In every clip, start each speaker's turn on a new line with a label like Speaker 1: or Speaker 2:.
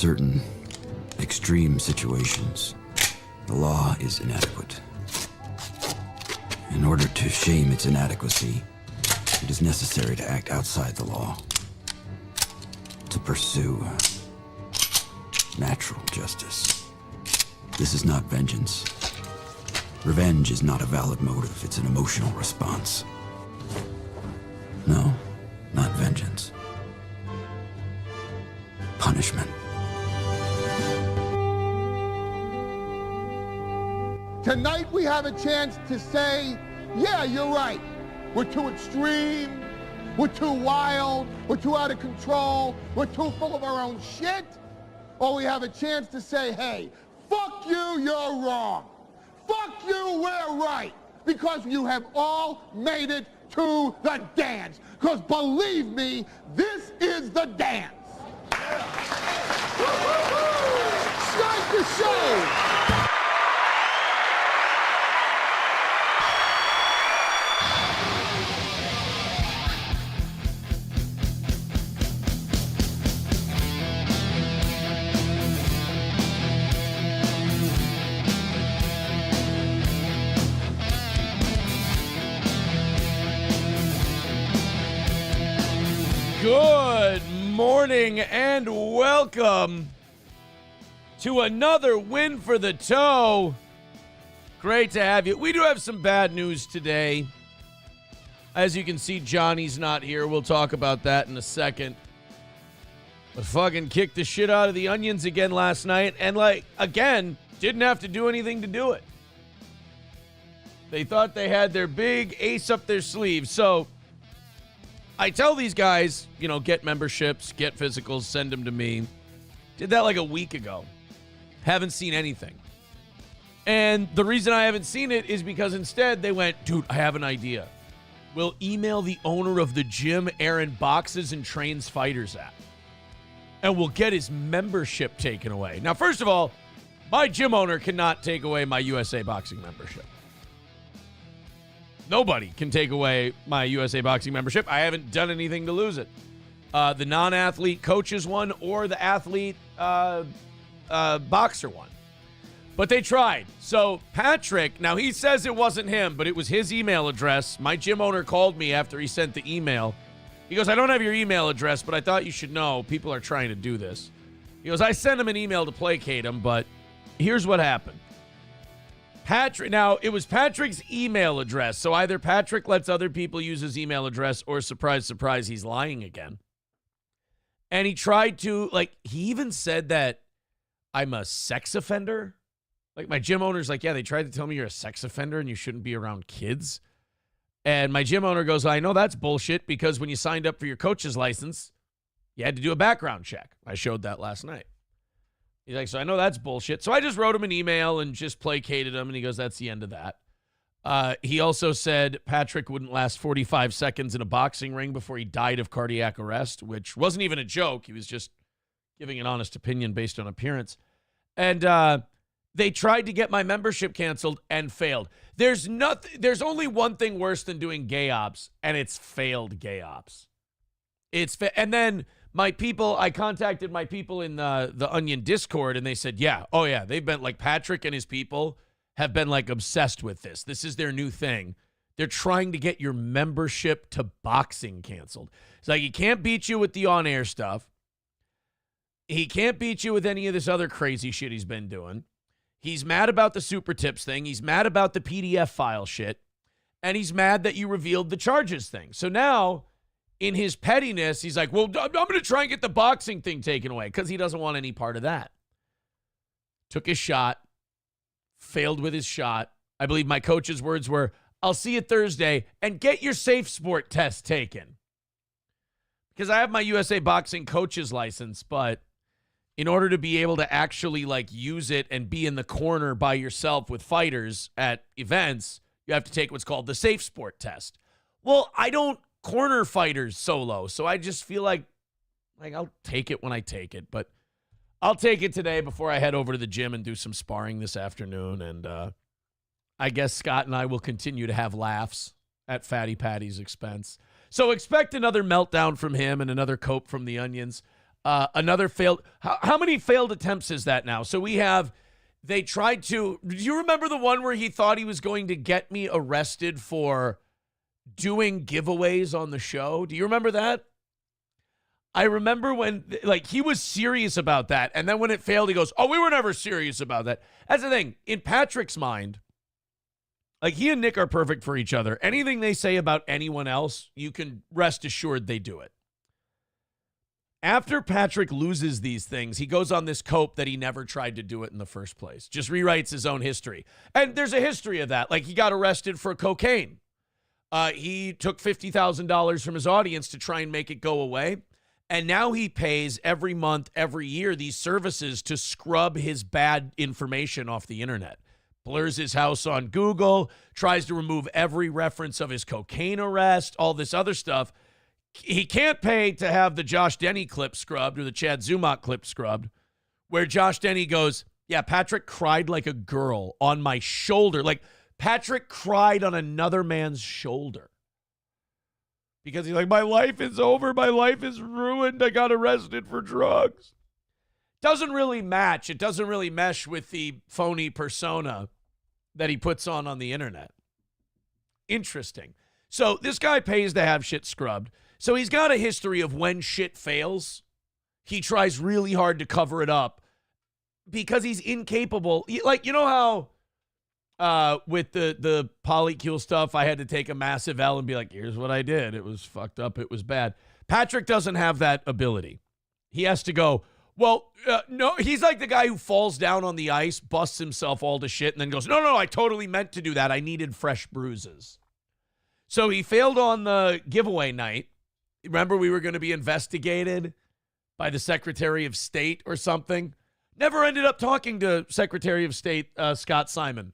Speaker 1: certain extreme situations, the law is inadequate. In order to shame its inadequacy, it is necessary to act outside the law, to pursue natural justice. This is not vengeance. Revenge is not a valid motive, it's an emotional response. No, not vengeance. Punishment.
Speaker 2: Tonight we have a chance to say, yeah, you're right. We're too extreme, we're too wild, we're too out of control, we're too full of our own shit. Or we have a chance to say, hey, fuck you, you're wrong. Fuck you, we're right. Because you have all made it to the dance. Because believe me, this is the dance. Start the show.
Speaker 3: Good morning and welcome to another win for the toe. Great to have you. We do have some bad news today. As you can see, Johnny's not here. We'll talk about that in a second. But fucking kicked the shit out of the Onions again last night. And again, didn't have to do anything to do it. They thought they had their big ace up their sleeve. So I tell these guys, get memberships, get physicals, send them to me. Did that like a week ago. Haven't seen anything. And the reason I haven't seen it is because instead they went, dude, I have an idea. We'll email the owner of the gym Aaron boxes and trains fighters at. And we'll get his membership taken away. Now, first of all, my gym owner cannot take away my USA Boxing membership. Nobody can take away my USA Boxing membership. I haven't done anything to lose it. The non-athlete coaches one or the athlete boxer one. But they tried. So Patrick, now he says it wasn't him, but it was his email address. My gym owner called me after he sent the email. He goes, I don't have your email address, but I thought you should know people are trying to do this. He goes, I sent him an email to placate him, but here's what happened. Now, it was Patrick's email address, so either Patrick lets other people use his email address or, surprise, surprise, he's lying again. And he tried to, he even said that I'm a sex offender. My gym owner's like, yeah, they tried to tell me you're a sex offender and you shouldn't be around kids. And my gym owner goes, I know that's bullshit because when you signed up for your coach's license, you had to do a background check. I showed that last night. He's like, so I know that's bullshit. So I just wrote him an email and just placated him. And he goes, that's the end of that. He also said Patrick wouldn't last 45 seconds in a boxing ring before he died of cardiac arrest, which wasn't even a joke. He was just giving an honest opinion based on appearance. And they tried to get my membership canceled and failed. There's only one thing worse than doing gay ops, and it's failed gay ops. And then I contacted my people in the Onion Discord, and they said, they've been Patrick and his people have been obsessed with this. This is their new thing. They're trying to get your membership to boxing canceled. It's like, he can't beat you with the on-air stuff. He can't beat you with any of this other crazy shit he's been doing. He's mad about the super tips thing. He's mad about the PDF file shit. And he's mad that you revealed the charges thing. So now, in his pettiness, he's like, well, I'm going to try and get the boxing thing taken away because he doesn't want any part of that. Took his shot, failed with his shot. I believe my coach's words were, I'll see you Thursday and get your safe sport test taken. Because I have my USA Boxing coach's license, but in order to be able to actually use it and be in the corner by yourself with fighters at events, you have to take what's called the safe sport test. Well, I don't corner fighters solo, so I just feel like I'll take it when I take it, but I'll take it today before I head over to the gym and do some sparring this afternoon, and I guess Scott and I will continue to have laughs at Fatty Patty's expense. So expect another meltdown from him and another cope from the Onions. Another failed. How many failed attempts is that now? So we have, they tried to, do you remember the one where he thought he was going to get me arrested for doing giveaways on the show? Do you remember that? I remember when, like, he was serious about that. And then when it failed, he goes, oh, we were never serious about that. That's the thing. In Patrick's mind, like, he and Nick are perfect for each other. Anything they say about anyone else, you can rest assured they do it. After Patrick loses these things, he goes on this cope that he never tried to do it in the first place. Just rewrites his own history. And there's a history of that. Like, he got arrested for cocaine. He took $50,000 from his audience to try and make it go away. And now he pays every month, every year, these services to scrub his bad information off the internet. Blurs his house on Google, tries to remove every reference of his cocaine arrest, all this other stuff. He can't pay to have the Josh Denny clip scrubbed or the Chad Zumach clip scrubbed, where Josh Denny goes, yeah, Patrick cried like a girl on my shoulder. Like, Patrick cried on another man's shoulder. Because he's like, my life is over. My life is ruined. I got arrested for drugs. Doesn't really match. It doesn't really mesh with the phony persona that he puts on the internet. Interesting. So this guy pays to have shit scrubbed. So he's got a history of when shit fails, he tries really hard to cover it up because he's incapable. Like, you know how with the polycule stuff, I had to take a massive L and be like, here's what I did. It was fucked up. It was bad. Patrick doesn't have that ability. He has to go, well, no, he's like the guy who falls down on the ice, busts himself all to shit, and then goes, no, I totally meant to do that. I needed fresh bruises. So he failed on the giveaway night. Remember, we were going to be investigated by the Secretary of State or something. Never ended up talking to Secretary of State Scott Simon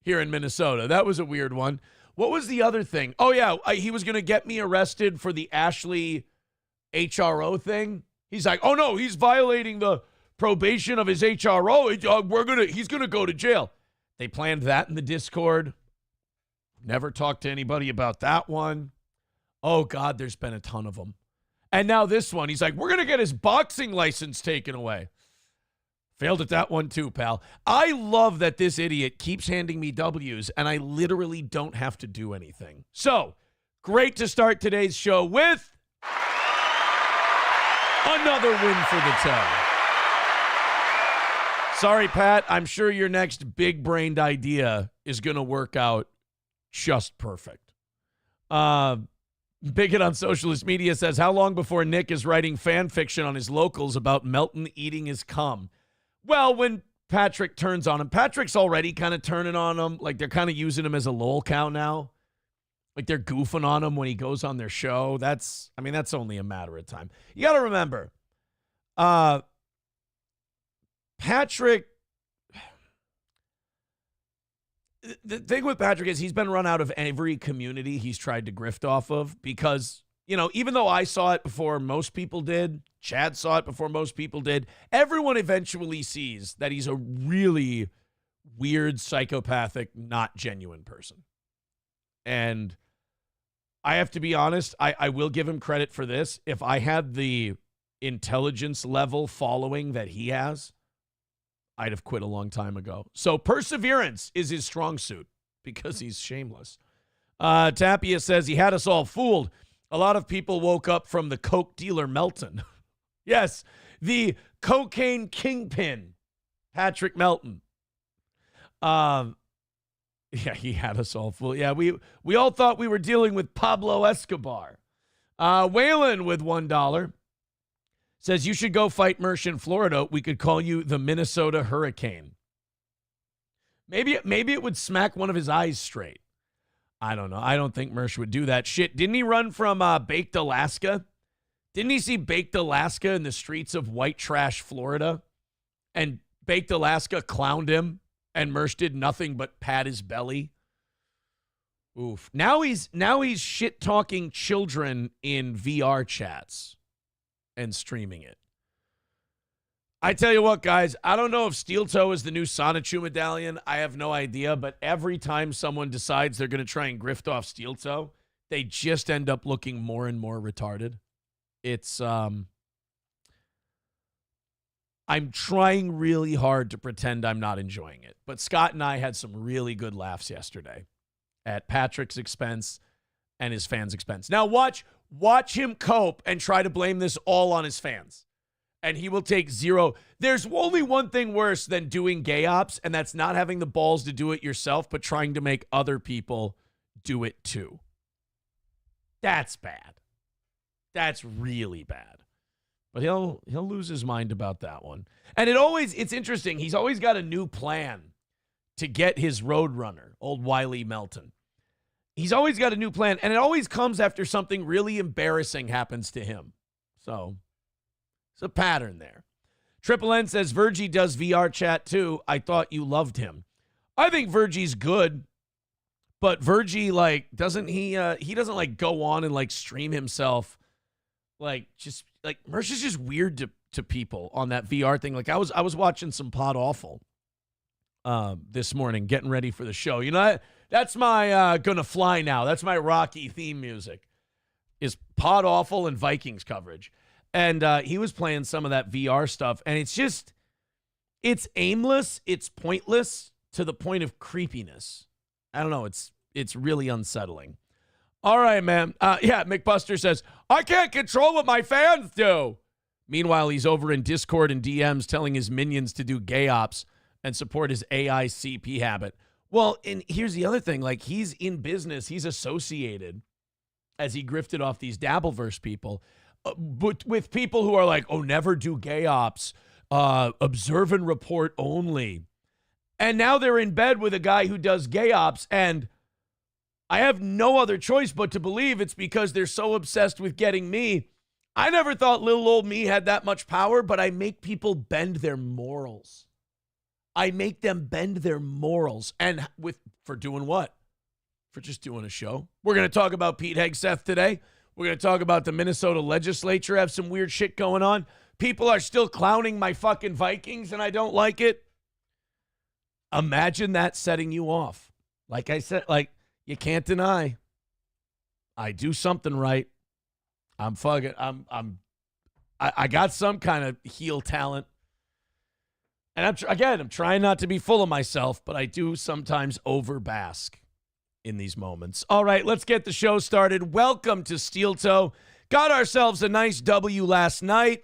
Speaker 3: here in Minnesota. That was a weird one. What was the other thing? Oh, yeah, he was going to get me arrested for the Ashley HRO thing. He's like, oh, no, he's violating the probation of his HRO. He's going to go to jail. They planned that in the Discord. Never talked to anybody about that one. Oh, God, there's been a ton of them. And now this one, he's like, we're going to get his boxing license taken away. Failed at that one too, pal. I love that this idiot keeps handing me W's, and I literally don't have to do anything. So, great to start today's show with another win for the toe. Sorry, Pat. I'm sure your next big-brained idea is going to work out just perfect. Bigot on Socialist Media says, how long before Nick is writing fan fiction on his locals about Melton eating his cum? Well, when Patrick turns on him. Patrick's already kind of turning on him. Like, they're kind of using him as a lol cow now. Like, they're goofing on him when he goes on their show. That's only a matter of time. You got to remember, Patrick, the thing with Patrick is he's been run out of every community he's tried to grift off of because, you know, even though I saw it before most people did, Chad saw it before most people did, everyone eventually sees that he's a really weird, psychopathic, not genuine person. And I have to be honest, I will give him credit for this. If I had the intelligence level following that he has, I'd have quit a long time ago. So perseverance is his strong suit because he's shameless. Tapia says he had us all fooled. A lot of people woke up from the coke dealer Melton. Yes, the cocaine kingpin, Patrick Melton. Yeah, he had us all fooled. Yeah, we all thought we were dealing with Pablo Escobar. Waylon with $1 says you should go fight Mersh in Florida. We could call you the Minnesota Hurricane. Maybe it would smack one of his eyes straight. I don't know. I don't think Mersh would do that shit. Didn't he run from Baked Alaska? Didn't he see Baked Alaska in the streets of white trash Florida? And Baked Alaska clowned him, and Mersh did nothing but pat his belly. Oof. Now he's shit talking children in VR chats and streaming it. I tell you what, guys, I don't know if Steel Toe is the new Sonichu medallion. I have no idea, but every time someone decides they're going to try and grift off Steel Toe, they just end up looking more and more retarded. It's I'm trying really hard to pretend I'm not enjoying it. But Scott and I had some really good laughs yesterday at Patrick's expense and his fans' expense. Now watch him cope and try to blame this all on his fans. And he will take zero. There's only one thing worse than doing gay ops, and that's not having the balls to do it yourself, but trying to make other people do it too. That's bad. That's really bad. But he'll lose his mind about that one. And it's interesting. He's always got a new plan to get his roadrunner, old Wiley Melton. He's always got a new plan, and it always comes after something really embarrassing happens to him. So it's a pattern there. Triple N says, Virgie does VR chat too. I thought you loved him. I think Virgie's good, but Virgie, doesn't he doesn't go on and stream himself. Merch is just weird to people on that VR thing. I was watching some Pod Awful this morning, getting ready for the show. You know, that's my Gonna Fly Now. That's my Rocky theme music, is Pod Awful and Vikings coverage. And he was playing some of that VR stuff, and it's aimless, it's pointless to the point of creepiness. I don't know, it's really unsettling. All right, man. McBuster says, I can't control what my fans do. Meanwhile, he's over in Discord and DMs telling his minions to do gay ops and support his AICP habit. Well, and here's the other thing. He's in business. He's associated, as he grifted off these Dabbleverse people, but with people who are never do gay ops, observe and report only. And now they're in bed with a guy who does gay ops, and I have no other choice but to believe it's because they're so obsessed with getting me. I never thought little old me had that much power, but I make people bend their morals. I make them bend their morals. And for doing what? For just doing a show. We're going to talk about Pete Hegseth today. We're going to talk about the Minnesota legislature, have some weird shit going on. People are still clowning my fucking Vikings, and I don't like it. Imagine that setting you off. Like I said, you can't deny. I do something right. I got some kind of heel talent. And I'm trying not to be full of myself, but I do sometimes overbask in these moments. All right, let's get the show started. Welcome to Steel Toe. Got ourselves a nice W last night.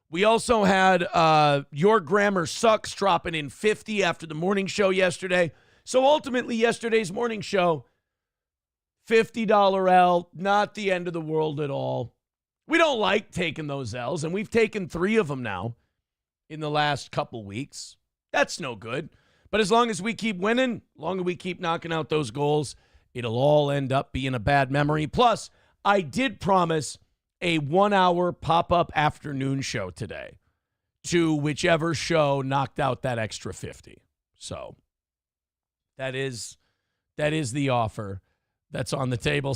Speaker 3: We also had Your Grammar Sucks dropping in 50 after the morning show yesterday. So ultimately, yesterday's morning show, $50 L, not the end of the world at all. We don't like taking those L's, and we've taken 3 of them now in the last couple weeks. That's no good. But as long as we keep winning, as long as we keep knocking out those goals, it'll all end up being a bad memory. Plus, I did promise a 1-hour pop-up afternoon show today to whichever show knocked out that extra 50. So that is the offer that's on the table.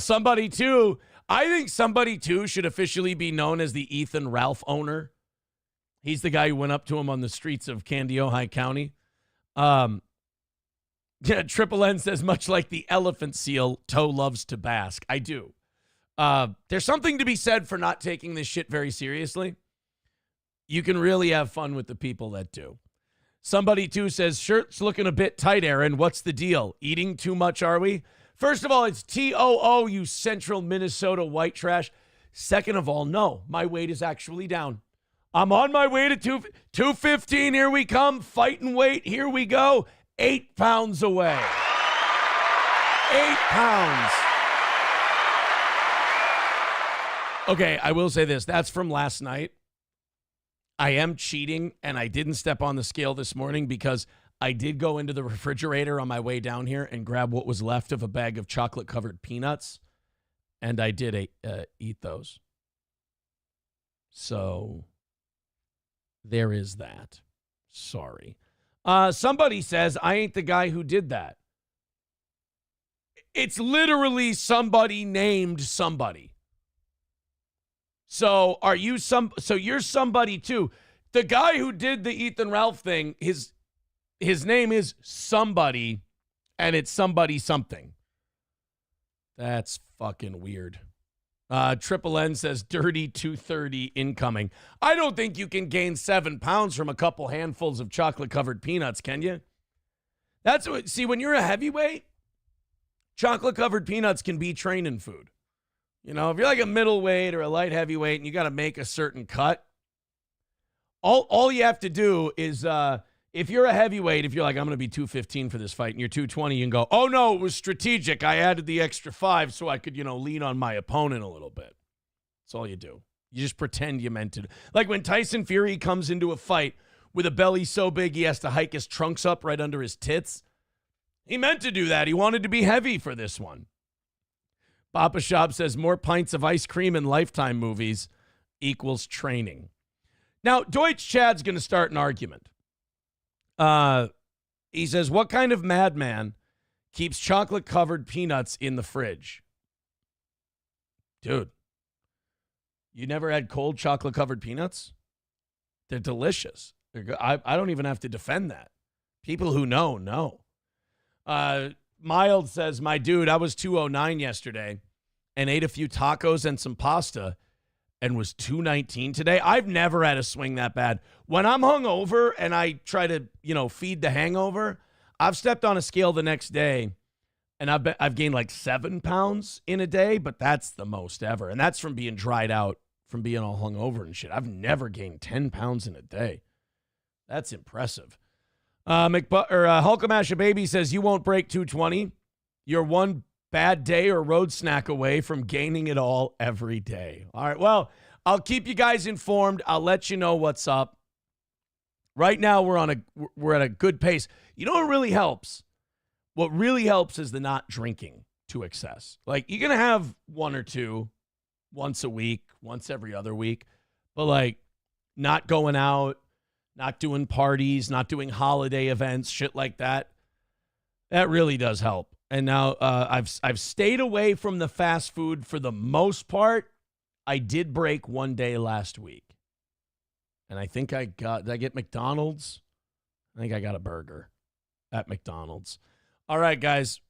Speaker 3: I think somebody too should officially be known as the Ethan Ralph owner. He's the guy who went up to him on the streets of Candy, Ojai County. Triple N says, much like the elephant seal, Toe loves to bask. I do. There's something to be said for not taking this shit very seriously. You can really have fun with the people that do. Somebody too says, shirt's looking a bit tight, Aaron. What's the deal? Eating too much, are we? First of all, it's TOO, you central Minnesota white trash. Second of all, no, my weight is actually down. I'm on my way to 215. Here we come. Fighting weight. Here we go. 8 pounds away. 8 pounds. Okay, I will say this. That's from last night. I am cheating, and I didn't step on the scale this morning because I did go into the refrigerator on my way down here and grab what was left of a bag of chocolate-covered peanuts, and I did eat those. So there is that. Sorry. Somebody says, I ain't the guy who did that. It's literally somebody named somebody. So you're somebody too. The guy who did the Ethan Ralph thing, his name is somebody, and it's somebody something. That's fucking weird. Triple N says dirty 230 incoming. I don't think you can gain 7 pounds from a couple handfuls of chocolate-covered peanuts, can you? That's what, see, when you're a heavyweight, chocolate-covered peanuts can be training food. You know, if you're like a middleweight or a light heavyweight and you got to make a certain cut, all you have to do is, if you're a heavyweight, if you're like, I'm going to be 215 for this fight, and you're 220, you can go, oh, no, it was strategic. I added the extra 5 so I could, lean on my opponent a little bit. That's all you do. You just pretend you meant it. Like when Tyson Fury comes into a fight with a belly so big he has to hike his trunks up right under his tits. He meant to do that. He wanted to be heavy for this one. Papa Shop says more pints of ice cream in Lifetime movies equals training. Now, Deutsch Chad's going to start an argument. He says, what kind of madman keeps chocolate-covered peanuts in the fridge? Dude, you never had cold chocolate-covered peanuts? They're delicious. I don't even have to defend that. People who know. Mild says, my dude, I was 209 yesterday and ate a few tacos and some pasta and was 219 today. I've never had a swing that bad. When I'm hungover and I try to, feed the hangover, I've stepped on a scale the next day and I've gained like 7 pounds in a day, but that's the most ever. And that's from being dried out, from being all hungover and shit. I've never gained 10 pounds in a day. That's impressive. Hulkamash Baby says, you won't break 220. You're one bad day or road snack away from gaining it all every day. All right, well, I'll keep you guys informed. I'll let you know what's up. Right now, we're at a good pace. You know what really helps? What really helps is the not drinking to excess. Like, you're going to have 1 or 2 once a week, once every other week, but like not going out, not doing parties, not doing holiday events, shit like that. That really does help. And now I've stayed away from the fast food for the most part. I did break 1 day last week. And I think did I get McDonald's? I think I got a burger at McDonald's. All right, guys,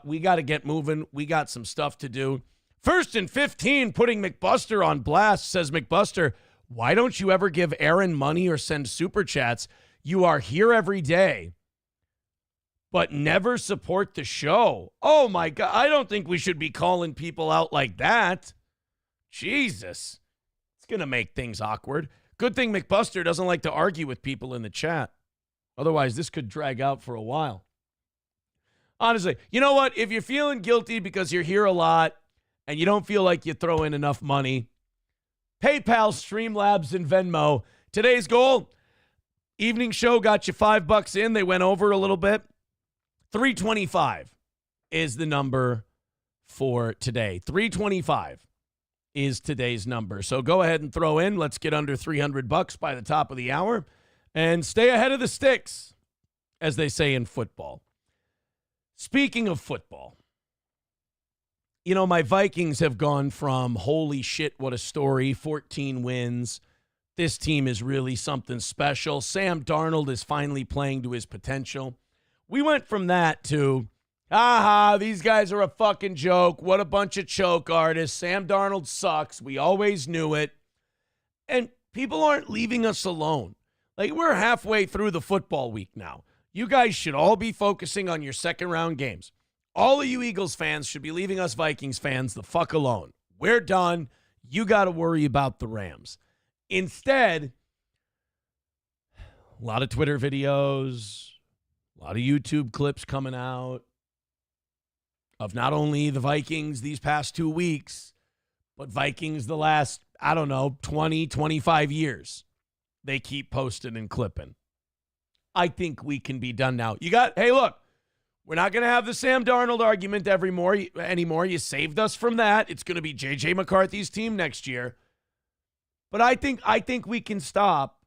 Speaker 3: we got to get moving. We got some stuff to do. First and 15, putting McBuster on blast, says McBuster, why don't you ever give Aaron money or send super chats? You are here every day, but never support the show. Oh, my God. I don't think we should be calling people out like that. Jesus. It's going to make things awkward. Good thing McBuster doesn't like to argue with people in the chat. Otherwise, this could drag out for a while. Honestly, you know what? If you're feeling guilty because you're here a lot and you don't feel like you throw in enough money, PayPal, Streamlabs, and Venmo. Today's goal, evening show got you $5 in. They went over a little bit. $325 is the number for today. $325 is today's number. So go ahead and throw in. Let's get under $300 by the top of the hour and stay ahead of the sticks, as they say in football. Speaking of football, my Vikings have gone from holy shit, what a story, 14 wins. This team is really something special. Sam Darnold is finally playing to his potential. We went from that to, these guys are a fucking joke. What a bunch of choke artists. Sam Darnold sucks. We always knew it. And people aren't leaving us alone. Like, we're halfway through the football week now. You guys should all be focusing on your second round games. All of you Eagles fans should be leaving us Vikings fans the fuck alone. We're done. You got to worry about the Rams. Instead, a lot of Twitter videos, a lot of YouTube clips coming out of not only the Vikings these past 2 weeks, but Vikings the last, 20, 25 years. They keep posting and clipping. I think we can be done now. Hey, look, we're not going to have the Sam Darnold argument anymore. You saved us from that. It's going to be J.J. McCarthy's team next year. But I think we can stop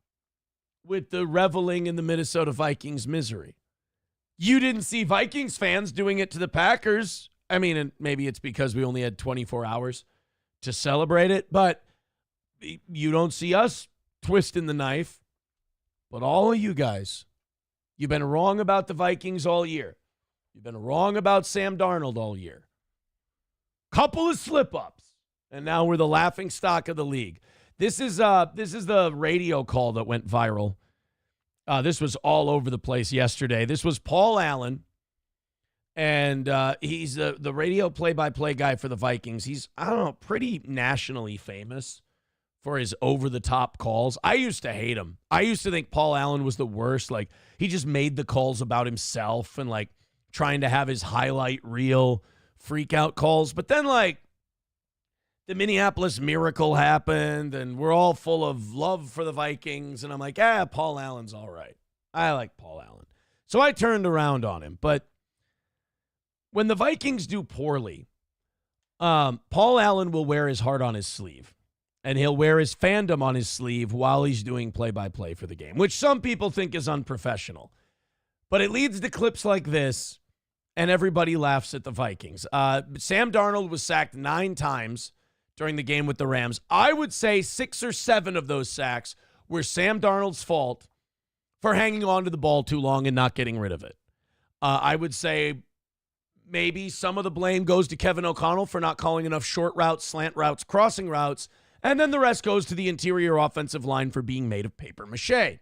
Speaker 3: with the reveling in the Minnesota Vikings misery. You didn't see Vikings fans doing it to the Packers. I mean, and maybe it's because we only had 24 hours to celebrate it, but you don't see us twisting the knife. But all of you guys, you've been wrong about the Vikings all year. You've been wrong about Sam Darnold all year. Couple of slip-ups, And now we're the laughing stock of the league. This is the radio call that went viral. This was all over the place yesterday. This was Paul Allen, and he's the radio play-by-play guy for the Vikings. He's, I don't know, pretty nationally famous for his over-the-top calls. I used to hate him. I used to think Paul Allen was the worst. Like, he just made the calls about himself and, like, trying to have his highlight reel freak-out calls. But then, like, the Minneapolis Miracle happened, and we're all full of love for the Vikings. And I'm like, Paul Allen's all right. I like Paul Allen. So I turned around on him. But when the Vikings do poorly, Paul Allen will wear his heart on his sleeve. And he'll wear his fandom on his sleeve while he's doing play-by-play for the game, which some people think is unprofessional. But it leads to clips like this, and everybody laughs at the Vikings. Sam Darnold was sacked 9 times during the game with the Rams. I would say 6 or 7 of those sacks were Sam Darnold's fault for hanging on to the ball too long and not getting rid of it. I would say maybe some of the blame goes to Kevin O'Connell for not calling enough short routes, slant routes, crossing routes, and then the rest goes to the interior offensive line for being made of paper mache.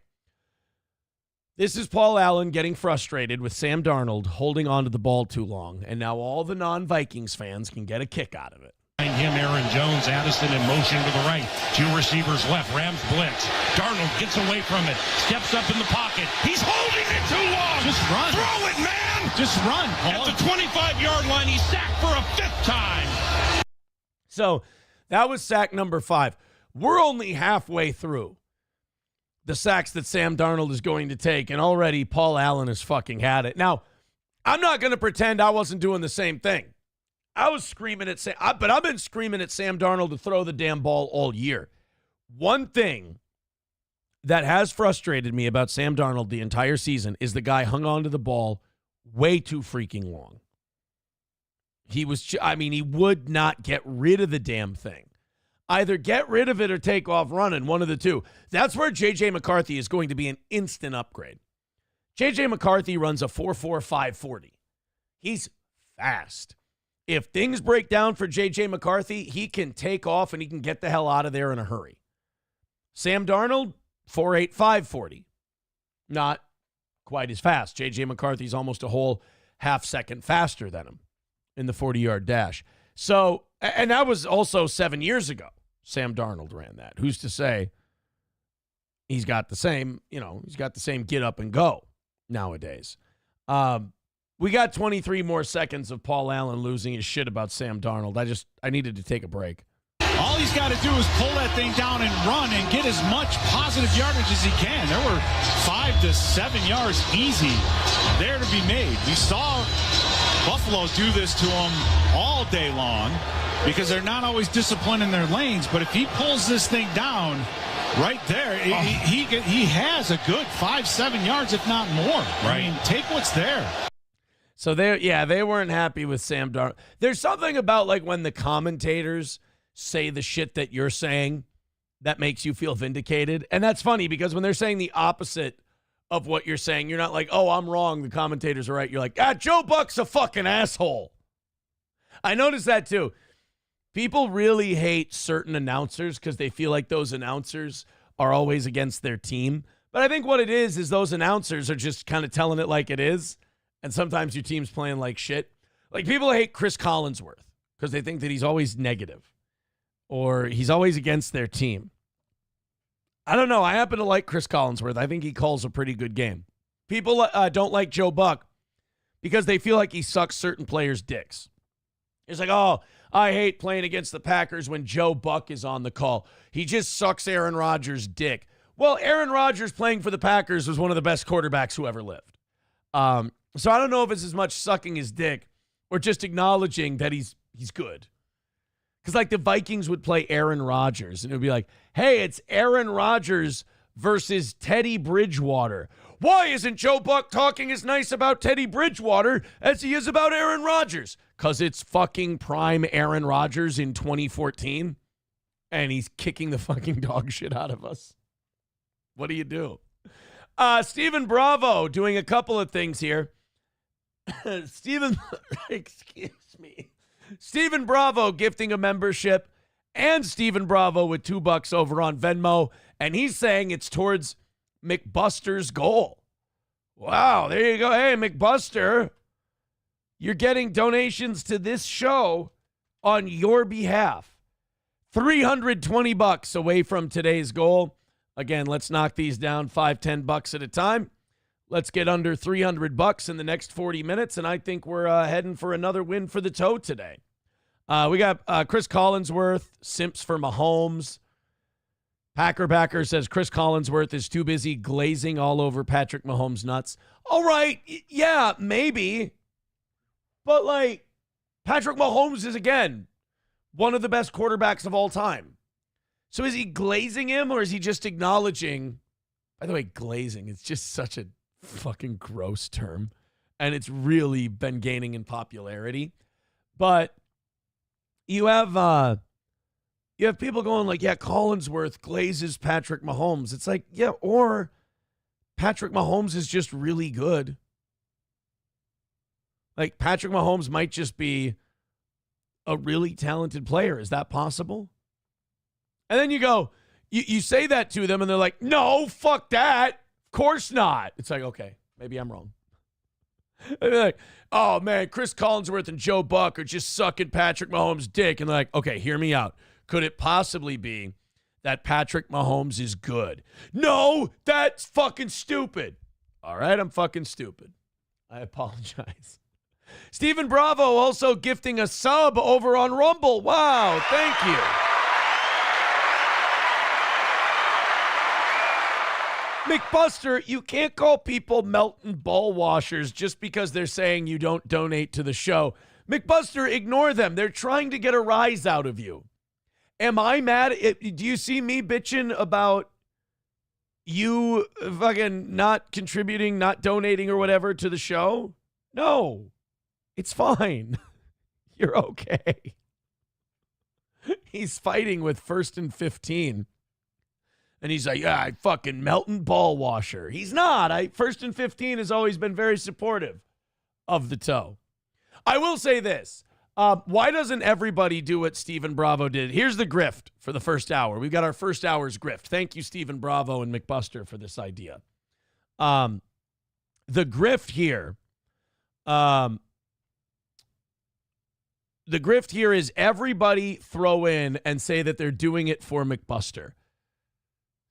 Speaker 3: This is Paul Allen getting frustrated with Sam Darnold holding on to the ball too long, and now all the non-Vikings fans can get a kick out of it.
Speaker 4: Behind him, Aaron Jones, Addison in motion to the right. 2 receivers left. Rams blitz. Darnold gets away from it. Steps up in the pocket. He's holding it too long.
Speaker 5: Just run.
Speaker 4: Throw it, man.
Speaker 5: Just run, Paul.
Speaker 4: At the 25-yard line, he's sacked for a 5th time.
Speaker 3: So that was sack number 5. We're only halfway through the sacks that Sam Darnold is going to take, and already Paul Allen has fucking had it. Now, I'm not going to pretend I wasn't doing the same thing. I was screaming at Sam, but I've been screaming at Sam Darnold to throw the damn ball all year. One thing that has frustrated me about Sam Darnold the entire season is the guy hung on to the ball way too freaking long. He would not get rid of the damn thing. Either get rid of it or take off running, one of the two. That's where J.J. McCarthy is going to be an instant upgrade. J.J. McCarthy runs a 4.45 40. He's fast. If things break down for J.J. McCarthy, he can take off and he can get the hell out of there in a hurry. Sam Darnold, 4.85 40. Not quite as fast. J.J. McCarthy's almost a whole half second faster than him in the 40-yard dash. So, and that was also 7 years ago. Sam Darnold ran that. Who's to say he's got the same, he's got the same get up and go nowadays. We got 23 more seconds of Paul Allen losing his shit about Sam Darnold. I needed to take a break.
Speaker 5: All he's got to do is pull that thing down and run and get as much positive yardage as he can. There were 5 to 7 yards easy there to be made. We saw Buffalo do this to him all day long because they're not always disciplined in their lanes. But if he pulls this thing down right there, he has a good 5-7 yards, if not more. Right. I mean, take what's there.
Speaker 3: So they weren't happy with Sam Darnold. There's something about like when the commentators say the shit that you're saying that makes you feel vindicated. And that's funny because when they're saying the opposite of what you're saying, you're not like, oh, I'm wrong, the commentators are right. You're like, Joe Buck's a fucking asshole. I noticed that too. People really hate certain announcers because they feel like those announcers are always against their team. But I think what it is those announcers are just kind of telling it like it is. And sometimes your team's playing like shit. Like people hate Chris Collinsworth because they think that he's always negative or he's always against their team. I don't know. I happen to like Chris Collinsworth. I think he calls a pretty good game. People don't like Joe Buck because they feel like he sucks certain players' dicks. It's like, oh, I hate playing against the Packers when Joe Buck is on the call. He just sucks Aaron Rodgers' dick. Well, Aaron Rodgers playing for the Packers was one of the best quarterbacks who ever lived. So I don't know if it's as much sucking his dick or just acknowledging that he's good. Because like the Vikings would play Aaron Rodgers and it would be like, hey, it's Aaron Rodgers versus Teddy Bridgewater. Why isn't Joe Buck talking as nice about Teddy Bridgewater as he is about Aaron Rodgers? Because it's fucking prime Aaron Rodgers in 2014 and he's kicking the fucking dog shit out of us. What do you do? Stephen Bravo doing a couple of things here. Stephen Bravo gifting a membership And Stephen Bravo with $2 over on Venmo. And he's saying it's towards McBuster's goal. Wow, there you go. Hey, McBuster, you're getting donations to this show on your behalf. $320 away from today's goal. Again, let's knock these down $5-10 at a time. Let's get under $300 in the next 40 minutes, and I think we're heading for another win for the toe today. We got Chris Collinsworth, simps for Mahomes. Packer says Chris Collinsworth is too busy glazing all over Patrick Mahomes' nuts. All right, yeah, maybe. But, like, Patrick Mahomes is, again, one of the best quarterbacks of all time. So is he glazing him, or is he just acknowledging? By the way, glazing, it's just such a fucking gross term. And it's really been gaining in popularity. But you have people going like, yeah, Collinsworth glazes Patrick Mahomes. It's like, yeah, or Patrick Mahomes is just really good. Like, Patrick Mahomes might just be a really talented player. Is that possible? And then you go, you say that to them, and they're like, no, fuck that. Of course not. It's like, okay, maybe I'm wrong. And they're like, oh, man, Chris Collinsworth and Joe Buck are just sucking Patrick Mahomes' dick. And they're like, okay, hear me out. Could it possibly be that Patrick Mahomes is good? No, that's fucking stupid. All right, I'm fucking stupid. I apologize. Stephen Bravo also gifting a sub over on Rumble. Wow, thank you. McBuster, you can't call people Melton ball washers just because they're saying you don't donate to the show. McBuster, ignore them. They're trying to get a rise out of you. Am I mad? Do you see me bitching about you fucking not contributing, not donating or whatever to the show? No, it's fine. You're okay. He's fighting with 1st and 15. And he's like, yeah, I fucking Melton ball washer. He's not. 1st and 15 has always been very supportive of the toe. I will say this. Why doesn't everybody do what Stephen Bravo did? Here's the grift for the first hour. We've got our first hour's grift. Thank you, Stephen Bravo and McBuster, for this idea. The grift here, is everybody throw in and say that they're doing it for McBuster.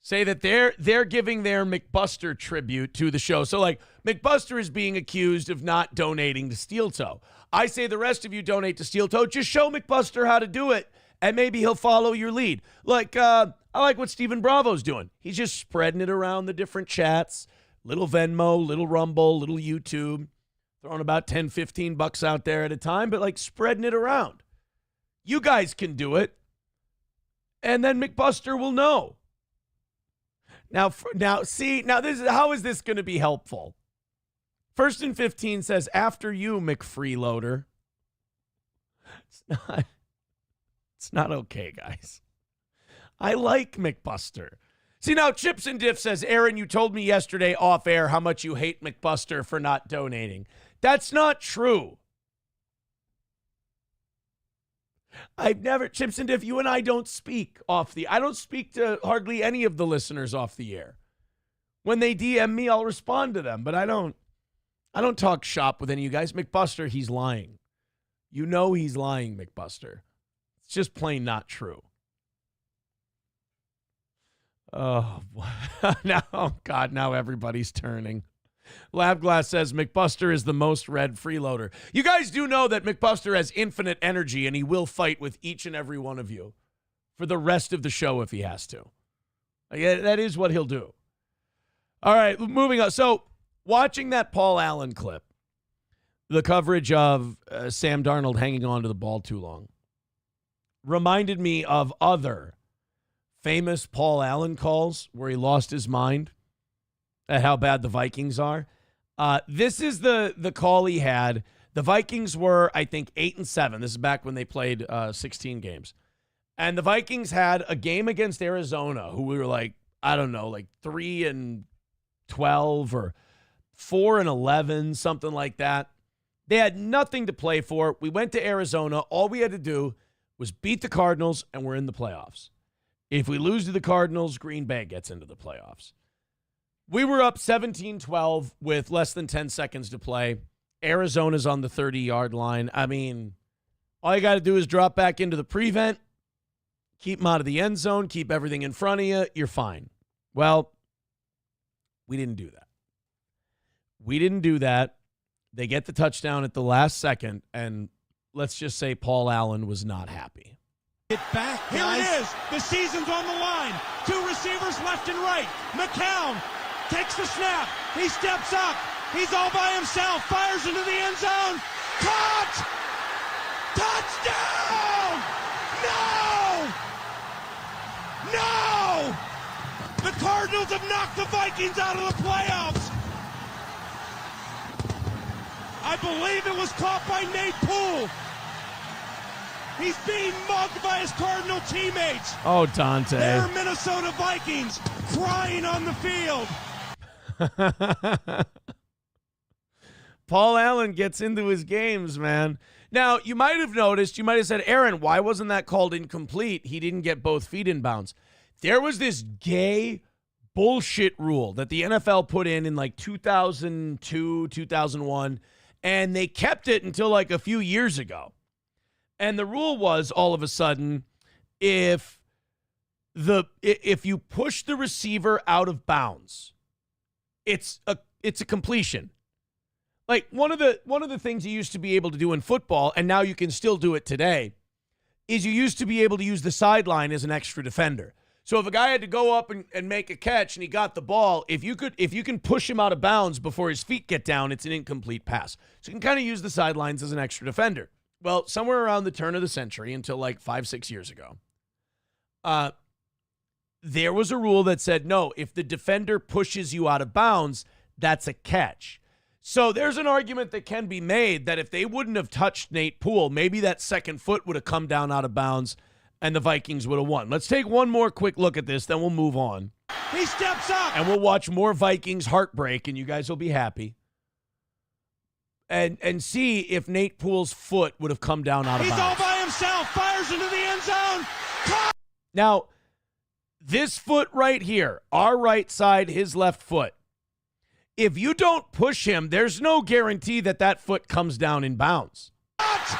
Speaker 3: Say that they're giving their McBuster tribute to the show. So, like, McBuster is being accused of not donating to Steel Toe. I say the rest of you donate to Steel Toe. Just show McBuster how to do it, and maybe he'll follow your lead. Like, I like what Stephen Bravo's doing. He's just spreading it around the different chats. Little Venmo, little Rumble, little YouTube. Throwing about $10-15 out there at a time, but, like, spreading it around. You guys can do it, and then McBuster will know. Now, this is how is this going to be helpful? 1st and 15 says, after you, McFreeloader. It's not okay, guys. I like McBuster. See, now Chips and Diff says, Aaron, you told me yesterday off air how much you hate McBuster for not donating. That's not true. I've never, Chips and Diff, you and I don't speak I don't speak to hardly any of the listeners off the air. When they DM me, I'll respond to them, but I don't talk shop with any of you guys. McBuster, he's lying. You know he's lying, McBuster. It's just plain not true. Oh, now everybody's turning. Labglass says McBuster is the most red freeloader. You guys do know that McBuster has infinite energy, and he will fight with each and every one of you for the rest of the show if he has to. That is what he'll do. All right, moving on. So, watching that Paul Allen clip, the coverage of Sam Darnold hanging on to the ball too long, reminded me of other famous Paul Allen calls where he lost his mind at how bad the Vikings are. This is the call he had. The Vikings were, I think, 8-7. This is back when they played 16 games. And the Vikings had a game against Arizona, who we were like, I don't know, like 3-12 or 4-11, something like that. They had nothing to play for. We went to Arizona. All we had to do was beat the Cardinals, and we're in the playoffs. If we lose to the Cardinals, Green Bay gets into the playoffs. We were up 17-12 with less than 10 seconds to play. Arizona's on the 30-yard line. I mean, all you got to do is drop back into the prevent, keep them out of the end zone, keep everything in front of you. You're fine. Well, we didn't do that. We didn't do that. They get the touchdown at the last second, and let's just say Paul Allen was not happy.
Speaker 6: Get back, guys.
Speaker 4: Here it is. The season's on the line. Two receivers left and right. McCown takes the snap. He steps up. He's all by himself. Fires into the end zone. Caught! Touchdown! No! The Cardinals have knocked the Vikings out of the playoffs. I believe it was caught by Nate Poole. He's being mugged by his Cardinal teammates.
Speaker 3: Oh, Dante.
Speaker 4: They're Minnesota Vikings crying on the field.
Speaker 3: Paul Allen gets into his games, man. Now, you might have noticed, you might have said, Aaron, why wasn't that called incomplete? He didn't get both feet in bounds. There was this gay bullshit rule that the NFL put in like 2002, 2001, and they kept it until like a few years ago. And the rule was, all of a sudden, if you push the receiver out of bounds, it's a completion. Like one of the things you used to be able to do in football, and now you can still do it today, is you used to be able to use the sideline as an extra defender. So if a guy had to go up and make a catch and he got the ball, if you can push him out of bounds before his feet get down, it's an incomplete pass. So you can kind of use the sidelines as an extra defender. Well, somewhere around the turn of the century, until like 5-6 years ago, there was a rule that said, no, if the defender pushes you out of bounds, that's a catch. So there's an argument that can be made that if they wouldn't have touched Nate Poole, maybe that second foot would have come down out of bounds and the Vikings would have won. Let's take one more quick look at this, then we'll move on.
Speaker 4: He steps up.
Speaker 3: And we'll watch more Vikings heartbreak, and you guys will be happy. And see if Nate Poole's foot would have come down out of bounds.
Speaker 4: He's all by himself. Fires into the end zone.
Speaker 3: Now, this foot right here, our right side, his left foot. If you don't push him, there's no guarantee that that foot comes down in bounds.
Speaker 4: Touchdown!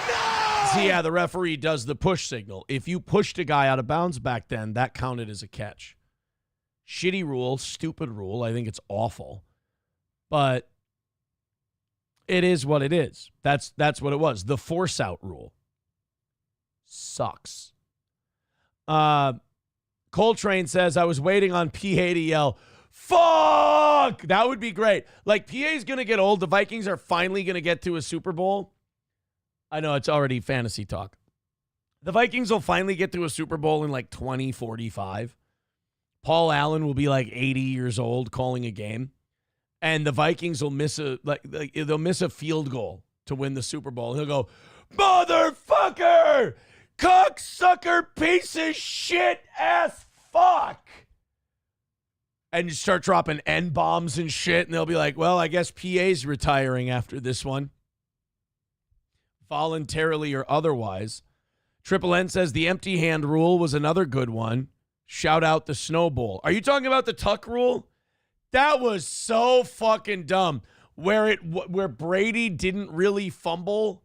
Speaker 4: No!
Speaker 3: See, yeah, the referee does the push signal. If you pushed a guy out of bounds back then, that counted as a catch. Shitty rule, stupid rule. I think it's awful. But it is what it is. That's what it was. The force out rule sucks. Coltrane says, I was waiting on PA to yell, fuck! That would be great. Like, PA's going to get old. The Vikings are finally going to get to a Super Bowl. I know it's already fantasy talk. The Vikings will finally get to a Super Bowl in like 2045. Paul Allen will be like 80 years old calling a game. And the Vikings will miss they'll miss a field goal to win the Super Bowl. He'll go, motherfucker! Cocksucker, piece of shit, ass fuck. And you start dropping N-bombs and shit, and they'll be like, well, I guess PA's retiring after this one. Voluntarily or otherwise. Triple N says the empty hand rule was another good one. Shout out the Snow Bowl. Are you talking about the tuck rule? That was so fucking dumb. Where Brady didn't really fumble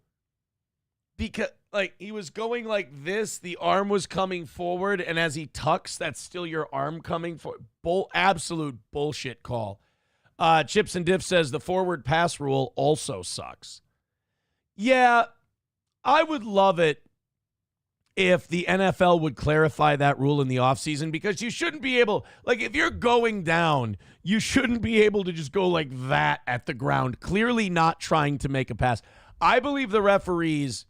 Speaker 3: because like he was going like this, the arm was coming forward, and as he tucks, that's still your arm coming forward. Absolute bullshit call. Chips and Diff says the forward pass rule also sucks. Yeah, I would love it if the NFL would clarify that rule in the offseason, because you shouldn't be able, like if you're going down, you shouldn't be able to just go like that at the ground, clearly not trying to make a pass. I believe the referees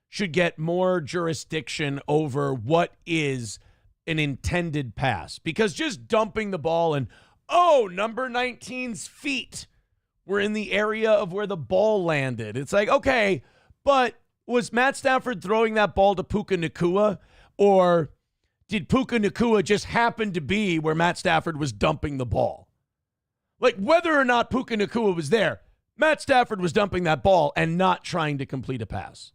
Speaker 3: should get more jurisdiction over what is an intended pass, because just dumping the ball and, oh, number 19's feet were in the area of where the ball landed. It's like, okay, but was Matt Stafford throwing that ball to Puka Nacua, or did Puka Nacua just happen to be where Matt Stafford was dumping the ball? Like, whether or not Puka Nacua was there, Matt Stafford was dumping that ball and not trying to complete a pass.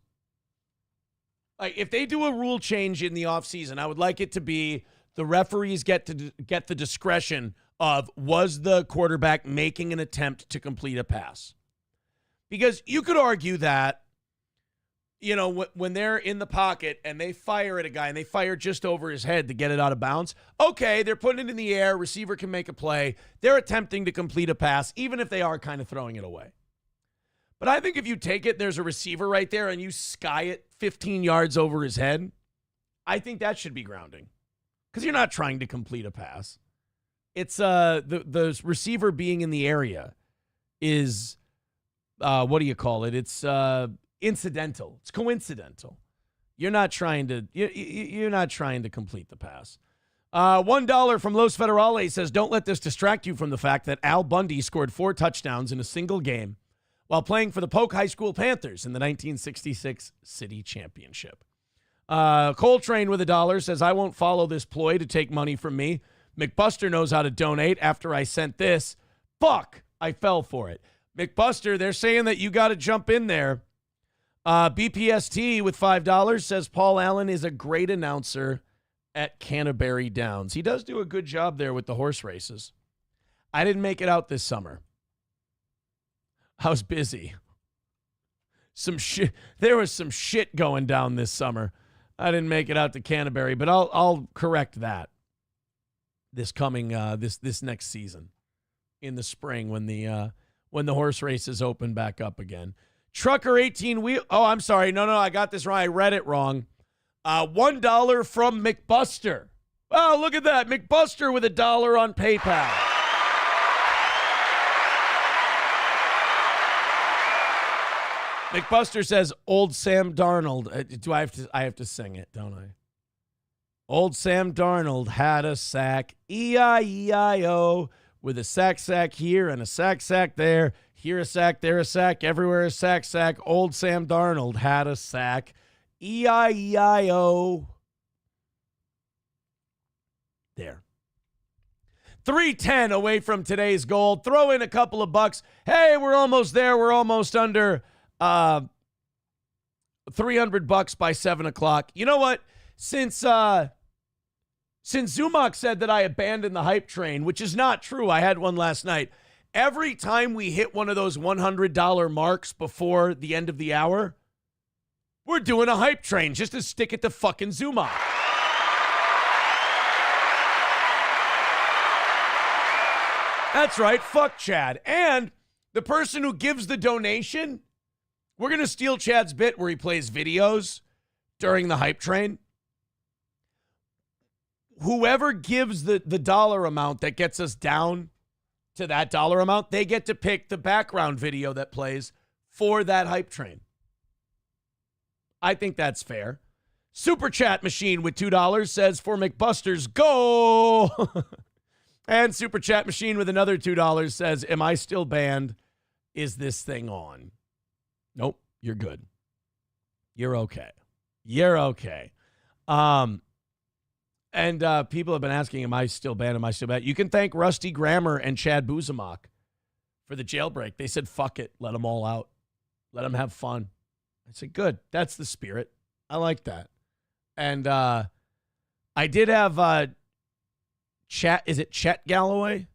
Speaker 3: Like, if they do a rule change in the offseason, I would like it to be the referees get the discretion of, was the quarterback making an attempt to complete a pass? Because you could argue that, you know, when they're in the pocket and they fire at a guy and they fire just over his head to get it out of bounds, okay, they're putting it in the air, receiver can make a play, they're attempting to complete a pass, even if they are kind of throwing it away. But I think if you take it, there's a receiver right there, and you sky it 15 yards over his head, I think that should be grounding. Because you're not trying to complete a pass. It's the receiver being in the area is, what do you call it? It's incidental. It's coincidental. You're not trying to complete the pass. $1 from Los Federales says, don't let this distract you from the fact that Al Bundy scored 4 touchdowns in a single game while playing for the Polk High School Panthers in the 1966 City Championship. Coltrane with $1 says, I won't follow this ploy to take money from me. McBuster knows how to donate after I sent this. Fuck, I fell for it. McBuster, they're saying that you got to jump in there. BPST with $5 says Paul Allen is a great announcer at Canterbury Downs. He does do a good job there with the horse races. I didn't make it out this summer. I was busy. There was some shit going down this summer. I didn't make it out to Canterbury, but I'll correct that this coming this next season in the spring when the horse races open back up again. Trucker 18 wheel. Oh, I'm sorry. No, I got this wrong. I read it wrong. $1 from McBuster. Oh, look at that. McBuster with $1 on PayPal. McBuster says, old Sam Darnold. I have to sing it, don't I? Old Sam Darnold had a sack, E-I-E-I-O, with a sack here and a sack there. Here a sack, there a sack, everywhere a sack. Old Sam Darnold had a sack, E-I-E-I-O. There. 310 away from today's goal. Throw in a couple of bucks. Hey, we're almost there. We're almost under $300 by 7 o'clock. You know what? Since Zumach said that I abandoned the hype train, which is not true. I had one last night. Every time we hit one of those $100 marks before the end of the hour, we're doing a hype train just to stick it to fucking Zumach. That's right. Fuck Chad. And the person who gives the donation, we're going to steal Chad's bit where he plays videos during the hype train. Whoever gives the dollar amount that gets us down to that dollar amount, they get to pick the background video that plays for that hype train. I think that's fair. Super Chat Machine with $2 says, for McBusters, go! And Super Chat Machine with another $2 says, am I still banned? Is this thing on? Nope, you're good. You're okay. You're okay. And people have been asking, am I still banned? Am I still banned? You can thank Rusty Grammer and Chad Buzamach for the jailbreak. They said, fuck it. Let them all out. Let them have fun. I said, good. That's the spirit. I like that. And I did have Chet. Is it Chet Galloway?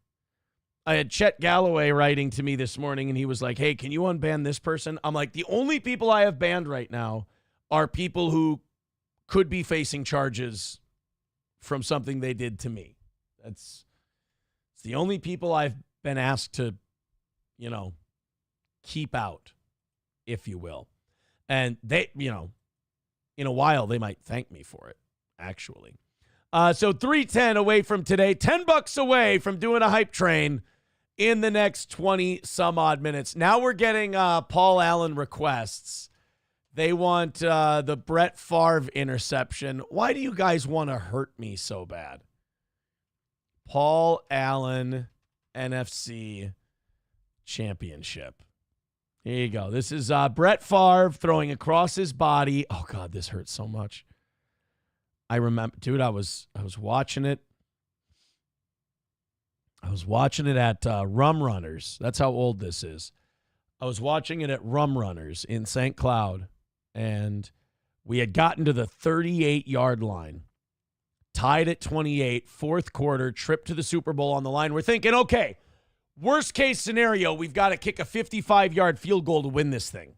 Speaker 3: I had Chet Galloway writing to me this morning, and he was like, hey, can you unban this person? I'm like, the only people I have banned right now are people who could be facing charges from something they did to me. It's the only people I've been asked to, keep out, if you will. And they, in a while, they might thank me for it, actually. So 310 away from today, $10 away from doing a hype train in the next 20 some odd minutes. Now we're getting Paul Allen requests. They want the Brett Favre interception. Why do you guys want to hurt me so bad? Paul Allen NFC Championship. Here you go. This is Brett Favre throwing across his body. Oh, God, this hurts so much. I remember, dude, I was watching it. I was watching it at Rum Runners. That's how old this is. I was watching it at Rum Runners in St. Cloud, and we had gotten to the 38-yard line, tied at 28, fourth quarter, trip to the Super Bowl on the line. We're thinking, okay, worst case scenario, we've got to kick a 55-yard field goal to win this thing.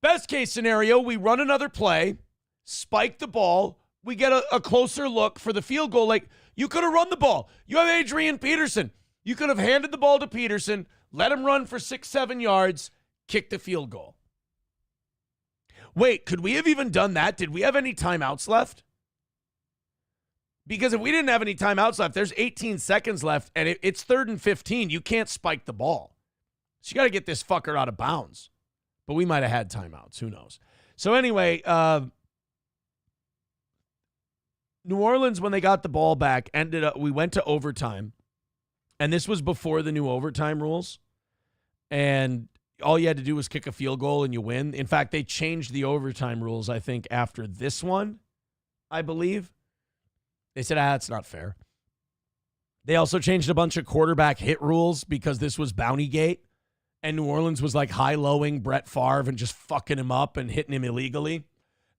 Speaker 3: Best case scenario, we run another play, spike the ball, we get a closer look for the field goal. Like, you could have run the ball. You have Adrian Peterson. You could have handed the ball to Peterson, let him run for 6-7 yards, kick the field goal. Wait, could we have even done that? Did we have any timeouts left? Because if we didn't have any timeouts left, there's 18 seconds left, and it's 3rd and 15. You can't spike the ball. So you got to get this fucker out of bounds. But we might have had timeouts. Who knows? So anyway, New Orleans, when they got the ball back, we went to overtime. And this was before the new overtime rules. And all you had to do was kick a field goal and you win. In fact, they changed the overtime rules, I think, after this one, I believe. They said, it's not fair. They also changed a bunch of quarterback hit rules because this was Bountygate. And New Orleans was like high-lowing Brett Favre and just fucking him up and hitting him illegally.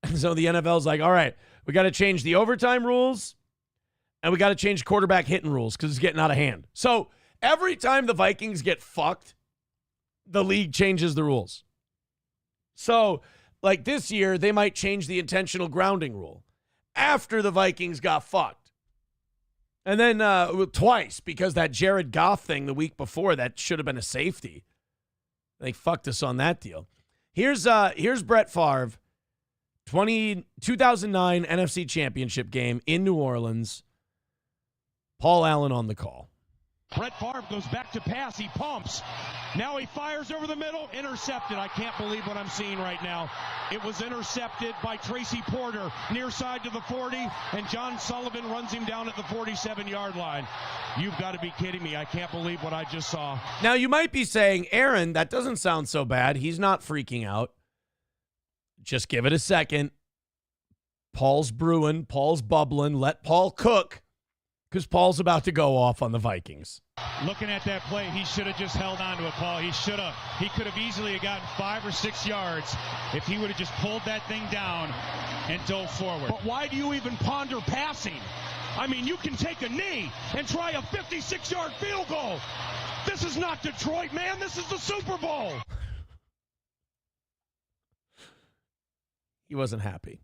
Speaker 3: And so the NFL's like, all right, we got to change the overtime rules and we got to change quarterback hitting rules because it's getting out of hand. So every time the Vikings get fucked, the league changes the rules. So like this year, they might change the intentional grounding rule after the Vikings got fucked. And then twice, because that Jared Goff thing the week before, that should have been a safety. They fucked us on that deal. Here's Brett Favre, 2009 NFC Championship game in New Orleans. Paul Allen on the call.
Speaker 4: Brett Favre goes back to pass. He pumps. Now he fires over the middle. Intercepted. I can't believe what I'm seeing right now. It was intercepted by Tracy Porter near side to the 40, and John Sullivan runs him down at the 47-yard line. You've got to be kidding me. I can't believe what I just saw.
Speaker 3: Now, you might be saying, Aaron, that doesn't sound so bad. He's not freaking out. Just give it a second. Paul's brewing. Paul's bubbling. Let Paul cook. Because Paul's about to go off on the Vikings.
Speaker 5: Looking at that play, he should have just held on to it, Paul. He should have. He could have easily gotten 5 or 6 yards if he would have just pulled that thing down and dove forward.
Speaker 4: But why do you even ponder passing? I mean, you can take a knee and try a 56-yard field goal. This is not Detroit, man. This is the Super Bowl.
Speaker 3: He wasn't happy.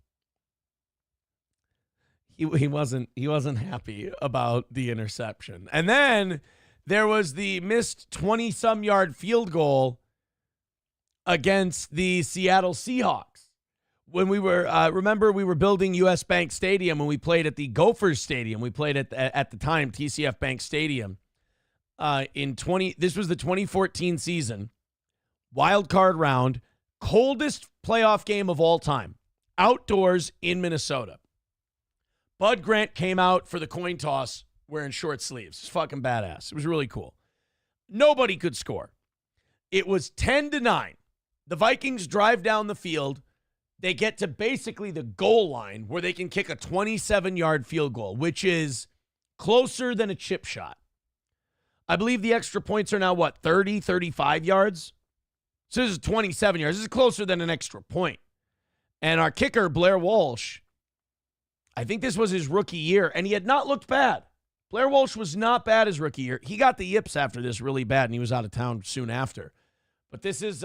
Speaker 3: He wasn't happy about the interception. And then there was the missed 20-some yard field goal against the Seattle Seahawks. When we were, remember we were building US Bank Stadium and we played at the Gophers Stadium. We played at the time, TCF Bank Stadium. This was the 2014 season. Wild card round, coldest playoff game of all time. Outdoors in Minnesota. Bud Grant came out for the coin toss wearing short sleeves. It's fucking badass. It was really cool. Nobody could score. It was 10-9. The Vikings drive down the field. They get to basically the goal line where they can kick a 27-yard field goal, which is closer than a chip shot. I believe the extra points are now, 30, 35 yards? So this is 27 yards. This is closer than an extra point. And our kicker, Blair Walsh, I think this was his rookie year, and he had not looked bad. Blair Walsh was not bad his rookie year. He got the yips after this really bad, and he was out of town soon after. But this is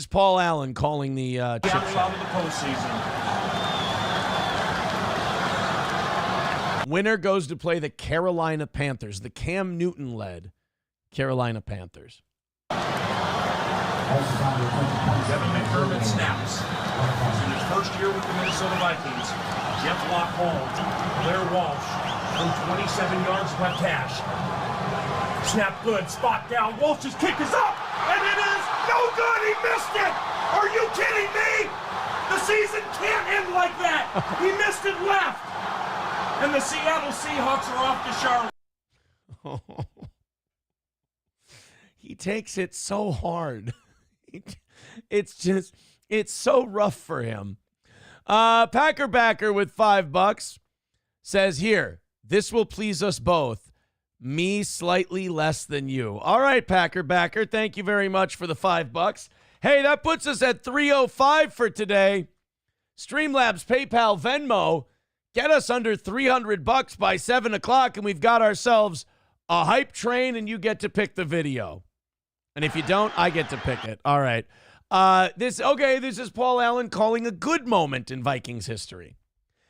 Speaker 3: Paul Allen calling the chip shot.
Speaker 4: Of the postseason.
Speaker 3: Winner goes to play the Carolina Panthers, the Cam Newton-led Carolina Panthers.
Speaker 6: Devin McDermott snaps. In his first year with the Minnesota Vikings, Jeff Lockholm, Blair Walsh, from 27 yards left hash. Snap good, spot down, Walsh's kick is up, and it is no good, he missed it! Are you kidding me? The season can't end like that! He missed it left! And the Seattle Seahawks are off to Charlotte.
Speaker 3: He takes it so hard. It's so rough for him. Packer Backer with $5 says, here, this will please us both. Me slightly less than you. All right, Packer Backer. Thank you very much for the $5. Hey, that puts us at 305 for today. Streamlabs, PayPal, Venmo. Get us under $300 by 7 o'clock, and we've got ourselves a hype train, and you get to pick the video. And if you don't, I get to pick it. All right. This is Paul Allen calling a good moment in Vikings history.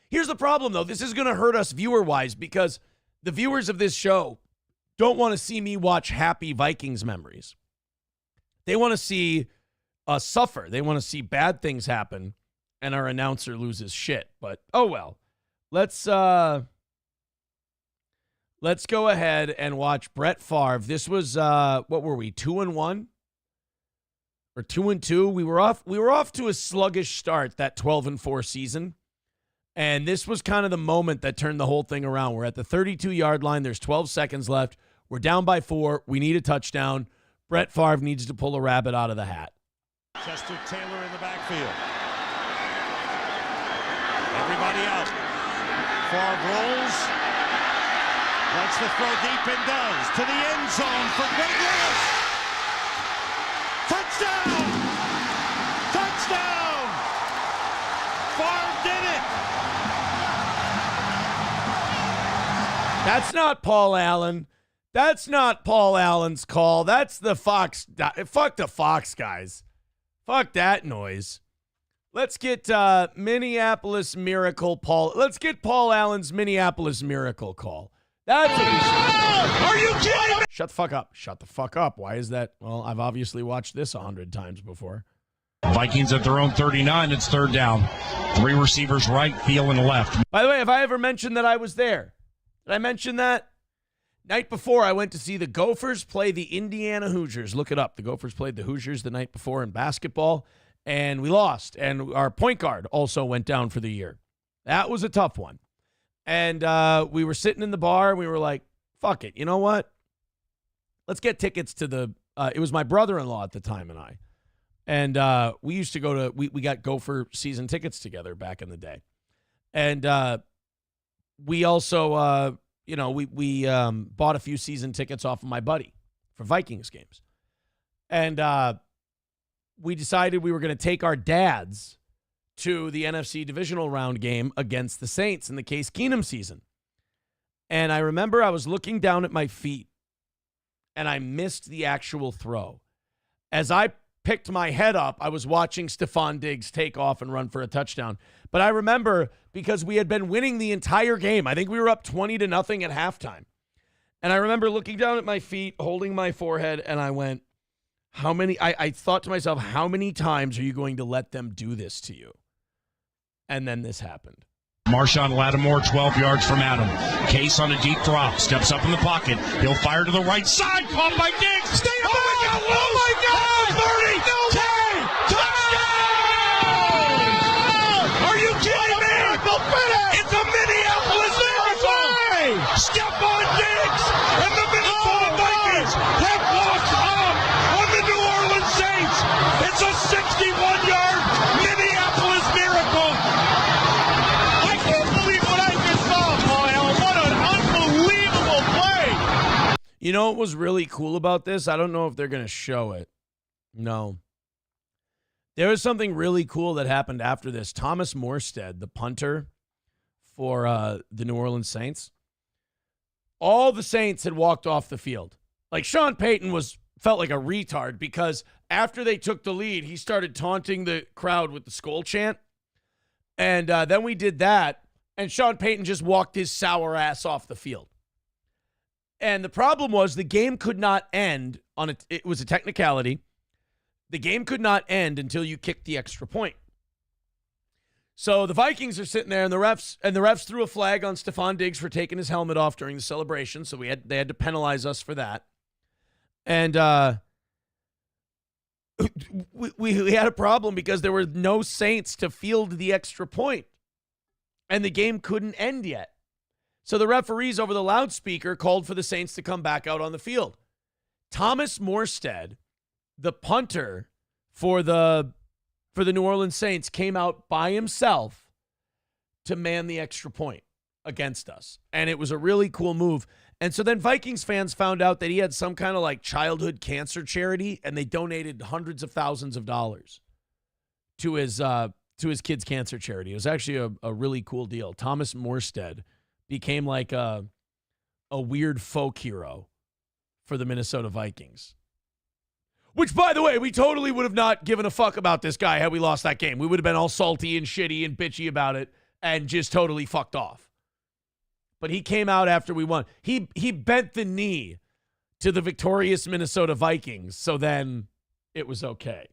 Speaker 3: Here's the problem, though. This is going to hurt us viewer-wise because the viewers of this show don't want to see me watch happy Vikings memories. They want to see us suffer. They want to see bad things happen and our announcer loses shit. But, oh well. Let's go ahead and watch Brett Favre. This was, what were we, 2-1? Or 2-2? We were off to a sluggish start that 12-4 season. And this was kind of the moment that turned the whole thing around. We're at the 32-yard line. There's 12 seconds left. We're down by 4. We need a touchdown. Brett Favre needs to pull a rabbit out of the hat.
Speaker 4: Chester Taylor in the backfield. Everybody out. Favre rolls. Wants to throw deep and does. To the end zone for Greg Lewis. Touchdown! Touchdown! Favre did it!
Speaker 3: That's not Paul Allen. That's not Paul Allen's call. That's the Fox. Fuck the Fox guys. Fuck that noise. Let's get Minneapolis Miracle Paul. Let's get Paul Allen's Minneapolis Miracle call. That's what we should.
Speaker 4: Are you kidding me?
Speaker 3: Shut the fuck up. Shut the fuck up. Why is that? Well, I've obviously watched this 100 times before.
Speaker 5: Vikings at their own 39. It's third down. 3 receivers right, Thielen left.
Speaker 3: By the way, have I ever mentioned that I was there? Did I mention that? Night before, I went to see the Gophers play the Indiana Hoosiers. Look it up. The Gophers played the Hoosiers the night before in basketball, and we lost. And our point guard also went down for the year. That was a tough one. And we were sitting in the bar, and we were like, fuck it. You know what? Let's get tickets to the it was my brother-in-law at the time and I. And we used to go to, we got Gopher season tickets together back in the day. And we also, we bought a few season tickets off of my buddy for Vikings games. And we decided we were going to take our dads to the NFC divisional round game against the Saints in the Case Keenum season. And I remember I was looking down at my feet and I missed the actual throw. As I picked my head up, I was watching Stephon Diggs take off and run for a touchdown. But I remember because we had been winning the entire game. I think we were up 20-0 at halftime. And I remember looking down at my feet, holding my forehead, and I went, I thought to myself, how many times are you going to let them do this to you? And then this happened.
Speaker 5: Marshawn Lattimore, 12 yards from Adam. Case on a deep drop, steps up in the pocket. He'll fire to the right side, caught by Diggs. Stay oh my God! Oh my God! 30, no 10, touchdown! Are you kidding me? It's a Minneapolis Miracle! Stephon Diggs and the Minnesota Vikings have walked up on the New Orleans Saints. It's a 61-yard Minneapolis Miracle. I can't believe what I just saw, Paul Allen. What an unbelievable play.
Speaker 3: You know what was really cool about this? I don't know if they're going to show it. No. There was something really cool that happened after this. Thomas Morstead, the punter for the New Orleans Saints, all the Saints had walked off the field. Like Sean Payton felt like a retard because after they took the lead, he started taunting the crowd with the Skol chant. And then we did that, and Sean Payton just walked his sour ass off the field. And the problem was the game could not end it was a technicality. The game could not end until you kicked the extra point. So the Vikings are sitting there, and the refs threw a flag on Stephon Diggs for taking his helmet off during the celebration. So they had to penalize us for that. And we had a problem because there were no Saints to field the extra point, and the game couldn't end yet. So the referees over the loudspeaker called for the Saints to come back out on the field. Thomas Morstead, the punter for the New Orleans Saints, came out by himself to man the extra point. against us. And it was a really cool move. And so then Vikings fans found out that he had some kind of like childhood cancer charity, and they donated hundreds of thousands of dollars to his kids' cancer charity. It was actually a really cool deal. Thomas Morstead became like a weird folk hero for the Minnesota Vikings. Which, by the way, we totally would have not given a fuck about this guy had we lost that game. We would have been all salty and shitty and bitchy about it and just totally fucked off. But he came out after we won. He bent the knee to the victorious Minnesota Vikings, so then it was okay.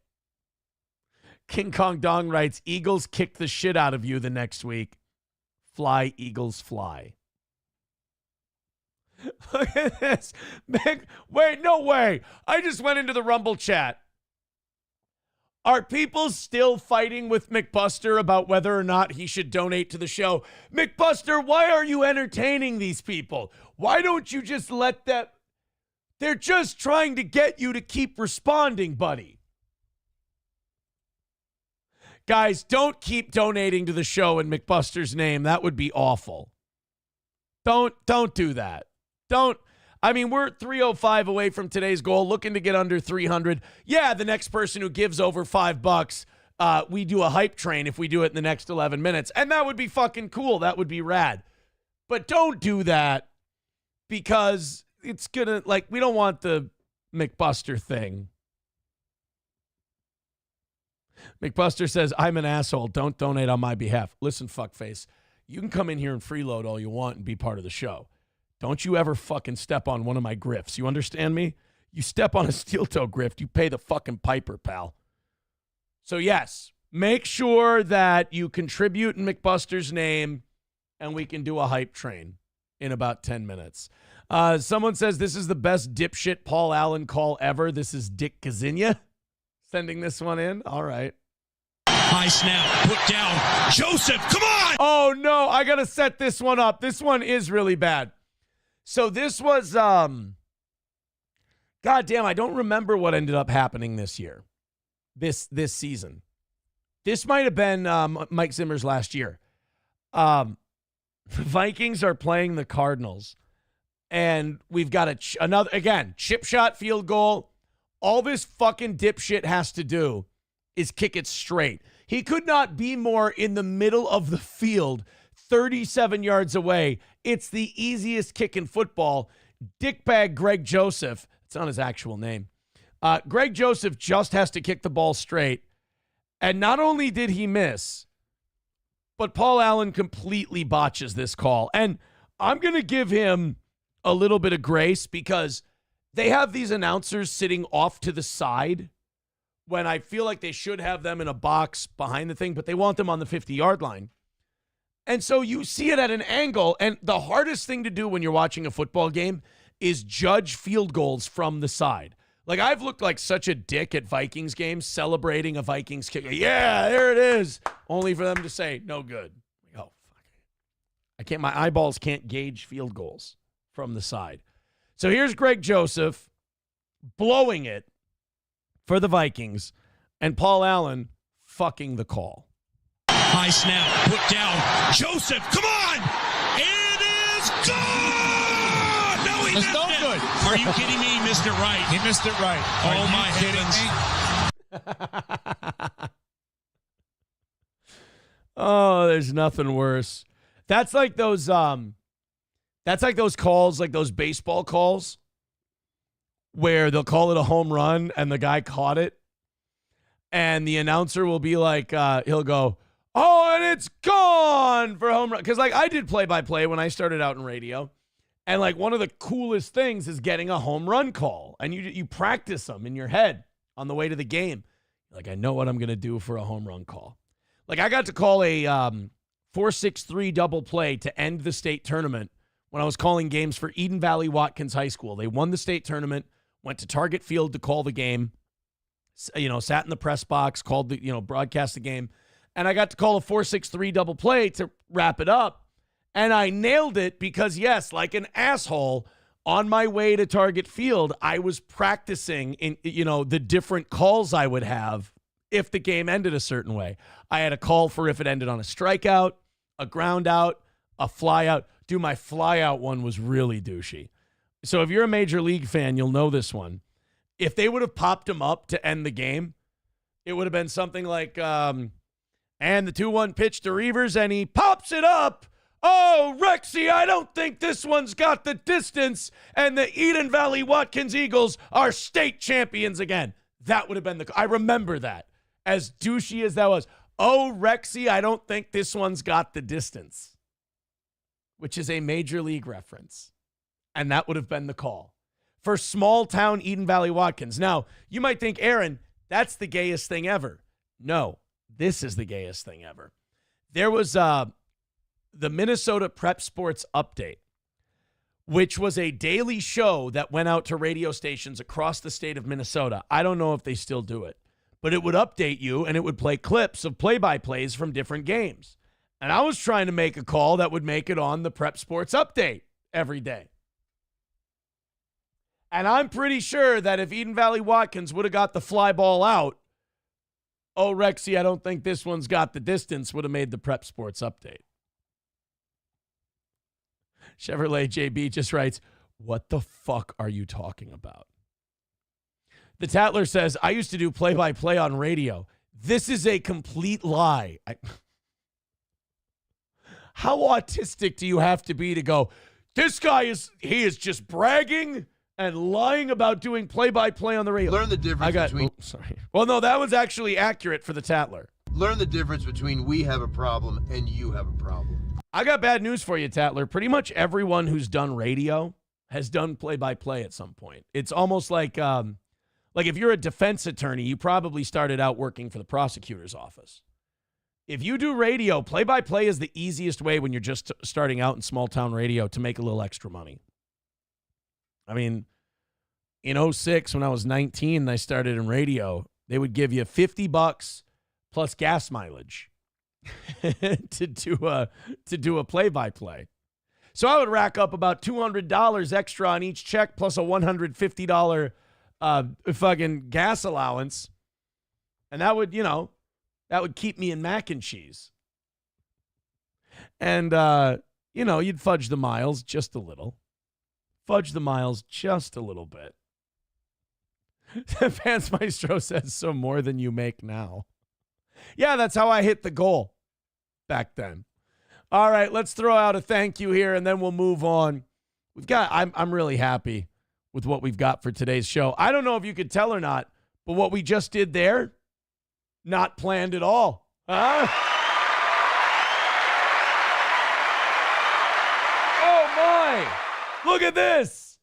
Speaker 3: King Kong Dong writes, Eagles kick the shit out of you the next week. Fly, Eagles, fly. Look at this. Wait, no way. I just went into the Rumble chat. Are people still fighting with McBuster about whether or not he should donate to the show? McBuster, why are you entertaining these people? Why don't you just let them? They're just trying to get you to keep responding, buddy. Guys, don't keep donating to the show in McBuster's name. That would be awful. Don't do that. We're 305 away from today's goal, looking to get under 300. Yeah, the next person who gives over $5, we do a hype train if we do it in the next 11 minutes. And that would be fucking cool. That would be rad. But don't do that because it's gonna, we don't want the McBuster thing. McBuster says, I'm an asshole. Don't donate on my behalf. Listen, fuckface, you can come in here and freeload all you want and be part of the show. Don't you ever fucking step on one of my grifts. You understand me? You step on a steel toe grift, you pay the fucking piper, pal. So yes, make sure that you contribute in McBuster's name and we can do a hype train in about 10 minutes. Someone says this is the best dipshit Paul Allen call ever. This is Dick Kazinia sending this one in. All right.
Speaker 4: High snap, put down. Joseph, come on!
Speaker 3: Oh, no, I got to set this one up. This one is really bad. So this was, goddamn, I don't remember what ended up happening this year, this season. This might have been Mike Zimmer's last year. The Vikings are playing the Cardinals, and we've got another, again, chip shot field goal. All this fucking dipshit has to do is kick it straight. He could not be more in the middle of the field, 37 yards away. It's the easiest kick in football. Dickbag Greg Joseph, it's not his actual name. Greg Joseph just has to kick the ball straight. And not only did he miss, but Paul Allen completely botches this call. And I'm going to give him a little bit of grace because they have these announcers sitting off to the side when I feel like they should have them in a box behind the thing, but they want them on the 50-yard line. And so you see it at an angle, and the hardest thing to do when you're watching a football game is judge field goals from the side. Like, I've looked like such a dick at Vikings games celebrating a Vikings kick. Yeah, there it is. Only for them to say, no good. Oh, fuck. My eyeballs can't gauge field goals from the side. So here's Greg Joseph blowing it for the Vikings, and Paul Allen fucking the call.
Speaker 4: High snap, put down. Joseph, come on! It is good! No, he missed it. Good. Are you kidding me? He missed it right.
Speaker 5: He missed it right.
Speaker 4: Oh, my heavens.
Speaker 3: Oh, there's nothing worse. That's like those calls, like those baseball calls where they'll call it a home run and the guy caught it. And the announcer will be like, he'll go, oh, and it's gone for a home run. Because, like, I did play-by-play when I started out in radio. And, like, one of the coolest things is getting a home run call. And you practice them in your head on the way to the game. Like, I know what I'm going to do for a home run call. Like, I got to call a 4-6-3 double play to end the state tournament when I was calling games for Eden Valley Watkins High School. They won the state tournament, went to Target Field to call the game, sat in the press box, called the, broadcast the game. And I got to call a 4-6-3 double play to wrap it up. And I nailed it because, yes, like an asshole, on my way to Target Field, I was practicing in, the different calls I would have if the game ended a certain way. I had a call for if it ended on a strikeout, a ground out, A fly out. Dude, my fly out one was really douchey. So if you're a Major League fan, you'll know this one. If they would have popped him up to end the game, it would have been something like, and the 2-1 pitch to Reavers, and he pops it up. Oh, Rexy, I don't think this one's got the distance. And the Eden Valley Watkins Eagles are state champions again. That would have been I remember that. As douchey as that was. Oh, Rexy, I don't think this one's got the distance. Which is a Major League reference. And that would have been the call. For small town Eden Valley Watkins. Now, you might think, Aaron, that's the gayest thing ever. No, this is the gayest thing ever. There was the Minnesota Prep Sports Update, which was a daily show that went out to radio stations across the state of Minnesota. I don't know if they still do it, but it would update you and it would play clips of play-by-plays from different games. And I was trying to make a call that would make it on the Prep Sports Update every day. And I'm pretty sure that if Eden Valley Watkins would have got the fly ball out, oh, Rexy, I don't think this one's got the distance, would have made the Prep Sports Update. Chevrolet JB just writes, what the fuck are you talking about? The Tatler says, I used to do play-by-play on radio. This is a complete lie. How autistic do you have to be to go, this guy is just bragging and lying about doing play-by-play on the radio?
Speaker 7: Learn the difference between...
Speaker 3: sorry. Well, no, that was actually accurate for the Tatler.
Speaker 7: Learn the difference between we have a problem and you have a problem.
Speaker 3: I got bad news for you, Tatler. Pretty much everyone who's done radio has done play-by-play at some point. It's almost like if you're a defense attorney, you probably started out working for the prosecutor's office. If you do radio, play-by-play is the easiest way when you're just starting out in small-town radio to make a little extra money. I mean, in 2006, when I was 19 and I started in radio, they would give you $50 plus gas mileage to do a play-by-play. So I would rack up about $200 extra on each check plus a $150 fucking gas allowance. And that would, that would keep me in mac and cheese. And, you'd fudge the miles just a little. Fudge the miles just a little bit. Vance Maestro says, so more than you make now. Yeah, that's how I hit the goal back then. All right, let's throw out a thank you here, and then we'll move on. I'm really happy with what we've got for today's show. I don't know if you could tell or not, but what we just did there, not planned at all. Huh? Oh, my. Look at this.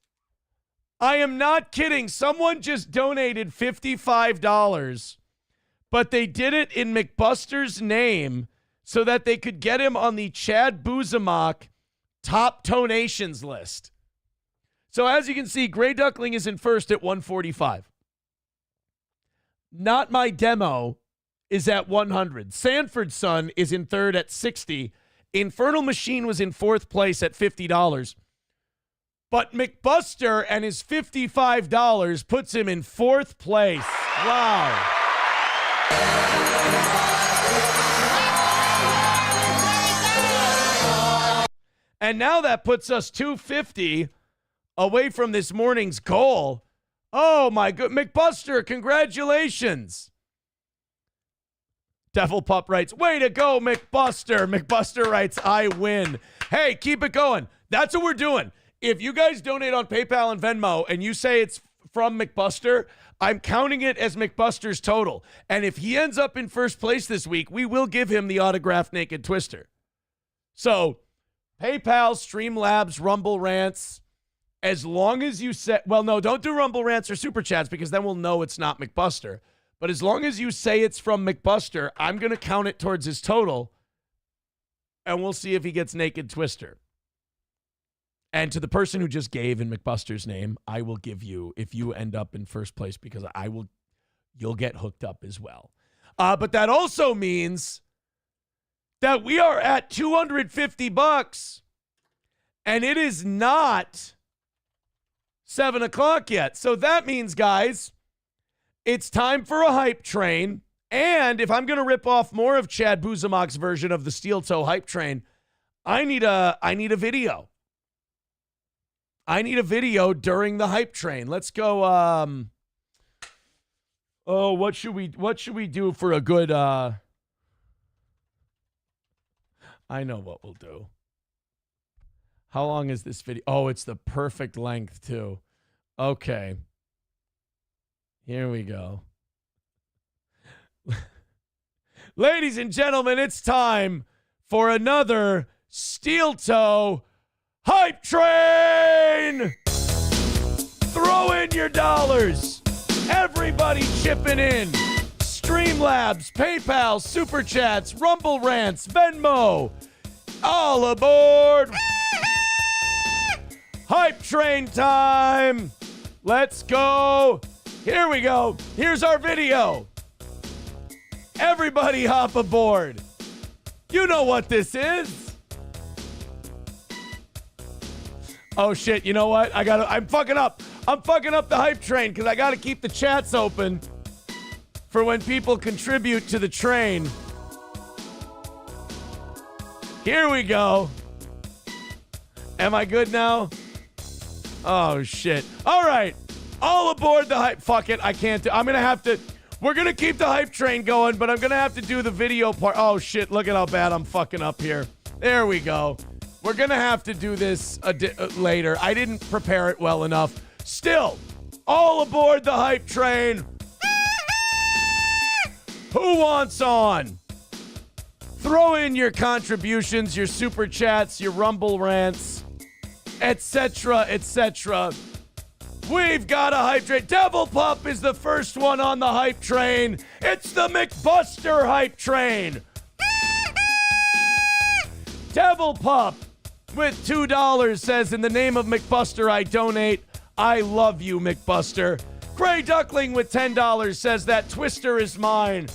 Speaker 3: I am not kidding. Someone just donated $55, but they did it in McBuster's name so that they could get him on the Chad Buzamach top donations list. So as you can see, Gray Duckling is in first at 145. Not My Demo is at 100. Sanford's Son is in third at 60. Infernal Machine was in fourth place at $50. But McBuster and his $55 puts him in fourth place. Wow. And now that puts us $250 away from this morning's goal. Oh, my good. McBuster, congratulations. Devil Pup writes, way to go, McBuster. McBuster writes, I win. Hey, keep it going. That's what we're doing. If you guys donate on PayPal and Venmo and you say it's from McBuster, I'm counting it as McBuster's total. And if he ends up in first place this week, we will give him the autographed Naked Twister. So, PayPal, Streamlabs, Rumble Rants, as long as you say, well, no, don't do Rumble Rants or Super Chats because then we'll know it's not McBuster. But as long as you say it's from McBuster, I'm going to count it towards his total, and we'll see if he gets Naked Twister. And to the person who just gave in McBuster's name, I will give you, if you end up in first place, because you'll get hooked up as well. But that also means that we are at $250, and it is not 7 o'clock yet. So that means, guys, it's time for a hype train. And if I'm going to rip off more of Chad Buzamach's version of the Steel Toe hype train, I need a video. I need a video during the hype train. Let's go. What should we do for a good? I know what we'll do. How long is this video? Oh, it's the perfect length too. Okay. Here we go. Ladies and gentlemen, it's time for another steel toe hype train. Throw in your dollars. Everybody chipping in. Streamlabs, PayPal, Super Chats, Rumble Rants, Venmo. All aboard. Hype train time. Let's go. Here we go. Here's our video. Everybody hop aboard. You know what this is. Oh shit, you know what? I'm fucking up. I'm fucking up the hype train because I gotta keep the chats open for when people contribute to the train. Here we go. Am I good now? Oh shit. All right. All aboard the hype. Fuck it. I can't do. I'm gonna have to. We're gonna keep the hype train going, but I'm gonna have to do the video part. Oh shit. Look at how bad I'm fucking up here. There we go. We're gonna have to do this later. I didn't prepare it well enough. Still, all aboard the hype train. Who wants on? Throw in your contributions, your super chats, your rumble rants, etc., etc. We've got a hype train. Devil Pup is the first one on the hype train. It's the McBuster hype train. Devil Pup with $2 says, in the name of McBuster, I donate. I love you, McBuster. Gray Duckling with $10 says, that Twister is mine.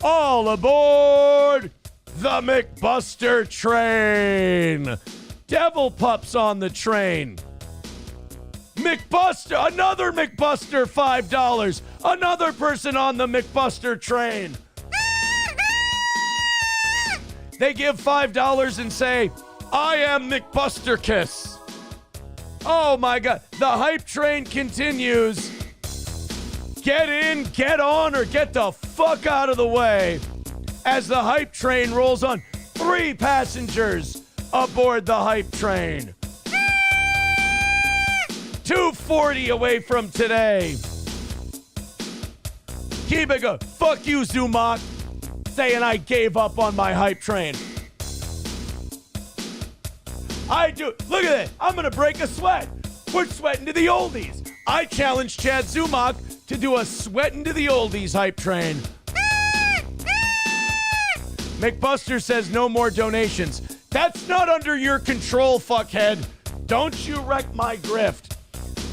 Speaker 3: All aboard the McBuster train. Devil Pup's on the train. McBuster, another McBuster, $5. Another person on the McBuster train. They give $5 and say, I am McBuster Kiss. Oh my God. The hype train continues. Get in, get on, or get the fuck out of the way as the hype train rolls on. 3 passengers aboard the hype train. 240 away from today. Keep it going. Fuck you, Zumak. Saying I gave up on my hype train. I do. Look at it. I'm going to break a sweat. We're sweating to the oldies. I challenge Chad Zumak to do a sweating to the oldies hype train. McBuster says no more donations. That's not under your control, fuckhead. Don't you wreck my grift.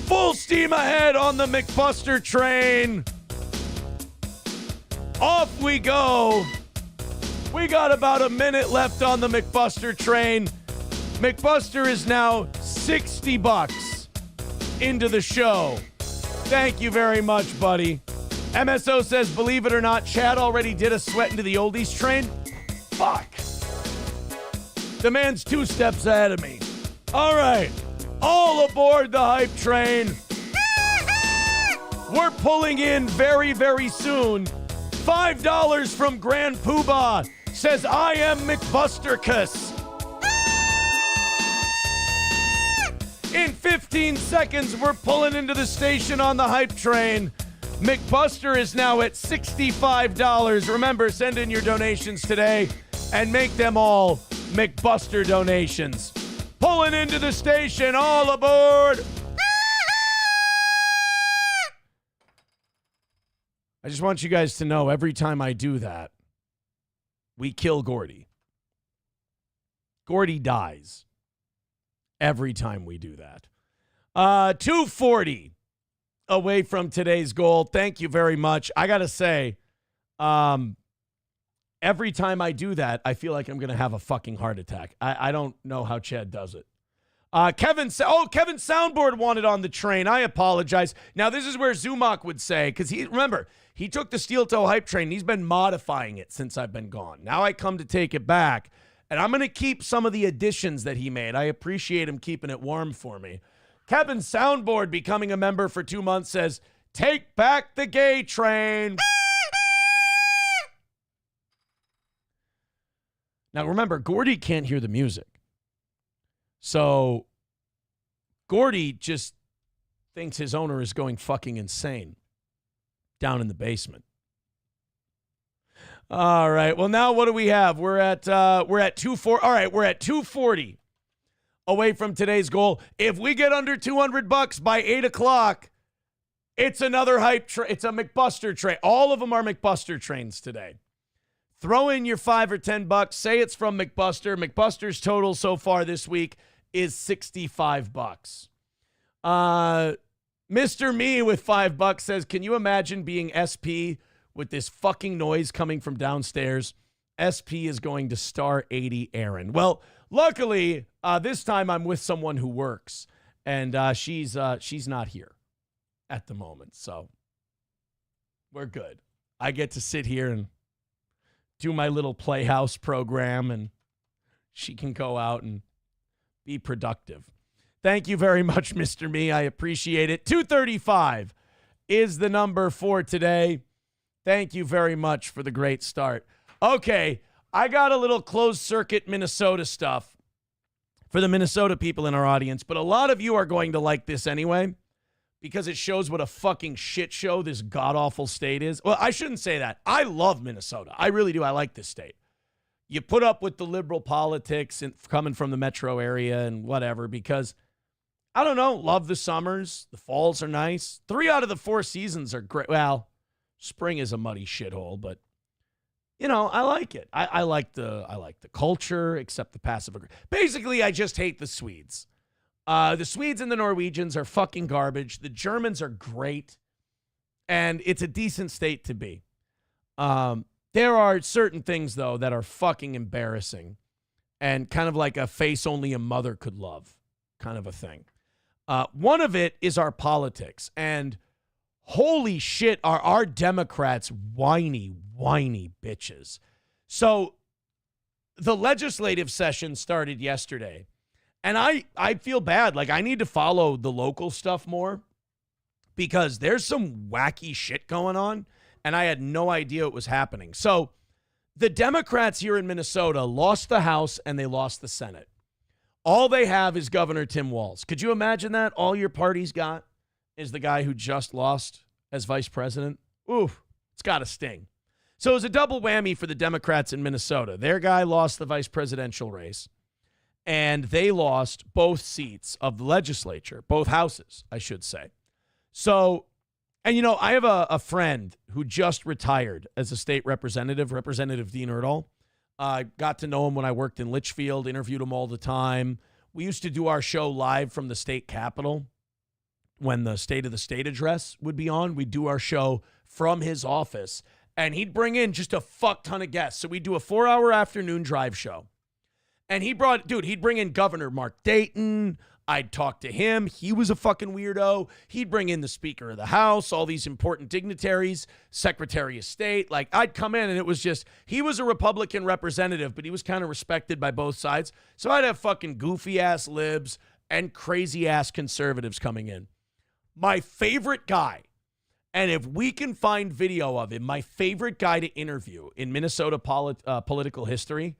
Speaker 3: Full steam ahead on the McBuster train. Off we go. We got about a minute left on the McBuster train. McBuster is now $60 into the show. Thank you very much, buddy. MSO says, believe it or not, Chad already did a sweat into the oldies train. Fuck. The man's 2 steps ahead of me. All right. All aboard the hype train. We're pulling in very, very soon. $5 from Grand Poobah says, I am McBustercus. In 15 seconds, we're pulling into the station on the hype train. McBuster is now at $65. Remember, send in your donations today and make them all McBuster donations. Pulling into the station, all aboard. I just want you guys to know, every time I do that, we kill Gordy. Gordy dies every time we do that. 240 away from today's goal. Thank you very much. I got to say, every time I do that, I feel like I'm going to have a fucking heart attack. I don't know how Chad does it. Kevin Soundboard wanted on the train. I apologize. Now, this is where Zumak would say, because remember, He took the steel toe hype train. He's been modifying it since I've been gone. Now I come to take it back, and I'm going to keep some of the additions that he made. I appreciate him keeping it warm for me. Kevin Soundboard, becoming a member for 2 months, says, take back the gay train. Now, remember, Gordy can't hear the music. So, Gordy just thinks his owner is going fucking insane down in the basement. All right. Well, now what do we have? We're at 240. All right, we're at 240 away from today's goal. If we get under $200 by 8 o'clock, it's another hype train. It's a McBuster train. All of them are McBuster trains today. Throw in your $5 or $10. Say it's from McBuster. McBuster's total so far this week is $65. Mr. Me with $5 says, can you imagine being SP with this fucking noise coming from downstairs? SP is going to star 80 Aaron. Well, luckily, this time I'm with someone who works, and she's not here at the moment, so we're good. I get to sit here and do my little Playhouse program, and she can go out and be productive. Thank you very much, Mr. Me. I appreciate it. 235 is the number for today. Thank you very much for the great start. Okay, I got a little closed circuit Minnesota stuff for the Minnesota people in our audience, but a lot of you are going to like this anyway because it shows what a fucking shit show this god-awful state is. Well, I shouldn't say that. I love Minnesota. I really do. I like this state. You put up with the liberal politics and coming from the metro area and whatever because, I don't know, love the summers. The falls are nice. 3 out of the 4 seasons are great. Well, spring is a muddy shithole, but you know, I like it. I like the culture, except the passive aggressive. Basically, I just hate the Swedes. The Swedes and the Norwegians are fucking garbage. The Germans are great, and it's a decent state to be. There are certain things though that are fucking embarrassing, and kind of like a face only a mother could love, kind of a thing. One of it is our politics, and holy shit, are our Democrats whiny bitches. So the legislative session started yesterday, and I feel bad. Like, I need to follow the local stuff more because there's some wacky shit going on, and I had no idea it was happening. So the Democrats here in Minnesota lost the House and they lost the Senate. All they have is Governor Tim Walz. Could you imagine that? All your party's got is the guy who just lost as vice president. Oof, it's got to sting. So it was a double whammy for the Democrats in Minnesota. Their guy lost the vice presidential race, and they lost both seats of the legislature, both houses, I should say. So, and you know, I have a friend who just retired as a state representative, Representative Dean Erdahl. I got to know him when I worked in Litchfield, interviewed him all the time. We used to do our show live from the state capitol. When the State of the State address would be on, we'd do our show from his office, and he'd bring in just a fuck ton of guests. So we'd do a 4-hour afternoon drive show. And he'd bring in Governor Mark Dayton. I'd talk to him. He was a fucking weirdo. He'd bring in the Speaker of the House, all these important dignitaries, Secretary of State. Like, I'd come in, and it was just, he was a Republican representative, but he was kind of respected by both sides. So I'd have fucking goofy-ass libs and crazy-ass conservatives coming in. My favorite guy, and if we can find video of him, my favorite guy to interview in Minnesota political history,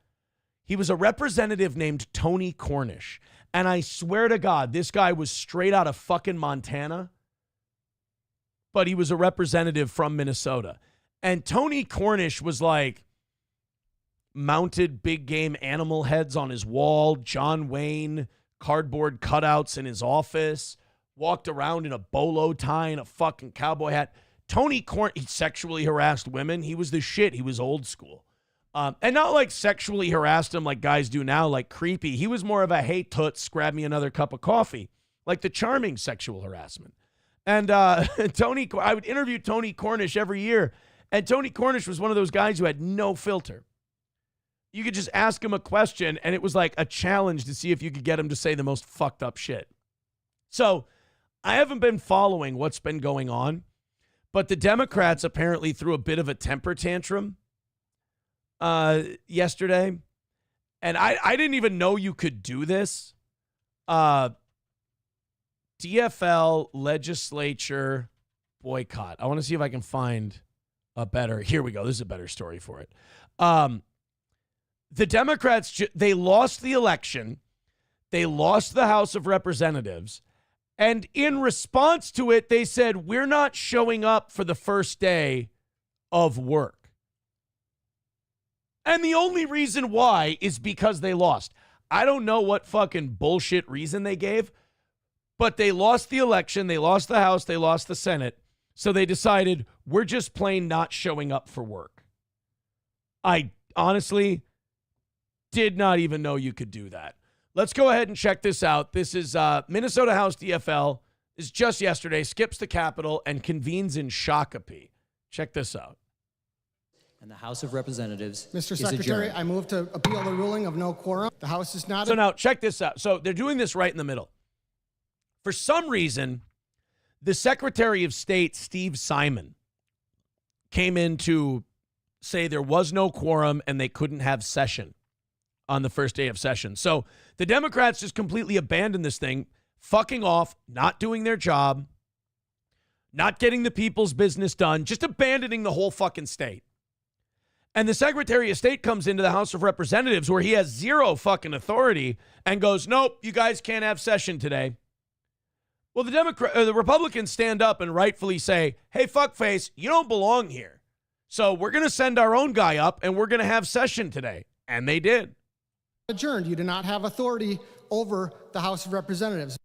Speaker 3: he was a representative named Tony Cornish. And I swear to God, this guy was straight out of fucking Montana, but he was a representative from Minnesota. And Tony Cornish was like mounted big game animal heads on his wall, John Wayne, cardboard cutouts in his office, walked around in a bolo tie and a fucking cowboy hat. Tony Cornish, he sexually harassed women. He was the shit. He was old school. And not like sexually harassed them like guys do now, like creepy. He was more of a, hey, toots, grab me another cup of coffee, like the charming sexual harassment. And I would interview Tony Cornish every year. And Tony Cornish was one of those guys who had no filter. You could just ask him a question, and it was like a challenge to see if you could get him to say the most fucked up shit. So I haven't been following what's been going on, But the Democrats apparently threw a bit of a temper tantrum yesterday. And I didn't even know you could do this. DFL legislature boycott. I want to see if I can find a better. Here we go. This is a better story for it. The Democrats, they lost the election. They lost the House of Representatives. And in response to it, they said, we're not showing up for the first day of work. And the only reason why is because they lost. I don't know what fucking bullshit reason they gave, but they lost the election, they lost the House, they lost the Senate, so they decided we're just plain not showing up for work. I honestly did not even know you could do that. Let's go ahead and check this out. This is Minnesota House DFL. This is just yesterday, skips the Capitol and convenes in Shakopee. Check this out.
Speaker 8: And the House of Representatives
Speaker 9: Mr. Secretary, I move to appeal the ruling of no quorum. The House is not...
Speaker 3: So now, check this out. So they're doing this right in the middle. For some reason, the Secretary of State, Steve Simon, came in to say there was no quorum and they couldn't have session on the first day of session. So the Democrats just completely abandoned this thing, fucking off, not doing their job, not getting the people's business done, just abandoning the whole fucking state. And the Secretary of State comes into the House of Representatives where he has zero fucking authority and goes, nope, you guys can't have session today. Well, the Republicans stand up and rightfully say, hey, fuckface, you don't belong here. So we're going to send our own guy up and we're going to have session today. And they did.
Speaker 9: Adjourned. You do not have authority over the House of Representatives.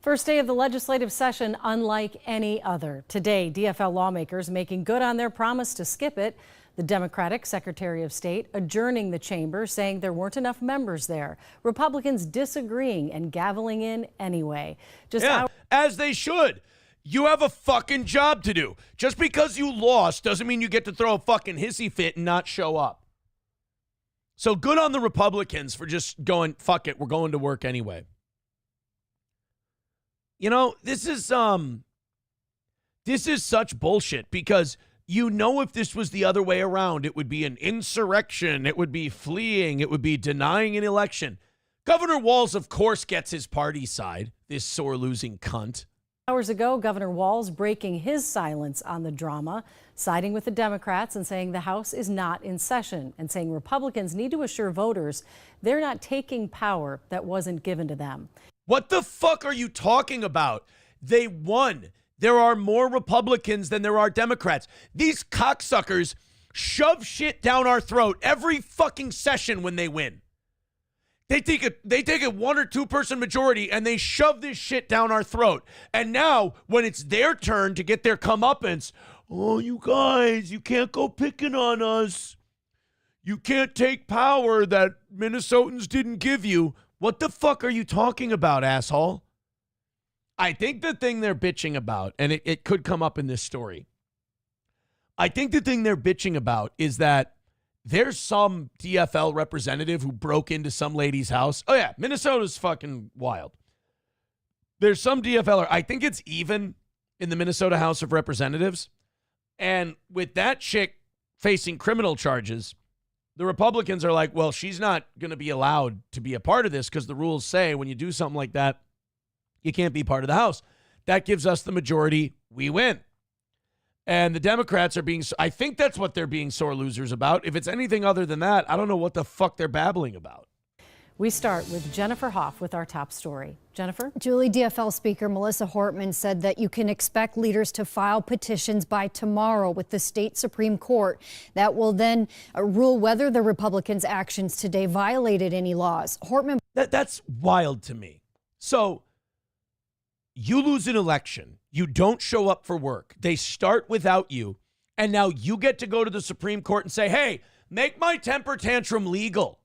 Speaker 10: First day of the legislative session unlike any other. Today, DFL lawmakers making good on their promise to skip it. The Democratic Secretary of State adjourning the chamber, saying there weren't enough members there. Republicans disagreeing and gaveling in anyway.
Speaker 3: As they should. You have a fucking job to do. Just because you lost doesn't mean you get to throw a fucking hissy fit and not show up. So good on the Republicans for just going, fuck it, we're going to work anyway. You know, this is such bullshit because you know if this was the other way around, it would be an insurrection, it would be fleeing, it would be denying an election. Governor Walz, of course, gets his party side, this sore losing cunt.
Speaker 10: Hours ago, Governor Walz breaking his silence on the drama, siding with the Democrats and saying the House is not in session and saying Republicans need to assure voters they're not taking power that wasn't given to them.
Speaker 3: What the fuck are you talking about? They won. There are more Republicans than there are Democrats. These cocksuckers shove shit down our throat every fucking session when they win. They take a 1 or 2 person majority and they shove this shit down our throat. And now when it's their turn to get their comeuppance, oh, you guys, you can't go picking on us. You can't take power that Minnesotans didn't give you. What the fuck are you talking about, asshole? I think the thing they're bitching about, and it could come up in this story. I think the thing they're bitching about is that there's some DFL representative who broke into some lady's house. Oh, yeah, Minnesota's fucking wild. There's some DFLer. I think it's even in the Minnesota House of Representatives. And with that chick facing criminal charges, the Republicans are like, well, she's not going to be allowed to be a part of this because the rules say when you do something like that, you can't be part of the House. That gives us the majority. We win. And the Democrats are being, I think that's what they're being sore losers about. If it's anything other than that, I don't know what the fuck they're babbling about.
Speaker 10: We start with Jennifer Hoff with our top story. Jennifer?
Speaker 11: Julie, DFL Speaker Melissa Hortman said that you can expect leaders to file petitions by tomorrow with the state Supreme Court. That will then rule whether the Republicans' actions today violated any laws. Hortman.
Speaker 3: That's wild to me. So you lose an election. You don't show up for work. They start without you. And now you get to go to the Supreme Court and say, hey, make my temper tantrum legal.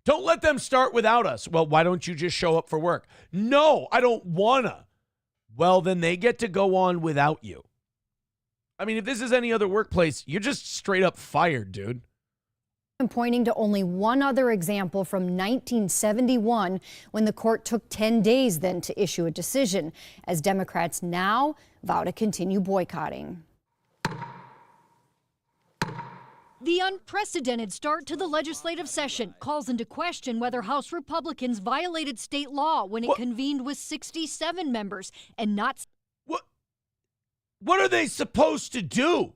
Speaker 3: Don't let them start without us. Well, why don't you just show up for work? No, I don't wanna. Well, then they get to go on without you. I mean, if this is any other workplace, you're just straight up fired, dude.
Speaker 11: Pointing to only one other example from 1971 when the court took 10 days then to issue a decision, as Democrats now vow to continue boycotting.
Speaker 12: The unprecedented start to the legislative session calls into question whether House Republicans violated state law when it convened with 67 members and not...
Speaker 3: What are they supposed to do?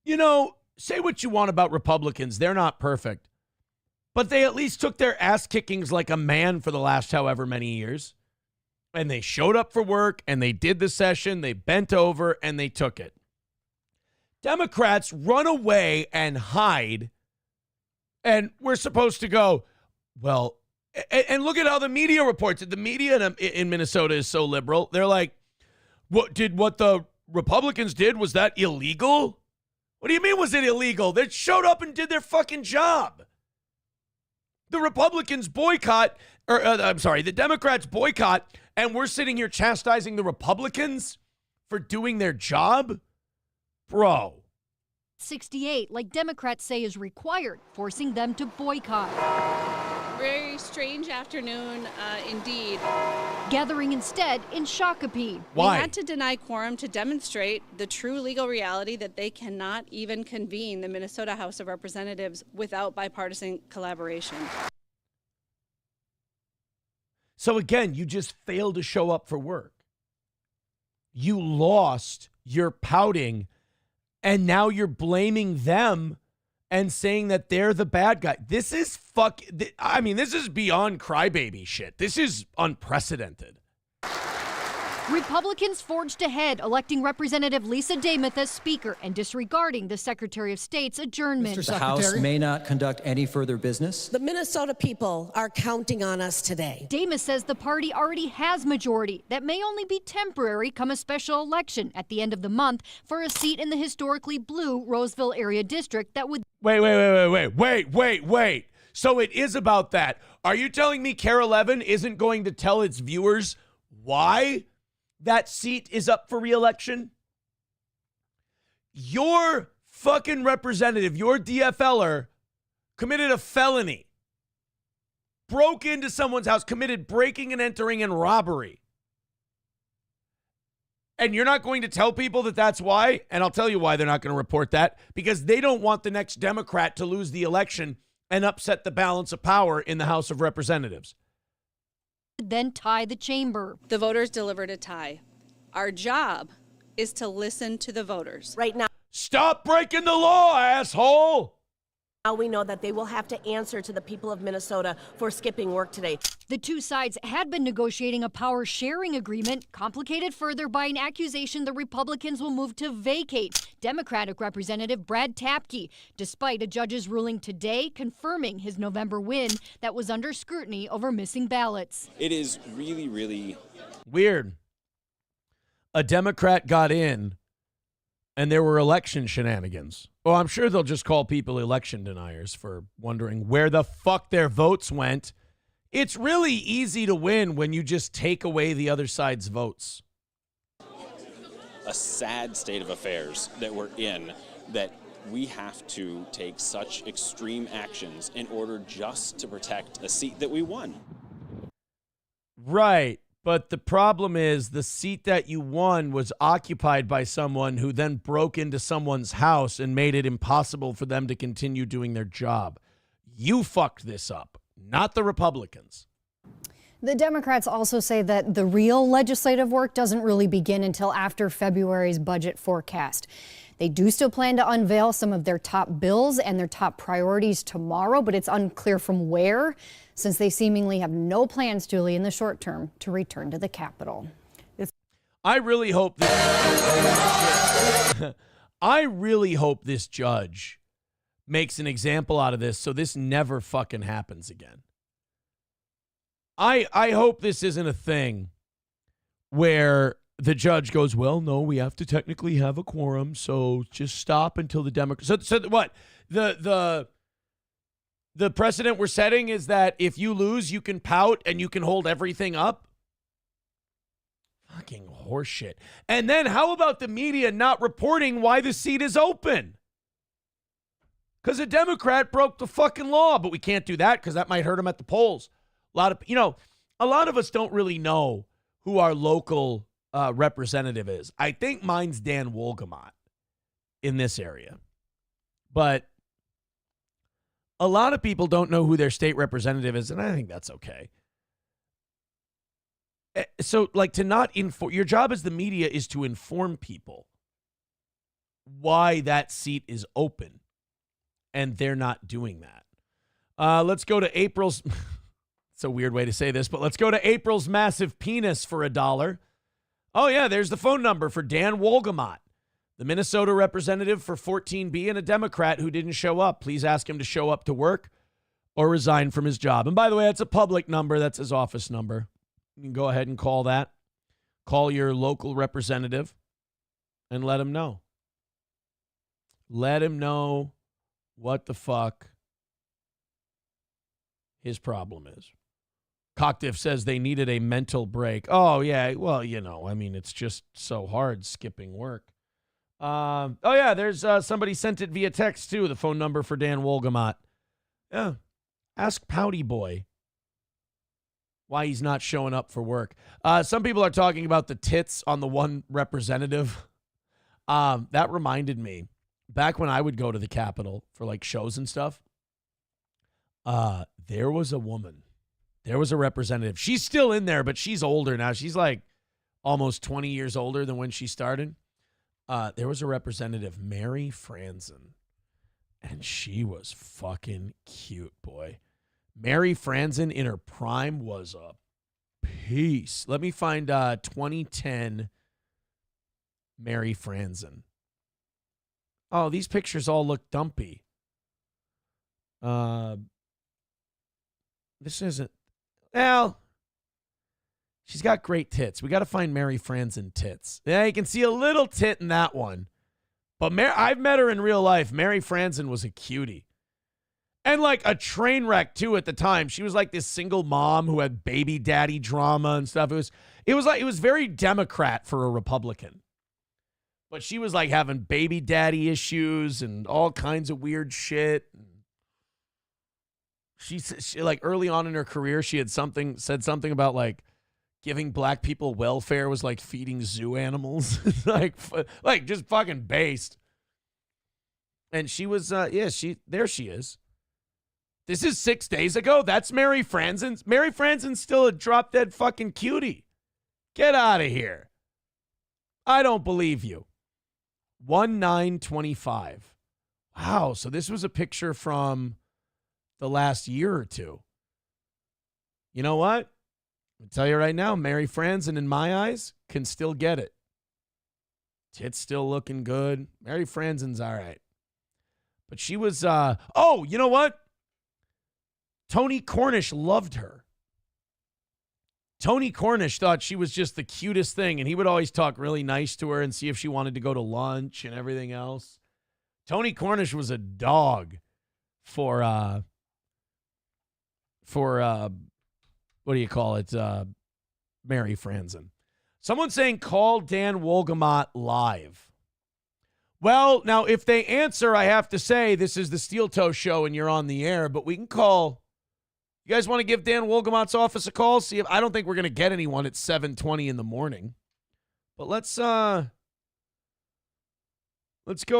Speaker 3: You know, say what you want about Republicans. They're not perfect. But they at least took their ass kickings like a man for the last however many years. And they showed up for work, and they did the session, they bent over, and they took it. Democrats run away and hide, and we're supposed to go, well, and look at how the media reports it. The media in Minnesota is so liberal. They're like, what the Republicans did, was that illegal? What do you mean was it illegal? They showed up and did their fucking job. The Republicans boycott, the Democrats boycott, and we're sitting here chastising the Republicans for doing their job? Bro.
Speaker 12: 68, like Democrats say is required, forcing them to boycott.
Speaker 13: Very strange afternoon, indeed.
Speaker 12: Gathering instead in Shakopee.
Speaker 3: Why?
Speaker 13: We had to deny quorum to demonstrate the true legal reality that they cannot even convene the Minnesota House of Representatives without bipartisan collaboration.
Speaker 3: So again, you just failed to show up for work. You lost, you're pouting, and now you're blaming them and saying that they're the bad guy. This is this is beyond crybaby shit. This is unprecedented.
Speaker 12: Republicans forged ahead, electing Representative Lisa Demuth as Speaker and disregarding the Secretary of State's adjournment.
Speaker 8: The House may not conduct any further business.
Speaker 14: The Minnesota people are counting on us today.
Speaker 12: Demuth says the party already has majority that may only be temporary come a special election at the end of the month for a seat in the historically blue Roseville area district that would...
Speaker 3: Wait. So it is about that. Are you telling me KARE 11 isn't going to tell its viewers why that seat is up for re-election? Your fucking representative, your DFLer, committed a felony, broke into someone's house, committed breaking and entering and robbery. And you're not going to tell people that that's why? And I'll tell you why they're not going to report that. Because they don't want the next Democrat to lose the election and upset the balance of power in the House of Representatives.
Speaker 12: Then tie the chamber.
Speaker 13: The voters delivered a tie. Our job is to listen to the voters.
Speaker 14: Right now,
Speaker 3: stop breaking the law, asshole!
Speaker 14: now we know that they will have to answer to the people of Minnesota for skipping work today.
Speaker 12: The two sides had been negotiating a power sharing agreement, complicated further by an accusation the Republicans will move to vacate Democratic Representative Brad Tapke, despite a judge's ruling today confirming his November win that was under scrutiny over missing ballots.
Speaker 15: It is really, really
Speaker 3: weird. A Democrat got in, and there were election shenanigans. Oh, I'm sure they'll just call people election deniers for wondering where the fuck their votes went. It's really easy to win when you just take away the other side's votes.
Speaker 15: a sad state of affairs that we're in, that we have to take such extreme actions in order just to protect a seat that we won.
Speaker 3: Right. But the problem is the seat that you won was occupied by someone who then broke into someone's house and made it impossible for them to continue doing their job. You fucked this up, not the Republicans.
Speaker 11: The Democrats also say that the real legislative work doesn't really begin until after February's budget forecast. They do still plan to unveil some of their top bills and their top priorities tomorrow, but it's unclear from where, since they seemingly have no plans, Julie, in the short term to return to the Capitol.
Speaker 3: I really hope this judge makes an example out of this so this never fucking happens again. I hope this isn't a thing where the judge goes, well, no, we have to technically have a quorum, so just stop until the Democrats. So what? The precedent we're setting is that if you lose, you can pout and you can hold everything up? Fucking horseshit. And then how about the media not reporting why the seat is open? Because a Democrat broke the fucking law, but we can't do that because that might hurt him at the polls. A lot of us don't really know who our local representative is. I think mine's Dan Wolgamott in this area. But a lot of people don't know who their state representative is, and I think that's okay. So, like, to not inform, your job as the media is to inform people why that seat is open, and they're not doing that. Let's go to April's, it's a weird way to say this, but let's go to April's massive penis for $1. Oh, yeah, there's the phone number for Dan Wolgamott, the Minnesota representative for 14B and a Democrat who didn't show up. Please ask him to show up to work or resign from his job. And by the way, that's a public number. That's his office number. You can go ahead and call that. Call your local representative and let him know. Let him know what the fuck his problem is. Cockdiff says they needed a mental break. Oh, yeah. Well, you know, I mean, it's just so hard skipping work. Oh, yeah, there's somebody sent it via text, too, the phone number for Dan Wolgamott. Yeah. Ask Pouty Boy why he's not showing up for work. Some people are talking about the tits on the one representative. That reminded me, back when I would go to the Capitol for, like, shows and stuff, there was a woman. There was a representative. She's still in there, but she's older now. She's like almost 20 years older than when she started. There was a representative, Mary Franzen, and she was fucking cute, boy. Mary Franzen in her prime was a piece. Let me find 2010 Mary Franzen. Oh, these pictures all look dumpy. This isn't. Well, she's got great tits. We got to find Mary Franzen tits. Yeah, you can see a little tit in that one. But I've met her in real life. Mary Franzen was a cutie. And like a train wreck, too, at the time. She was like this single mom who had baby daddy drama and stuff. It was very Democrat for a Republican. But she was like having baby daddy issues and all kinds of weird shit. She like early on in her career, she had said something about like giving black people welfare was like feeding zoo animals, like just fucking based. And she was, there she is. This is 6 days ago. That's Mary Franzen. Mary Franzen's still a drop dead fucking cutie. Get out of here. I don't believe you. 1925. Wow. So this was a picture from the last year or two. You know what? I'll tell you right now, Mary Franzen, in my eyes, can still get it. Tits still looking good. Mary Franzen's all right. But she was, oh, you know what? Tony Cornish loved her. Tony Cornish thought she was just the cutest thing, and he would always talk really nice to her and see if she wanted to go to lunch and everything else. Tony Cornish was a dog for what do you call it? Mary Franzen. Someone's saying call Dan Wolgamott live. Well, now if they answer, I have to say this is the Steel Toe Show and you're on the air, but we can call. You guys want to give Dan Wolgamott's office a call? See if I don't think we're going to get anyone at 7:20 in the morning. But let's go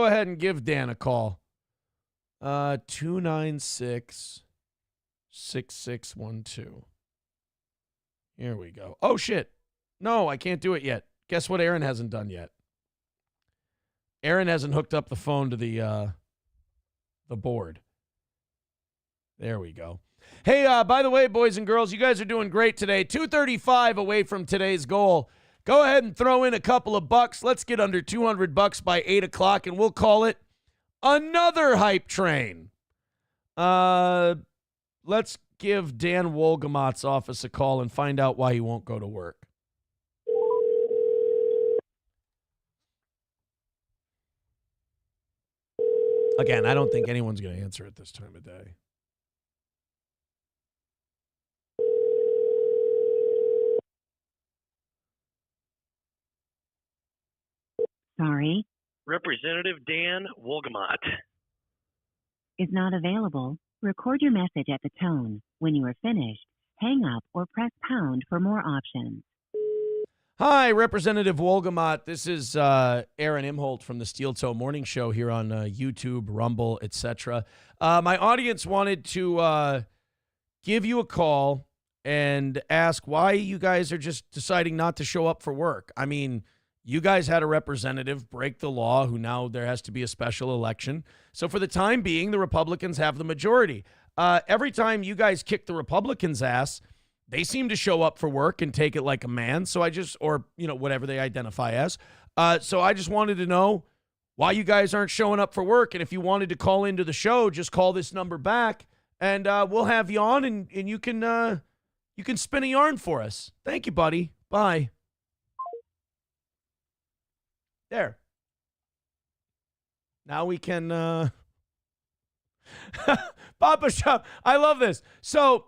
Speaker 3: ahead and give Dan a call. 296-6612. Here we go. Oh, shit. No, I can't do it yet. Guess what Aaron hasn't done yet? Aaron hasn't hooked up the phone to the board. There we go. Hey, by the way, boys and girls, you guys are doing great today. 235 away from today's goal. Go ahead and throw in a couple of bucks. Let's get under $200 by 8 o'clock, and we'll call it another hype train. Let's give Dan Wolgamott's office a call and find out why he won't go to work. Again, I don't think anyone's going to answer at this time of day.
Speaker 16: Sorry.
Speaker 17: Representative Dan Wolgamott
Speaker 16: Is not available. Record your message at the tone. When you are finished, hang up or press pound for more options.
Speaker 3: Hi, Representative Wolgamott. This is Aaron Imholt from the Steel Toe Morning Show here on YouTube, Rumble, etc. My audience wanted to give you a call and ask why you guys are just deciding not to show up for work. I mean, you guys had a representative break the law who now there has to be a special election. So for the time being, the Republicans have the majority. Every time you guys kick the Republicans' ass, they seem to show up for work and take it like a man. So I just, or, you know, whatever they identify as. So I just wanted to know why you guys aren't showing up for work. And if you wanted to call into the show, just call this number back and we'll have you on and you can spin a yarn for us. Thank you, buddy. Bye. There. Now we can, Papa Shop. I love this. So,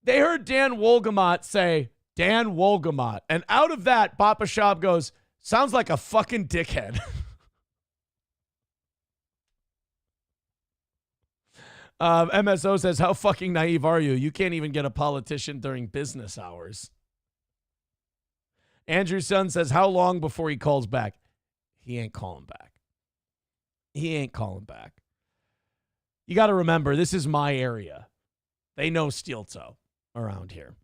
Speaker 3: they heard Dan Wolgamott say, Dan Wolgamott. And out of that, Papa Shop goes, sounds like a fucking dickhead. MSO says, how fucking naive are you? You can't even get a politician during business hours. Andrew's son says, how long before he calls back? He ain't calling back. He ain't calling back. You got to remember, this is my area. They know Steel Toe around here.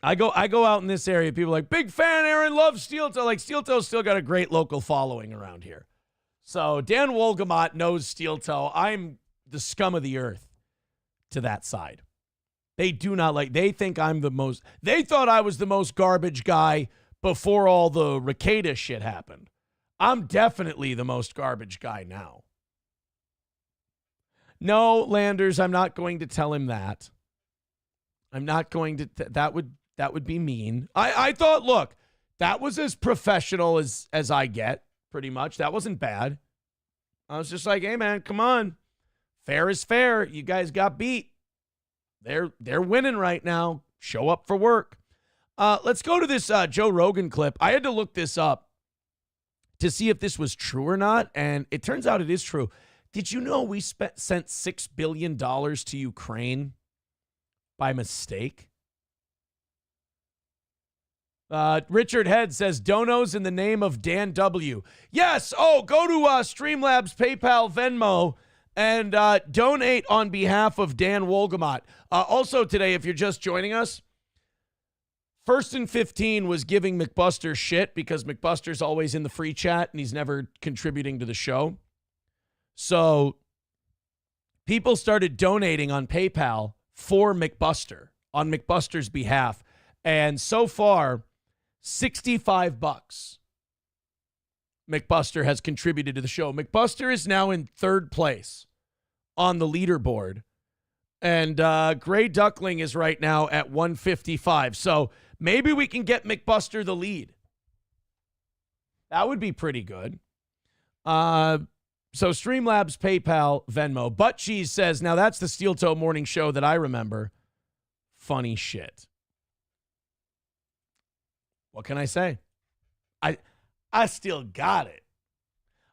Speaker 3: I go out in this area. People are like, big fan, Aaron, loves Steel Toe. Like, Steel Toe's still got a great local following around here. So Dan Wolgamott knows Steel Toe. I'm the scum of the earth to that side. They do not like, they think I'm the most, they thought I was the most garbage guy before all the Ricada shit happened. I'm definitely the most garbage guy now. No, Landers, I'm not going to tell him that. I'm not going to, that would be mean. I thought, look, that was as professional as I get, pretty much. That wasn't bad. I was just like, hey, man, come on. Fair is fair. You guys got beat. They're winning right now. Show up for work. Let's go to this Joe Rogan clip. I had to look this up to see if this was true or not, and it turns out it is true. Did you know we sent $6 billion to Ukraine by mistake? Richard Head says, donos in the name of Dan W. Yes. Oh, go to Streamlabs, PayPal, Venmo, and donate on behalf of Dan Wolgamott. Also today, if you're just joining us, First and 15 was giving McBuster shit because McBuster's always in the free chat and he's never contributing to the show. So people started donating on PayPal for McBuster on McBuster's behalf. And so far, $65 McBuster has contributed to the show. McBuster is now in third place on the leaderboard. And Gray Duckling is right now at 155. So maybe we can get McBuster the lead. That would be pretty good. So Streamlabs, PayPal, Venmo. Butt Cheese says, now that's the Steel Toe Morning Show that I remember. Funny shit. What can I say? I still got it.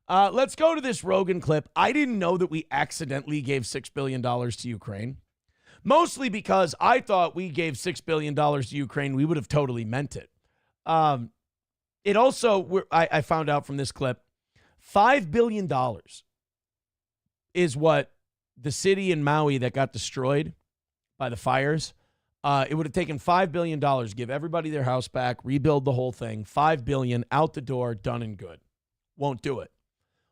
Speaker 3: Let's go to this Rogan clip. I didn't know that we accidentally gave $6 billion to Ukraine. Mostly because I thought we gave $6 billion to Ukraine. We would have totally meant it. It also, I found out from this clip, $5 billion is what the city in Maui that got destroyed by the fires, it would have taken $5 billion, give everybody their house back, rebuild the whole thing, $5 billion, out the door, done and good. Won't do it.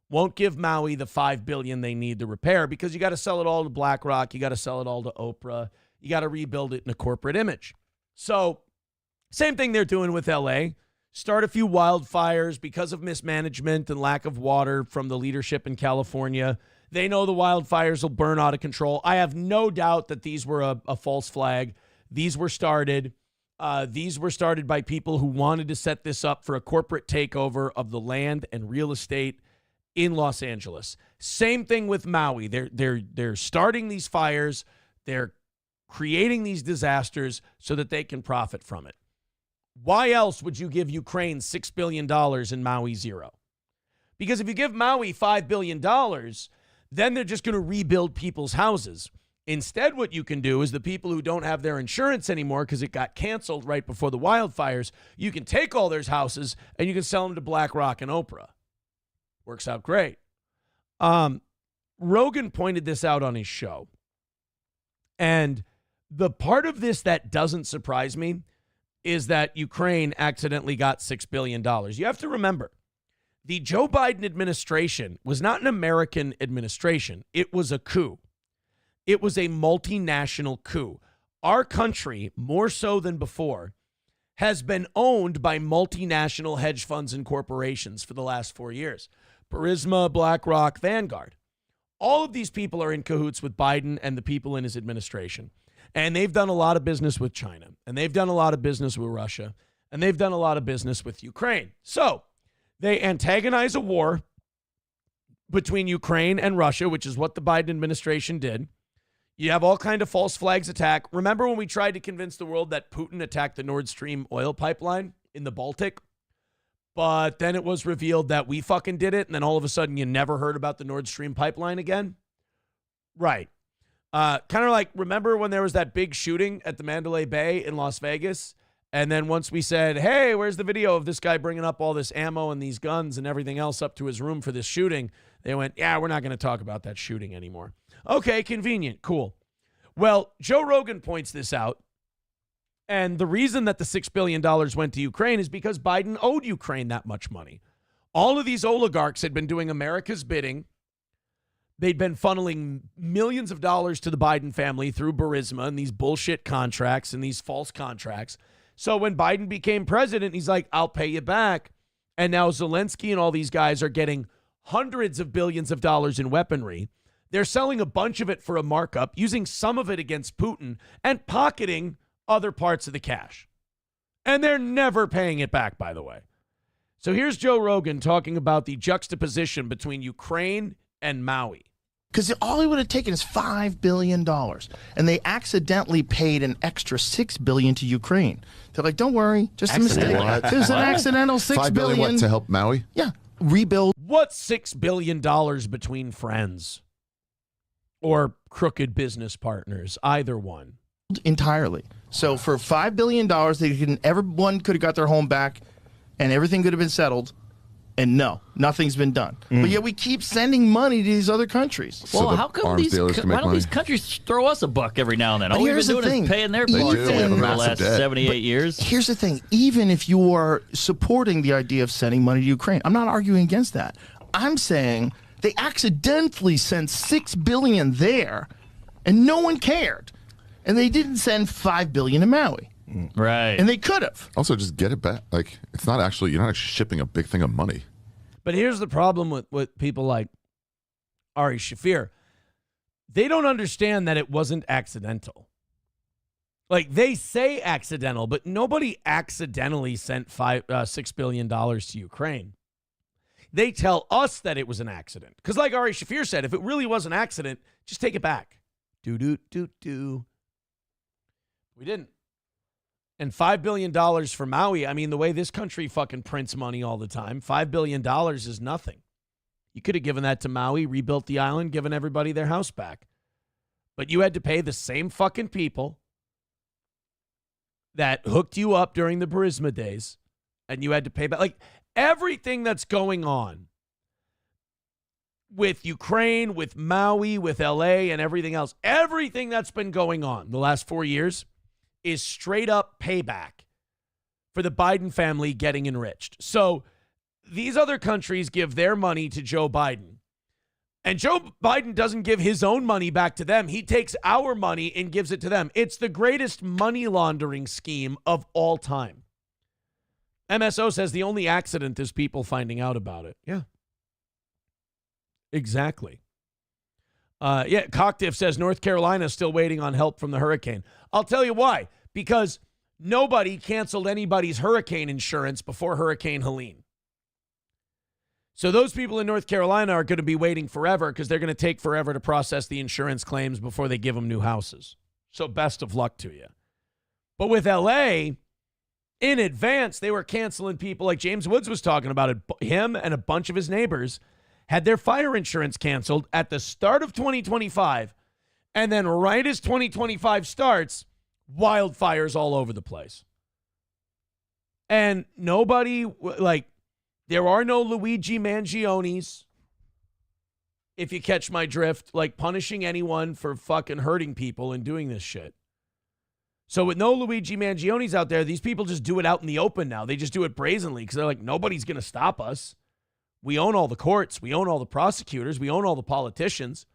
Speaker 3: Won't give Maui the $5 billion they need to repair because you got to sell it all to BlackRock. You got to sell it all to Oprah. You got to rebuild it in a corporate image. So same thing they're doing with LA. Start a few wildfires because of mismanagement and lack of water from the leadership in California. They know the wildfires will burn out of control. I have no doubt that these were a false flag. These were started. These were started by people who wanted to set this up for a corporate takeover of the land and real estate in Los Angeles. Same thing with Maui. They're starting these fires. They're creating these disasters so that they can profit from it. Why else would you give Ukraine $6 billion and Maui zero? Because if you give Maui $5 billion, then they're just going to rebuild people's houses. Instead, what you can do is the people who don't have their insurance anymore because it got canceled right before the wildfires, you can take all their houses and you can sell them to BlackRock and Oprah. Works out great. Rogan pointed this out on his show. And the part of this that doesn't surprise me is that Ukraine accidentally got $6 billion. You have to remember, the Joe Biden administration was not an American administration. It was a coup. It was a multinational coup. Our country, more so than before, has been owned by multinational hedge funds and corporations for the last 4 years. Burisma, BlackRock, Vanguard. All of these people are in cahoots with Biden and the people in his administration. And they've done a lot of business with China. And they've done a lot of business with Russia. And they've done a lot of business with Ukraine. So they antagonize a war between Ukraine and Russia, which is what the Biden administration did. You have all kind of false flags attack. Remember when we tried to convince the world that Putin attacked the Nord Stream oil pipeline in the Baltic? But then it was revealed that we fucking did it, and then all of a sudden you never heard about the Nord Stream pipeline again? Right. Kind of like, remember when there was that big shooting at the Mandalay Bay in Las Vegas? And then once we said, hey, where's the video of this guy bringing up all this ammo and these guns and everything else up to his room for this shooting? They went, yeah, we're not going to talk about that shooting anymore. Okay, convenient, cool. Well, Joe Rogan points this out. And the reason that the $6 billion went to Ukraine is because Biden owed Ukraine that much money. All of these oligarchs had been doing America's bidding. They'd been funneling millions of dollars to the Biden family through Burisma and these bullshit contracts and these false contracts. So when Biden became president, he's like, I'll pay you back. And now Zelensky and all these guys are getting hundreds of billions of dollars in weaponry. They're selling a bunch of it for a markup, using some of it against Putin, and pocketing other parts of the cash. And they're never paying it back, by the way. So here's Joe Rogan talking about the juxtaposition between Ukraine and Maui.
Speaker 18: Because all it would have taken is $5 billion. And they accidentally paid an extra $6 billion to Ukraine. They're like, don't worry, just a mistake. There's an accidental $6 billion.
Speaker 19: What, to help Maui?
Speaker 18: Yeah, rebuild.
Speaker 3: What's $6 billion between friends? Or crooked business partners, either one.
Speaker 18: Entirely. So for $5 billion, everyone could have got their home back and everything could have been settled. And no, nothing's been done. But yet we keep sending money to these other countries.
Speaker 20: Well, how come why don't these countries throw us a buck every now and then? All we've been doing is paying their bills for the last 78 years.
Speaker 18: Here's the thing. Even if you are supporting the idea of sending money to Ukraine, I'm not arguing against that. I'm saying they accidentally sent $6 billion there, and no one cared. And they didn't send $5 billion to Maui.
Speaker 20: Right.
Speaker 18: And they could have.
Speaker 19: Also, just get it back. Like, you're not actually shipping a big thing of money.
Speaker 3: But here's the problem with people like Ari Shaffir. They don't understand that it wasn't accidental. Like, they say accidental, but nobody accidentally sent $6 billion to Ukraine. They tell us that it was an accident. Because like Ari Shaffir said, if it really was an accident, just take it back. Do. We didn't. And $5 billion for Maui, I mean, the way this country fucking prints money all the time, $5 billion is nothing. You could have given that to Maui, rebuilt the island, given everybody their house back. But you had to pay the same fucking people that hooked you up during the Burisma days, and you had to pay back. Like, everything that's going on with Ukraine, with Maui, with LA, and everything else, everything that's been going on the last 4 years is straight up payback for the Biden family getting enriched. So these other countries give their money to Joe Biden, and Joe Biden doesn't give his own money back to them. He takes our money and gives it to them. It's the greatest money laundering scheme of all time. MSO says the only accident is people finding out about it. Yeah. Exactly. Cocktiff says North Carolina is still waiting on help from the hurricane. I'll tell you why. Because nobody canceled anybody's hurricane insurance before Hurricane Helene. So those people in North Carolina are going to be waiting forever because they're going to take forever to process the insurance claims before they give them new houses. So best of luck to you. But with LA, in advance, they were canceling people like James Woods was talking about it. Him and a bunch of his neighbors had their fire insurance canceled at the start of 2025 And then right as 2025 starts, wildfires all over the place. And nobody, like, there are no Luigi Mangionis, if you catch my drift, like punishing anyone for fucking hurting people and doing this shit. So with no Luigi Mangionis out there, these people just do it out in the open now. They just do it brazenly because they're like, nobody's going to stop us. We own all the courts. We own all the prosecutors. We own all the politicians.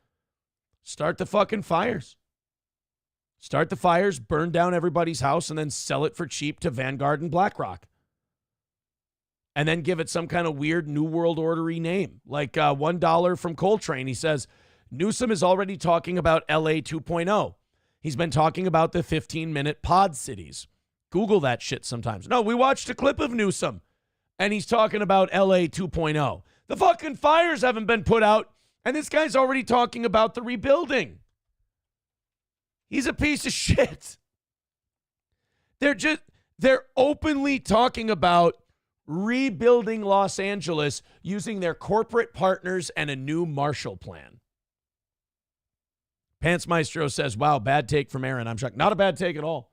Speaker 3: Start the fucking fires. Start the fires, burn down everybody's house, and then sell it for cheap to Vanguard and BlackRock. And then give it some kind of weird New World Order-y name. Like $1 from Coltrane. He says, Newsom is already talking about LA 2.0. He's been talking about the 15-minute pod cities. Google that shit sometimes. No, we watched a clip of Newsom, and he's talking about LA 2.0. The fucking fires haven't been put out, and this guy's already talking about the rebuilding. He's a piece of shit. They're openly talking about rebuilding Los Angeles using their corporate partners and a new Marshall Plan. Pants Maestro says, wow, bad take from Aaron. I'm shocked. Not a bad take at all.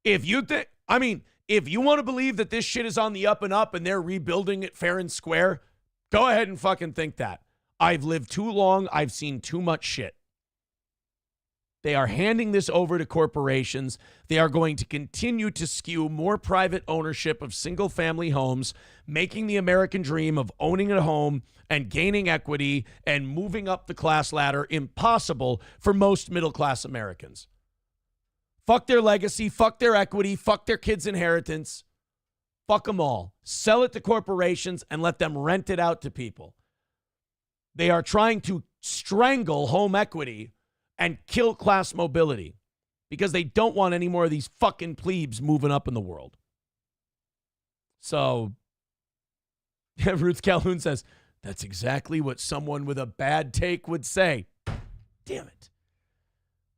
Speaker 3: If you want to believe that this shit is on the up and up and they're rebuilding it fair and square, go ahead and fucking think that. I've lived too long. I've seen too much shit. They are handing this over to corporations. They are going to continue to skew more private ownership of single-family homes, making the American dream of owning a home and gaining equity and moving up the class ladder impossible for most middle-class Americans. Fuck their legacy, fuck their equity, fuck their kids' inheritance. Fuck them all. Sell it to corporations and let them rent it out to people. They are trying to strangle home equity and kill class mobility because they don't want any more of these fucking plebes moving up in the world. So, Ruth Calhoun says, that's exactly what someone with a bad take would say. Damn it.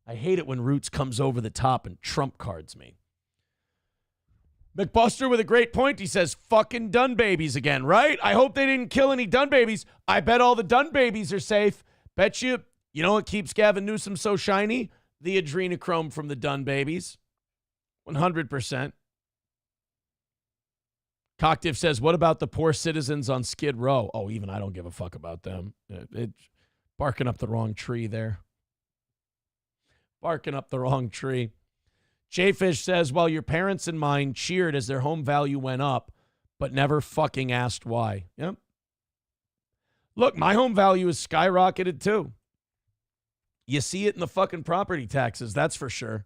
Speaker 3: I hate it when Roots comes over the top and trump cards me. McBuster with a great point. He says, fucking dun babies again, right? I hope they didn't kill any dun babies. I bet all the dun babies are safe. Bet you know what keeps Gavin Newsom so shiny? The adrenochrome from the dun babies. 100%. Coctiv says, what about the poor citizens on Skid Row? Oh, even I don't give a fuck about them. It's barking up the wrong tree there. Barking up the wrong tree. Jayfish says, well, your parents and mine cheered as their home value went up, but never fucking asked why. Yep. Look, my home value is skyrocketed too. You see it in the fucking property taxes, that's for sure.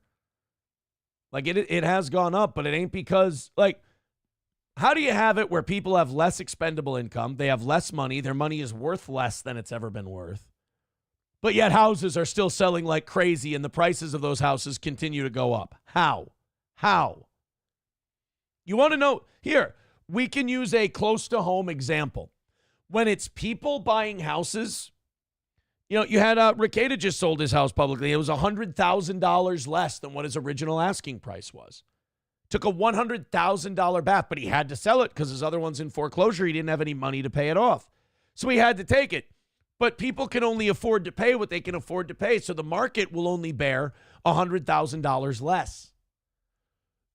Speaker 3: Like, it has gone up, but it ain't because, like, how do you have it where people have less expendable income, they have less money, their money is worth less than it's ever been worth, but yet houses are still selling like crazy and the prices of those houses continue to go up? How? You want to know? Here, we can use a close-to-home example. When it's people buying houses, you know, you had Ricada just sold his house publicly. It was $100,000 less than what his original asking price was. Took a $100,000 bath, but he had to sell it because his other one's in foreclosure. He didn't have any money to pay it off. So he had to take it. But people can only afford to pay what they can afford to pay. So the market will only bear $100,000 less.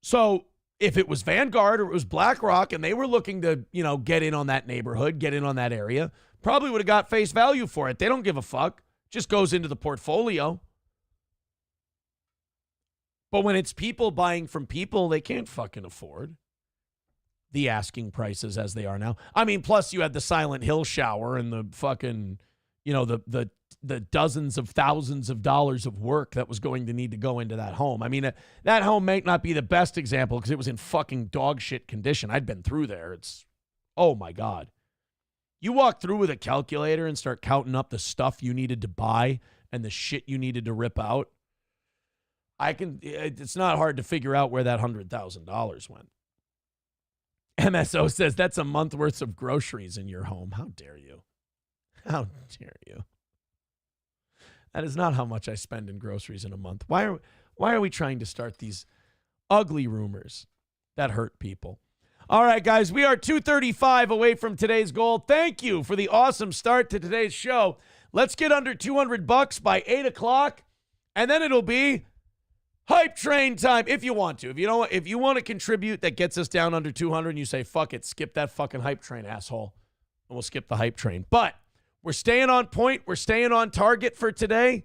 Speaker 3: So if it was Vanguard or it was BlackRock and they were looking to, you know, get in on that neighborhood, get in on that area, probably would have got face value for it. They don't give a fuck. Just goes into the portfolio. But when it's people buying from people, they can't fucking afford the asking prices as they are now. I mean, plus you had the Silent Hill shower and the fucking, you know, the dozens of thousands of dollars of work that was going to need to go into that home. I mean, that home might not be the best example because it was in fucking dog shit condition. I'd been through there. It's, oh my God. You walk through with a calculator and start counting up the stuff you needed to buy and the shit you needed to rip out. It's not hard to figure out where that $100,000 went. MSO says that's a month worth of groceries in your home. How dare you? How dare you? That is not how much I spend in groceries in a month. Why are we trying to start these ugly rumors that hurt people? All right, guys, we are 235 away from today's goal. Thank you for the awesome start to today's show. Let's get under $200 by 8 o'clock. And then it'll be hype train time if you want to. If you want to contribute that gets us down under 200 and you say, fuck it, skip that fucking hype train, asshole. And we'll skip the hype train. But we're staying on point. We're staying on target for today.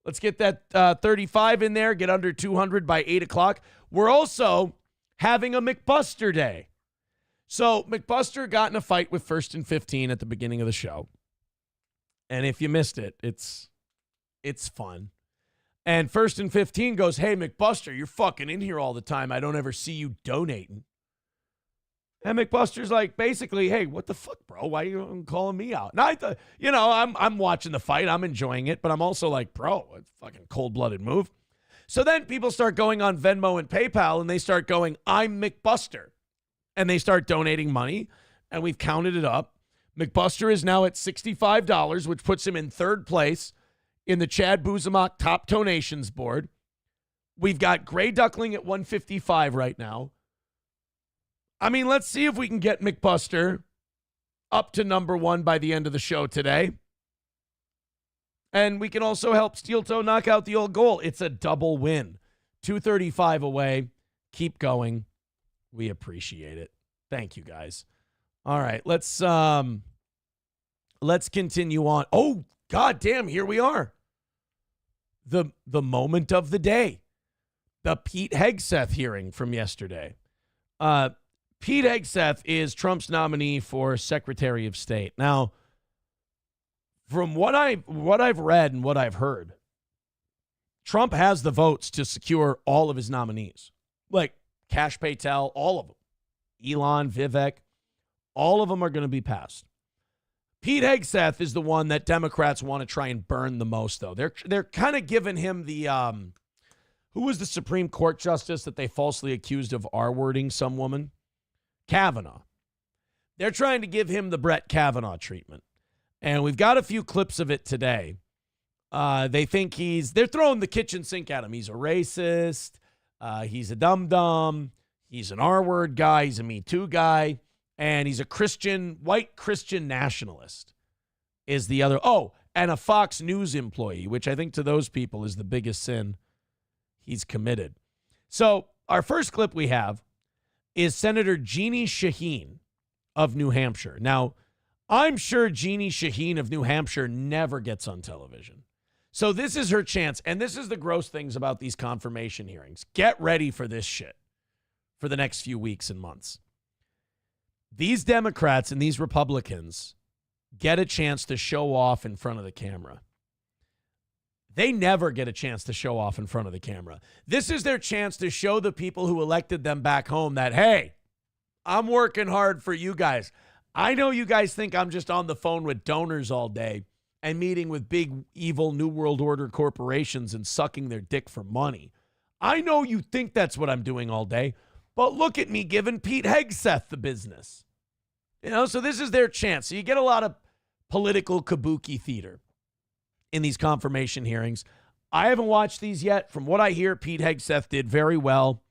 Speaker 3: Let's get that 35 in there, get under 200 by 8 o'clock. We're also having a McBuster Day. So McBuster got in a fight with First and 15 at the beginning of the show. And if you missed it, it's fun. And First and 15 goes, hey, McBuster, you're fucking in here all the time. I don't ever see you donating. And McBuster's like, basically, hey, what the fuck, bro? Why are you calling me out? And I thought, I'm watching the fight. I'm enjoying it. But I'm also like, bro, it's a fucking cold-blooded move. So then people start going on Venmo and PayPal, and they start going, I'm McBuster. And they start donating money, and we've counted it up. McBuster is now at $65, which puts him in third place in the Chad Buzamok top donations board. We've got Gray Duckling at 155 right now. I mean, let's see if we can get McBuster up to number one by the end of the show today. And we can also help Steel Toe knock out the old goal. It's a double win. 235 away. Keep going. We appreciate it. Thank you, guys. All right, let's continue on. Oh, goddamn, here we are. The moment of the day. The Pete Hegseth hearing from yesterday. Pete Hegseth is Trump's nominee for Secretary of State. Now, from what I've read and what I've heard, Trump has the votes to secure all of his nominees. Like Kash Patel, all of them. Elon, Vivek, all of them are going to be passed. Pete Hegseth is the one that Democrats want to try and burn the most, though. They're kind of giving him the who was the Supreme Court justice that they falsely accused of R-wording some woman? Kavanaugh. They're trying to give him the Brett Kavanaugh treatment. And we've got a few clips of it today. They think they're throwing the kitchen sink at him. He's a racist. He's a dum-dum. He's an R-word guy. He's a Me Too guy. And he's a white Christian nationalist is the other. Oh, and a Fox News employee, which I think to those people is the biggest sin he's committed. So our first clip we have is Senator Jeannie Shaheen of New Hampshire. Now, I'm sure Jeannie Shaheen of New Hampshire never gets on television. So this is her chance. And this is the gross things about these confirmation hearings. Get ready for this shit for the next few weeks and months. These Democrats and these Republicans get a chance to show off in front of the camera. They never get a chance to show off in front of the camera. This is their chance to show the people who elected them back home that, hey, I'm working hard for you guys. I know you guys think I'm just on the phone with donors all day and meeting with big, evil New World Order corporations and sucking their dick for money. I know you think that's what I'm doing all day, but look at me giving Pete Hegseth the business. So this is their chance. So you get a lot of political kabuki theater in these confirmation hearings. I haven't watched these yet. From what I hear, Pete Hegseth did very well.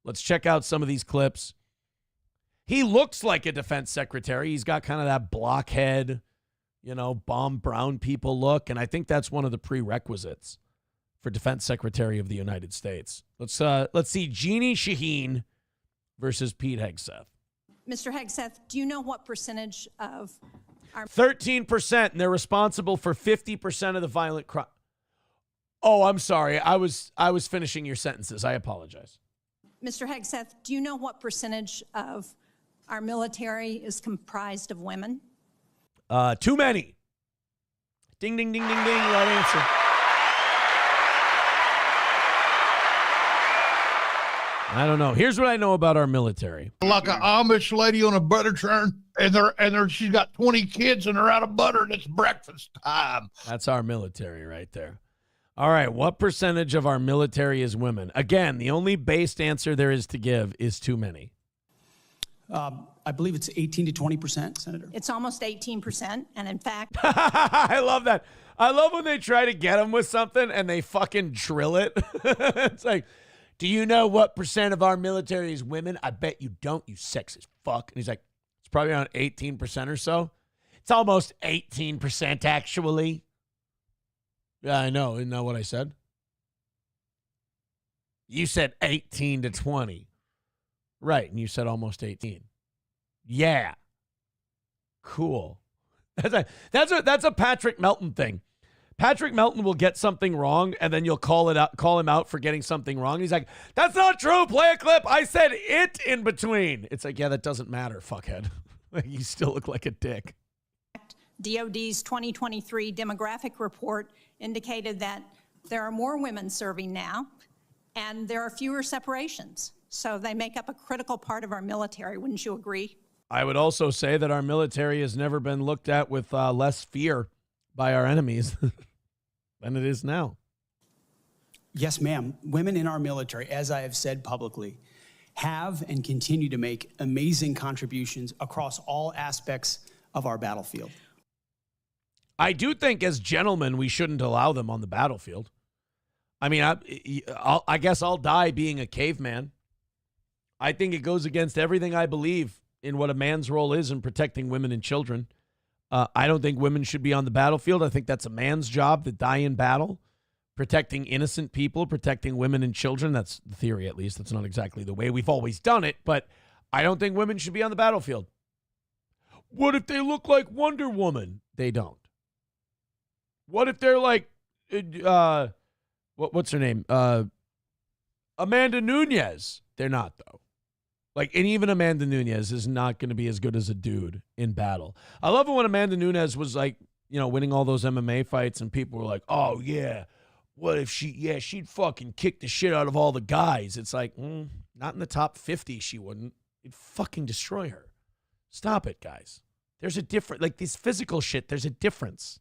Speaker 3: Let's check out some of these clips. He looks like a defense secretary. He's got kind of that blockhead, bomb brown people look. And I think that's one of the prerequisites for defense secretary of the United States. Let's see Jeannie Shaheen versus Pete Hegseth.
Speaker 21: Mr. Hegseth, do you know what percentage of our
Speaker 3: 13%, and they're responsible for 50% of the violent crime. Oh, I'm sorry. I was finishing your sentences. I apologize.
Speaker 21: Mr. Hegseth, do you know what percentage of our military is comprised of women?
Speaker 3: Too many. Ding, ding, ding, ding, ding. Right answer. I don't know. Here's what I know about our military.
Speaker 22: Like an Amish lady on a butter churn, and she's got 20 kids and they're out of butter and it's breakfast time.
Speaker 3: That's our military right there. All right. What percentage of our military is women? Again, the only based answer there is to give is too many.
Speaker 23: I believe it's 18 to 20%, Senator.
Speaker 21: It's almost 18%. And in fact,
Speaker 3: I love that. I love when they try to get them with something and they fucking drill it. It's like, do you know what percent of our military is women? I bet you don't, you sexist fuck. And he's like, it's probably around 18% or so. It's almost 18% actually. Yeah, I know. Isn't that what I said? You said 18 to 20. Right, and you said almost 18. Yeah. Cool. That's a Patrick Melton thing. Patrick Melton will get something wrong, and then you'll call him out for getting something wrong. He's like, that's not true. Play a clip. I said it in between. It's like, yeah, that doesn't matter, fuckhead. You still look like a dick.
Speaker 21: DOD's 2023 demographic report indicated that there are more women serving now, and there are fewer separations. So they make up a critical part of our military. Wouldn't you agree?
Speaker 3: I would also say that our military has never been looked at with less fear by our enemies than it is now.
Speaker 23: Yes, ma'am. Women in our military, as I have said publicly, have and continue to make amazing contributions across all aspects of our battlefield.
Speaker 3: I do think as gentlemen, we shouldn't allow them on the battlefield. I mean, I guess I'll die being a caveman. I think it goes against everything I believe in what a man's role is in protecting women and children. I don't think women should be on the battlefield. I think that's a man's job to die in battle, protecting innocent people, protecting women and children. That's the theory, at least. That's not exactly the way we've always done it, but I don't think women should be on the battlefield. What if they look like Wonder Woman? They don't. What if they're like, what's her name? Amanda Nunes. They're not, though. Like, and even Amanda Nunes is not going to be as good as a dude in battle. I love it when Amanda Nunes was like, winning all those MMA fights and people were like, oh, yeah, what if she'd fucking kick the shit out of all the guys. It's like, not in the top 50, she wouldn't. It'd fucking destroy her. Stop it, guys. There's a difference. Like, this physical shit, there's a difference.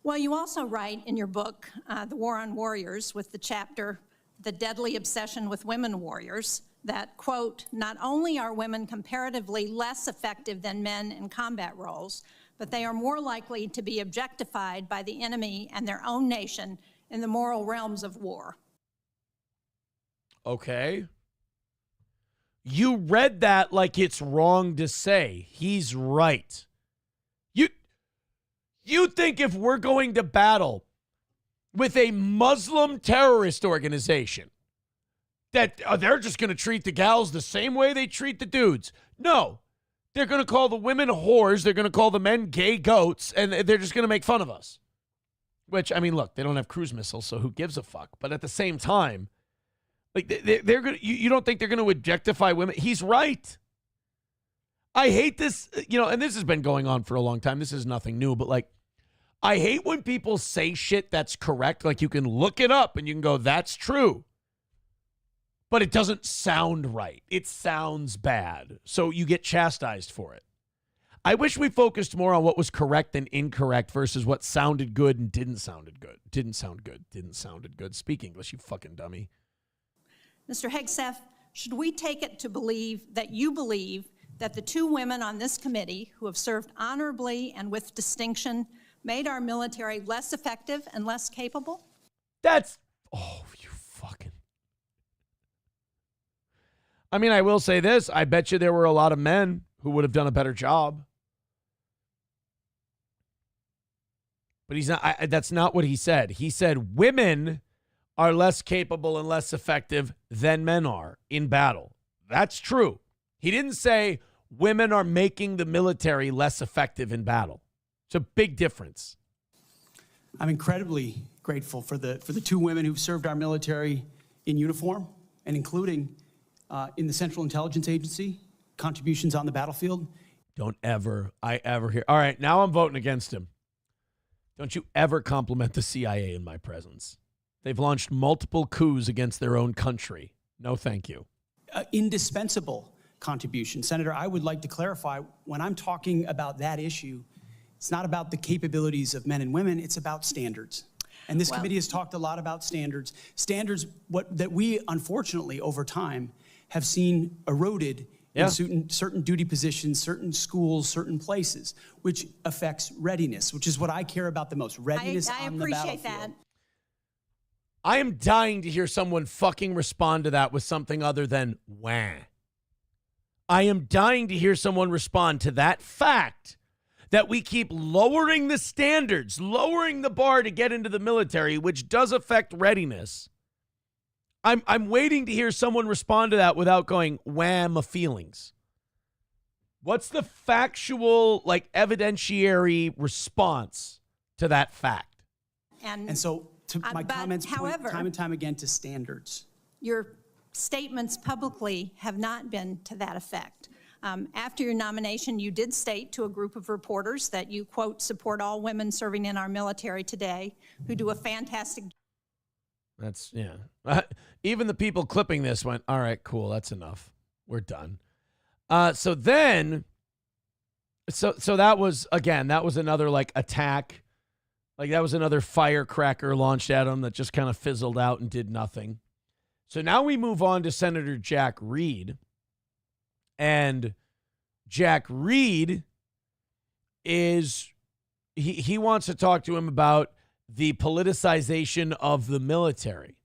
Speaker 21: Well, you also write in your book, The War on Warriors, with the chapter, The Deadly Obsession with Women Warriors, that, quote, not only are women comparatively less effective than men in combat roles, but they are more likely to be objectified by the enemy and their own nation in the moral realms of war.
Speaker 3: Okay. You read that like it's wrong to say. He's right. You think if we're going to battle with a Muslim terrorist organization, that they're just going to treat the gals the same way they treat the dudes? No. They're going to call the women whores. They're going to call the men gay goats, and they're just going to make fun of us. Which, I mean, look, they don't have cruise missiles, so who gives a fuck? But at the same time, like they're going to, you don't think they're going to objectify women? He's right. I hate this, and this has been going on for a long time. This is nothing new, but like, I hate when people say shit that's correct. Like, you can look it up and you can go, that's true. But it doesn't sound right. It sounds bad. So you get chastised for it. I wish we focused more on what was correct and incorrect versus what sounded good and didn't sound good. Didn't sound good. Speak English, you fucking dummy.
Speaker 21: Mr. Hegseth, should we take it to believe that you believe that the two women on this committee who have served honorably and with distinction made our military less effective and less capable?
Speaker 3: You fucking. I mean, I will say this. I bet you there were a lot of men who would have done a better job. But he's not. That's not what he said. He said women are less capable and less effective than men are in battle. That's true. He didn't say women are making the military less effective in battle. It's a big difference.
Speaker 23: I'm incredibly grateful for the two women who've served our military in uniform and including in the Central Intelligence Agency, contributions on the battlefield.
Speaker 3: Don't ever hear. All right, now I'm voting against him. Don't you ever compliment the CIA in my presence. They've launched multiple coups against their own country. No, thank you.
Speaker 23: Indispensable contribution. Senator, I would like to clarify, when I'm talking about that issue, it's not about the capabilities of men and women, it's about standards. And this committee has talked a lot about standards. Standards that we, unfortunately, over time, have seen eroded in certain duty positions, certain schools, certain places, which affects readiness, which is what I care about the most. Readiness on the battlefield. I appreciate that.
Speaker 3: I am dying to hear someone fucking respond to that with something other than wah. I am dying to hear someone respond to that fact that we keep lowering the standards, lowering the bar to get into the military, which does affect readiness. I'm waiting to hear someone respond to that without going, wham, my feelings. What's the factual, like, evidentiary response to that fact?
Speaker 23: And so to my comments point time and time again to standards.
Speaker 21: Your statements publicly have not been to that effect. After your nomination, you did state to a group of reporters that you, quote, support all women serving in our military today who do a fantastic job.
Speaker 3: That's, yeah. Even the people clipping this went, all right, cool, that's enough. We're done. So that was, again, that was another, like, attack. Like, that was another firecracker launched at him that just kind of fizzled out and did nothing. So now we move on to Senator Jack Reed. And Jack Reed he wants to talk to him about the politicization of the military.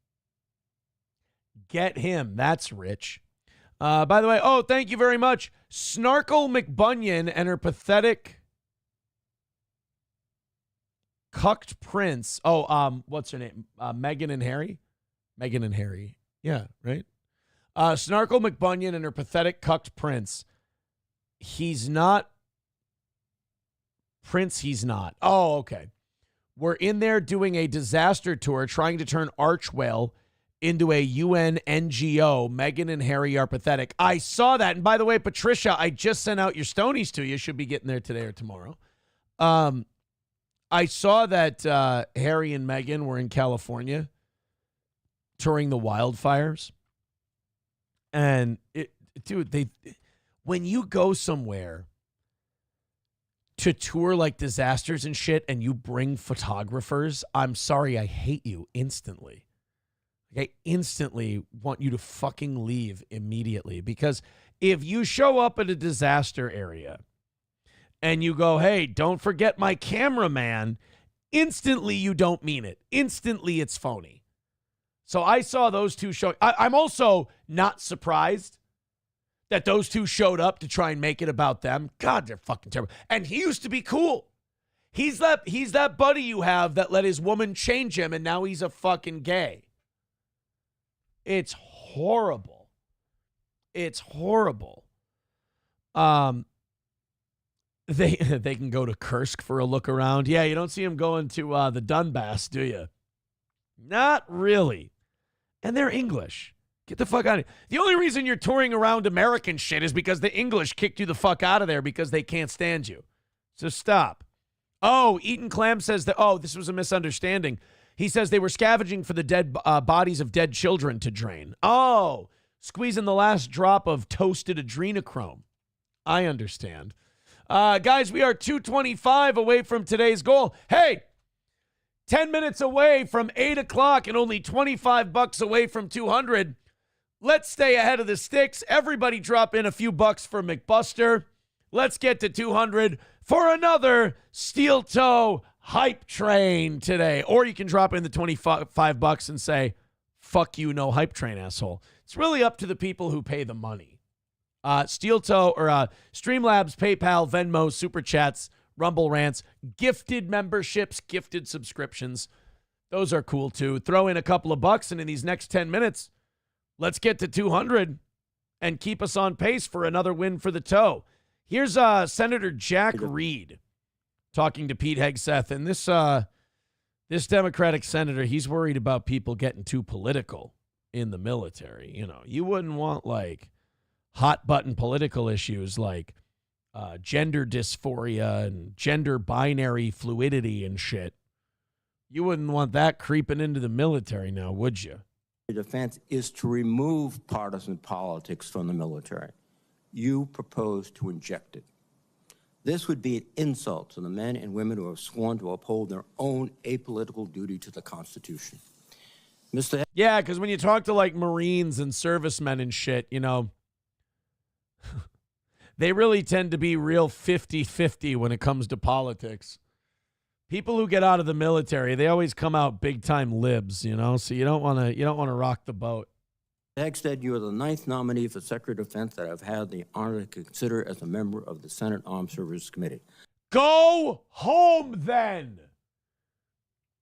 Speaker 3: Get him. That's rich. By the way, thank you very much. Snarkle McBunion and her pathetic cucked prince. What's her name? Meghan and Harry? Meghan and Harry. Yeah, right? Snarkle McBunion and her pathetic cucked prince. He's not. Prince, he's not. Oh, okay. We're in there doing a disaster tour trying to turn Archwell into a UN NGO. Meghan and Harry are pathetic. I saw that. And by the way, Patricia, I just sent out your Stonies to you. Should be getting there today or tomorrow. I saw that Harry and Meghan were in California touring the wildfires. And, when you go somewhere to tour like disasters and shit and you bring photographers, I'm sorry, I hate you instantly. I instantly want you to fucking leave immediately, because if you show up at a disaster area and you go, hey, don't forget my cameraman, instantly you don't mean it. Instantly it's phony. So I saw those two show. I'm also not surprised that those two showed up to try and make it about them. God, they're fucking terrible. And he used to be cool. He's that buddy you have that let his woman change him, and now he's a fucking gay. It's horrible. It's horrible. They can go to Kursk for a look around. Yeah, you don't see him going to the Donbass, do you? Not really. And they're English. Get the fuck out of here. The only reason you're touring around American shit is because the English kicked you the fuck out of there because they can't stand you. So stop. Oh, Eaton Clam says that, this was a misunderstanding. He says they were scavenging for the dead bodies of dead children to drain. Oh, squeezing the last drop of toasted adrenochrome. I understand. Guys, we are 2:25 away from today's goal. Hey, 10 minutes away from 8 o'clock and only $25 away from 200. Let's stay ahead of the sticks. Everybody drop in a few bucks for McBuster. Let's get to 200 for another steel toe hype train today. Or you can drop in the $25 and say, fuck you, no hype train, asshole. It's really up to the people who pay the money. Steel toe or Streamlabs, PayPal, Venmo, Super Chats, Rumble Rants, gifted memberships, gifted subscriptions. Those are cool too. Throw in a couple of bucks, and in these next 10 minutes, let's get to 200 and keep us on pace for another win for the toe. Here's Senator Jack Reed talking to Pete Hegseth. And this Democratic senator, he's worried about people getting too political in the military. You know, you wouldn't want like hot button political issues like gender dysphoria and gender binary fluidity and shit. You wouldn't want that creeping into the military now, would you?
Speaker 1: Defense is to remove partisan politics from the military. You propose to inject it. This would be an insult to the men and women who have sworn to uphold their own apolitical duty to the Constitution.
Speaker 3: Yeah, because when you talk to like Marines and servicemen and shit, you know, they really tend to be real 50-50 when it comes to politics. People who get out of the military, they always come out big time libs, you know. So you don't want to rock the boat.
Speaker 1: Hegseth, you are the 9th nominee for Secretary of Defense that I've had the honor to consider as a member of the Senate Armed Services Committee.
Speaker 3: Go home then.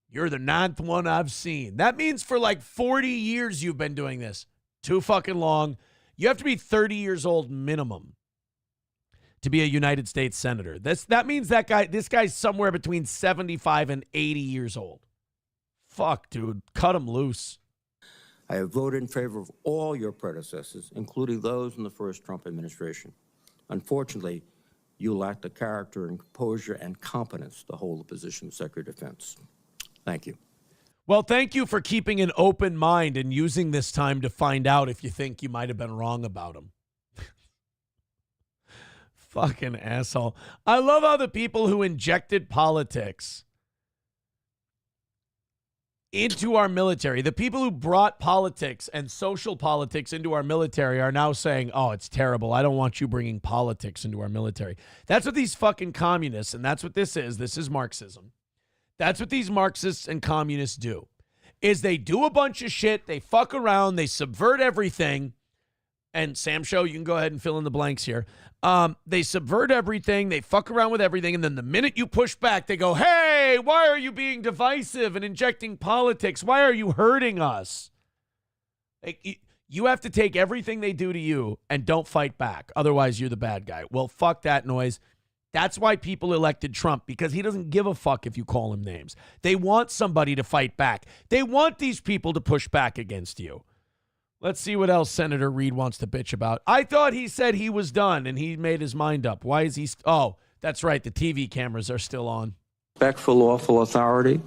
Speaker 3: You're the 9th one I've seen. That means for like 40 years you've been doing this. Too fucking long. You have to be 30 years old minimum to be a United States senator. That means this guy's somewhere between 75 and 80 years old. Fuck, dude. Cut him loose.
Speaker 1: I have voted in favor of all your predecessors, including those in the first Trump administration. Unfortunately, you lack the character and composure and competence to hold the position of Secretary of Defense. Thank you.
Speaker 3: Well, thank you for keeping an open mind and using this time to find out if you think you might have been wrong about him. Fucking asshole. I love how the people who injected politics into our military, the people who brought politics and social politics into our military are now saying, oh, it's terrible. I don't want you bringing politics into our military. That's what these fucking communists, and that's what this is. This is Marxism. That's what these Marxists and communists do, is they do a bunch of shit, they fuck around, they subvert everything. And Sam Show, you can go ahead and fill in the blanks here. They subvert everything, they fuck around with everything, and then the minute you push back, they go, hey, why are you being divisive and injecting politics? Why are you hurting us? Like, you have to take everything they do to you and don't fight back. Otherwise, you're the bad guy. Well, fuck that noise. That's why people elected Trump, because he doesn't give a fuck if you call him names. They want somebody to fight back. They want these people to push back against you. Let's see what else Senator Reid wants to bitch about. I thought he said he was done and he made his mind up. Why is he? Oh, that's right. The TV cameras are still on.
Speaker 1: Respect for lawful authority.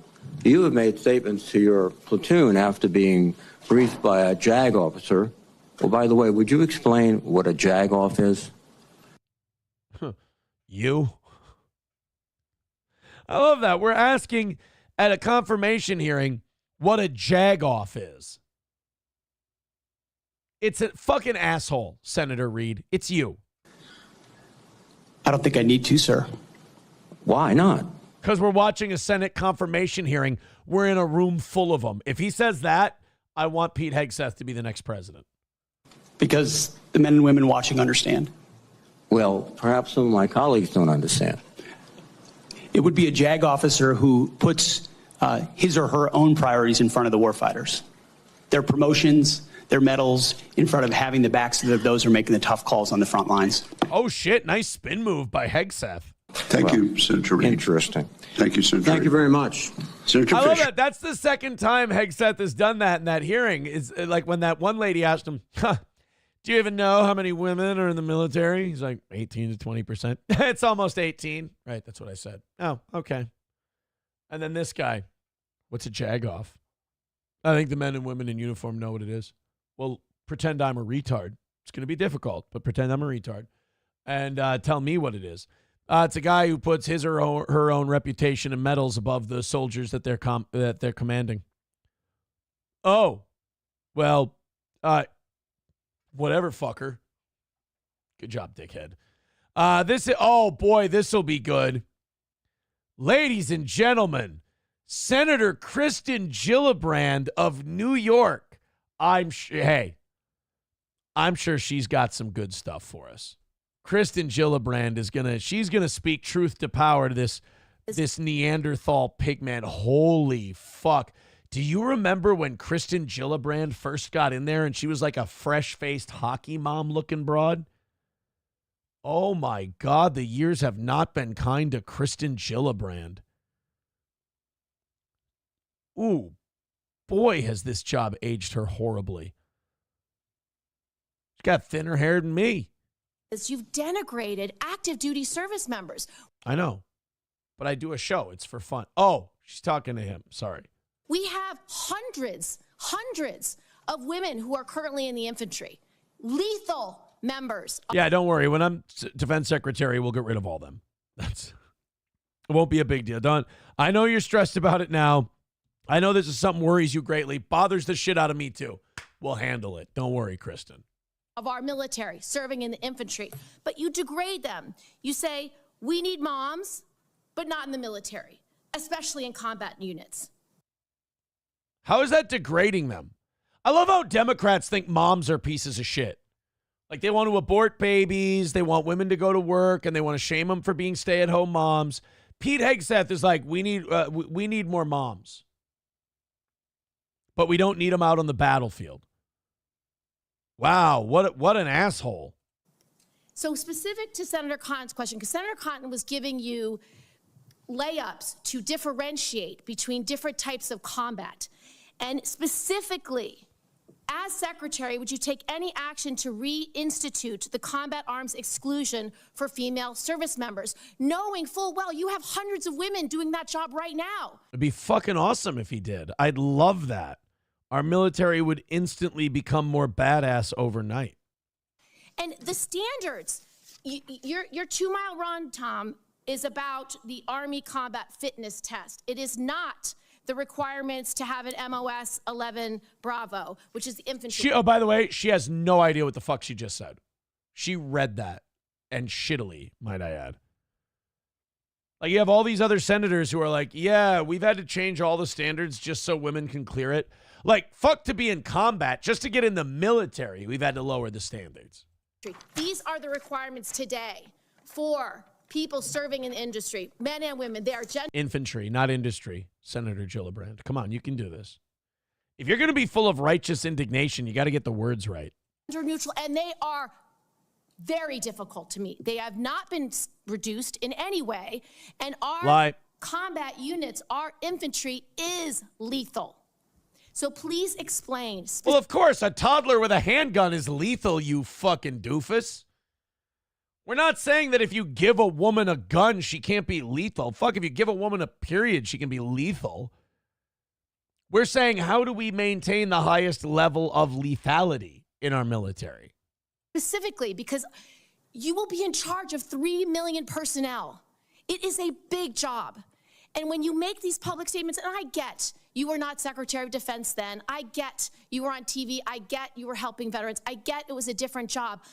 Speaker 1: You have made statements to your platoon after being briefed by a JAG officer. Well, by the way, would you explain what a JAG off is?
Speaker 3: You? I love that. We're asking at a confirmation hearing what a jag-off is. It's a fucking asshole, Senator Reid. It's you.
Speaker 23: I don't think I need to, sir.
Speaker 1: Why not?
Speaker 3: Because we're watching a Senate confirmation hearing. We're in a room full of them. If he says that, I want Pete Hegseth to be the next president.
Speaker 23: Because the men and women watching understand.
Speaker 1: Well, perhaps some of my colleagues don't understand.
Speaker 23: It would be a JAG officer who puts his or her own priorities in front of the warfighters. Their promotions, their medals, in front of having the backs of those who are making the tough calls on the front lines.
Speaker 3: Oh, shit. Nice spin move by Hegseth.
Speaker 2: Thank you, Senator Reid.
Speaker 1: Interesting.
Speaker 2: Thank you, Senator
Speaker 1: Thank you very much.
Speaker 2: Senator
Speaker 3: I love
Speaker 2: Fisher.
Speaker 3: that. That's the second time Hegseth has done that in that hearing. It's like when that one lady asked him, do you even know how many women are in the military? He's like, 18 to 20%. It's almost 18. Right, that's what I said. Oh, okay. And then this guy, what's a jag-off? I think the men and women in uniform know what it is. Well, pretend I'm a retard. It's going to be difficult, but pretend I'm a retard. And tell me what it is. It's a guy who puts his or her own reputation and medals above the soldiers that they're commanding. Oh, well, whatever, fucker. Good job, dickhead. Oh boy, this will be good. Ladies and gentlemen, Senator Kristen Gillibrand of New York. I'm sure she's got some good stuff for us. Kristen Gillibrand she's gonna speak truth to power to this Neanderthal pigman. Holy fuck. Do you remember when Kristen Gillibrand first got in there and she was like a fresh-faced hockey mom looking broad? Oh my God, the years have not been kind to Kristen Gillibrand. Ooh, boy, has this job aged her horribly. She's got thinner hair than me.
Speaker 14: You've denigrated active duty service members.
Speaker 3: I know, but I do a show. It's for fun. Oh, she's talking to him. Sorry.
Speaker 14: We have hundreds of women who are currently in the infantry. Lethal members.
Speaker 3: Yeah, don't worry. When I'm defense secretary, we'll get rid of all them. It won't be a big deal. I know you're stressed about it now. I know this is something worries you greatly. Bothers the shit out of me too. We'll handle it. Don't worry, Kristen.
Speaker 14: Of our military serving in the infantry, but you degrade them. You say, we need moms, but not in the military, especially in combat units.
Speaker 3: How is that degrading them? I love how Democrats think moms are pieces of shit. Like they want to abort babies, they want women to go to work, and they want to shame them for being stay-at-home moms. Pete Hegseth is like, we need more moms. but we don't need them out on the battlefield. Wow, what an asshole.
Speaker 14: So specific to Senator Cotton's question, because Senator Cotton was giving you layups to differentiate between different types of combat. And specifically, as Secretary, would you take any action to reinstitute the combat arms exclusion for female service members, knowing full well you have hundreds of women doing that job right now?
Speaker 3: It'd be fucking awesome if he did. I'd love that. Our military would instantly become more badass overnight.
Speaker 14: And the standards, your 2 mile run, Tom, is about the Army Combat Fitness Test. It is not the requirements to have an MOS 11 Bravo, which is the infantry.
Speaker 3: Oh, by the way, she has no idea what the fuck she just said. She read that, and shittily, might I add. Like, you have all these other senators who are like, yeah, we've had to change all the standards just so women can clear it. Like, fuck to be in combat. Just to get in the military, we've had to lower the standards.
Speaker 14: These are the requirements today for people serving in the industry, men and women. They are
Speaker 3: infantry, not industry, Senator Gillibrand. Come on, you can do this. If you're going to be full of righteous indignation, you got to get the words right.
Speaker 14: Gender neutral, and they are very difficult to meet. They have not been reduced in any way, and our combat units, our infantry is lethal. So please explain.
Speaker 3: Well, of course, a toddler with a handgun is lethal, you fucking doofus. We're not saying that if you give a woman a gun, she can't be lethal. Fuck, if you give a woman a period, she can be lethal. We're saying, how do we maintain the highest level of lethality in our military?
Speaker 14: Specifically, because you will be in charge of 3 million personnel. It is a big job. And when you make these public statements, and I get you were not Secretary of Defense then. I get you were on TV. I get you were helping veterans. I get it was a different job.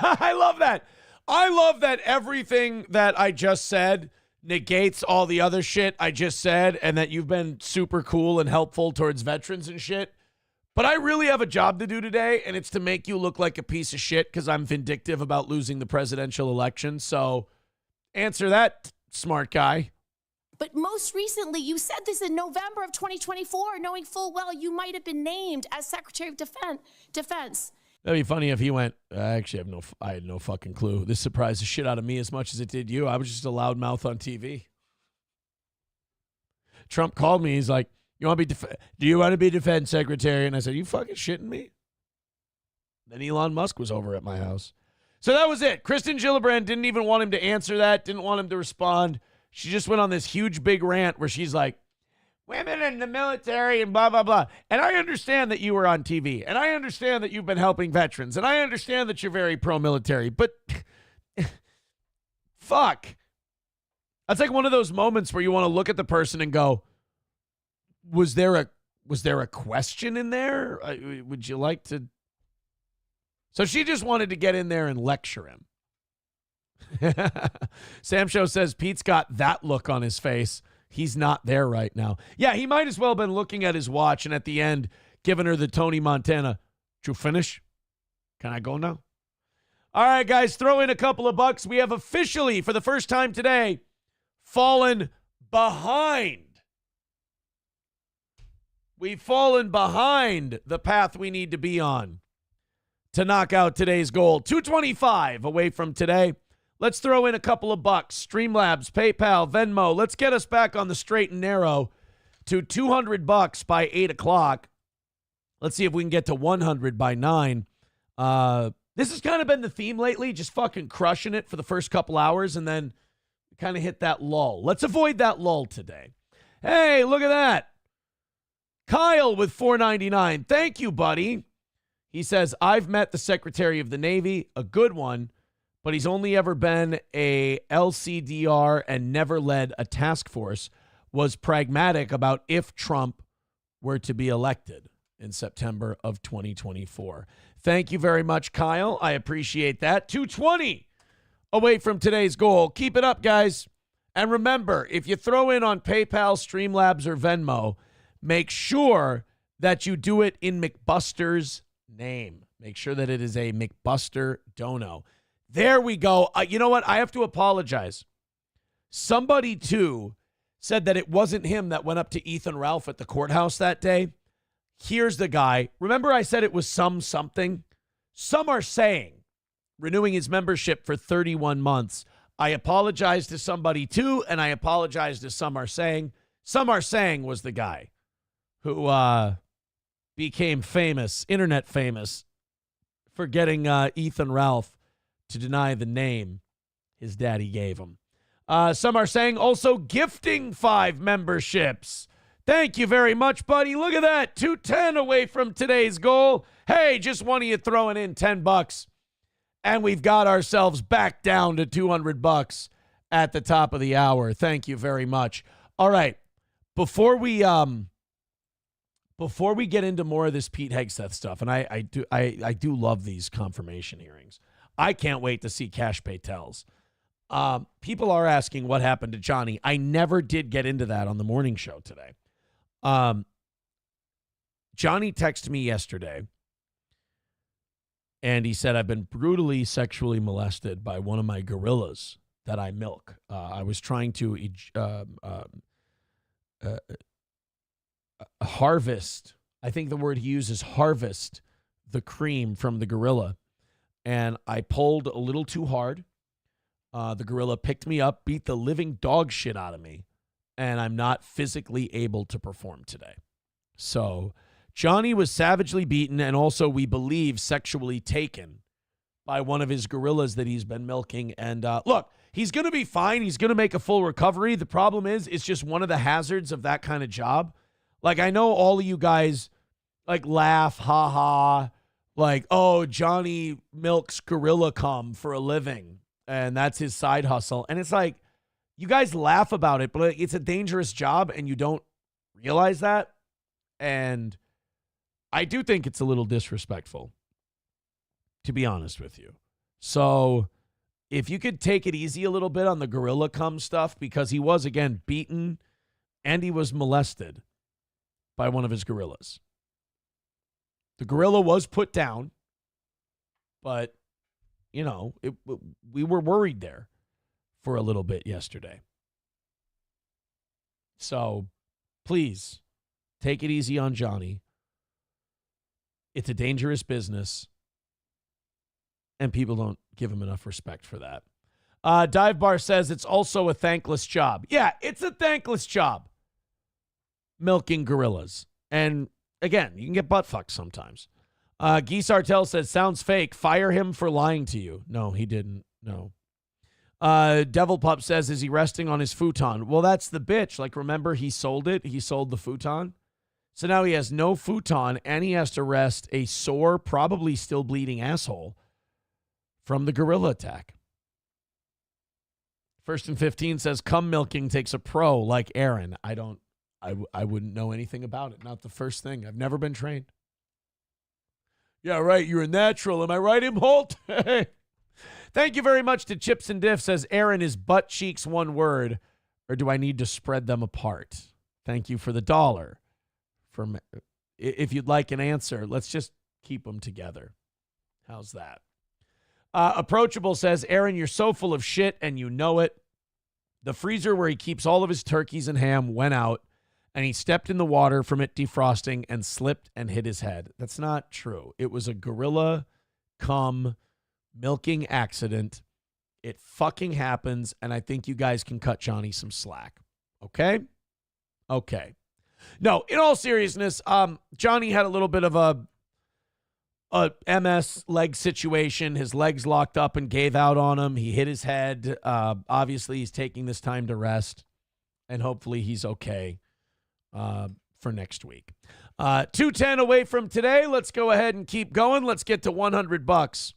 Speaker 3: I love that. I love that everything that I just said negates all the other shit I just said, and that you've been super cool and helpful towards veterans and shit. But I really have a job to do today, and it's to make you look like a piece of shit because I'm vindictive about losing the presidential election. So answer that, smart guy.
Speaker 14: But most recently, you said this in November of 2024, knowing full well you might have been named as Secretary of Defense.
Speaker 3: That'd be funny if he went, I had no fucking clue. This surprised the shit out of me as much as it did you. I was just a loudmouth on TV. Trump called me. He's like, do you want to be defense secretary? And I said, you fucking shitting me? Then Elon Musk was over at my house. So that was it. Kristen Gillibrand didn't even want him to answer that, didn't want him to respond. She just went on this huge, big rant where she's like, women in the military and blah, blah, blah. And I understand that you were on TV. And I understand that you've been helping veterans. And I understand that you're very pro-military. But fuck. That's like one of those moments where you want to look at the person and go, was there a question in there? Would you like to? So she just wanted to get in there and lecture him. Sam Show says Pete's got that look on his face. He's not there right now. Yeah, he might as well have been looking at his watch and at the end giving her the Tony Montana. Did you finish? Can I go now? All right, guys, throw in a couple of bucks. We have officially, for the first time today, fallen behind. We've fallen behind the path we need to be on to knock out today's goal. 225 away from today. Let's throw in a couple of bucks. Streamlabs, PayPal, Venmo. Let's get us back on the straight and narrow to $200 by 8 o'clock. Let's see if we can get to 100 by 9. This has kind of been the theme lately, just fucking crushing it for the first couple hours, and then kind of hit that lull. Let's avoid that lull today. Hey, look at that. Kyle with $4.99. Thank you, buddy. He says, I've met the Secretary of the Navy, a good one, but he's only ever been a LCDR and never led a task force, was pragmatic about if Trump were to be elected in September of 2024. Thank you very much, Kyle. I appreciate that. 220 away from today's goal. Keep it up, guys. And remember, if you throw in on PayPal, Streamlabs, or Venmo, make sure that you do it in McBuster's name. Make sure that it is a McBuster dono. There we go. You know what? I have to apologize. Somebody, too, said that it wasn't him that went up to Ethan Ralph at the courthouse that day. Here's the guy. Remember I said it was something? Some are saying, renewing his membership for 31 months. I apologize to somebody too, and I apologize to Some Are Saying. Some Are Saying was the guy who became famous, internet famous, for getting Ethan Ralph to deny the name his daddy gave him. Some Are Saying also gifting 5 memberships. Thank you very much, buddy. Look at that. 210 away from today's goal. Hey, just one of you throwing in $10. And we've got ourselves back down to $200 at the top of the hour. Thank you very much. All right. Before we get into more of this Pete Hegseth stuff, and I do love these confirmation hearings. I can't wait to see Cash Pay Tells. People are asking what happened to Johnny. I never did get into that on the morning show today. Johnny texted me yesterday, and he said, I've been brutally sexually molested by one of my gorillas that I milk. I was trying to harvest, I think the word he uses, harvest the cream from the gorilla. And I pulled a little too hard. The gorilla picked me up, beat the living dog shit out of me, and I'm not physically able to perform today. So Johnny was savagely beaten and also, we believe, sexually taken by one of his gorillas that he's been milking. And look, he's going to be fine. He's going to make a full recovery. The problem is, it's just one of the hazards of that kind of job. Like, I know all of you guys, like, laugh, ha-ha, like, oh, Johnny milks gorilla cum for a living, and that's his side hustle. And it's like, you guys laugh about it, but it's a dangerous job, and you don't realize that. And I do think it's a little disrespectful, to be honest with you. So if you could take it easy a little bit on the gorilla cum stuff, because he was, again, beaten and he was molested by one of his gorillas. The gorilla was put down, but, you know, we were worried there for a little bit yesterday. So please take it easy on Johnny. It's a dangerous business, and people don't give him enough respect for that. Dive Bar says it's also a thankless job. Yeah, it's a thankless job, milking gorillas. And again, you can get butt fucked sometimes. Geese Artel says, sounds fake. Fire him for lying to you. No, he didn't. No. Devil Pup says, is he resting on his futon? Well, that's the bitch. Like, remember, he sold it. He sold the futon. So now he has no futon, and he has to rest a sore, probably still bleeding asshole from the gorilla attack. First and 15 says, cum milking takes a pro like Aaron. I wouldn't know anything about it. Not the first thing. I've never been trained. Yeah, right. You're a natural. Am I right, Imholt? Thank you very much to Chips and Diff. Says, Aaron, is butt cheeks one word, or do I need to spread them apart? Thank you for the $1. If you'd like an answer, let's just keep them together. How's that? Approachable says, Aaron, you're so full of shit and you know it. The freezer where he keeps all of his turkeys and ham went out, and he stepped in the water from it defrosting and slipped and hit his head. That's not true. It was a gorilla cum milking accident. It fucking happens, and I think you guys can cut Johnny some slack. Okay? Okay. No, in all seriousness, Johnny had a little bit of a MS leg situation. His legs locked up and gave out on him. He hit his head. Obviously, he's taking this time to rest, and hopefully he's okay for next week. 210 away from today. Let's go ahead and keep going. Let's get to $100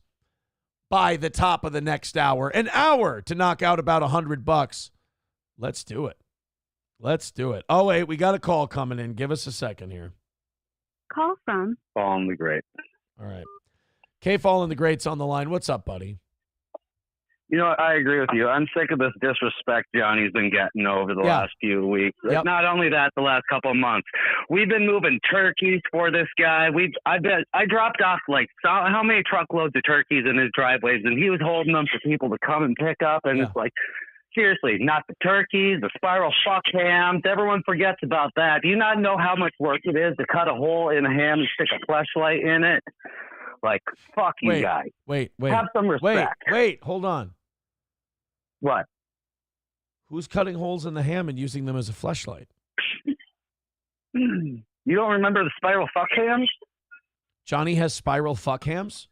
Speaker 3: by the top of the next hour. An hour to knock out about $100. Let's do it. Let's do it. Oh, wait, we got a call coming in. Give us a second here.
Speaker 16: Call from
Speaker 4: Fall in the Great.
Speaker 3: All right. K-Fall in the Great's on the line. What's up, buddy?
Speaker 4: You know, I agree with you. I'm sick of this disrespect Johnny's been getting over the last few weeks.
Speaker 3: Yep.
Speaker 4: Not only that, the last couple of months. We've been moving turkeys for this guy. I dropped off how many truckloads of turkeys in his driveways, and he was holding them for people to come and pick up. And it's like, seriously, not the turkeys, the spiral fuck hams. Everyone forgets about that. Do you not know how much work it is to cut a hole in a ham and stick a fleshlight in it? Like, fuck you guys.
Speaker 3: Wait.
Speaker 4: Have some respect.
Speaker 3: Wait, hold on.
Speaker 4: What?
Speaker 3: Who's cutting holes in the ham and using them as a fleshlight?
Speaker 4: You don't remember the spiral fuck hams?
Speaker 3: Johnny has spiral fuck hams?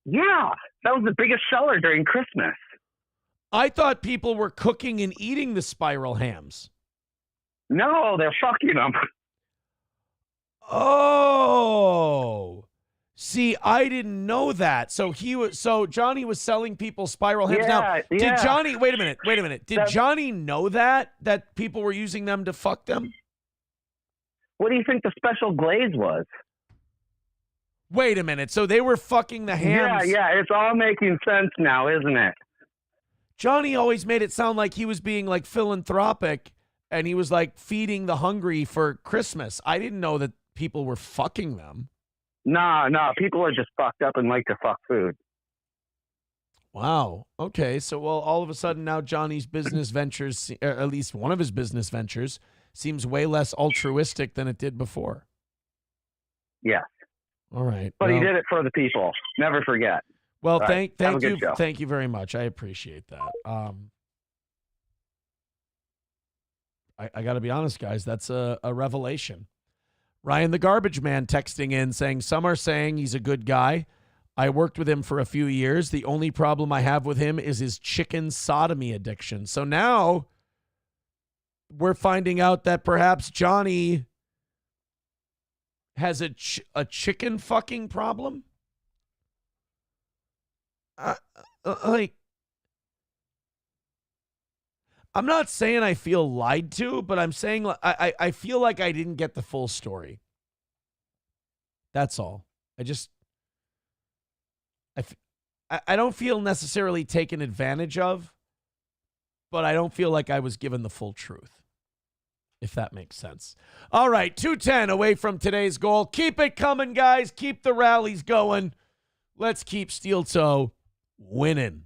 Speaker 4: Yeah, that was the biggest seller during Christmas.
Speaker 3: I thought people were cooking and eating the spiral hams.
Speaker 4: No, they're fucking them.
Speaker 3: Oh, see, I didn't know that. So Johnny was selling people spiral hams. Now, did Johnny? Wait a minute. Did Johnny know that people were using them to fuck them?
Speaker 4: What do you think the special glaze was?
Speaker 3: Wait a minute. So they were fucking the hams.
Speaker 4: Yeah. It's all making sense now, isn't it?
Speaker 3: Johnny always made it sound like he was being like philanthropic and he was like feeding the hungry for Christmas. I didn't know that people were fucking them.
Speaker 4: No, people are just fucked up and like to fuck food.
Speaker 3: Wow. Okay. So, well, all of a sudden now Johnny's business ventures, or at least one of his business ventures, seems way less altruistic than it did before.
Speaker 4: Yeah.
Speaker 3: All right.
Speaker 4: But he did it for the people. Never forget.
Speaker 3: Well,
Speaker 4: right.
Speaker 3: Thank you very much. I appreciate that. I got to be honest, guys. That's a revelation. Ryan the Garbage Man texting in saying, some are saying he's a good guy. I worked with him for a few years. The only problem I have with him is his chicken sodomy addiction. So now we're finding out that perhaps Johnny has a chicken fucking problem. I'm not saying I feel lied to, but I'm saying I feel like I didn't get the full story. That's all. I don't feel necessarily taken advantage of, but I don't feel like I was given the full truth, if that makes sense. All right, 210 away from today's goal. Keep it coming, guys. Keep the rallies going. Let's keep Steel Toe winning.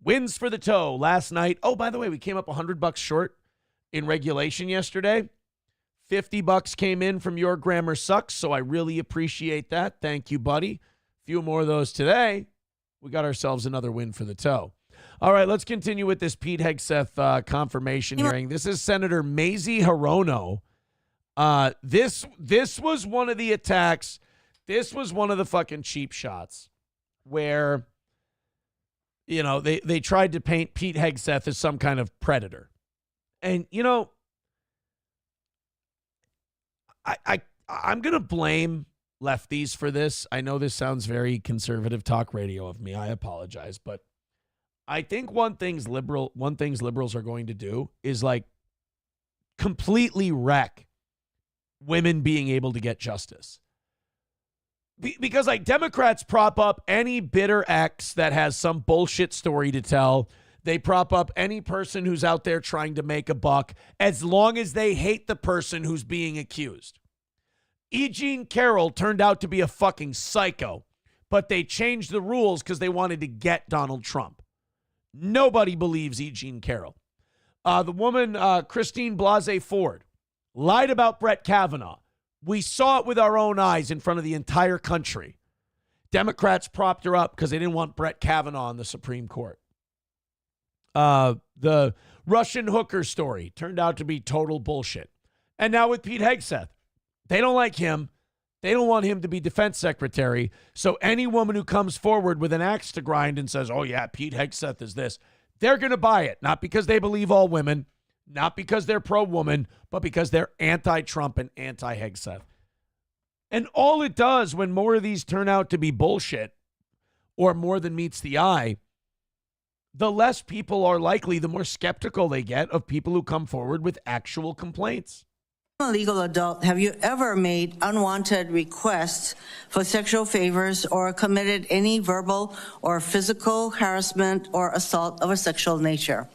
Speaker 3: Wins for the toe last night. Oh, by the way, we came up $100 short in regulation yesterday. $50 came in from Your Grammar Sucks, so I really appreciate that. Thank you, buddy. A few more of those today. We got ourselves another win for the toe. All right, let's continue with this Pete Hegseth confirmation hearing. This is Senator Mazie Hirono. This was one of the attacks. This was one of the fucking cheap shots where, you know, they tried to paint Pete Hegseth as some kind of predator. And, you know, I'm going to blame lefties for this. I know this sounds very conservative talk radio of me. I apologize, but I think one things liberals are going to do is like completely wreck women being able to get justice. Because like Democrats prop up any bitter ex that has some bullshit story to tell. They prop up any person who's out there trying to make a buck as long as they hate the person who's being accused. E. Jean Carroll turned out to be a fucking psycho, but they changed the rules because they wanted to get Donald Trump. Nobody believes E. Jean Carroll. The woman, Christine Blasey Ford, lied about Brett Kavanaugh. We saw it with our own eyes in front of the entire country. Democrats propped her up because they didn't want Brett Kavanaugh on the Supreme Court. The Russian hooker story turned out to be total bullshit. And now with Pete Hegseth, they don't like him. They don't want him to be defense secretary. So any woman who comes forward with an axe to grind and says, oh yeah, Pete Hegseth is this, they're going to buy it. Not because they believe all women, not because they're pro-woman, but because they're anti-Trump and anti-Hegseth. And all it does when more of these turn out to be bullshit or more than meets the eye, the less people are likely, the more skeptical they get of people who come forward with actual complaints.
Speaker 5: A legal adult, have you ever made unwanted requests for sexual favors or committed any verbal or physical harassment or assault of a sexual nature?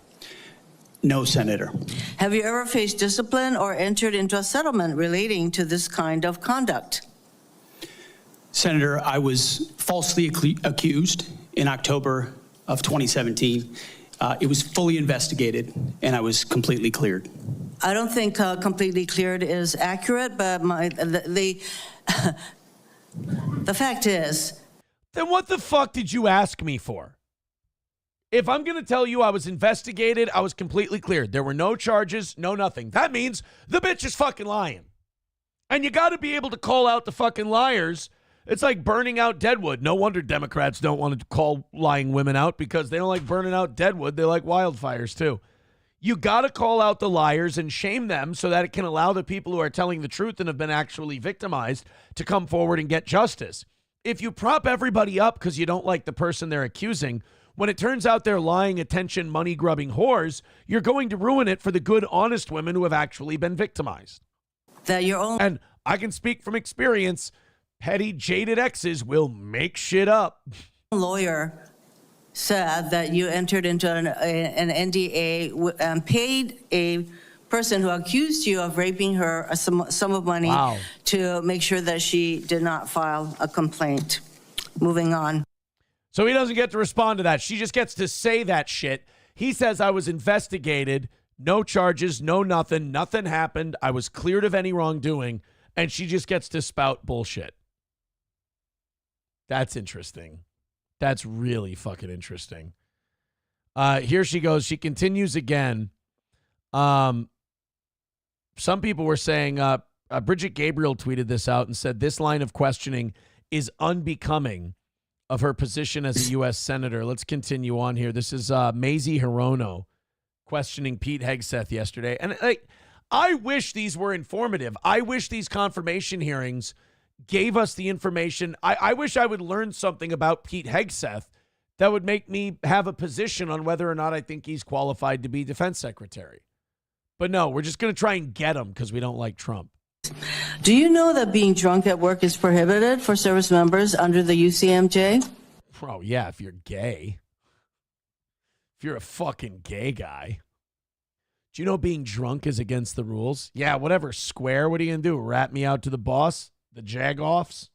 Speaker 23: No, Senator.
Speaker 5: Have you ever faced discipline or entered into a settlement relating to this kind of conduct?
Speaker 23: Senator, I was falsely accused in October of 2017 It was fully investigated, and I was completely cleared.
Speaker 5: I don't think completely cleared is accurate, but the fact is.
Speaker 3: Then what the fuck did you ask me for? If I'm going to tell you I was investigated, I was completely cleared. There were no charges, no nothing. That means the bitch is fucking lying. And you got to be able to call out the fucking liars. It's like burning out deadwood. No wonder Democrats don't want to call lying women out, because they don't like burning out deadwood. They like wildfires too. You got to call out the liars and shame them so that it can allow the people who are telling the truth and have been actually victimized to come forward and get justice. If you prop everybody up because you don't like the person they're accusing, when it turns out they're lying, attention, money-grubbing whores, you're going to ruin it for the good, honest women who have actually been victimized. And I can speak from experience. Petty, jaded exes will make shit up.
Speaker 5: Lawyer said that you entered into an NDA and paid a person who accused you of raping her a sum of money to make sure that she did not file a complaint. Moving on.
Speaker 3: So he doesn't get to respond to that. She just gets to say that shit. He says, I was investigated, no charges, no nothing, nothing happened. I was cleared of any wrongdoing, and she just gets to spout bullshit. That's interesting. That's really fucking interesting. Here she goes. She continues again. Some people were saying, Bridget Gabriel tweeted this out and said, this line of questioning is unbecoming of her position as a U.S. Senator. Let's continue on here. This is Mazie Hirono questioning Pete Hegseth yesterday. And I wish these were informative. I wish these confirmation hearings gave us the information. I wish I would learn something about Pete Hegseth that would make me have a position on whether or not I think he's qualified to be defense secretary. But no, we're just going to try and get him because we don't like Trump.
Speaker 5: Do you know that being drunk at work is prohibited for service members under the UCMJ?
Speaker 3: Oh, yeah, if you're gay. If you're a fucking gay guy. Do you know being drunk is against the rules? Yeah, whatever, square. What are you going to do? Rat me out to the boss? The jag-offs?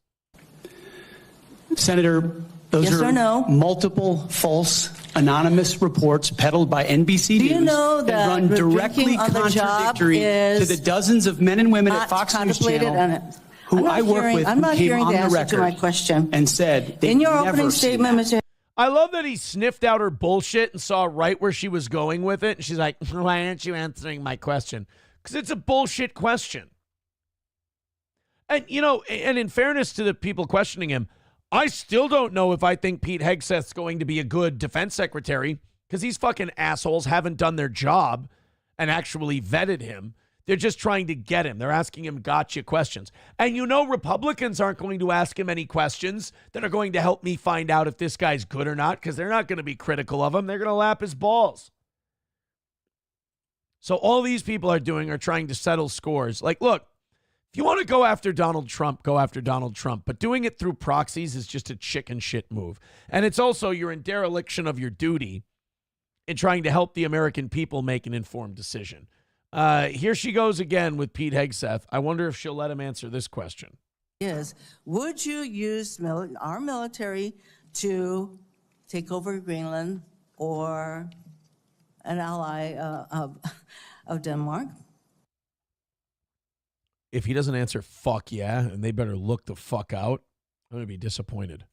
Speaker 23: Senator, those
Speaker 5: Yes
Speaker 23: are
Speaker 5: or no?
Speaker 23: multiple false anonymous reports peddled by NBC
Speaker 5: Do you
Speaker 23: News
Speaker 5: know that
Speaker 23: run directly
Speaker 5: drinking on the job
Speaker 23: contradictory to
Speaker 5: is
Speaker 23: the dozens of men and women at
Speaker 5: not
Speaker 23: Fox News
Speaker 5: contemplated
Speaker 23: Channel
Speaker 5: I'm
Speaker 23: who
Speaker 5: not
Speaker 23: I work
Speaker 5: hearing-
Speaker 23: with
Speaker 5: I'm not
Speaker 23: who came
Speaker 5: hearing
Speaker 23: on
Speaker 5: the
Speaker 23: the
Speaker 5: answer
Speaker 23: record
Speaker 5: to my question.
Speaker 23: and said they
Speaker 5: In your
Speaker 23: never
Speaker 5: opening
Speaker 23: seen
Speaker 5: statement,
Speaker 23: that.
Speaker 5: Mr.
Speaker 3: I love that he sniffed out her bullshit and saw right where she was going with it. And she's like, why aren't you answering my question? Because it's a bullshit question. And, you know, and in fairness to the people questioning him, I still don't know if I think Pete Hegseth's going to be a good defense secretary, because these fucking assholes haven't done their job and actually vetted him. They're just trying to get him. They're asking him gotcha questions. And you know Republicans aren't going to ask him any questions that are going to help me find out if this guy's good or not, because they're not going to be critical of him. They're going to lap his balls. So all these people are doing are trying to settle scores. Like, look, if you want to go after Donald Trump, go after Donald Trump. But doing it through proxies is just a chicken shit move. And it's also you're in dereliction of your duty in trying to help the American people make an informed decision. Here she goes again with Pete Hegseth. I wonder if she'll let him answer this question.
Speaker 5: Would you use our military to take over Greenland or an ally of Denmark?
Speaker 3: If he doesn't answer fuck yeah, and they better look the fuck out, I'm going to be disappointed.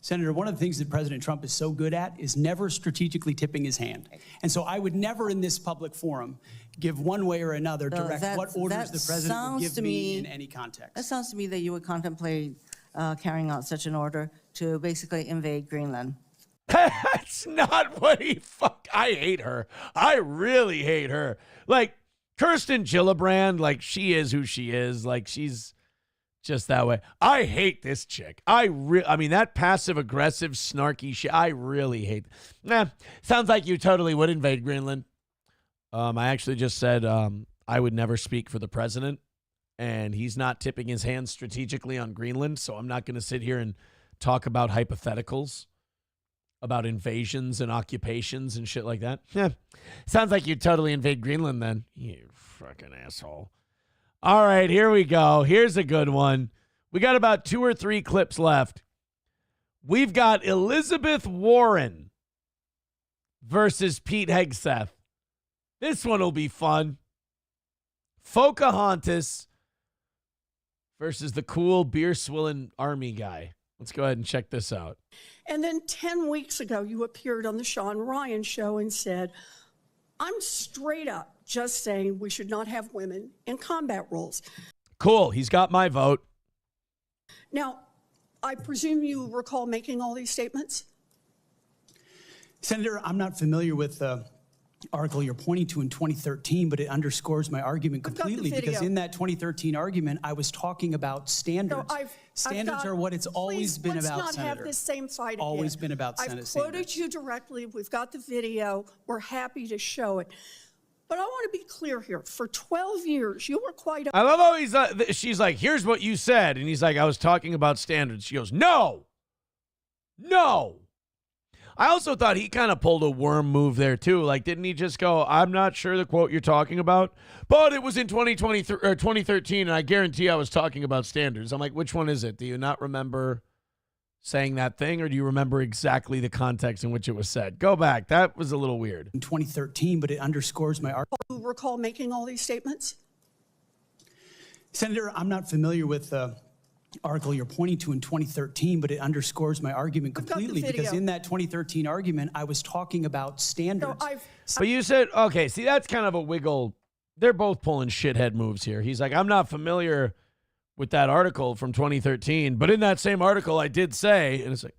Speaker 23: Senator, one of the things that President Trump is so good at is never strategically tipping his hand. And so I would never in this public forum give one way or another direct what orders the president would give me in any context.
Speaker 5: That sounds to me that you would contemplate carrying out such an order to basically invade Greenland.
Speaker 3: That's not what I hate her. I really hate her. Like, Kirsten Gillibrand, like, she is who she is. Like, she's just that way. I hate this chick. I mean, that passive-aggressive, snarky shit, I really hate. Sounds like you totally would invade Greenland. I actually just said I would never speak for the president, and he's not tipping his hand strategically on Greenland, so I'm not going to sit here and talk about hypotheticals about invasions and occupations and shit like that. Sounds like you'd totally invade Greenland then. You fucking asshole. All right, here we go. Here's a good one. We got about 2 or 3 clips left. We've got Elizabeth Warren versus Pete Hegseth. This one will be fun. Pocahontas versus the cool beer-swilling army guy. Let's go ahead and check this out.
Speaker 6: And then 10 weeks ago, you appeared on the Sean Ryan show and said, I'm straight up just saying we should not have women in combat roles.
Speaker 3: Cool. He's got my vote.
Speaker 6: Now, I presume you recall making all these statements?
Speaker 23: Senator, I'm not familiar with the article you're pointing to in 2013, but it underscores my argument completely because in that 2013 argument, I was talking about standards.
Speaker 6: No,
Speaker 23: standards are what it's always been about,
Speaker 6: Let's not
Speaker 23: Senator.
Speaker 6: have this same fight again.
Speaker 23: Always been about Senate
Speaker 6: I've quoted
Speaker 23: standards.
Speaker 6: you directly. We've got the video. We're happy to show it. But I want to be clear here. For 12 years, you were quite...
Speaker 3: I love how she's like, here's what you said. And he's like, I was talking about standards. She goes, no. I also thought he kind of pulled a worm move there, too. Like, didn't he just go, I'm not sure the quote you're talking about, but it was in 2013, and I guarantee I was talking about standards. I'm like, which one is it? Do you not remember saying that thing, or do you remember exactly the context in which it was said? Go back. That was a little weird.
Speaker 23: In 2013, but it underscores my argument.
Speaker 6: Do you recall making all these statements?
Speaker 23: Senator, I'm not familiar with the article you're pointing to in 2013, but it underscores my argument completely because in that 2013 argument, I was talking about standards.
Speaker 6: No,
Speaker 3: But you said, okay, see, that's kind of a wiggle. They're both pulling shithead moves here. He's like, I'm not familiar with that article from 2013, but in that same article, I did say, and it's like,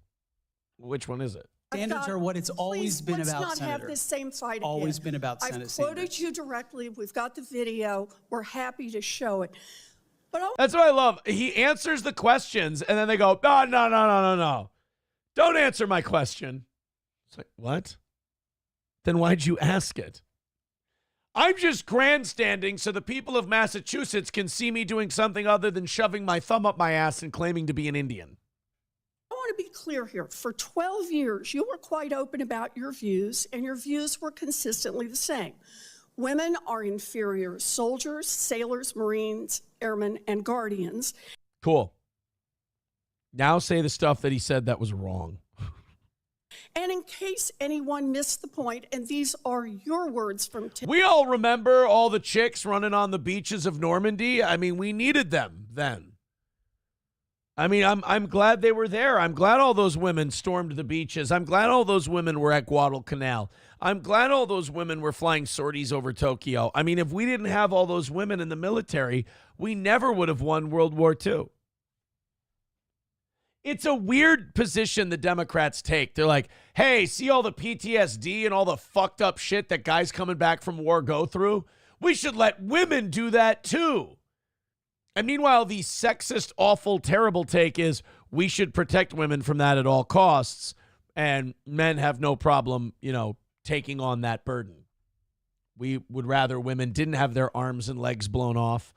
Speaker 3: which one is it?
Speaker 23: Standards are what it's always been about,
Speaker 6: Let's not
Speaker 23: Senator.
Speaker 6: have this same fight again.
Speaker 23: Always been about Senate
Speaker 6: I've quoted
Speaker 23: standards.
Speaker 6: you directly. We've got the video. We're happy to show it.
Speaker 3: That's what I love. He answers the questions, and then they go, no. Don't answer my question. It's like, what? Then why'd you ask it? I'm just grandstanding so the people of Massachusetts can see me doing something other than shoving my thumb up my ass and claiming to be an Indian.
Speaker 6: I want to be clear here. For 12 years, you were quite open about your views, and your views were consistently the same. Women are inferior soldiers, sailors, Marines, airmen, and guardians.
Speaker 3: Cool. Now say the stuff that he said that was wrong.
Speaker 6: And in case anyone missed the point, and these are your words from
Speaker 3: We all remember all the chicks running on the beaches of Normandy. I mean, we needed them then. I mean, I'm glad they were there. I'm glad all those women stormed the beaches. I'm glad all those women were at Guadalcanal. I'm glad all those women were flying sorties over Tokyo. I mean, if we didn't have all those women in the military, we never would have won World War II. It's a weird position the Democrats take. They're like, hey, see all the PTSD and all the fucked up shit that guys coming back from war go through? We should let women do that too. And meanwhile, the sexist, awful, terrible take is we should protect women from that at all costs, and men have no problem, taking on that burden. We would rather women didn't have their arms and legs blown off,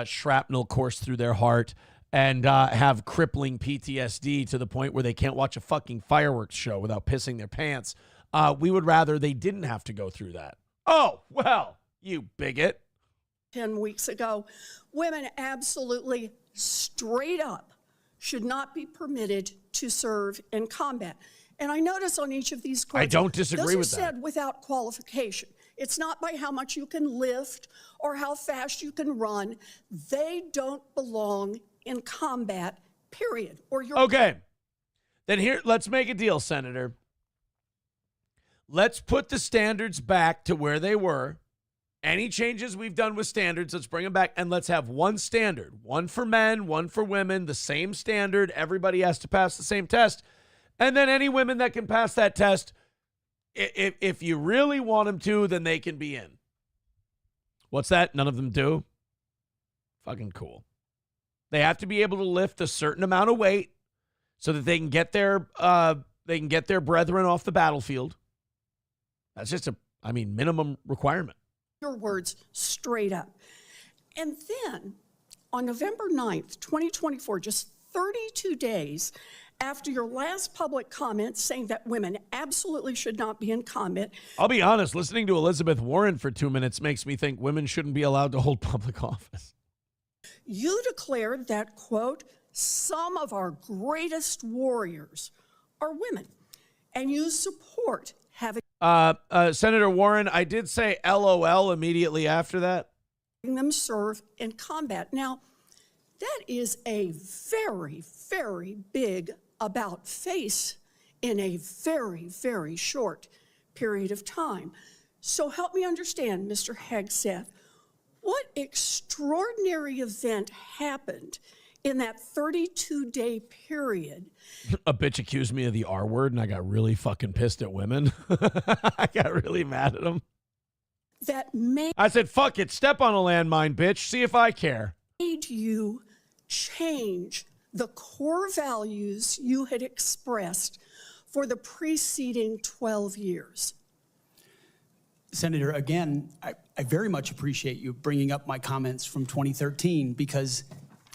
Speaker 3: shrapnel course through their heart, and have crippling PTSD to the point where they can't watch a fucking fireworks show without pissing their pants. We would rather they didn't have to go through that. Oh, well, you bigot.
Speaker 6: 10 weeks ago, women absolutely straight up should not be permitted to serve in combat. And I notice on each of these quotes,
Speaker 3: I don't disagree with
Speaker 6: those are said without qualification. It's not by how much you can lift or how fast you can run. They don't belong in combat, period. Or you're
Speaker 3: okay. Then here, let's make a deal, Senator. Let's put the standards back to where they were. Any changes we've done with standards, let's bring them back, and let's have one standard. One for men, one for women, the same standard. Everybody has to pass the same test. And then any women that can pass that test, if you really want them to, then they can be in. What's that? None of them do? Fucking cool. They have to be able to lift a certain amount of weight so that they can get their brethren off the battlefield. That's just minimum requirement.
Speaker 6: your words straight up. And then on November 9th, 2024, just 32 days after your last public comment saying that women absolutely should not be in combat.
Speaker 3: I'll be honest, listening to Elizabeth Warren for 2 minutes makes me think women shouldn't be allowed to hold public office.
Speaker 6: You declared that, quote, some of our greatest warriors are women, and you support having
Speaker 3: Senator Warren, I did say LOL immediately after that.
Speaker 6: Them serve in combat. Now, that is a very, very big about face in a very, very short period of time. So help me understand, Mr. Hegseth, what extraordinary event happened in that 32-day period?
Speaker 3: A bitch accused me of the R word, and I got really fucking pissed at women. I got really mad at them. I said, fuck it, step on a landmine, bitch, see if I care.
Speaker 6: Made you change the core values you had expressed for the preceding 12 years?
Speaker 23: Senator, again, I very much appreciate you bringing up my comments from 2013 because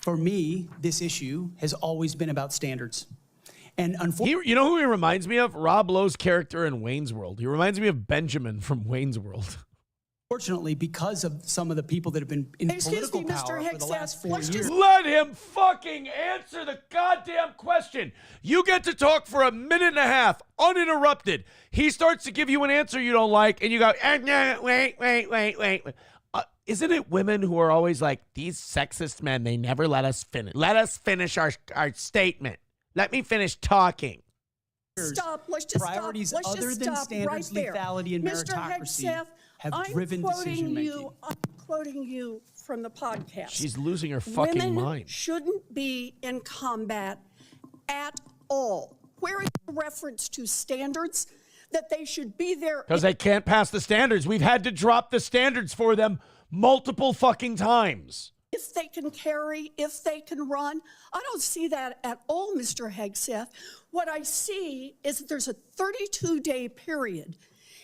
Speaker 23: for me, this issue has always been about standards. And unfortunately,
Speaker 3: you know who he reminds me of? Rob Lowe's character in Wayne's World. He reminds me of Benjamin from Wayne's World.
Speaker 23: Fortunately, because of some of the people that have been in political power for the last 4 years.
Speaker 3: Let him fucking answer the goddamn question. You get to talk for a minute and a half, uninterrupted. He starts to give you an answer you don't like, and you go, wait. Isn't it women who are always like, these sexist men, they never let us finish. Let us finish our statement. Let me finish talking.
Speaker 6: Stop. Let's just
Speaker 23: priorities
Speaker 6: stop. Let's
Speaker 23: other
Speaker 6: just
Speaker 23: than
Speaker 6: stop
Speaker 23: standards,
Speaker 6: right there.
Speaker 23: lethality, and
Speaker 6: Mr.
Speaker 23: meritocracy
Speaker 6: Hegseth,
Speaker 23: have driven decision-making.
Speaker 6: I'm quoting you from the podcast.
Speaker 3: She's losing her fucking
Speaker 6: Women
Speaker 3: mind.
Speaker 6: shouldn't be in combat at all. Where is the reference to standards that they should be there?
Speaker 3: Because they can't pass the standards. We've had to drop the standards for them multiple fucking times.
Speaker 6: If they can carry, if they can run. I don't see that at all, Mr. Hegseth. What I see is that there's a 32-day period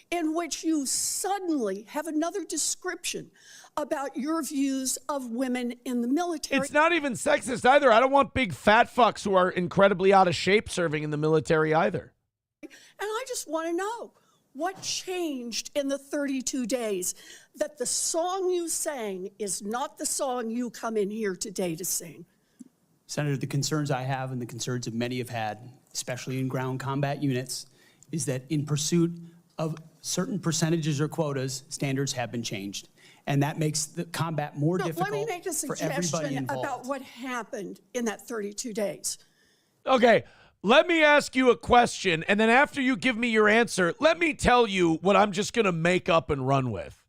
Speaker 6: in which you suddenly have another description about your views of women in the military.
Speaker 3: It's not even sexist either. I don't want big fat fucks who are incredibly out of shape serving in the military either.
Speaker 6: And I just want to know, what changed in the 32 days that the song you sang is not the song you come in here today to sing?
Speaker 23: Senator, the concerns I have and the concerns that many have had, especially in ground combat units, is that in pursuit of certain percentages or quotas, standards have been changed. And that makes the combat more difficult
Speaker 6: let me make a
Speaker 23: for everybody
Speaker 6: suggestion
Speaker 23: involved.
Speaker 6: about what happened in that 32 days.
Speaker 3: Okay, let me ask you a question, and then after you give me your answer, let me tell you what I'm just going to make up and run with.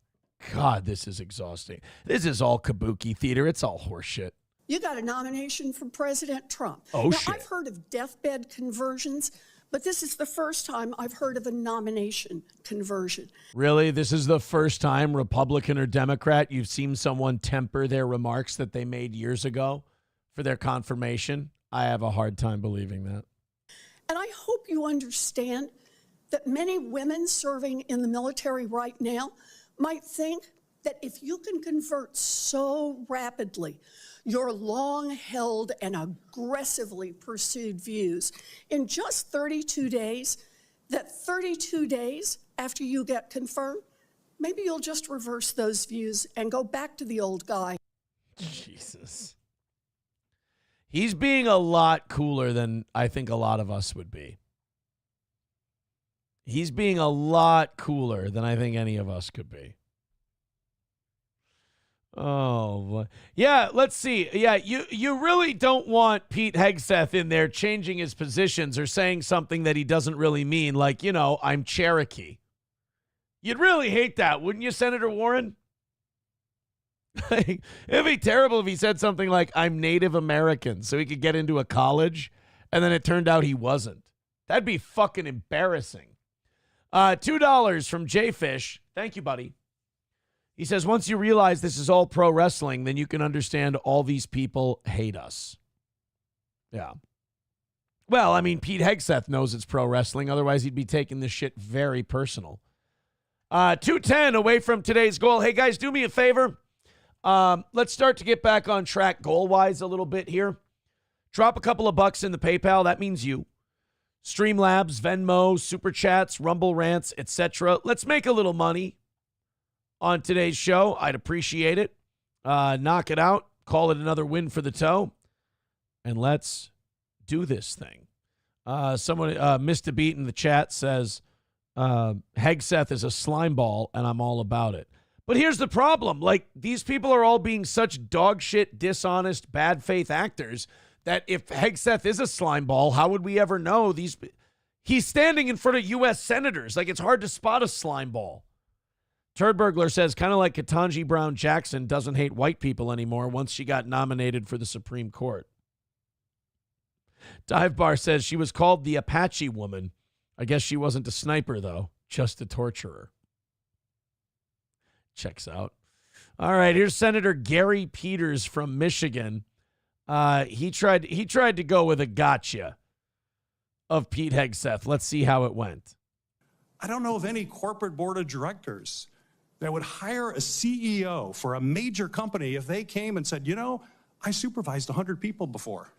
Speaker 3: God, this is exhausting. This is all kabuki theater. It's all horseshit.
Speaker 6: You got a nomination from President Trump.
Speaker 3: Oh,
Speaker 6: now,
Speaker 3: shit.
Speaker 6: I've heard of deathbed conversions, but this is the first time I've heard of a nomination conversion.
Speaker 3: Really? This is the first time, Republican or Democrat, you've seen someone temper their remarks that they made years ago for their confirmation? I have a hard time believing that.
Speaker 6: And I hope you understand that many women serving in the military right now might think that if you can convert so rapidly your long-held and aggressively pursued views in just 32 days, that 32 days after you get confirmed, maybe you'll just reverse those views and go back to the old guy.
Speaker 3: Jesus. He's being a lot cooler than I think a lot of us would be. He's being a lot cooler than I think any of us could be. Oh, yeah, let's see. Yeah, you really don't want Pete Hegseth in there changing his positions or saying something that he doesn't really mean, like, you know, I'm Cherokee. You'd really hate that, wouldn't you, Senator Warren? It'd be terrible if he said something like, I'm Native American, so he could get into a college, and then it turned out he wasn't. That'd be fucking embarrassing. $2 from Jfish. Thank you, buddy. He says, once you realize this is all pro wrestling, then you can understand all these people hate us. Yeah. Well, I mean, Pete Hegseth knows it's pro wrestling. Otherwise, he'd be taking this shit very personal. 210 away from today's goal. Hey, guys, do me a favor. Let's start to get back on track goal-wise a little bit here. Drop a couple of bucks in the PayPal. That means you. Streamlabs, Venmo, Super Chats, Rumble Rants, etc. Let's make a little money on today's show. I'd appreciate it. Knock it out. Call it another win for the toe. And let's do this thing. Someone missed a beat in the chat says, Hegseth is a slime ball, and I'm all about it. But here's the problem. Like, these people are all being such dog shit, dishonest, bad faith actors that if Hegseth is a slime ball, how would we ever know these? He's standing in front of U.S. senators. Like, it's hard to spot a slime ball. Turd Burglar says, kind of like Ketanji Brown Jackson doesn't hate white people anymore once she got nominated for the Supreme Court. Dive Bar says she was called the Apache woman. I guess she wasn't a sniper, though, just a torturer. Checks out. All right, here's Senator Gary Peters from Michigan. He tried to go with a gotcha of Pete Hegseth. Let's see how it went.
Speaker 7: I don't know of any corporate board of directors that would hire a CEO for a major company if they came and said, you know, I supervised 100 people before.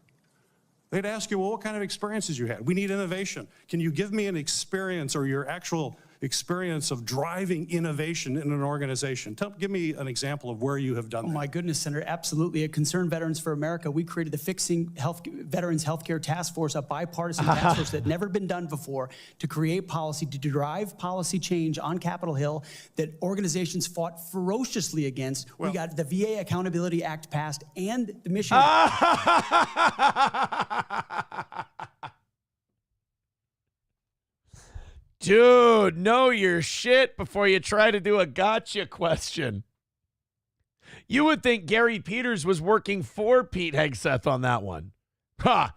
Speaker 7: They'd ask you, well, what kind of experiences you had? We need innovation. Can you give me an experience or your actual experience of driving innovation in an organization? Give me an example of where you have done that.
Speaker 23: Oh my goodness, Senator, absolutely. At Concerned Veterans for America, we created the Fixing Veterans Healthcare Task Force, a bipartisan task force that had never been done before, to create policy, to drive policy change on Capitol Hill that organizations fought ferociously against. We got the VA Accountability Act passed and the mission.
Speaker 3: Dude, know your shit before you try to do a gotcha question. You would think Gary Peters was working for Pete Hegseth on that one. Ha!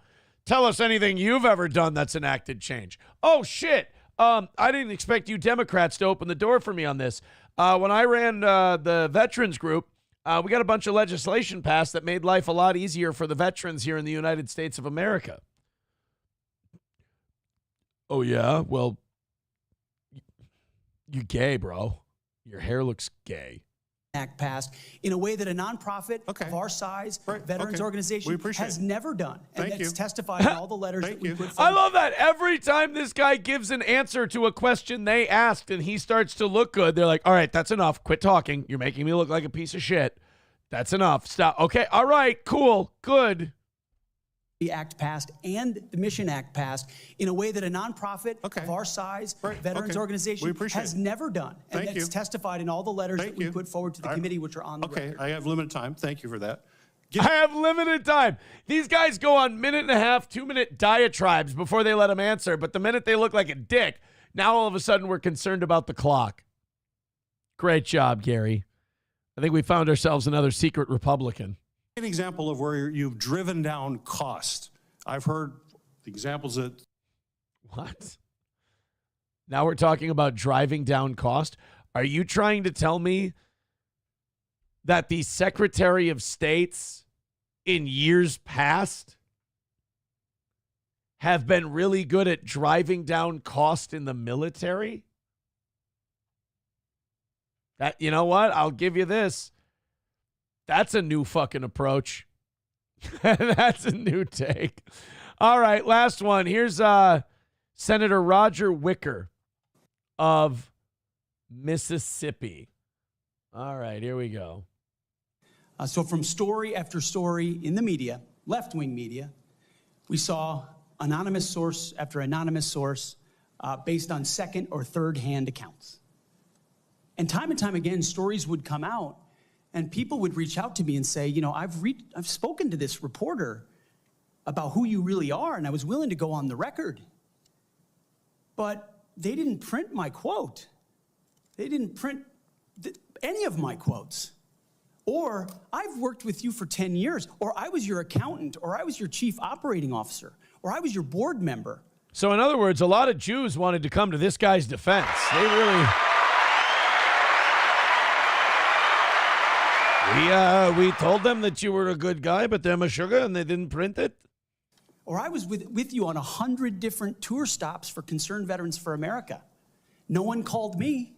Speaker 3: Tell us anything you've ever done that's enacted change. Oh, shit. I didn't expect you Democrats to open the door for me on this. When I ran the veterans group, we got a bunch of legislation passed that made life a lot easier for the veterans here in the United States of America. Oh, yeah? Well, you're gay, bro. Your hair looks gay.
Speaker 23: Act passed in a way that a nonprofit of our size, veterans organization, has never done. And that's testified in all the letters that we put forward.
Speaker 3: I love that. Every time this guy gives an answer to a question they asked and he starts to look good, they're like, all right, that's enough. Quit talking. You're making me look like a piece of shit. That's enough. Stop. Okay. All right. Cool. Good.
Speaker 23: The Act passed and the Mission Act passed in a way that a nonprofit of our size, veterans organization, has never done. And that's testified in all the letters that we put forward to the committee, which are on the record.
Speaker 7: I have limited time. Thank you for that.
Speaker 3: I have limited time. These guys go on 1.5, 2-minute diatribes before they let them answer. But the minute they look like a dick, now all of a sudden we're concerned about the clock. Great job, Gary. I think we found ourselves another secret Republican.
Speaker 7: An example of where you've driven down cost. I've heard examples that.
Speaker 3: What? Now we're talking about driving down cost. Are you trying to tell me that the Secretary of States in years past have been really good at driving down cost in the military? That, you know what? I'll give you this. That's a new fucking approach. That's a new take. All right, last one. Here's Senator Roger Wicker of Mississippi. All right, here we go.
Speaker 23: So from story after story in the media, left-wing media, we saw anonymous source after anonymous source based on second or third-hand accounts. And time again, stories would come out and people would reach out to me and say, you know, I've spoken to this reporter about who you really are, and I was willing to go on the record. But they didn't print my quote. They didn't print any of my quotes. Or I've worked with you for 10 years, or I was your accountant, or I was your chief operating officer, or I was your board member.
Speaker 3: So in other words, a lot of Jews wanted to come to this guy's defense. They really... We told them that you were a good guy, but they're sugar and they didn't print it.
Speaker 23: Or I was with you on 100 different tour stops for Concerned Veterans for America. No one called me.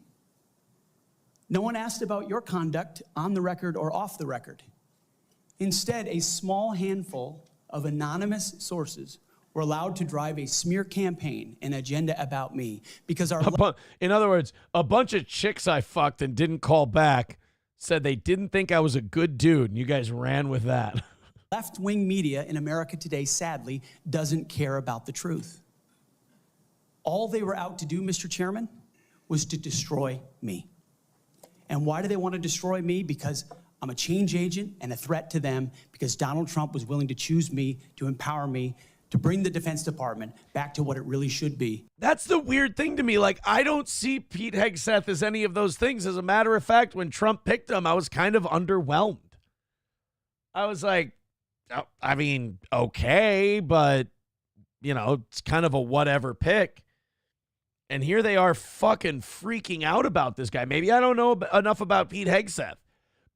Speaker 23: No one asked about your conduct on the record or off the record. Instead, a small handful of anonymous sources were allowed to drive a smear campaign, an agenda about me, because
Speaker 3: in other words, a bunch of chicks I fucked and didn't call back said they didn't think I was a good dude, and you guys ran with that.
Speaker 23: Left-wing media in America today, sadly, doesn't care about the truth. All they were out to do, Mr. Chairman, was to destroy me. And why do they want to destroy me? Because I'm a change agent and a threat to them, because Donald Trump was willing to choose me, to empower me, to bring the Defense Department back to what it really should be.
Speaker 3: That's the weird thing to me. Like, I don't see Pete Hegseth as any of those things. As a matter of fact, when Trump picked him, I was kind of underwhelmed. I was like, oh, I mean, okay, but, you know, it's kind of a whatever pick. And here they are fucking freaking out about this guy. Maybe I don't know enough about Pete Hegseth,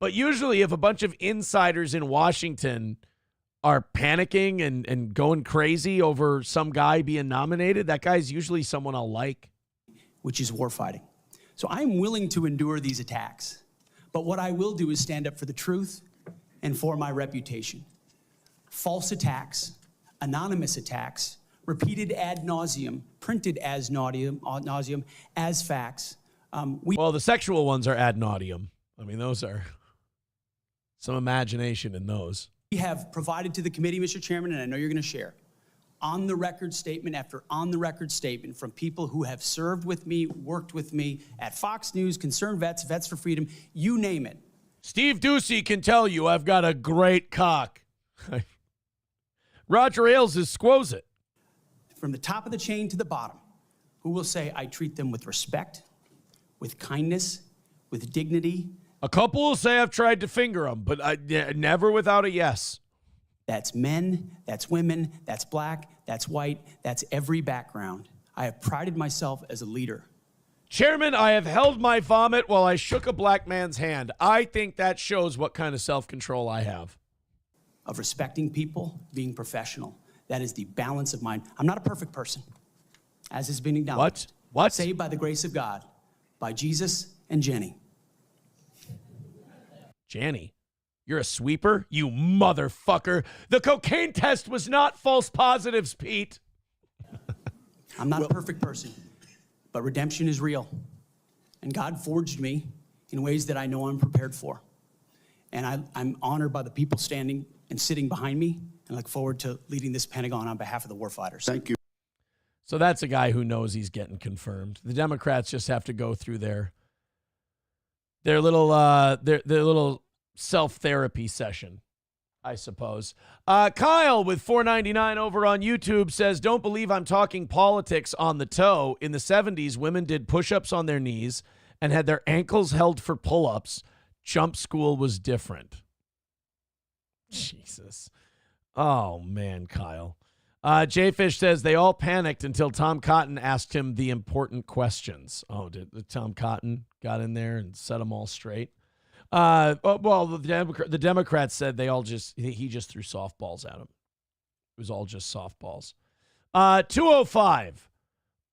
Speaker 3: but usually if a bunch of insiders in Washington are panicking and going crazy over some guy being nominated, that guy's usually someone I'll like.
Speaker 23: Which is war fighting. So I'm willing to endure these attacks. But what I will do is stand up for the truth and for my reputation. False attacks, anonymous attacks, repeated ad nauseum, printed as nauseum, as facts.
Speaker 3: Well, the sexual ones are ad nauseum. I mean, those are some imagination in those.
Speaker 23: We have provided to the committee, Mr. Chairman, and I know you're going to share, on-the-record statement after on-the-record statement from people who have served with me, worked with me at Fox News, Concerned Vets, Vets for Freedom, you name it.
Speaker 3: Steve Ducey can tell you I've got a great cock. Roger Ailes is squoze it.
Speaker 23: From the top of the chain to the bottom, who will say I treat them with respect, with kindness, with dignity.
Speaker 3: A couple will say I've tried to finger them, but never without a yes.
Speaker 23: That's men, that's women, that's black, that's white, that's every background. I have prided myself as a leader.
Speaker 3: Chairman, I have held my vomit while I shook a black man's hand. I think that shows what kind of self-control I have.
Speaker 23: Of respecting people, being professional. That is the balance of mine. I'm not a perfect person, as has been acknowledged.
Speaker 3: What?
Speaker 23: Saved by the grace of God, by Jesus and Jenny.
Speaker 3: Jenny, you're a sweeper? You motherfucker. The cocaine test was not false positives, Pete.
Speaker 23: I'm not a perfect person, but redemption is real. And God forged me in ways that I know I'm prepared for. And I'm honored by the people standing and sitting behind me, and look forward to leading this Pentagon on behalf of the warfighters.
Speaker 2: Thank you.
Speaker 3: So that's a guy who knows he's getting confirmed. The Democrats just have to go through their little self-therapy session, I suppose. Kyle with $4.99 over on YouTube says, don't believe I'm talking politics on the toe. In the 70s, women did push-ups on their knees and had their ankles held for pull-ups. Jump school was different. Jesus. Oh, man, Kyle. Jayfish says they all panicked until Tom Cotton asked him the important questions. Oh, did Tom Cotton got in there and set them all straight? Well, the Democrats said he just threw softballs at him. It was all just softballs. 205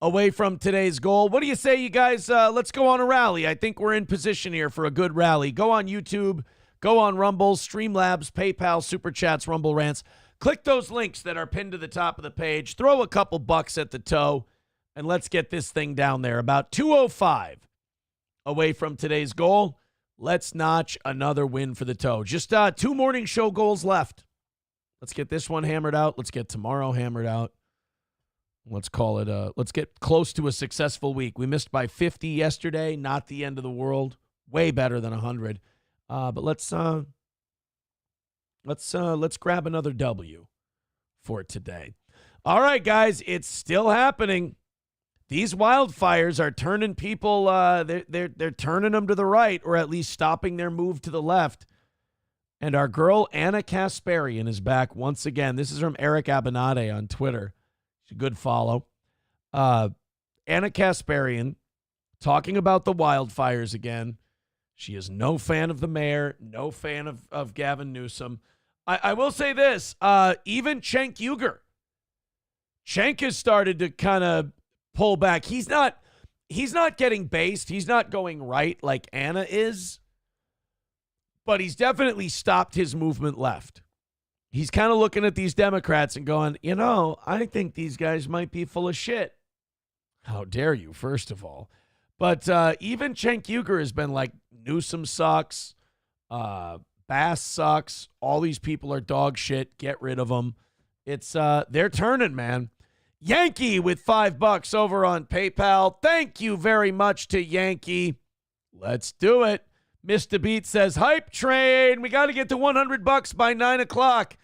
Speaker 3: away from today's goal. What do you say, you guys? Let's go on a rally. I think we're in position here for a good rally. Go on YouTube. Go on Rumble, Streamlabs, PayPal, Super Chats, Rumble Rants. Click those links that are pinned to the top of the page. Throw a couple bucks at the toe, and let's get this thing down there. About 205 away from today's goal. Let's notch another win for the toe. Just 2 morning show goals left. Let's get this one hammered out. Let's get tomorrow hammered out. Let's call it let's get close to a successful week. We missed by 50 yesterday. Not the end of the world. Way better than 100. But let's grab another W for today. All right, guys, it's still happening. These wildfires are turning people. They're turning them to the right, or at least stopping their move to the left. And our girl Anna Kasparian is back once again. This is from Eric Abinade on Twitter. She's a good follow. Anna Kasparian talking about the wildfires again. She is no fan of the mayor, no fan of Gavin Newsom. I will say this, even Cenk Uygur. Cenk has started to kind of pull back. He's not getting based. He's not going right like Anna is. But he's definitely stopped his movement left. He's kind of looking at these Democrats and going, I think these guys might be full of shit. How dare you, first of all. But even Cenk Uygur has been like, Newsom sucks, Bass sucks, all these people are dog shit, get rid of them. It's they're turning, man. Yankee with $5 over on PayPal. Thank you very much to Yankee. Let's do it. Mr. Beat says, hype train. We got to get to $100 by 9 o'clock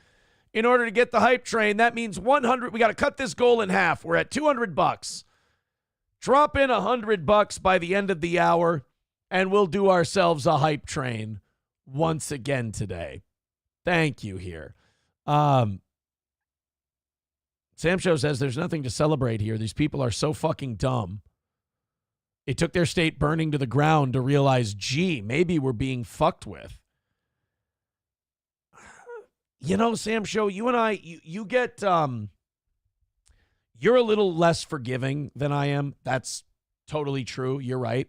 Speaker 3: in order to get the hype train. That means 100. We got to cut this goal in half. We're at $200. Drop in $100 by the end of the hour, and we'll do ourselves a hype train once again today. Thank you here. Sam Show says there's nothing to celebrate here. These people are so fucking dumb. It took their state burning to the ground to realize, gee, maybe we're being fucked with. You know, Sam Show, you and I, you get, you're a little less forgiving than I am. That's totally true. You're right.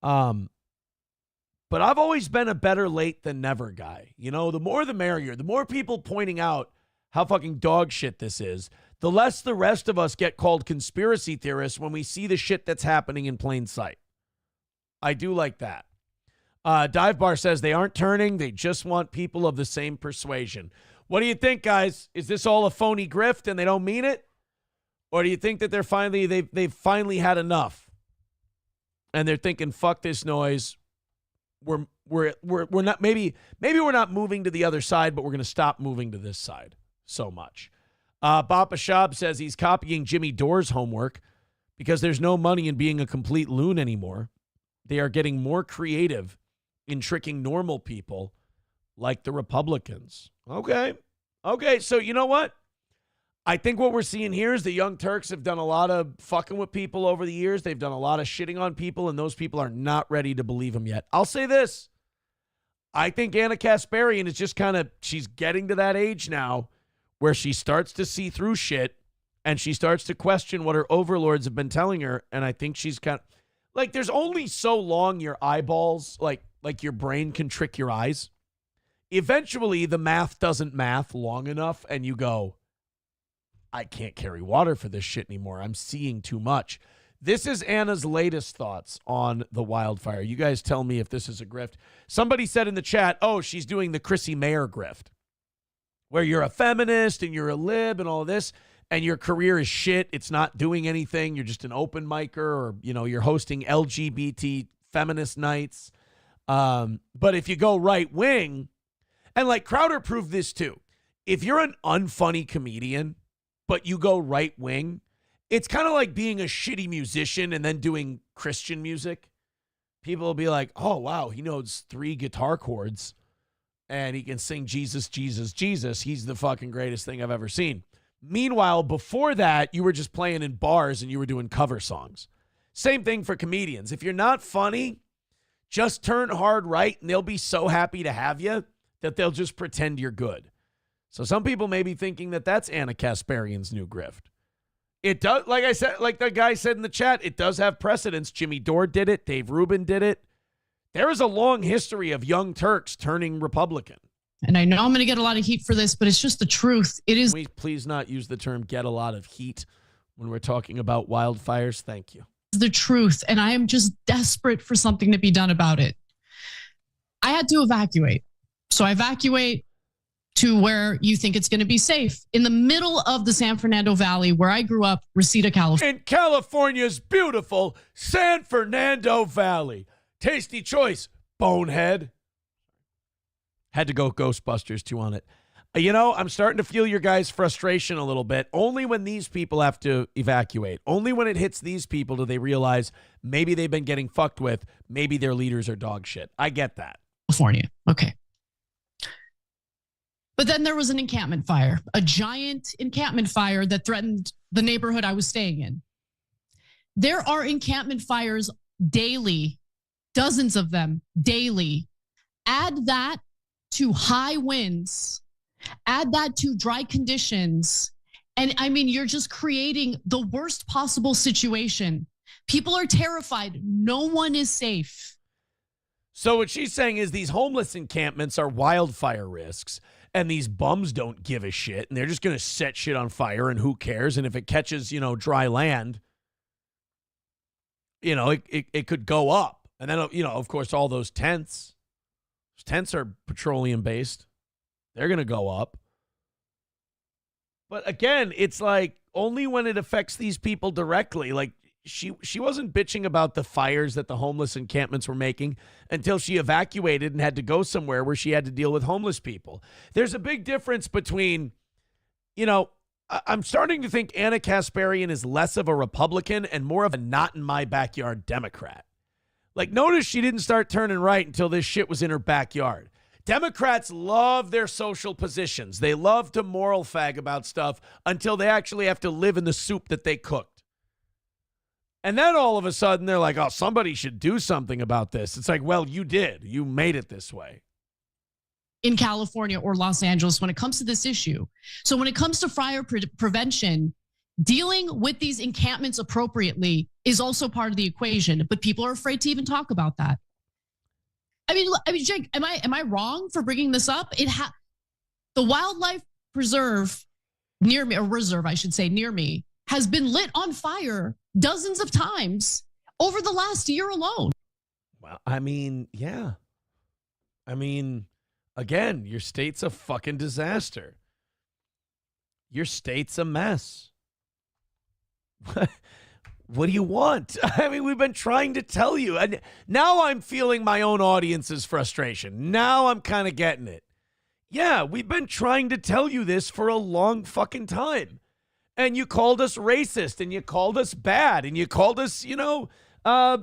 Speaker 3: But I've always been a better late than never guy. You know, the more the merrier. The more people pointing out how fucking dog shit this is, the less the rest of us get called conspiracy theorists when we see the shit that's happening in plain sight. I do like that. Dive Bar says they aren't turning. They just want people of the same persuasion. What do you think, guys? Is this all a phony grift and they don't mean it? Or do you think that they've finally had enough? And they're thinking, fuck this noise. We're not, maybe we're not moving to the other side, but we're going to stop moving to this side so much. Bapa Shab says he's copying Jimmy Dore's homework because there's no money in being a complete loon anymore. They are getting more creative in tricking normal people like the Republicans. Okay, so you know what? I think what we're seeing here is the Young Turks have done a lot of fucking with people over the years. They've done a lot of shitting on people, and those people are not ready to believe them yet. I'll say this. I think Anna Kasparian is just she's getting to that age now where she starts to see through shit and she starts to question what her overlords have been telling her. And I think she's there's only so long your eyeballs, like your brain can trick your eyes. Eventually, the math doesn't math long enough, and you go, I can't carry water for this shit anymore. I'm seeing too much. This is Anna's latest thoughts on the wildfire. You guys tell me if this is a grift. Somebody said in the chat, oh, she's doing the Chrissy Mayer grift, where you're a feminist and you're a lib and all of this, and your career is shit. It's not doing anything. You're just an open micer, or, you're hosting LGBT feminist nights. But if you go right wing, and like Crowder proved this too, if you're an unfunny comedian, but you go right wing, it's kind of like being a shitty musician and then doing Christian music. People will be like, oh, wow, he knows 3 guitar chords and he can sing Jesus, Jesus, Jesus. He's the fucking greatest thing I've ever seen. Meanwhile, before that, you were just playing in bars and you were doing cover songs. Same thing for comedians. If you're not funny, just turn hard right and they'll be so happy to have you that they'll just pretend you're good. So some people may be thinking that that's Anna Kasparian's new grift. It does, like I said, like the guy said in the chat, it does have precedence. Jimmy Dore did it. Dave Rubin did it. There is a long history of Young Turks turning Republican.
Speaker 8: And I know I'm going to get a lot of heat for this, but it's just the truth. It is.
Speaker 3: Can we please not use the term get a lot of heat when we're talking about wildfires? Thank you.
Speaker 8: The truth. And I am just desperate for something to be done about it. I had to evacuate. So I evacuate to where you think it's going to be safe. In the middle of the San Fernando Valley, where I grew up, Reseda, California.
Speaker 3: In California's beautiful San Fernando Valley. Tasty choice, bonehead. Had to go Ghostbusters too on it. I'm starting to feel your guys' frustration a little bit. Only when these people have to evacuate. Only when it hits these people do they realize maybe they've been getting fucked with. Maybe their leaders are dog shit. I get that.
Speaker 8: California. Okay. But then there was an encampment fire, a giant encampment fire that threatened the neighborhood I was staying in. There are encampment fires daily, dozens of them daily. Add that to high winds, add that to dry conditions. And I mean, you're just creating the worst possible situation. People are terrified. No one is safe.
Speaker 3: So what she's saying is these homeless encampments are wildfire risks. And these bums don't give a shit, and they're just going to set shit on fire, and who cares? And if it catches, dry land, it could go up. And then, of course, all those tents are petroleum-based. They're going to go up. But again, it's like, only when it affects these people directly. Like, she wasn't bitching about the fires that the homeless encampments were making until she evacuated and had to go somewhere where she had to deal with homeless people. There's a big difference between, you know, I'm starting to think Anna Kasparian is less of a Republican and more of a not in my backyard Democrat. Like, notice she didn't start turning right until this shit was in her backyard. Democrats love their social positions. They love to moral fag about stuff until they actually have to live in the soup that they cooked. And then all of a sudden they're like, oh, somebody should do something about this. It's like, well, you did. You made it this way.
Speaker 8: In California or Los Angeles when it comes to this issue. So when it comes to fire prevention, dealing with these encampments appropriately is also part of the equation, but people are afraid to even talk about that. I mean, Jake, am I wrong for bringing this up? The wildlife preserve near me, or reserve, I should say, near me, has been lit on fire dozens of times over the last year alone.
Speaker 3: Well, I mean, yeah. I mean, again, your state's a fucking disaster. Your state's a mess. What do you want? I mean, we've been trying to tell you. And now I'm feeling my own audience's frustration. Now I'm kind of getting it. Yeah, we've been trying to tell you this for a long fucking time. And you called us racist, and you called us bad, and you called us, you know,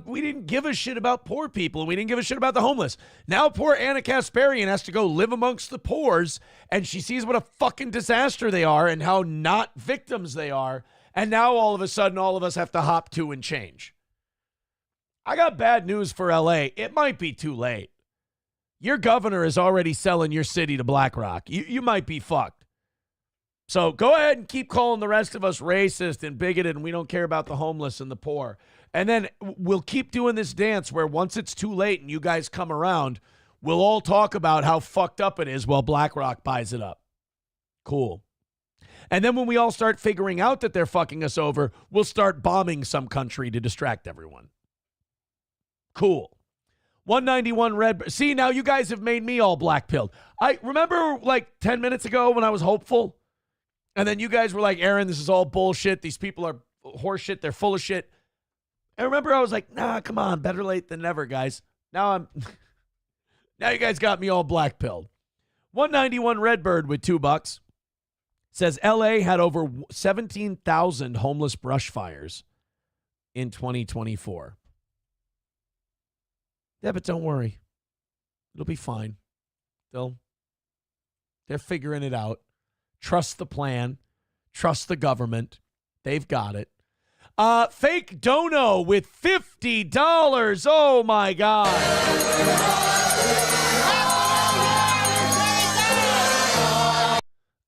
Speaker 3: we didn't give a shit about poor people, and we didn't give a shit about the homeless. Now poor Anna Kasparian has to go live amongst the poors, and she sees what a fucking disaster they are and how not victims they are. And now all of a sudden, all of us have to hop to and change. I got bad news for LA. It might be too late. Your governor is already selling your city to BlackRock. You might be fucked. So go ahead and keep calling the rest of us racist and bigoted, and we don't care about the homeless and the poor. And then we'll keep doing this dance where once it's too late and you guys come around, we'll all talk about how fucked up it is while BlackRock buys it up. Cool. And then when we all start figuring out that they're fucking us over, we'll start bombing some country to distract everyone. Cool. 191 red. See, now you guys have made me all black-pilled. I remember like 10 minutes ago when I was hopeful. And then you guys were like, Aaron, this is all bullshit. These people are horseshit. They're full of shit. And remember, I was like, nah, come on. Better late than never, guys. Now you guys got me all black-pilled. 191 Redbird with $2 says LA had over 17,000 homeless brush fires in 2024. Yeah, but don't worry. It'll be fine. They're figuring it out. Trust the plan. Trust the government. They've got it. Fake Dono with $50. Oh, my God.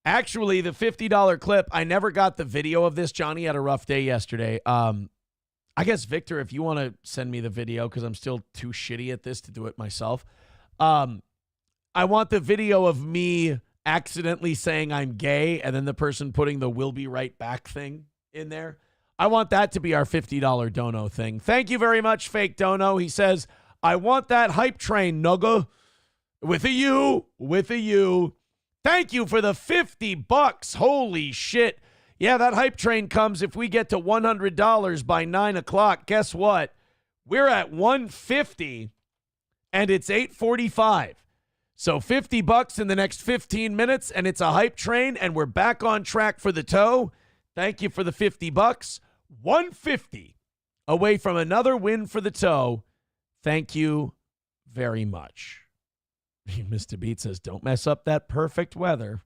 Speaker 3: Actually, the $50 clip, I never got the video of this. Johnny had a rough day yesterday. I guess, Victor, if you want to send me the video, because I'm still too shitty at this to do it myself. I want the video of me accidentally saying I'm gay and then the person putting the "will be right back" thing in there. I want that to be our $50 dono thing. Thank you very much, Fake Dono. He says, I want that hype train, nugga. With a U. Thank you for the $50. Holy shit. Yeah, that hype train comes if we get to $100 by 9 o'clock. Guess what? We're at $150 and it's 8:45. So $50 in the next 15 minutes, and it's a hype train, and we're back on track for the tow. Thank you for the $50. $150 away from another win for the tow. Thank you very much. Mr. Beat says, don't mess up that perfect weather.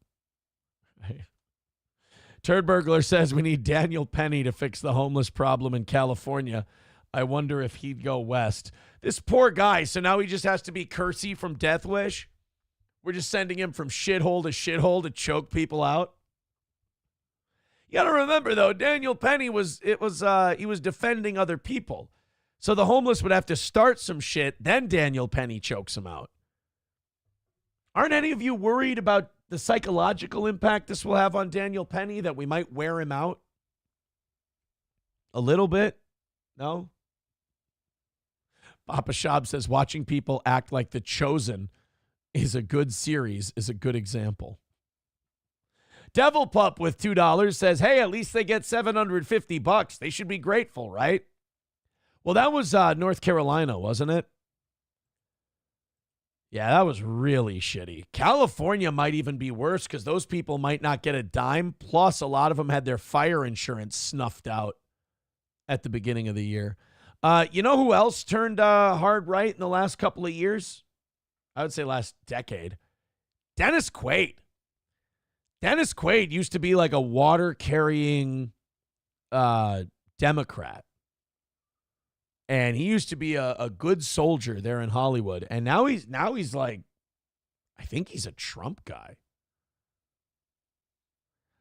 Speaker 3: Turd Burglar says we need Daniel Penny to fix the homeless problem in California. I wonder if he'd go west. This poor guy, so now he just has to be Kersey from Death Wish? We're just sending him from shithole to choke people out. You got to remember, though, Daniel Penny he was defending other people. So the homeless would have to start some shit, then Daniel Penny chokes him out. Aren't any of you worried about the psychological impact this will have on Daniel Penny, that we might wear him out? A little bit? No? Papa Shab says watching people act like The Chosen is a good series, is a good example. Devil Pup with $2 says, hey, at least they get $750. They should be grateful, right? Well, that was North Carolina, wasn't it? Yeah, that was really shitty. California might even be worse because those people might not get a dime. Plus, a lot of them had their fire insurance snuffed out at the beginning of the year. You know who else turned hard right in the last couple of years? I would say last decade. Dennis Quaid. Dennis Quaid used to be like a water-carrying Democrat. And he used to be a good soldier there in Hollywood. And now he's like, I think he's a Trump guy.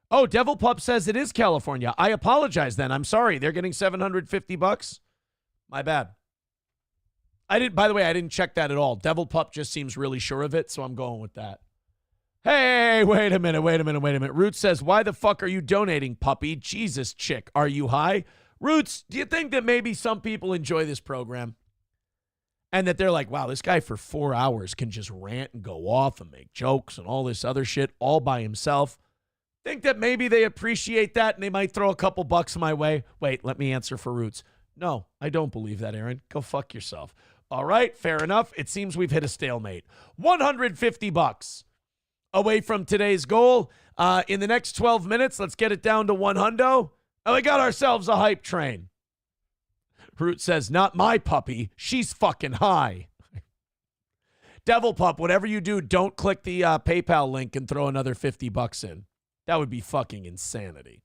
Speaker 3: Oh, Devil Pup says it is California. I apologize then. I'm sorry. They're getting $750. My bad. By the way, I didn't check that at all. Devil Pup just seems really sure of it, so I'm going with that. Hey, wait a minute. Roots says, why the fuck are you donating, puppy? Jesus, chick, are you high? Roots, do you think that maybe some people enjoy this program? And that they're like, wow, this guy for 4 hours can just rant and go off and make jokes and all this other shit all by himself? Think that maybe they appreciate that and they might throw a couple bucks my way? Wait, let me answer for Roots. No, I don't believe that, Aaron. Go fuck yourself. All right, fair enough. It seems we've hit a stalemate. $150 away from today's goal. In the next 12 minutes, let's get it down to $100. And we got ourselves a hype train. Root says, not my puppy. She's fucking high. Devil Pup, whatever you do, don't click the PayPal link and throw another $50 in. That would be fucking insanity.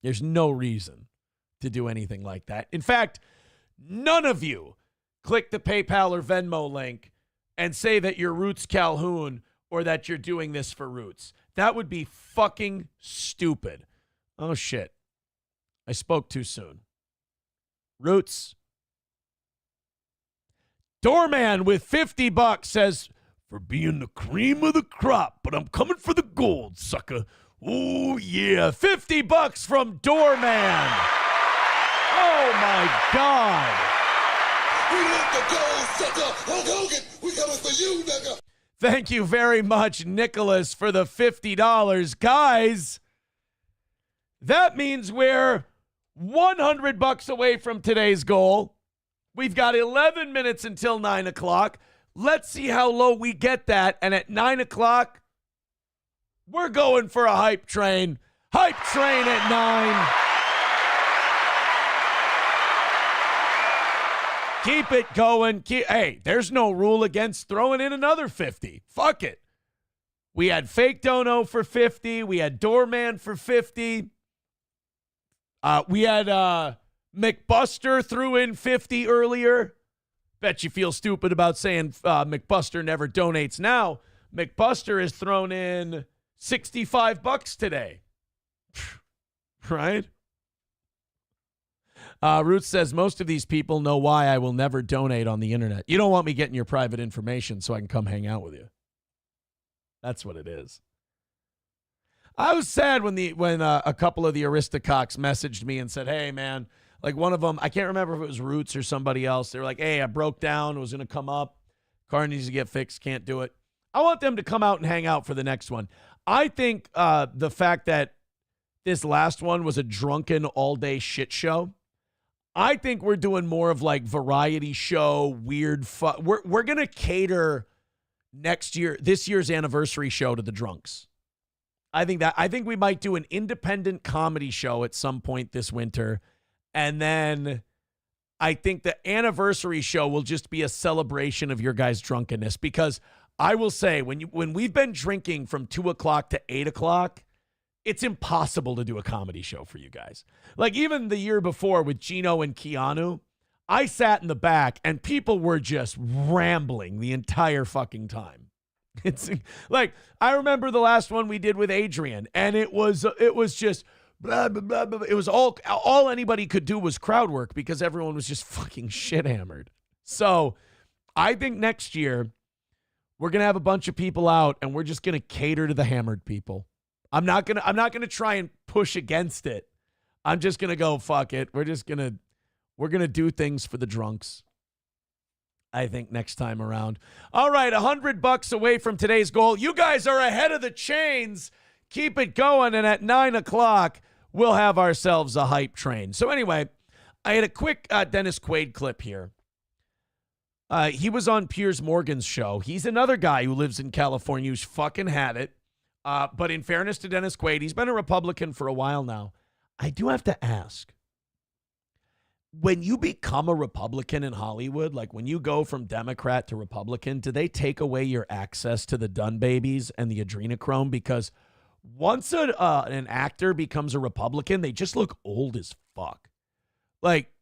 Speaker 3: There's no reason to do anything like that. In fact, none of you click the PayPal or Venmo link and say that you're Roots Calhoun or that you're doing this for Roots. That would be fucking stupid. Oh, shit. I spoke too soon. Roots. Doorman with $50 says, for being the cream of the crop, but I'm coming for the gold, sucker. Oh, yeah. $50 from Doorman. Oh, my God.
Speaker 9: We want the gold, sucker. Hulk Hogan, we coming for you, nigga.
Speaker 3: Thank you very much, Nicholas, for the $50. Guys, that means we're $100 away from today's goal. We've got 11 minutes until 9 o'clock. Let's see how low we get that. And at 9 o'clock, we're going for a hype train. Hype train at 9. Keep it going. Hey, there's no rule against throwing in another 50. Fuck it. We had Fake Dono for 50. We had Doorman for 50. We had McBuster threw in 50 earlier. Bet you feel stupid about saying McBuster never donates now. McBuster has thrown in $65 today. Right? Ruth says, most of these people know why I will never donate on the internet. You don't want me getting your private information so I can come hang out with you. That's what it is. I was sad when a couple of the Aristococks messaged me and said, hey, man, like one of them, I can't remember if it was Roots or somebody else. They were like, hey, I broke down. It was going to come up. Car needs to get fixed. Can't do it. I want them to come out and hang out for the next one. I think the fact that this last one was a drunken all-day shit show, I think we're doing more of like variety show, weird fun. We're going to cater this year's anniversary show to the drunks. I think we might do an independent comedy show at some point this winter. And then I think the anniversary show will just be a celebration of your guys' drunkenness. Because I will say, when we've been drinking from 2 o'clock to 8 o'clock, it's impossible to do a comedy show for you guys. Like even the year before with Gino and Keanu, I sat in the back and people were just rambling the entire fucking time. It's like, I remember the last one we did with Adrian, and it was just blah, blah, blah, blah. It was all anybody could do was crowd work because everyone was just fucking shit hammered. So I think next year we're going to have a bunch of people out and we're just going to cater to the hammered people. I'm not going to try and push against it. I'm just going to go, fuck it. We're going to do things for the drunks. I think next time around. All right, $100 away from today's goal. You guys are ahead of the chains. keep it going, and at 9 o'clock, we'll have ourselves a hype train. So anyway, I had a quick Dennis Quaid clip here. He was on Piers Morgan's show. He's another guy who lives in California who's fucking had it. But in fairness to Dennis Quaid, he's been a Republican for a while now. I do have to ask, when you become a Republican in Hollywood, like when you go from Democrat to Republican, do they take away your access to the Dunn babies and the adrenochrome? Because once an actor becomes a Republican, they just look old as fuck. Like,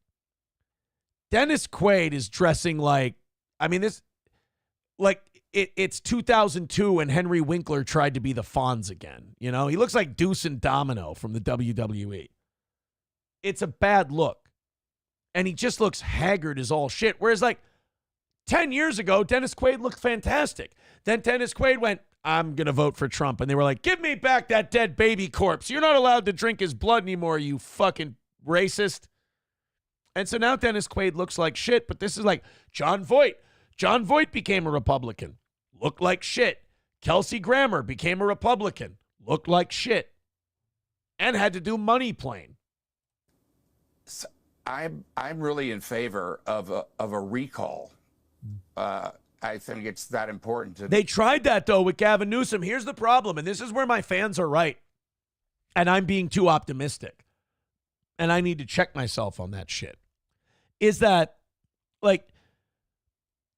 Speaker 3: Dennis Quaid is dressing like, I mean, this, like, it's 2002 and Henry Winkler tried to be the Fonz again. You know, he looks like Deuce and Domino from the WWE. It's a bad look. And he just looks haggard as all shit. Whereas, like, 10 years ago, Dennis Quaid looked fantastic. Then Dennis Quaid went, I'm going to vote for Trump. And they were like, give me back that dead baby corpse. You're not allowed to drink his blood anymore, you fucking racist. And so now Dennis Quaid looks like shit, but this is like John Voight. John Voight became a Republican. Looked like shit. Kelsey Grammer became a Republican. Looked like shit. And had to do money plane.
Speaker 10: So I'm really in favor of a recall. I think it's that important to.
Speaker 3: They tried that, though, with Gavin Newsom. Here's the problem, and this is where my fans are right. And I'm being too optimistic. And I need to check myself on that shit. Is that, like,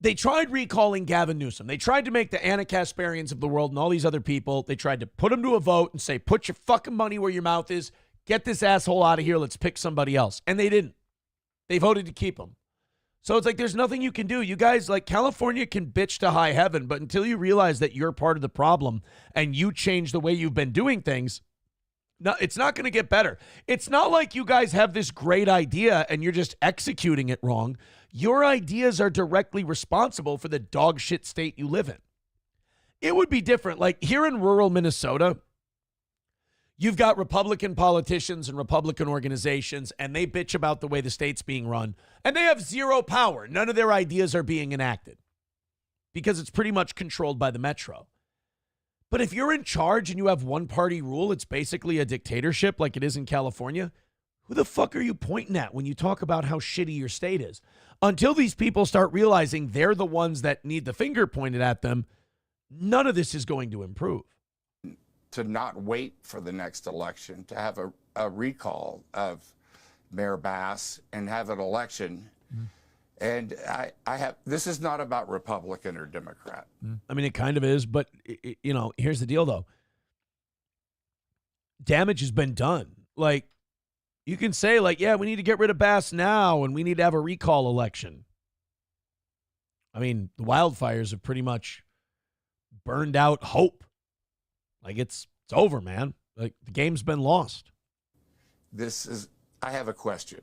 Speaker 3: they tried recalling Gavin Newsom. They tried to make the Anna Kasparians of the world and all these other people, they tried to put them to a vote and say, put your fucking money where your mouth is. Get this asshole out of here. Let's pick somebody else. And they didn't. They voted to keep him. So it's like there's nothing you can do. You guys, like, California can bitch to high heaven, but until you realize that you're part of the problem and you change the way you've been doing things, no, it's not going to get better. It's not like you guys have this great idea and you're just executing it wrong. Your ideas are directly responsible for the dog shit state you live in. It would be different. Like here in rural Minnesota, you've got Republican politicians and Republican organizations, and they bitch about the way the state's being run, and they have zero power. None of their ideas are being enacted because it's pretty much controlled by the metro. But if you're in charge and you have one-party rule, it's basically a dictatorship like it is in California, who the fuck are you pointing at when you talk about how shitty your state is? Until these people start realizing they're the ones that need the finger pointed at them, none of this is going to improve.
Speaker 10: To not wait for the next election, to have a recall of Mayor Bass and have an election. And I have, this is not about Republican or Democrat.
Speaker 3: I mean, it kind of is, but, you know, here's the deal, though. Damage has been done. Like, you can say, like, yeah, we need to get rid of Bass now, and we need to have a recall election. I mean, the wildfires have pretty much burned out hope. Like, it's over, man. Like, the game's been lost.
Speaker 10: I have a question.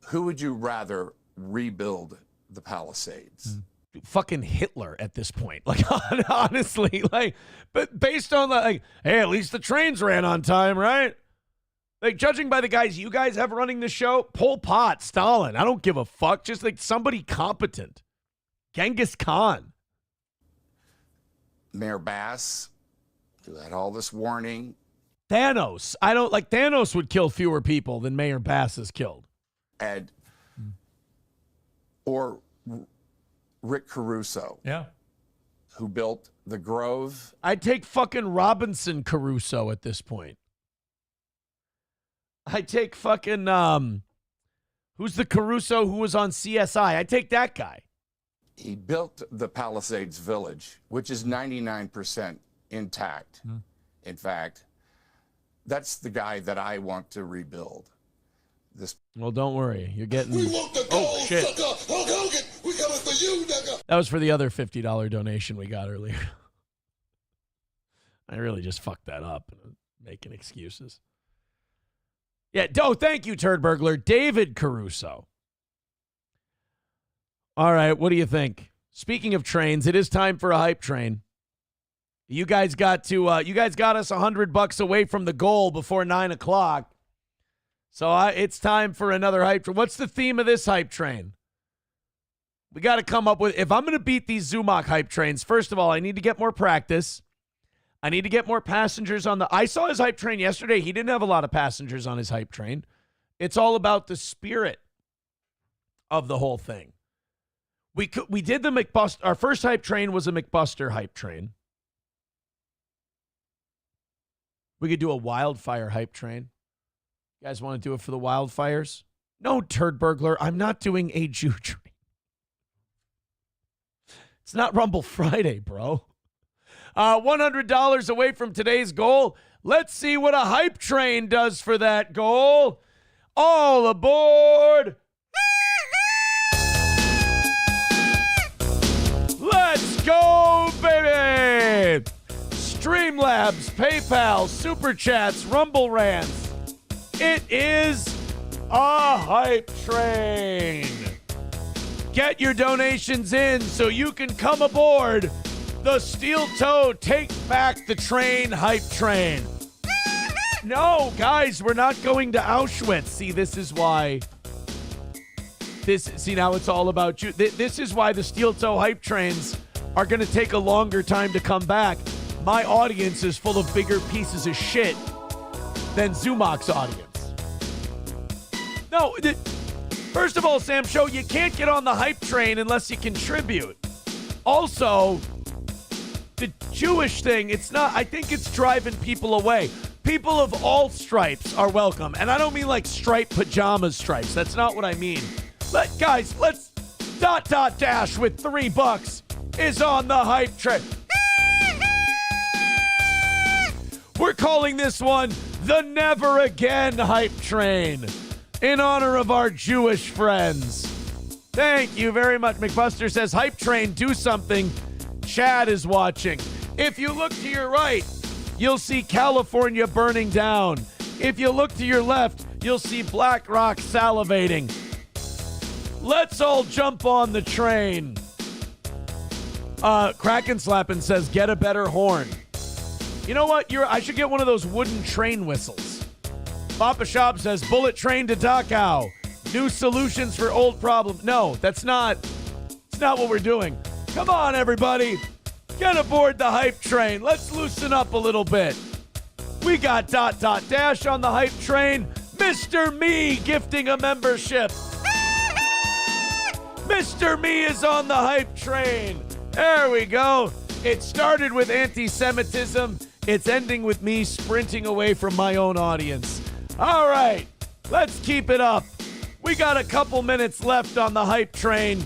Speaker 10: Who would you rather rebuild the Palisades?
Speaker 3: Fucking Hitler at this point. Like, honestly, like, but based on the, like, hey, at least the trains ran on time, right? Like, judging by the guys you guys have running the show, Pol Pot, Stalin, I don't give a fuck. Just like somebody competent. Genghis Khan.
Speaker 10: Mayor Bass, who had all this warning.
Speaker 3: Thanos. Thanos would kill fewer people than Mayor Bass has killed.
Speaker 10: Or Rick Caruso.
Speaker 12: Yeah.
Speaker 10: Who built the Grove.
Speaker 3: I'd take fucking Robinson Caruso at this point. I'd take fucking, who's the Caruso who was on CSI? I'd take that guy.
Speaker 10: He built the Palisades Village, which is 99% intact. In fact, that's the guy that I want to rebuild.
Speaker 3: Well, don't worry. You're getting...
Speaker 9: We want the gold, shit. Sucker. Hulk Hogan, we coming for you, nigga.
Speaker 3: That was for the other $50 donation we got earlier. I really just fucked that up, making excuses. Yeah, thank you, Turd Burglar. David Caruso. All right, what do you think? Speaking of trains, it is time for a hype train. You guys got us $100 away from the goal before 9 o'clock. So it's time for another hype train. What's the theme of this hype train? We got to come up with, if I'm going to beat these Zumach hype trains, first of all, I need to get more practice. I need to get more passengers on the... I saw his hype train yesterday. He didn't have a lot of passengers on his hype train. It's all about the spirit of the whole thing. We did the McBuster. Our first hype train was a McBuster hype train. We could do a wildfire hype train. You guys want to do it for the wildfires? No, turd burglar. I'm not doing a Jew train. It's not Rumble Friday, bro. $100 away from today's goal. Let's see what a hype train does for that goal. All aboard. Let's go, baby. Streamlabs, PayPal, Super Chats, Rumble Rants. It is a hype train. Get your donations in so you can come aboard the Steel Toe Take Back the Train hype train. No, guys, we're not going to Auschwitz. See, this is why. See, now it's all about you. This is why the Steel Toe hype trains are going to take a longer time to come back. My audience is full of bigger pieces of shit than Zumach's audience. No, first of all, Sam Show, you can't get on the hype train unless you contribute. Also, the Jewish thing, it's not, I think it's driving people away. People of all stripes are welcome. And I don't mean like striped pajamas stripes. That's not what I mean. But guys, let's dash with $3 is on the hype train. We're calling this one the Never Again hype train in honor of our Jewish friends. Thank you very much. McBuster says, hype train, do something. Chad is watching. If you look to your right, you'll see California burning down. If you look to your left, you'll see Black Rock salivating. Let's all jump on the train. Kraken Slappin' says, get a better horn. You know what? I should get one of those wooden train whistles. Papa Shop says, bullet train to Dachau. New solutions for old problems. No, it's not what we're doing. Come on, everybody. Get aboard the hype train. Let's loosen up a little bit. We got dash on the hype train. Mr. Me gifting a membership. Mr. Me is on the hype train. There we go. It started with anti-Semitism. It's ending with me sprinting away from my own audience. All right, let's keep it up. We got a couple minutes left on the hype train.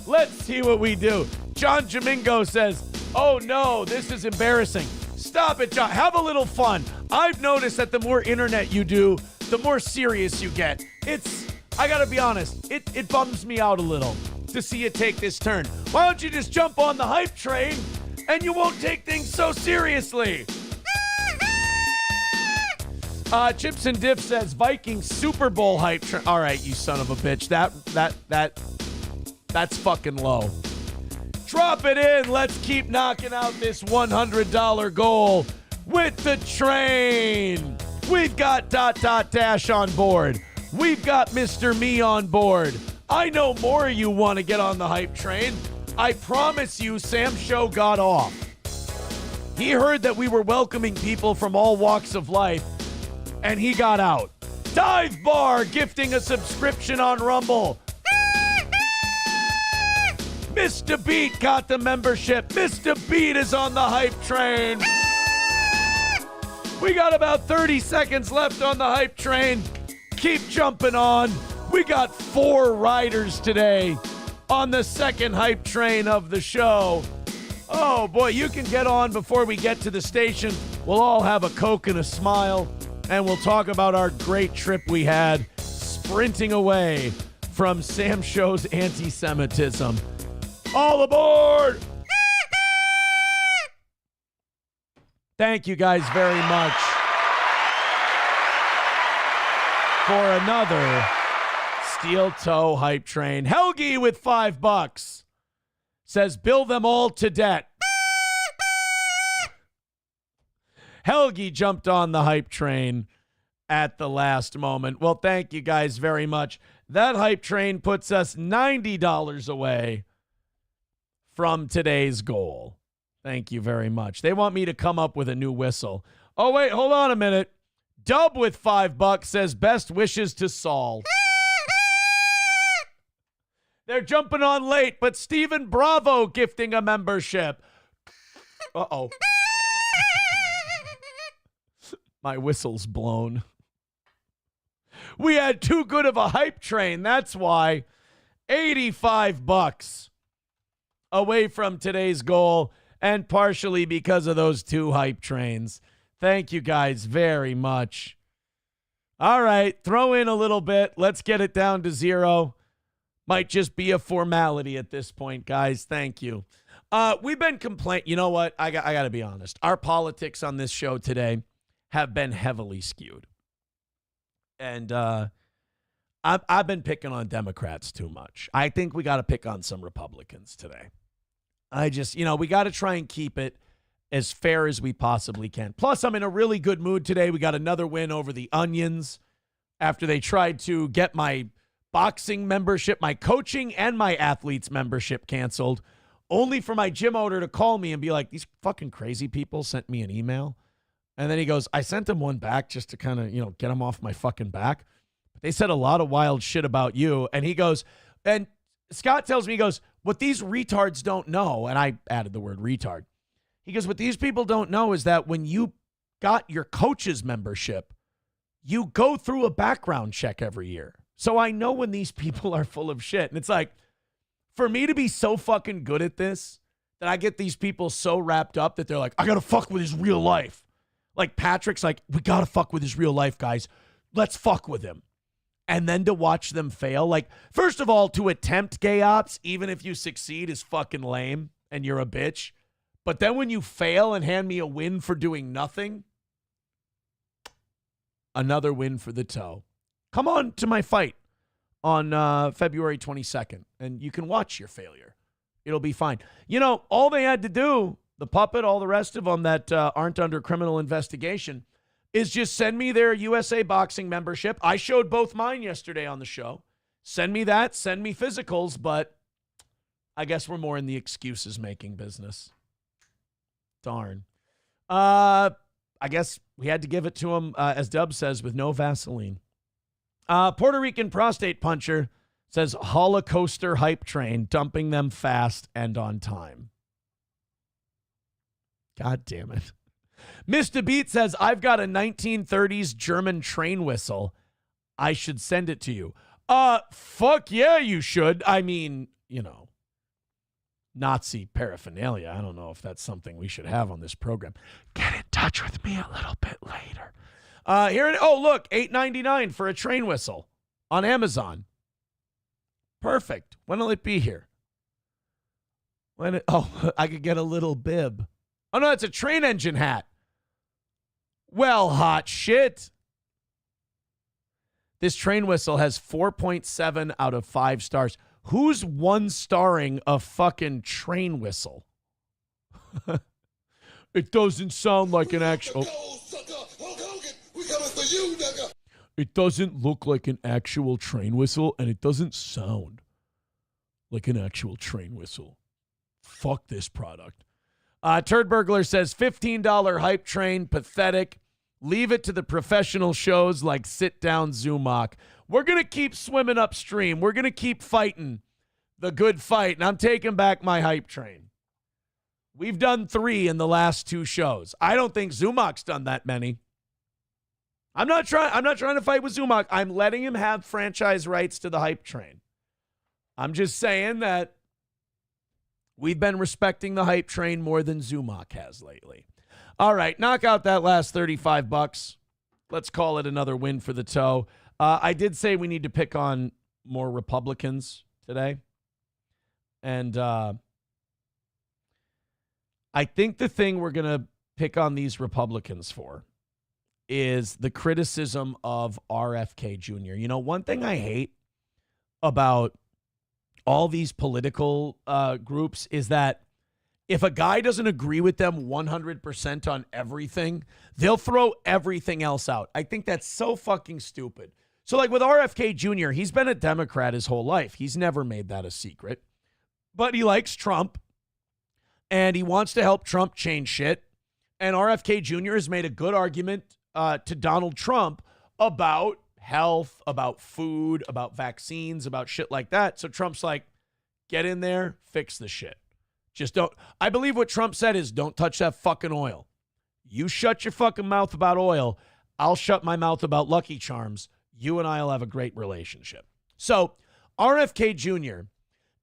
Speaker 3: Let's see what we do. John Jamingo says, oh no, this is embarrassing. Stop it, John. Have a little fun. I've noticed that the more internet you do, the more serious you get. I gotta be honest, it bums me out a little to see you take this turn. Why don't you just jump on the hype train and you won't take things so seriously? Chips and Dip says Vikings Super Bowl hype train. All right, you son of a bitch. That's fucking low. Drop it in. Let's keep knocking out this $100 goal with the train. We've got dash on board. We've got Mr. Me on board. I know more of you want to get on the hype train. I promise you, Sam Show got off. He heard that we were welcoming people from all walks of life, and he got out. Dive Bar gifting a subscription on Rumble. Mr. Beat got the membership. Mr. Beat is on the hype train. We got about 30 seconds left on the hype train. Keep jumping on. We got 4 riders today on the second hype train of the show. Oh boy, you can get on before we get to the station. We'll all have a Coke and a smile, and we'll talk about our great trip we had sprinting away from Sam Show's anti-Semitism. All aboard! Thank you guys very much for another Steel Toe hype train. Helgi with $5 says, bill them all to debt. Helgi jumped on the hype train at the last moment. Well, thank you guys very much. That hype train puts us $90 away from today's goal. Thank you very much. They want me to come up with a new whistle. Oh, wait, hold on a minute. Dub with $5 says best wishes to Saul. They're jumping on late, but Stephen Bravo gifting a membership. Uh-oh. My whistle's blown. We had too good of a hype train. That's why. $85 away from today's goal, and partially because of those 2 hype trains. Thank you guys very much. All right, throw in a little bit. Let's get it down to 0. Might just be a formality at this point, guys. Thank you. We've been complaining. You know what? I got to be honest. Our politics on this show today have been heavily skewed. And I've been picking on Democrats too much. I think we got to pick on some Republicans today. We got to try and keep it as fair as we possibly can. Plus, I'm in a really good mood today. We got another win over the Onions after they tried to get my boxing membership, my coaching, and my athletes membership canceled, only for my gym owner to call me and be like, these fucking crazy people sent me an email. And then he goes, I sent them one back just to kind of, get them off my fucking back. But they said a lot of wild shit about you. And he goes, and Scott tells me, he goes, what these retards don't know, and I added the word retard. He goes, what these people don't know is that when you got your coach's membership, you go through a background check every year. So I know when these people are full of shit. And it's like, for me to be so fucking good at this, that I get these people so wrapped up that they're like, I got to fuck with his real life. Like Patrick's like, we got to fuck with his real life, guys. Let's fuck with him. And then to watch them fail. Like, first of all, to attempt gay ops, even if you succeed, is fucking lame and you're a bitch. But then when you fail and hand me a win for doing nothing, another win for the toe. Come on to my fight on February 22nd, and you can watch your failure. It'll be fine. All they had to do, the puppet, all the rest of them that aren't under criminal investigation, is just send me their USA Boxing membership. I showed both mine yesterday on the show. Send me that. Send me physicals, but I guess we're more in the excuses making business. Darn. I guess we had to give it to him, as Dub says, with no Vaseline. Puerto Rican prostate puncher says Holocauster hype train, dumping them fast and on time. God damn it. Mr. Beat says, I've got a 1930s German train whistle. I should send it to you. Fuck yeah, you should. I mean, Nazi paraphernalia. I don't know if that's something we should have on this program. Get in touch with me a little bit later. Look, $8.99 for a train whistle on Amazon. Perfect. When will it be here? I could get a little bib. Oh, no, it's a train engine hat. Well, hot shit. This train whistle has 4.7 out of 5 stars. Who's 1-starring a fucking train whistle? It doesn't sound like an actual... It doesn't look like an actual train whistle, and it doesn't sound like an actual train whistle. Fuck this product. Turd Burglar says, $15 hype train, pathetic. Leave it to the professional shows like Sit Down Zumach. We're going to keep swimming upstream. We're going to keep fighting the good fight, and I'm taking back my hype train. We've done 3 in the last 2 shows. I don't think Zumach's done that many. I'm not trying to fight with Zumach. I'm letting him have franchise rights to the hype train. I'm just saying that we've been respecting the hype train more than Zumach has lately. All right, knock out that last $35. Let's call it another win for the toe. I did say we need to pick on more Republicans today. And I think the thing we're going to pick on these Republicans for is the criticism of RFK Jr. One thing I hate about all these political groups is that if a guy doesn't agree with them 100% on everything, they'll throw everything else out. I think that's so fucking stupid. So like with RFK Jr., he's been a Democrat his whole life. He's never made that a secret. But he likes Trump. and he wants to help Trump change shit. And RFK Jr. has made a good argument to Donald Trump about health, about food, about vaccines, about shit like that. So Trump's like, get in there, fix the shit. Just don't. I believe what Trump said is don't touch that fucking oil. You shut your fucking mouth about oil. I'll shut my mouth about Lucky Charms. You and I will have a great relationship. So RFK Jr.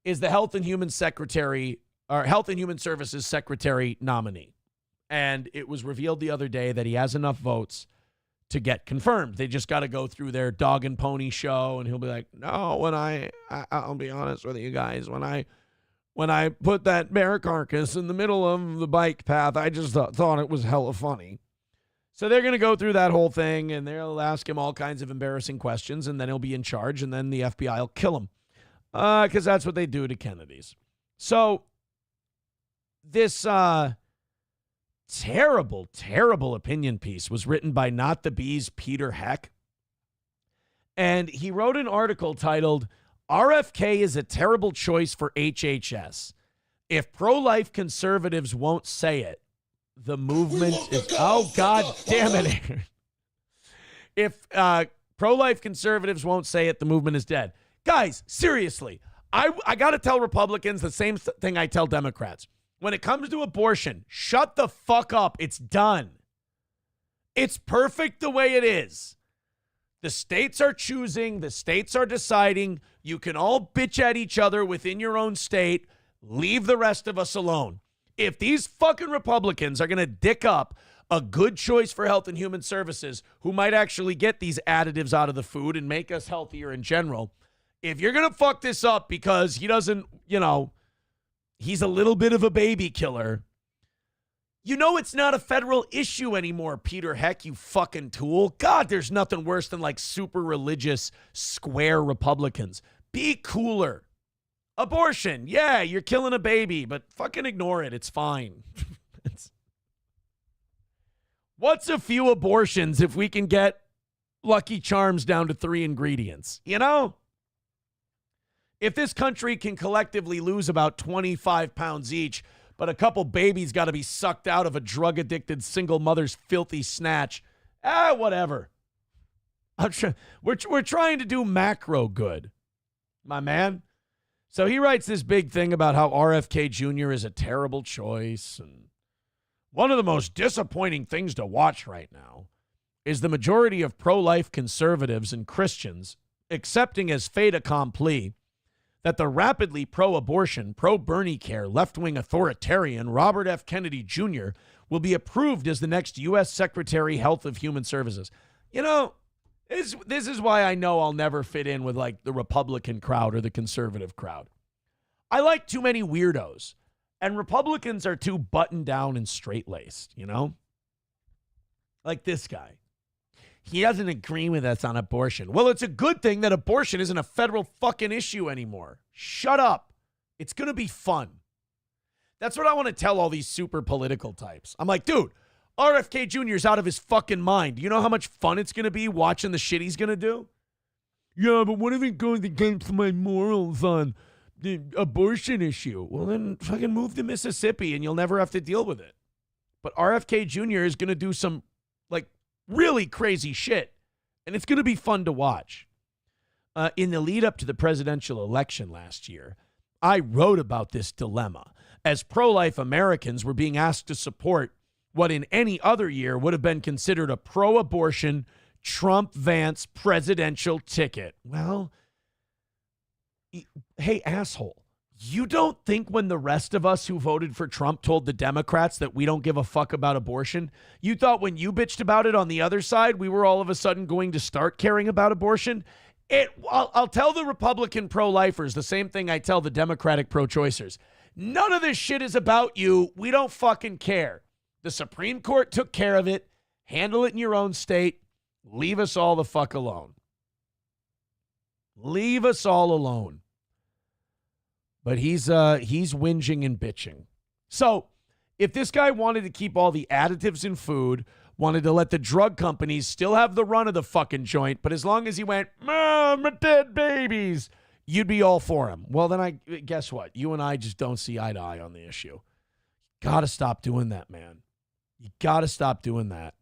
Speaker 3: is the Health and Human Secretary, or Health and Human Services Secretary nominee. And it was revealed the other day that he has enough votes to get confirmed. They just got to go through their dog and pony show, and he'll be like, no, I'll be honest with you guys, when I put that bear carcass in the middle of the bike path, I just thought it was hella funny. So they're going to go through that whole thing, and they'll ask him all kinds of embarrassing questions, and then he'll be in charge, and then the FBI will kill him. Because that's what they do to Kennedys. So this terrible, terrible opinion piece was written by Not the Bee's Peter Heck. And he wrote an article titled, RFK is a terrible choice for HHS. If pro-life conservatives won't say it, the movement is... Oh, God damn it. If pro-life conservatives won't say it, the movement is dead. Guys, seriously, I got to tell Republicans the same thing I tell Democrats. When it comes to abortion, shut the fuck up. It's done. It's perfect the way it is. The states are choosing. The states are deciding. You can all bitch at each other within your own state. Leave the rest of us alone. If these fucking Republicans are going to dick up a good choice for health and human services who might actually get these additives out of the food and make us healthier in general, if you're going to fuck this up because he doesn't, he's a little bit of a baby killer, it's not a federal issue anymore, Peter Heck, you fucking tool. God, there's nothing worse than like super religious square Republicans. Be cooler. Abortion, yeah, you're killing a baby, but fucking ignore it. It's fine. What's a few abortions if we can get Lucky Charms down to 3 ingredients? If this country can collectively lose about 25 pounds each, but a couple babies got to be sucked out of a drug-addicted single mother's filthy snatch, whatever. We're trying to do macro good, my man. So he writes this big thing about how RFK Jr. is a terrible choice. And one of the most disappointing things to watch right now is the majority of pro-life conservatives and Christians accepting as fait accompli that the rapidly pro-abortion, pro-Bernie care, left-wing authoritarian Robert F. Kennedy Jr. will be approved as the next U.S. Secretary Health of Human Services. This is why I know I'll never fit in with like the Republican crowd or the conservative crowd. I like too many weirdos, and Republicans are too buttoned down and straight-laced, Like this guy. He doesn't agree with us on abortion. Well, it's a good thing that abortion isn't a federal fucking issue anymore. Shut up. It's going to be fun. That's what I want to tell all these super political types. I'm like, dude, RFK Jr. is out of his fucking mind. You know how much fun it's going to be watching the shit he's going to do? Yeah, but what if it goes against my morals on the abortion issue? Well, then fucking move to Mississippi and you'll never have to deal with it. But RFK Jr. is going to do some, really crazy shit, and it's going to be fun to watch. In the lead up to the presidential election last year, I wrote about this dilemma as pro-life Americans were being asked to support what in any other year would have been considered a pro-abortion Trump-Vance presidential ticket. Well, hey, asshole. You don't think when the rest of us who voted for Trump told the Democrats that we don't give a fuck about abortion, you thought when you bitched about it on the other side, we were all of a sudden going to start caring about abortion? I'll tell the Republican pro-lifers the same thing I tell the Democratic pro-choicers. None of this shit is about you. We don't fucking care. The Supreme Court took care of it. Handle it in your own state. Leave us all the fuck alone. Leave us all alone. But he's whinging and bitching. So if this guy wanted to keep all the additives in food, wanted to let the drug companies still have the run of the fucking joint, but as long as he went, Mom, my dead babies, you'd be all for him. Well, then guess what? You and I just don't see eye to eye on the issue. Got to stop doing that, man. You got to stop doing that.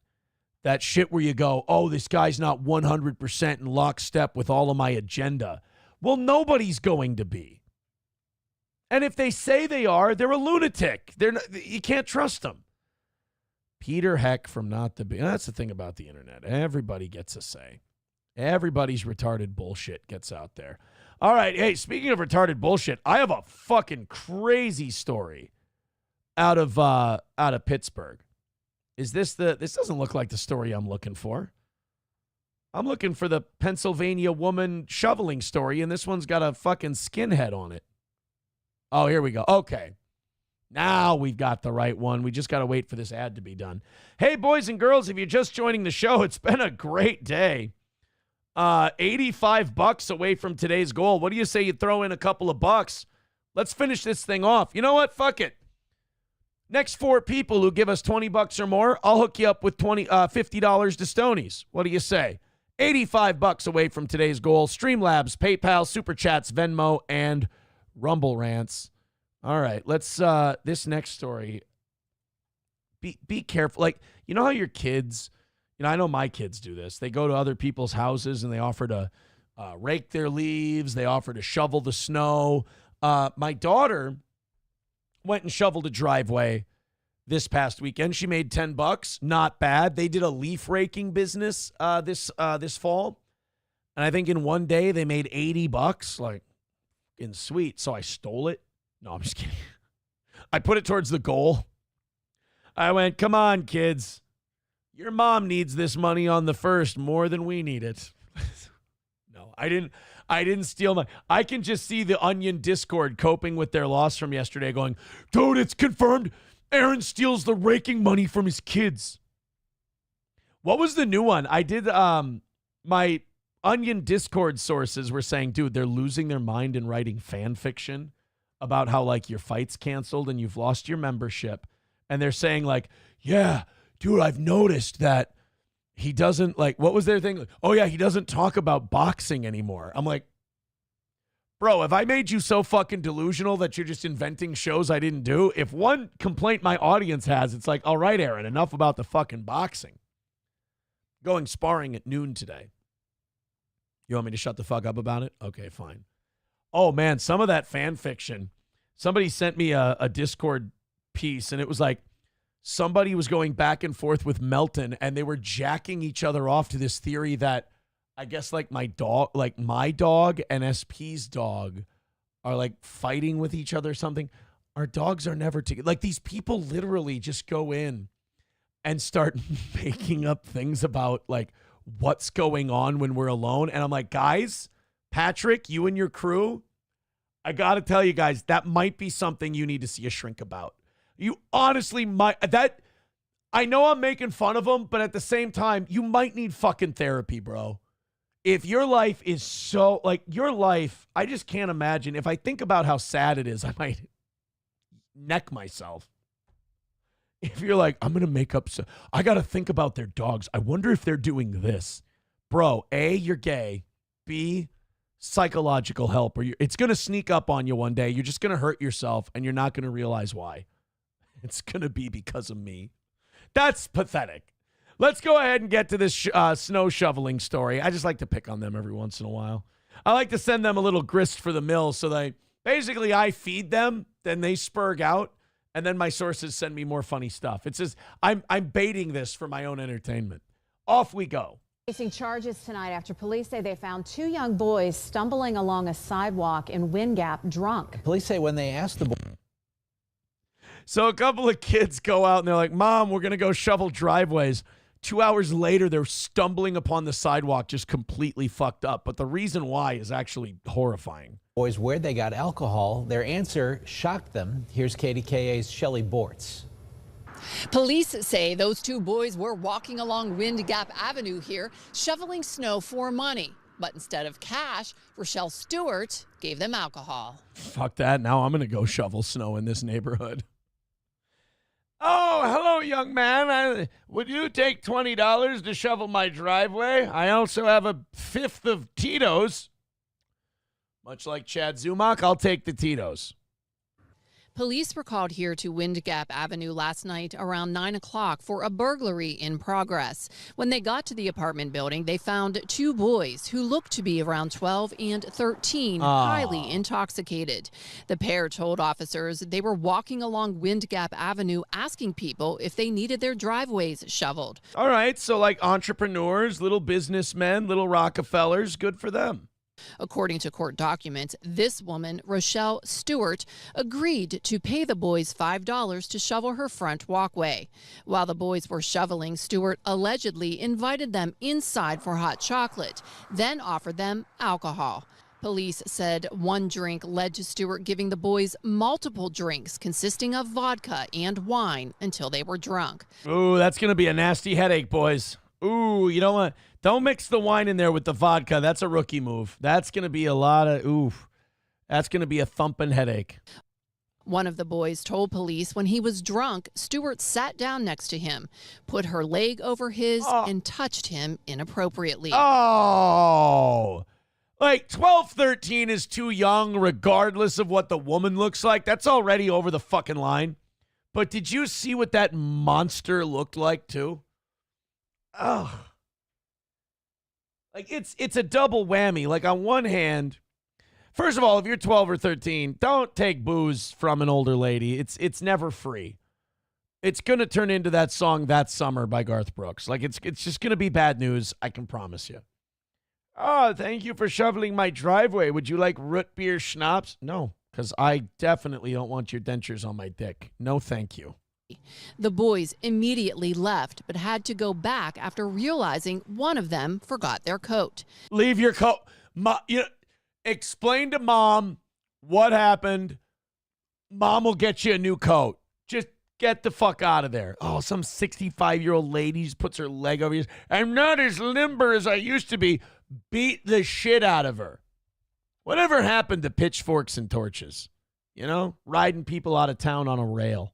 Speaker 3: That shit where you go, oh, this guy's not 100% in lockstep with all of my agenda. Well, nobody's going to be. And if they say they are, they're a lunatic. You can't trust them. Peter Heck from Not the Big. That's the thing about the internet. Everybody gets a say. Everybody's retarded bullshit gets out there. All right. Hey, speaking of retarded bullshit, I have a fucking crazy story out of Pittsburgh. This doesn't look like the story I'm looking for. I'm looking for the Pennsylvania woman shoveling story, and this one's got a fucking skinhead on it. Oh, here we go. Okay. Now we've got the right one. We just got to wait for this ad to be done. Hey, boys and girls, if you're just joining the show, it's been a great day. $85 away from today's goal. What do you say you throw in a couple of bucks? Let's finish this thing off. You know what? Fuck it. Next 4 people who give us $20 or more, I'll hook you up with $50 to Stoney's. What do you say? $85 away from today's goal. Streamlabs, PayPal, Super Chats, Venmo, and Rumble Rants. All right, let's this next story. Be careful. Like, you know how your kids, I know my kids do this. They go to other people's houses and they offer to rake their leaves. They offer to shovel the snow. My daughter went and shoveled a driveway this past weekend. She made $10. Not bad. They did a leaf raking business this fall. And I think in one day they made $80. Like, in sweet. So I stole it. No, I'm just kidding. I put it towards the goal. I went, come on, kids. Your mom needs this money on the first more than we need it. No, I didn't steal my. I can just see the Onion Discord coping with their loss from yesterday going, dude, it's confirmed. Aaron steals the raking money from his kids. What was the new one? I did, my Onion Discord sources were saying, dude, they're losing their mind and writing fan fiction about how, like, your fight's canceled and you've lost your membership. And they're saying, like, yeah, dude, I've noticed that he doesn't, like, what was their thing? Oh, yeah, he doesn't talk about boxing anymore. I'm like, bro, have I made you so fucking delusional that you're just inventing shows I didn't do? If one complaint my audience has, it's like, all right, Aaron, enough about the fucking boxing. Going sparring at noon today. You want me to shut the fuck up about it? Okay, fine. Oh, man, some of that fan fiction. Somebody sent me a Discord piece, and it was like somebody was going back and forth with Melton, and they were jacking each other off to this theory that I guess like my dog and SP's dog are like fighting with each other or something. Our dogs are never together. Like, these people literally just go in and start making up things about like what's going on when we're alone. And I'm like, guys, Patrick, you and your crew, I got to tell you guys, that might be something you need to see a shrink about. You honestly might. That, I know I'm making fun of them, but at the same time, you might need fucking therapy, bro. If your life is so, like, your life, I just can't imagine. If I think about how sad it is, I might neck myself. If you're like, I'm going to make up, I got to think about their dogs. I wonder if they're doing this. Bro, A, you're gay. B, psychological help. Or it's going to sneak up on you one day. You're just going to hurt yourself, and you're not going to realize why. It's going to be because of me. That's pathetic. Let's go ahead and get to this snow shoveling story. I just like to pick on them every once in a while. I like to send them a little grist for the mill, so basically I feed them, then they spurg out, and then my sources send me more funny stuff. It's just, I'm baiting this for my own entertainment. Off we go.
Speaker 12: Facing charges tonight after police say they found 2 young boys stumbling along a sidewalk in Wind Gap drunk.
Speaker 13: Police say when they asked the boy.
Speaker 3: So a couple of kids go out and they're like, Mom, we're going to go shovel driveways. 2 hours later, they're stumbling upon the sidewalk, just completely fucked up. But the reason why is actually horrifying.
Speaker 13: Boys, where they got alcohol, their answer shocked them. Here's KDKA's Shelley Bortz.
Speaker 15: Police say those 2 boys were walking along Wind Gap Avenue here, shoveling snow for money. But instead of cash, Rochelle Stewart gave them alcohol.
Speaker 3: Fuck that. Now I'm going to go shovel snow in this neighborhood. Oh, hello, young man. Would you take $20 to shovel my driveway? I also have a 5th of Tito's. Much like Chad Zumach, I'll take the Tito's.
Speaker 15: Police were called here to Wind Gap Avenue last night around 9 o'clock for a burglary in progress. When they got to the apartment building, they found two boys who looked to be around 12 and 13, highly intoxicated. The pair told officers they were walking along Wind Gap Avenue asking people if they needed their driveways shoveled.
Speaker 3: All right, so like entrepreneurs, little businessmen, little Rockefellers, good for them.
Speaker 15: According to court documents, this woman, Rochelle Stewart, agreed to pay the boys $5 to shovel her front walkway. While the boys were shoveling, Stewart allegedly invited them inside for hot chocolate, then offered them alcohol. Police said one drink led to Stewart giving the boys multiple drinks consisting of vodka and wine until they were drunk.
Speaker 3: Ooh, that's going to be a nasty headache, boys. Ooh, you don't mix the wine in there with the vodka. That's a rookie move. That's going to be a lot of, that's going to be a thumping headache.
Speaker 15: One of the boys told police when he was drunk, Stewart sat down next to him, put her leg over his, and touched him inappropriately.
Speaker 3: Oh, like 12, 13 is too young regardless of what the woman looks like. That's already over the fucking line. But did you see what that monster looked like too? Oh, like it's a double whammy. Like on one hand, first of all, if you're 12 or 13, don't take booze from an older lady. It's never free. It's going to turn into that song That Summer by Garth Brooks. Like it's just going to be bad news, I can promise you. Oh, thank you for shoveling my driveway. Would you like root beer schnapps? No, because I definitely don't want your dentures on my dick. No, thank you.
Speaker 15: The boys immediately left, but had to go back after realizing one of them forgot their coat.
Speaker 3: Leave your coat. Explain to mom what happened. Mom will get you a new coat. Just get the fuck out of there. Oh, some 65-year-old lady just puts her leg over yours. I'm not as limber as I used to be. Beat the shit out of her. Whatever happened to pitchforks and torches? Riding people out of town on a rail.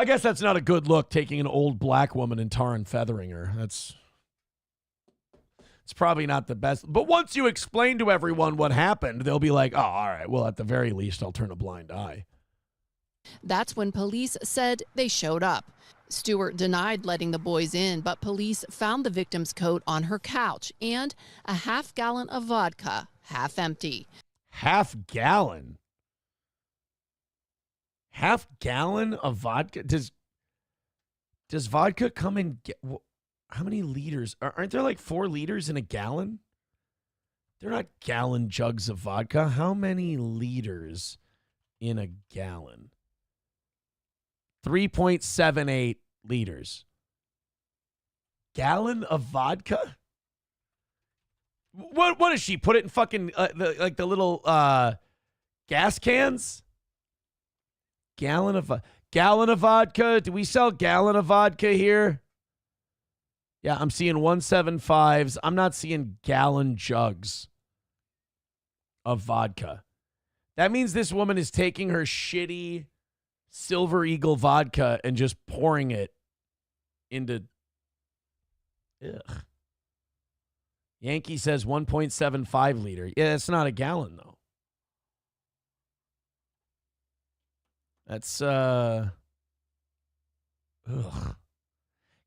Speaker 3: I guess that's not a good look, taking an old black woman and tar and feathering her. It's probably not the best. But once you explain to everyone what happened, they'll be like, oh, all right, well, at the very least, I'll turn a blind eye.
Speaker 15: That's when police said they showed up. Stewart denied letting the boys in, but police found the victim's coat on her couch and a half-gallon of vodka, half empty.
Speaker 3: Half-gallon? Half-gallon of vodka? Does vodka come in? How many liters? Aren't there like 4 liters in a gallon? They're not gallon jugs of vodka. How many liters in a gallon? 3.78 liters. Gallon of vodka? What is she? Put it in fucking the little gas cans? Gallon of vodka. Do we sell gallon of vodka here? Yeah, I'm seeing 175s. I'm not seeing gallon jugs of vodka. That means this woman is taking her shitty Silver Eagle vodka and just pouring it into. Ugh. Yankee says 1.75 liter. Yeah, it's not a gallon though. That's ugh.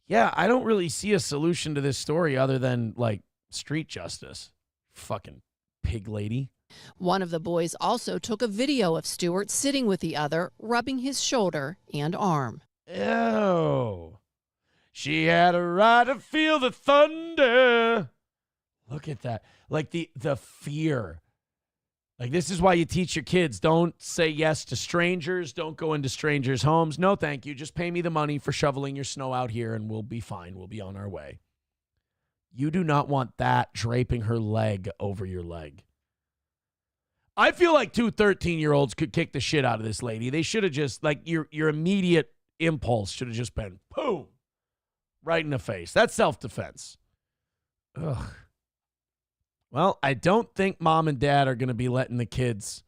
Speaker 3: Yeah, I don't really see a solution to this story other than like street justice. Fucking pig lady.
Speaker 15: One of the boys also took a video of Stewart sitting with the other, rubbing his shoulder and arm.
Speaker 3: Ew. She had a right to feel the thunder. Look at that. Like the fear. Like, this is why you teach your kids. Don't say yes to strangers. Don't go into strangers' homes. No, thank you. Just pay me the money for shoveling your snow out here, and we'll be fine. We'll be on our way. You do not want that draping her leg over your leg. I feel like 2 13-year-olds could kick the shit out of this lady. They should have just, like, your immediate impulse should have just been, boom, right in the face. That's self-defense. Ugh. Well, I don't think mom and dad are going to be letting the kids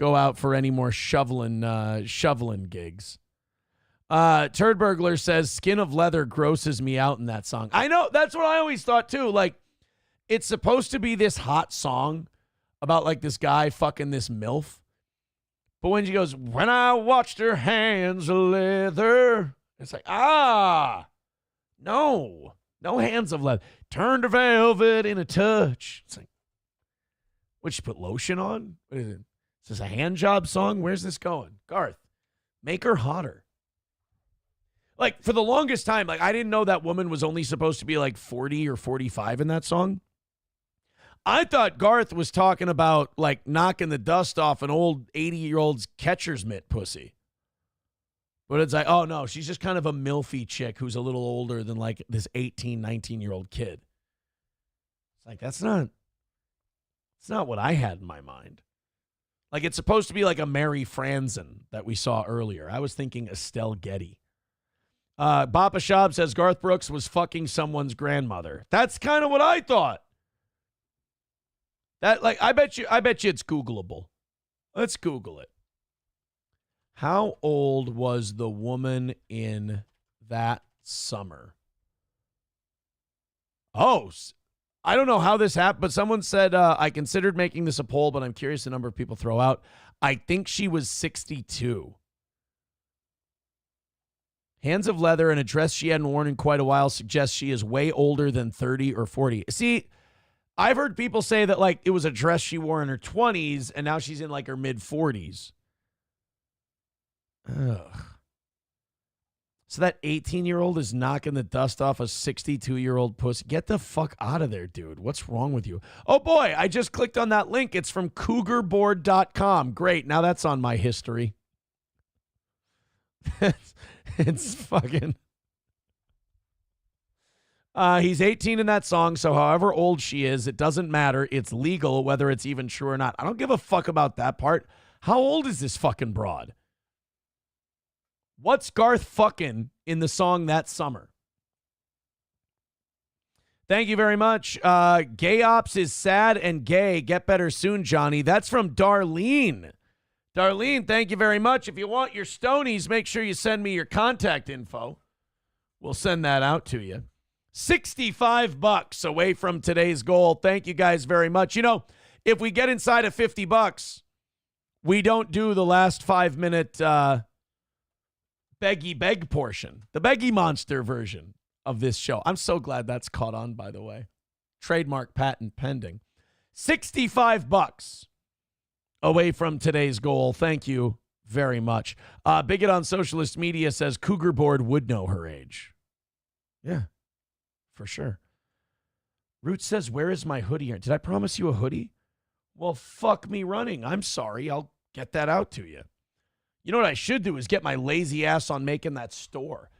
Speaker 3: go out for any more shoveling gigs. Turd Burglar says, Skin of Leather grosses me out in that song. I know. That's what I always thought, too. Like, it's supposed to be this hot song about, like, this guy fucking this MILF. But when she goes, when I watched her hands of leather, it's like, no hands of leather. Turned to velvet in a touch. It's like, would she put lotion on? What is it? Is this a hand job song? Where's this going? Garth, make her hotter. Like, for the longest time, like, I didn't know that woman was only supposed to be like 40 or 45 in that song. I thought Garth was talking about, like, knocking the dust off an old 80-year-old's catcher's mitt pussy. But it's like, oh, no, she's just kind of a milfy chick who's a little older than, like, this 18, 19-year-old kid. It's like, it's not what I had in my mind. Like, it's supposed to be like a Mary Franzen that we saw earlier. I was thinking Estelle Getty. Bapa Shab says Garth Brooks was fucking someone's grandmother. That's kind of what I thought. That, like, I bet you it's Googleable. Let's Google it. How old was the woman in that summer? Oh, I don't know how this happened, but someone said, I considered making this a poll, but I'm curious the number of people throw out. I think she was 62. Hands of leather and a dress she hadn't worn in quite a while suggests she is way older than 30 or 40. See, I've heard people say that, like, it was a dress she wore in her 20s, and now she's in, like, her mid-40s. Ugh. So that 18-year-old is knocking the dust off a 62-year-old pussy. Get the fuck out of there, dude. What's wrong with you? Oh, boy, I just clicked on that link. It's from cougarboard.com. Great. Now that's on my history. It's fucking... He's 18 in that song, so however old she is, it doesn't matter. It's legal, whether it's even true or not. I don't give a fuck about that part. How old is this fucking broad? What's Garth fucking in the song That Summer? Thank you very much. Gay ops is sad and gay. Get better soon, Johnny. That's from Darlene. Darlene, thank you very much. If you want your Stonies, make sure you send me your contact info. We'll send that out to you. $65 away from today's goal. Thank you guys very much. You know, if we get inside of $50, we don't do the last 5-minute beggy beg portion, the beggy monster version of this show. I'm so glad that's caught on, by the way. Trademark patent pending. $65 away from today's goal. Thank you very much. Bigot on Socialist Media says Cougar Board would know her age. Yeah, for sure. Root says, where is my hoodie? Did I promise you a hoodie? Well, fuck me running. I'm sorry. I'll get that out to you. You know what I should do is get my lazy ass on making that store.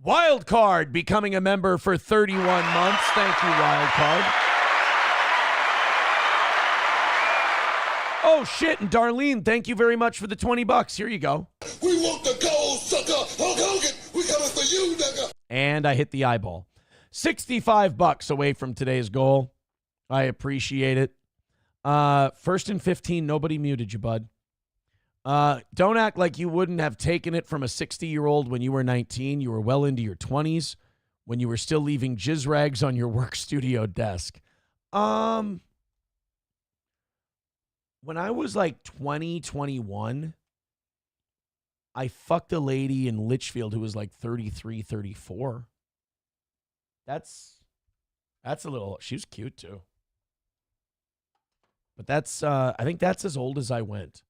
Speaker 3: Wildcard becoming a member for 31 months. Thank you, Wildcard. Oh, shit. And Darlene, thank you very much for the $20. Here you go.
Speaker 9: We want the gold, sucker. Hulk Hogan, we coming for you, nigga.
Speaker 3: And I hit the eyeball. $65 away from today's goal. I appreciate it. First and 15, nobody muted you, bud. Don't act like you wouldn't have taken it from a 60-year-old when you were 19. You were well into your 20s when you were still leaving jizz rags on your work studio desk. When I was like 20, 21, I fucked a lady in Litchfield who was like 33, 34. That's a little, she was cute too. But that's, I think that's as old as I went.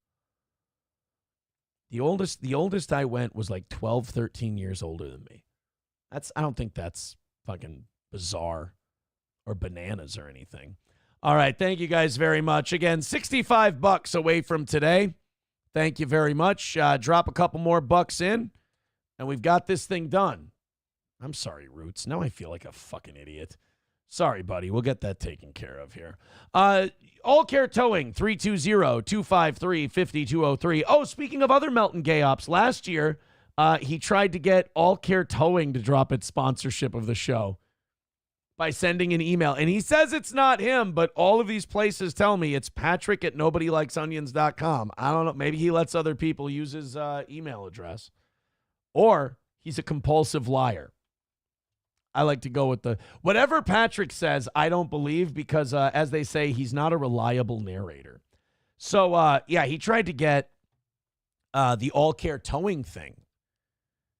Speaker 3: The oldest I went was like 12, 13 years older than me. I don't think that's fucking bizarre or bananas or anything. All right. Thank you guys very much. Again, $65 away from today. Thank you very much. Drop a couple more bucks in and we've got this thing done. I'm sorry, Roots. Now I feel like a fucking idiot. Sorry, buddy. We'll get that taken care of here. All Care Towing, 320-253-5203. Oh, speaking of other Melton gay ops, last year he tried to get All Care Towing to drop its sponsorship of the show by sending an email. And he says it's not him, but all of these places tell me it's Patrick at nobodylikesonions.com. I don't know. Maybe he lets other people use his email address. Or he's a compulsive liar. I like to go with whatever Patrick says, I don't believe because, as they say, he's not a reliable narrator. So, yeah, he tried to get the all care towing thing.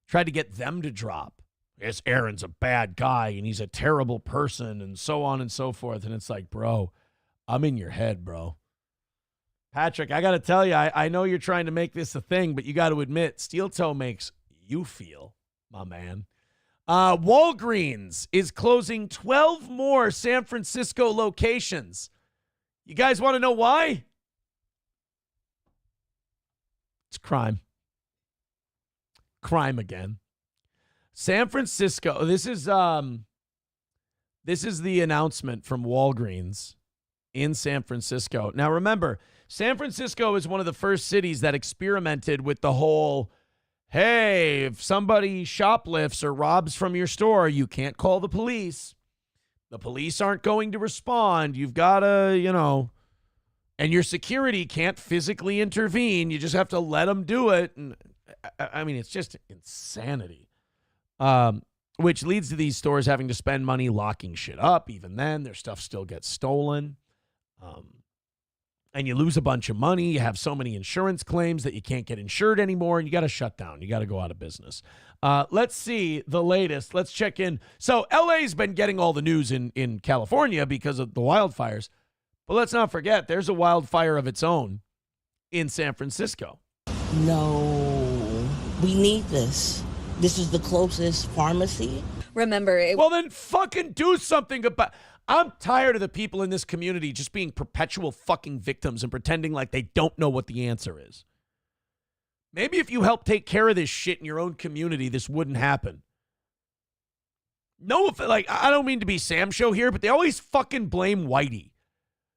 Speaker 3: Tried to get them to drop. Yes, Aaron's a bad guy and he's a terrible person and so on and so forth. And it's like, bro, I'm in your head, bro. Patrick, I got to tell you, I know you're trying to make this a thing, but you got to admit, steel toe makes you feel, my man. Walgreens is closing 12 more San Francisco locations. You guys want to know why? It's crime. Crime again. San Francisco, this is the announcement from Walgreens in San Francisco. Now remember, San Francisco is one of the first cities that experimented with the whole, hey, if somebody shoplifts or robs from your store, you can't call the police. The police aren't going to respond. You've got to, and your security can't physically intervene. You just have to let them do it. And I mean, it's just insanity. Which leads to these stores having to spend money locking shit up. Even then, their stuff still gets stolen. And you lose a bunch of money. You have so many insurance claims that you can't get insured anymore, and you got to shut down. You got to go out of business. Let's see the latest. Let's check in. So LA's been getting all the news in California because of the wildfires. But let's not forget, there's a wildfire of its own in San Francisco.
Speaker 11: No, we need this. This is the closest pharmacy. Remember,
Speaker 3: well, then fucking do something about. I'm tired of the people in this community just being perpetual fucking victims and pretending like they don't know what the answer is. Maybe if you help take care of this shit in your own community, this wouldn't happen. No, I don't mean to be Sam Show here, but they always fucking blame Whitey.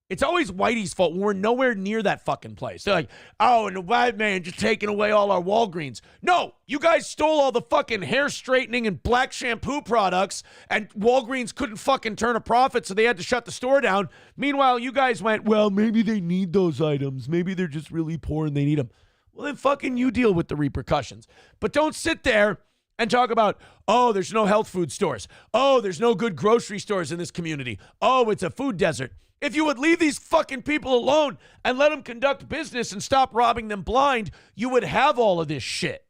Speaker 3: It's always Whitey's fault when we're nowhere near that fucking place. They're like, oh, and the white man just taking away all our Walgreens. No, you guys stole all the fucking hair straightening and black shampoo products, and Walgreens couldn't fucking turn a profit, so they had to shut the store down. Meanwhile, you guys went, well, maybe they need those items. Maybe they're just really poor and they need them. Well, then fucking you deal with the repercussions. But don't sit there and talk about, oh, there's no health food stores. Oh, there's no good grocery stores in this community. Oh, it's a food desert. If you would leave these fucking people alone and let them conduct business and stop robbing them blind, you would have all of this shit.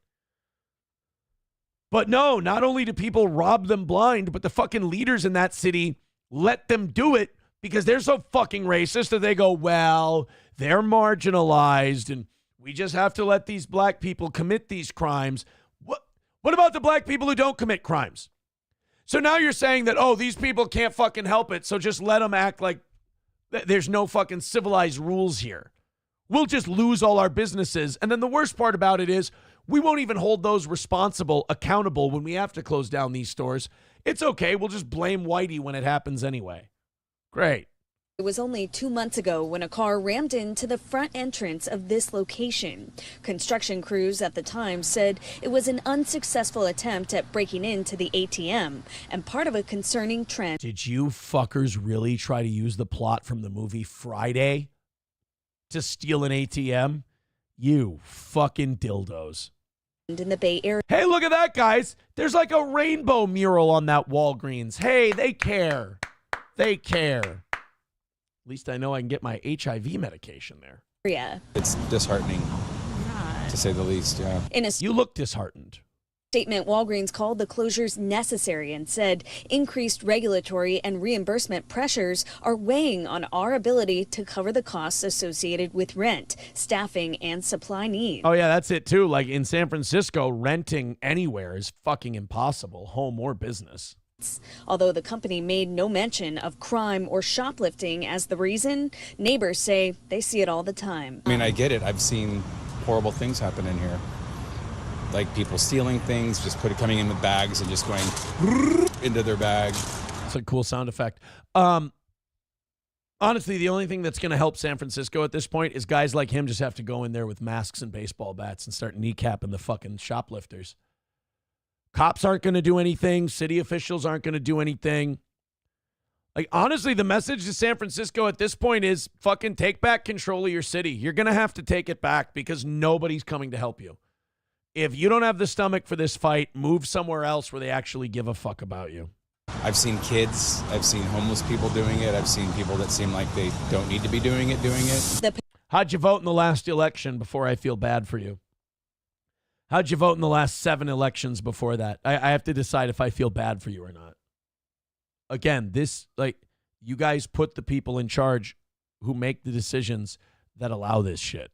Speaker 3: But no, not only do people rob them blind, but the fucking leaders in that city let them do it because they're so fucking racist that they go, well, they're marginalized and we just have to let these black people commit these crimes. What about the black people who don't commit crimes? So now you're saying that, oh, these people can't fucking help it, so just let them act like there's no fucking civilized rules here. We'll just lose all our businesses. And then the worst part about it is we won't even hold those responsible accountable when we have to close down these stores. It's okay. We'll just blame Whitey when it happens anyway. Great.
Speaker 17: It was only 2 months ago when a car rammed into the front entrance of this location. Construction crews at the time said it was an unsuccessful attempt at breaking into the ATM and part of a concerning trend.
Speaker 3: Did you fuckers really try to use the plot from the movie Friday to steal an ATM? You fucking dildos.
Speaker 17: In the Bay Area.
Speaker 3: Hey, look at that, guys. There's like a rainbow mural on that Walgreens. Hey, they care. They care. At least I know I can get my HIV medication there.
Speaker 17: Yeah.
Speaker 20: It's disheartening, to say the least, yeah.
Speaker 3: You look disheartened.
Speaker 17: Statement, Walgreens called the closures necessary and said increased regulatory and reimbursement pressures are weighing on our ability to cover the costs associated with rent, staffing, and supply needs.
Speaker 3: Oh, yeah, that's it, too. Like in San Francisco, renting anywhere is fucking impossible, home or business.
Speaker 17: Although the company made no mention of crime or shoplifting as the reason, neighbors say they see it all the time.
Speaker 20: I mean, I get it. I've seen horrible things happen in here. Like people stealing things, just coming in with bags and just going into their bag.
Speaker 3: It's a cool sound effect. Honestly, the only thing that's going to help San Francisco at this point is guys like him just have to go in there with masks and baseball bats and start kneecapping the fucking shoplifters. Cops aren't going to do anything. City officials aren't going to do anything. Like, honestly, the message to San Francisco at this point is fucking take back control of your city. You're going to have to take it back because nobody's coming to help you. If you don't have the stomach for this fight, move somewhere else where they actually give a fuck about you.
Speaker 20: I've seen kids. I've seen homeless people doing it. I've seen people that seem like they don't need to be doing it.
Speaker 3: How'd you vote in the last election before I feel bad for you? How'd you vote in the last 7 elections before that? I have to decide if I feel bad for you or not. Again, you guys put the people in charge who make the decisions that allow this shit.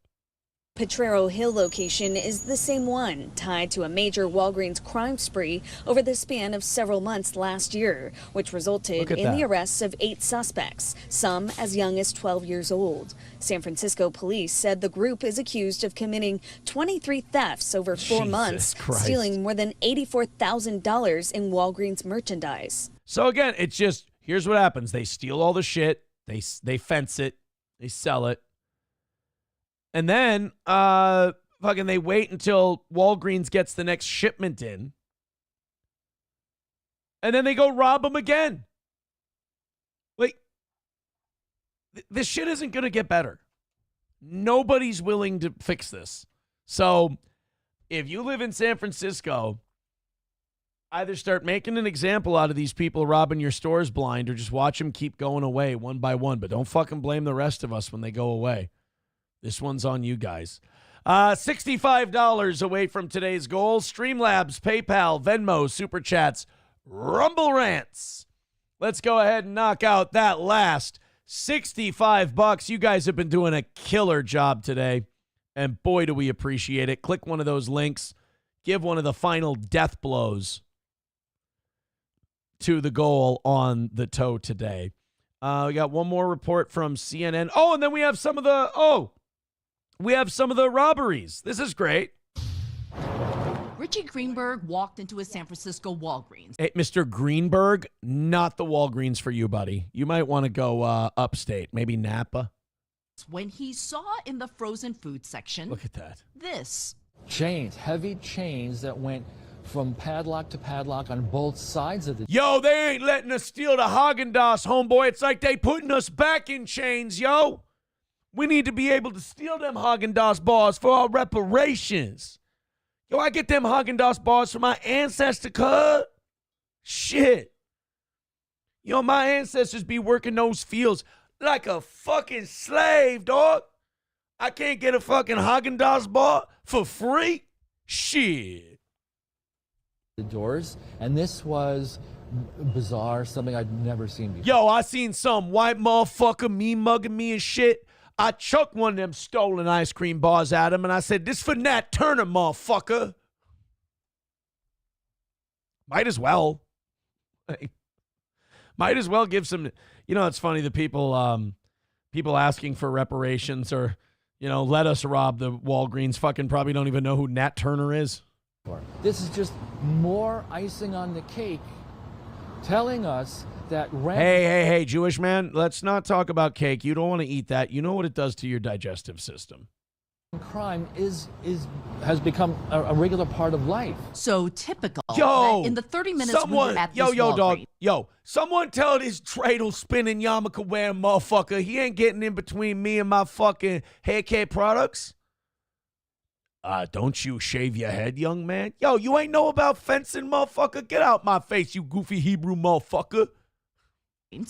Speaker 17: Potrero Hill location is the same one, tied to a major Walgreens crime spree over the span of several months last year, which resulted in the arrests of 8 suspects, some as young as 12 years old. San Francisco police said the group is accused of committing 23 thefts over 4 months, stealing more than $84,000 in Walgreens merchandise.
Speaker 3: So again, it's just, here's what happens. They steal all the shit, they fence it, they sell it. And then they wait until Walgreens gets the next shipment in. And then they go rob them again. This shit isn't going to get better. Nobody's willing to fix this. So if you live in San Francisco, either start making an example out of these people robbing your stores blind or just watch them keep going away one by one. But don't fucking blame the rest of us when they go away. This one's on you guys. $65 away from today's goal. Streamlabs, PayPal, Venmo, Super Chats, Rumble Rants. Let's go ahead and knock out that last $65. You guys have been doing a killer job today, and boy, do we appreciate it. Click one of those links. Give one of the final death blows to the goal on the toe today. We got one more report from CNN. Oh, and then we have some of the robberies. This is great.
Speaker 18: Richie Greenberg walked into a San Francisco Walgreens.
Speaker 3: Hey, Mr. Greenberg, not the Walgreens for you, buddy. You might want to go upstate, maybe Napa.
Speaker 18: When he saw in the frozen food section,
Speaker 3: look at that.
Speaker 18: This.
Speaker 19: Chains, heavy chains that went from padlock to padlock on both sides of the...
Speaker 3: Yo, they ain't letting us steal the Haagen-Dazs, homeboy. It's like they putting us back in chains, yo. We need to be able to steal them Haagen-Dazs bars for our reparations. Yo, I get them Haagen-Dazs bars from my ancestor, cuz. Shit. Yo, my ancestors be working those fields like a fucking slave, dog. I can't get a fucking Haagen-Dazs bar for free? Shit.
Speaker 19: The doors, and this was bizarre, something I'd never seen before.
Speaker 3: Yo, I seen some white motherfucker mugging me and shit. I chucked one of them stolen ice cream bars at him, and I said, this for Nat Turner, motherfucker. Might as well. Might as well give some, it's funny, the people asking for reparations or, let us rob the Walgreens fucking probably don't even know who Nat Turner is.
Speaker 19: This is just more icing on the cake telling us that...
Speaker 3: Hey, Jewish man, let's not talk about cake. You don't want to eat that. You know what it does to your digestive system.
Speaker 19: Crime has become a regular part of life.
Speaker 18: So typical.
Speaker 3: Yo,
Speaker 18: in the 30 minutes we were at this Walgreens.
Speaker 3: Dog. Yo, someone tell this dreidel spinning yarmulke wearing motherfucker he ain't getting in between me and my fucking hair care products. Don't you shave your head, young man? Yo, you ain't know about fencing, motherfucker? Get out my face, you goofy Hebrew motherfucker. And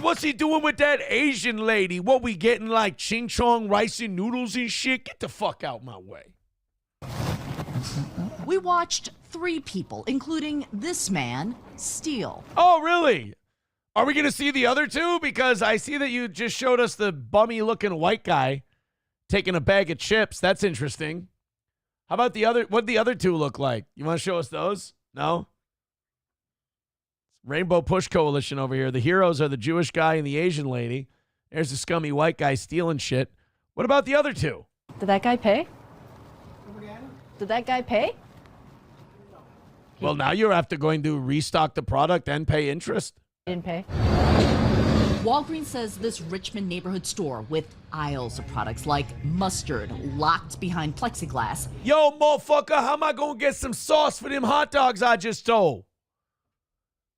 Speaker 3: what's he doing with that Asian lady? What, we getting like ching chong rice and noodles and shit? Get the fuck out my way.
Speaker 18: We watched 3 people, including this man, steal.
Speaker 3: Oh, really? Are we going to see the other 2? Because I see that you just showed us the bummy-looking white guy taking a bag of chips. That's interesting. How about what'd the other 2 look like? You want to show us those? No? Rainbow Push Coalition over here. The heroes are the Jewish guy and the Asian lady. There's the scummy white guy stealing shit. What about the other 2?
Speaker 22: Did that guy pay? Did that guy pay?
Speaker 3: Well, now you're after going to restock the product and pay interest.
Speaker 22: Didn't pay.
Speaker 18: Walgreens says this Richmond neighborhood store with aisles of products like mustard locked behind plexiglass.
Speaker 3: Yo, motherfucker, how am I going to get some sauce for them hot dogs I just stole?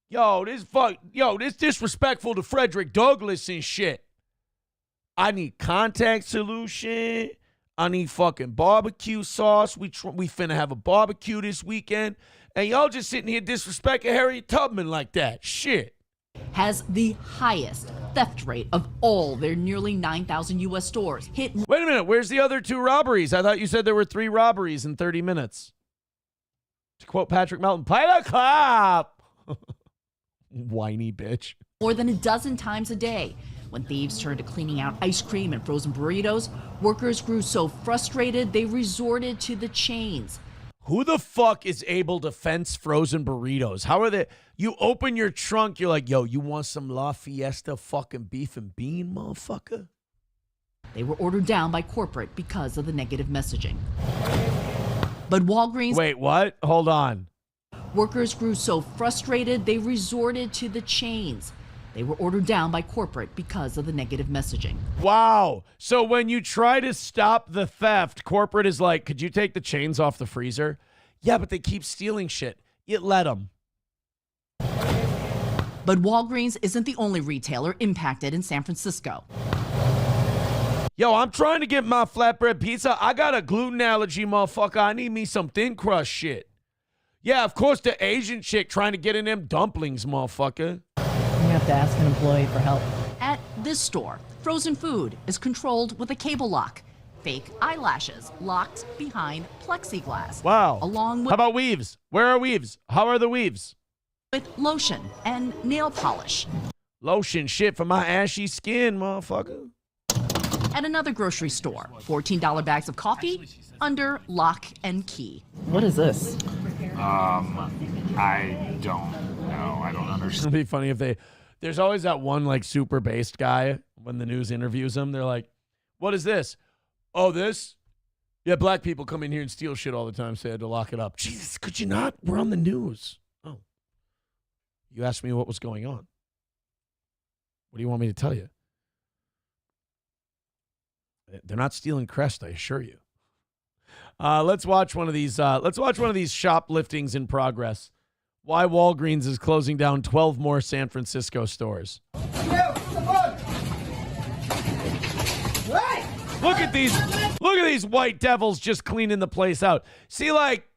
Speaker 3: Yo, this disrespectful to Frederick Douglass and shit. I need contact solution. I need fucking barbecue sauce. We finna have a barbecue this weekend. And y'all just sitting here disrespecting Harriet Tubman like that. Shit.
Speaker 18: Has the highest theft rate of all their nearly 9,000 U.S. stores hit.
Speaker 3: Wait a minute. Where's the other 2 robberies? I thought you said there were 3 robberies in 30 minutes. To quote Patrick Melton, play the clap. Whiny bitch.
Speaker 18: More than a dozen times a day. When thieves turned to cleaning out ice cream and frozen burritos, workers grew so frustrated they resorted to the chains.
Speaker 3: Who the fuck is able to fence frozen burritos? How are they? You open your trunk, you're like, yo, you want some La Fiesta fucking beef and bean, motherfucker?
Speaker 18: They were ordered down by corporate because of the negative messaging. But Walgreens...
Speaker 3: Wait, what? Hold on.
Speaker 18: Workers grew so frustrated they resorted to the chains. They were ordered down by corporate because of the negative messaging.
Speaker 3: Wow. So when you try to stop the theft, corporate is like, could you take the chains off the freezer? Yeah, but they keep stealing shit. You let them.
Speaker 18: But Walgreens isn't the only retailer impacted in San Francisco.
Speaker 3: Yo, I'm trying to get my flatbread pizza. I got a gluten allergy, motherfucker. I need me some thin crust shit. Yeah, of course, the Asian chick trying to get in them dumplings, motherfucker.
Speaker 18: You have to ask an employee for help. At this store, frozen food is controlled with a cable lock. Fake eyelashes locked behind plexiglass.
Speaker 3: Wow.
Speaker 18: Along with...
Speaker 3: How about weaves? Where are weaves? How are the weaves?
Speaker 18: With lotion and nail polish.
Speaker 3: Lotion shit for my ashy skin, motherfucker.
Speaker 18: At another grocery store, $14 bags of coffee under lock and key. What is this?
Speaker 1: I don't know. I don't understand.
Speaker 3: It'd be funny if they... There's always that one, like, super based guy when the news interviews him. They're like, what is this? Oh, this? Yeah, black people come in here and steal shit all the time, so they had to lock it up. Jesus, could you not? We're on the news. Oh. You asked me what was going on. What do you want me to tell you? They're not stealing Crest, I assure you. Let's watch one of these. Let's watch one of these shopliftings in progress. Why Walgreens is closing down 12 more San Francisco stores. Look at these white devils just cleaning the place out. See, like,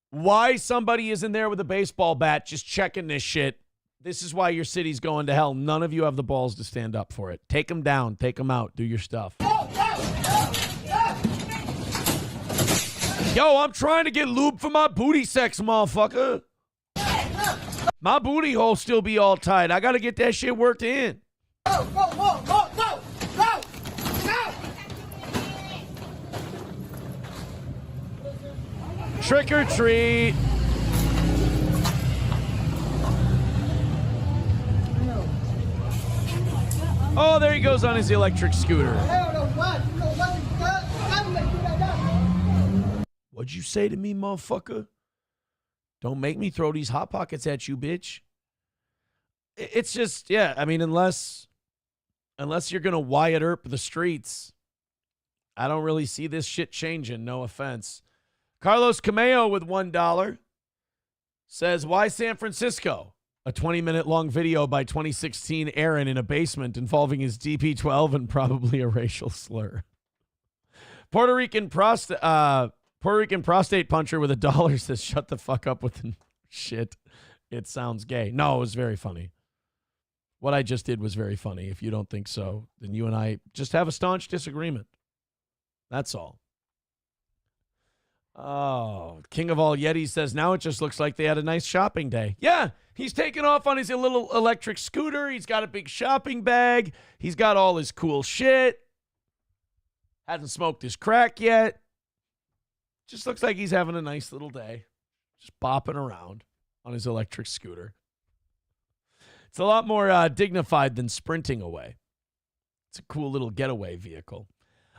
Speaker 3: why somebody isn't there with a baseball bat just checking this shit. This is why your city's going to hell. None of you have the balls to stand up for it. Take them down. Take them out. Do your stuff. Yo, I'm trying to get lube for my booty sex, motherfucker. My booty hole still be all tight. I got to get that shit worked in.
Speaker 9: Go, go, go, go, go, go, go.
Speaker 3: Trick or treat. Oh, there he goes on his electric scooter. What'd you say to me, motherfucker? Don't make me throw these Hot Pockets at you, bitch. It's just, yeah, I mean, unless you're going to Wyatt Earp the streets, I don't really see this shit changing, no offense. Carlos Cameo with $1 says, why San Francisco? A 20-minute long video by 2016 Aaron in a basement involving his DP-12 and probably a racial slur. Puerto Rican prostate puncher with $1 says, shut the fuck up with the shit. It sounds gay. No, it was very funny. What I just did was very funny. If you don't think so, then you and I just have a staunch disagreement. That's all. Oh, King of All Yetis says, now it just looks like they had a nice shopping day. Yeah, he's taking off on his little electric scooter. He's got a big shopping bag. He's got all his cool shit. Hasn't smoked his crack yet. Just looks like he's having a nice little day. Just bopping around on his electric scooter. It's a lot more dignified than sprinting away. It's a cool little getaway vehicle.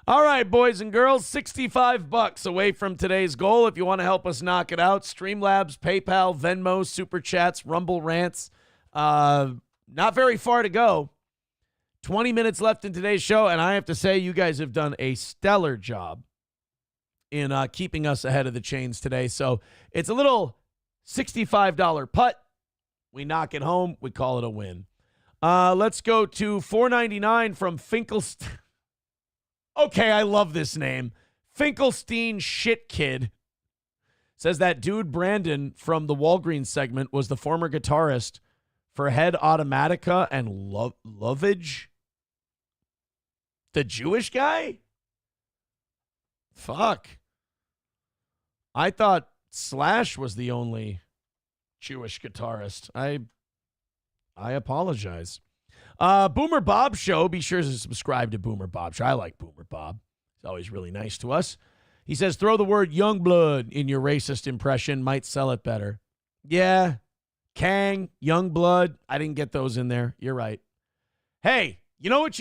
Speaker 3: All right, boys and girls, $65 away from today's goal. If you want to help us knock it out, Streamlabs, PayPal, Venmo, Super Chats, Rumble Rants. Not very far to go. 20 minutes left in today's show, and I have to say you guys have done a stellar job in keeping us ahead of the chains today. So it's a little $65 putt. We knock it home. We call it a win. Let's go to $4.99 from Finkelstein. Okay, I love this name. Finkelstein Shit Kid says that dude Brandon from the Walgreens segment was the former guitarist for head automatica and lovage? The Jewish guy? Fuck. I thought Slash was the only Jewish guitarist. I apologize. Boomer Bob Show. Be sure to subscribe to Boomer Bob Show. I like Boomer Bob. He's always really nice to us. He says, throw the word Youngblood in your racist impression. Might sell it better. Yeah. Kang, Youngblood. I didn't get those in there. You're right. Hey, you know what?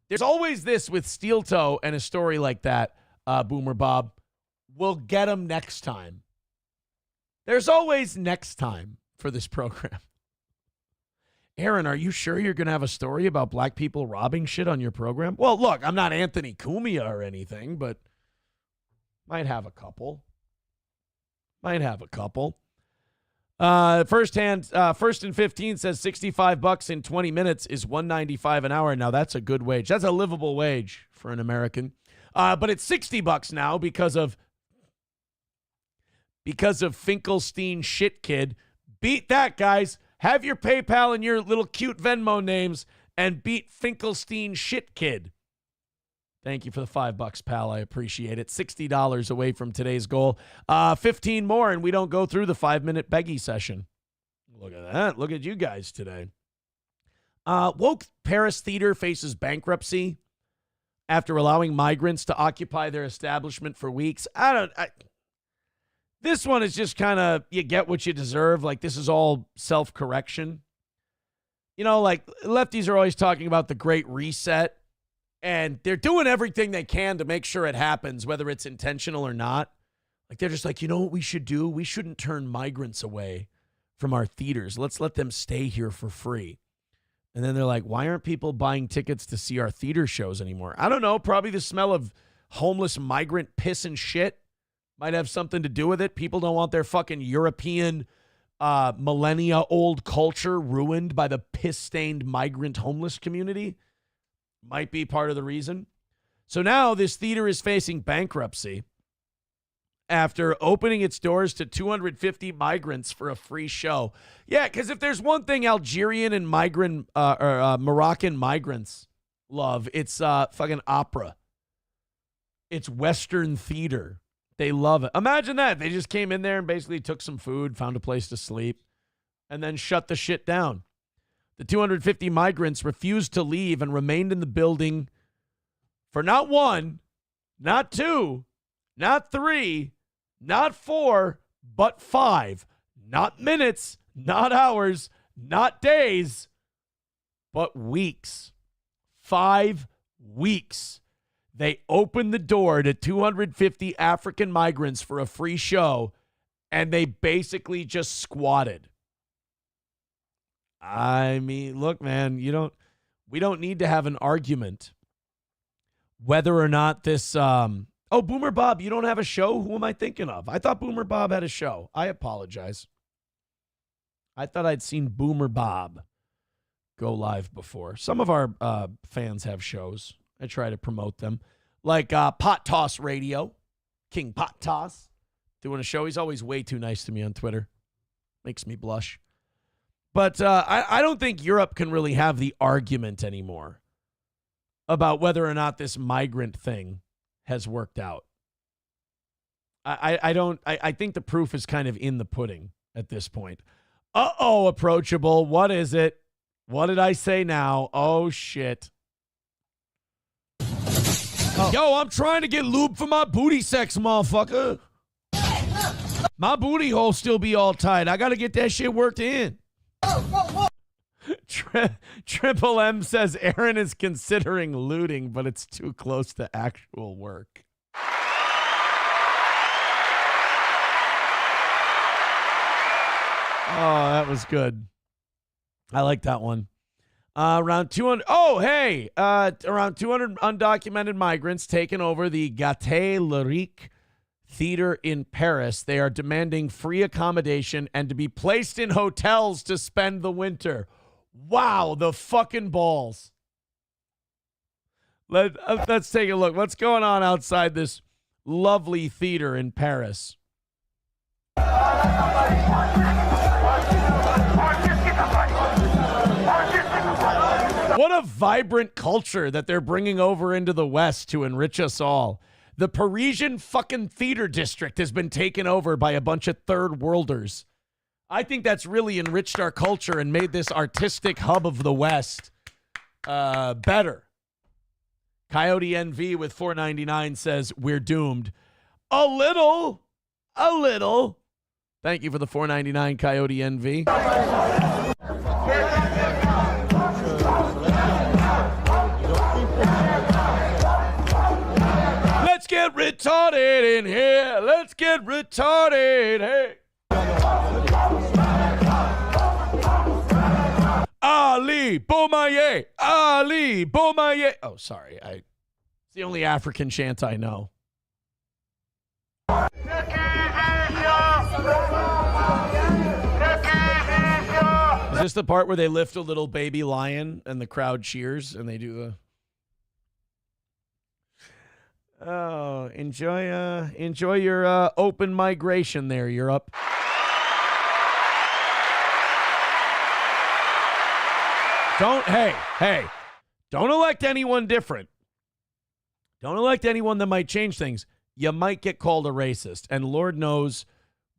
Speaker 3: There's always this with Steel Toe and a story like that, Boomer Bob. We'll get him next time. There's always next time for this program. Aaron, are you sure you're going to have a story about black people robbing shit on your program? Well, look, I'm not Anthony Cumia or anything, but might have a couple. First and 15 says $65 in 20 minutes is $195 an hour. Now that's a good wage. That's a livable wage for an American. But it's $60 now because of Finkelstein shit kid. Beat that, guys. Have your PayPal and your little cute Venmo names and beat Finkelstein shit kid. Thank you for the $5, pal. I appreciate it. $60 away from today's goal. 15 more, and we don't go through the 5-minute beggy session. Look at that. Look at you guys today. Woke Paris Theater faces bankruptcy after allowing migrants to occupy their establishment for weeks. This one is just kind of, you get what you deserve. Like, this is all self-correction. You know, like, lefties are always talking about the Great Reset. And they're doing everything they can to make sure it happens, whether it's intentional or not. Like, they're just like, you know what we should do? We shouldn't turn migrants away from our theaters. Let's let them stay here for free. And then they're like, why aren't people buying tickets to see our theater shows anymore? I don't know. Probably the smell of homeless migrant piss and shit might have something to do with it. People don't want their fucking European millennia-old culture ruined by the piss-stained migrant homeless community. Might be part of the reason. So now this theater is facing bankruptcy after opening its doors to 250 migrants for a free show. Yeah, because if there's one thing Algerian and Moroccan migrants love, it's fucking opera. It's Western theater. They love it. Imagine that. They just came in there and basically took some food, found a place to sleep, and then shut the shit down. The 250 migrants refused to leave and remained in the building for not 1, not 2, not 3, not 4, but 5. Not minutes, not hours, not days, but weeks. 5 weeks. They opened the door to 250 African migrants for a free show, and they basically just squatted. I mean, look, man, we don't need to have an argument whether or not this, Boomer Bob, you don't have a show? Who am I thinking of? I thought Boomer Bob had a show. I apologize. I thought I'd seen Boomer Bob go live before. Some of our fans have shows. I try to promote them. Like Pot Toss Radio, King Pot Toss, doing a show. He's always way too nice to me on Twitter. Makes me blush. But I don't think Europe can really have the argument anymore about whether or not this migrant thing has worked out. I think the proof is kind of in the pudding at this point. Approachable. What is it? What did I say now? Oh, shit. Yo, I'm trying to get lube for my booty sex, motherfucker. My booty hole still be all tight. I got to get that shit worked in. Triple M says Aaron is considering looting, but it's too close to actual work. Oh, that was good. I like that one. Around 200. Around 200 undocumented migrants taken over the Gaîté Lyrique Theater in Paris. They are demanding free accommodation and to be placed in hotels to spend the winter. Wow, the fucking balls. Let's take a look. What's going on outside this lovely theater in Paris? What a vibrant culture that they're bringing over into the West to enrich us all. The Parisian fucking theater district has been taken over by a bunch of third worlders. I think that's really enriched our culture and made this artistic hub of the West better. Coyote NV with $4.99 says, we're doomed. A little. Thank you for the $4.99, Coyote NV. Let's get retarded in here. Let's get retarded. Hey. Ali Bomaye. Ali Bomaye. Oh, sorry. It's the only African chant I know. Is this the part where they lift a little baby lion and the crowd cheers and they do the... Oh, enjoy your open migration there, Europe. Don't elect anyone different. Don't elect anyone that might change things. You might get called a racist, and Lord knows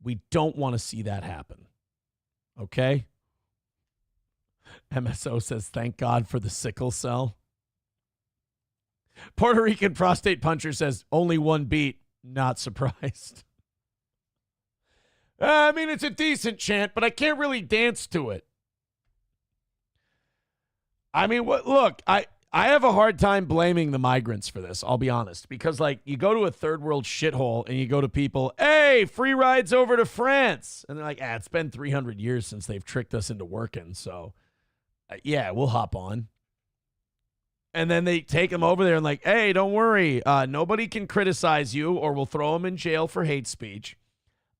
Speaker 3: we don't want to see that happen. Okay? MSO says, thank God for the sickle cell. Puerto Rican prostate puncher says, only one beat. Not surprised. I mean, it's a decent chant, but I can't really dance to it. I mean, look, I have a hard time blaming the migrants for this, I'll be honest. Because, like, you go to a third world shithole and you go to people, hey, free rides over to France. And they're like, it's been 300 years since they've tricked us into working. So, yeah, we'll hop on. And then they take them over there and like, hey, don't worry. Nobody can criticize you or we'll throw them in jail for hate speech.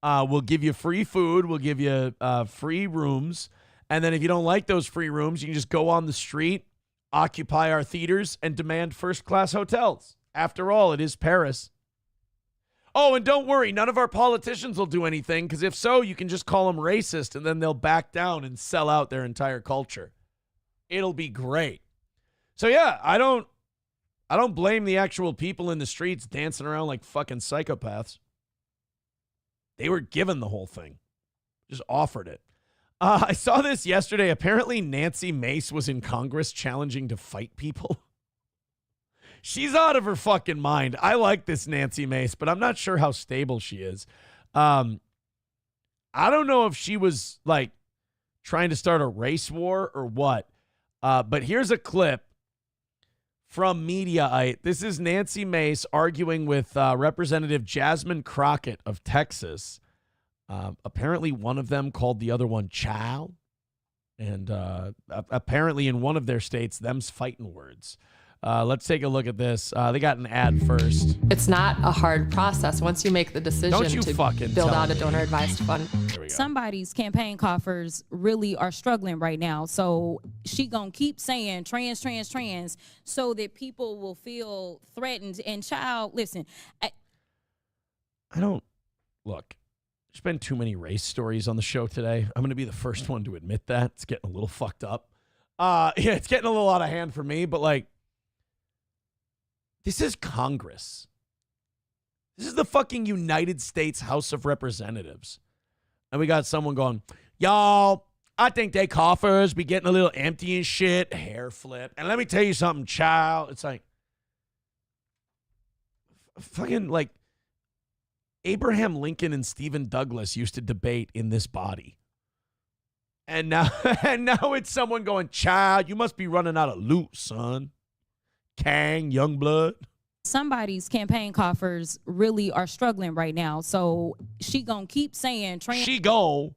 Speaker 3: We'll give you free food. We'll give you free rooms. And then if you don't like those free rooms, you can just go on the street, occupy our theaters, and demand first-class hotels. After all, it is Paris. Oh, and don't worry, none of our politicians will do anything, because if so, you can just call them racist, and then they'll back down and sell out their entire culture. It'll be great. So, yeah, I don't blame the actual people in the streets dancing around like fucking psychopaths. They were given the whole thing. Just offered it. I saw this yesterday. Apparently, Nancy Mace was in Congress challenging to fight people. She's out of her fucking mind. I like this Nancy Mace, but I'm not sure how stable she is. I don't know if she was, like, trying to start a race war or what. But here's a clip from Mediaite. This is Nancy Mace arguing with Representative Jasmine Crockett of Texas. Apparently one of them called the other one child. And apparently in one of their states, them's fighting words. Let's take a look at this. They got an ad first.
Speaker 14: It's not a hard process once you make the decision to build out a donor-advised fund.
Speaker 16: Somebody's campaign coffers really are struggling right now. So she gonna keep saying trans, trans, trans so that people will feel threatened. And child, listen. I
Speaker 3: don't, look, there's been too many race stories on the show today. I'm going to be the first one to admit that. It's getting a little fucked up. Yeah, it's getting a little out of hand for me, but like, this is Congress. This is the fucking United States House of Representatives. And we got someone going, y'all, I think they coffers be getting a little empty and shit, hair flip. And let me tell you something, child. It's like, fucking like, Abraham Lincoln and Stephen Douglas used to debate in this body. And now it's someone going, child, you must be running out of loot, son. Kang, Youngblood.
Speaker 16: Somebody's campaign coffers really are struggling right now. So she gonna keep saying trans.
Speaker 3: She going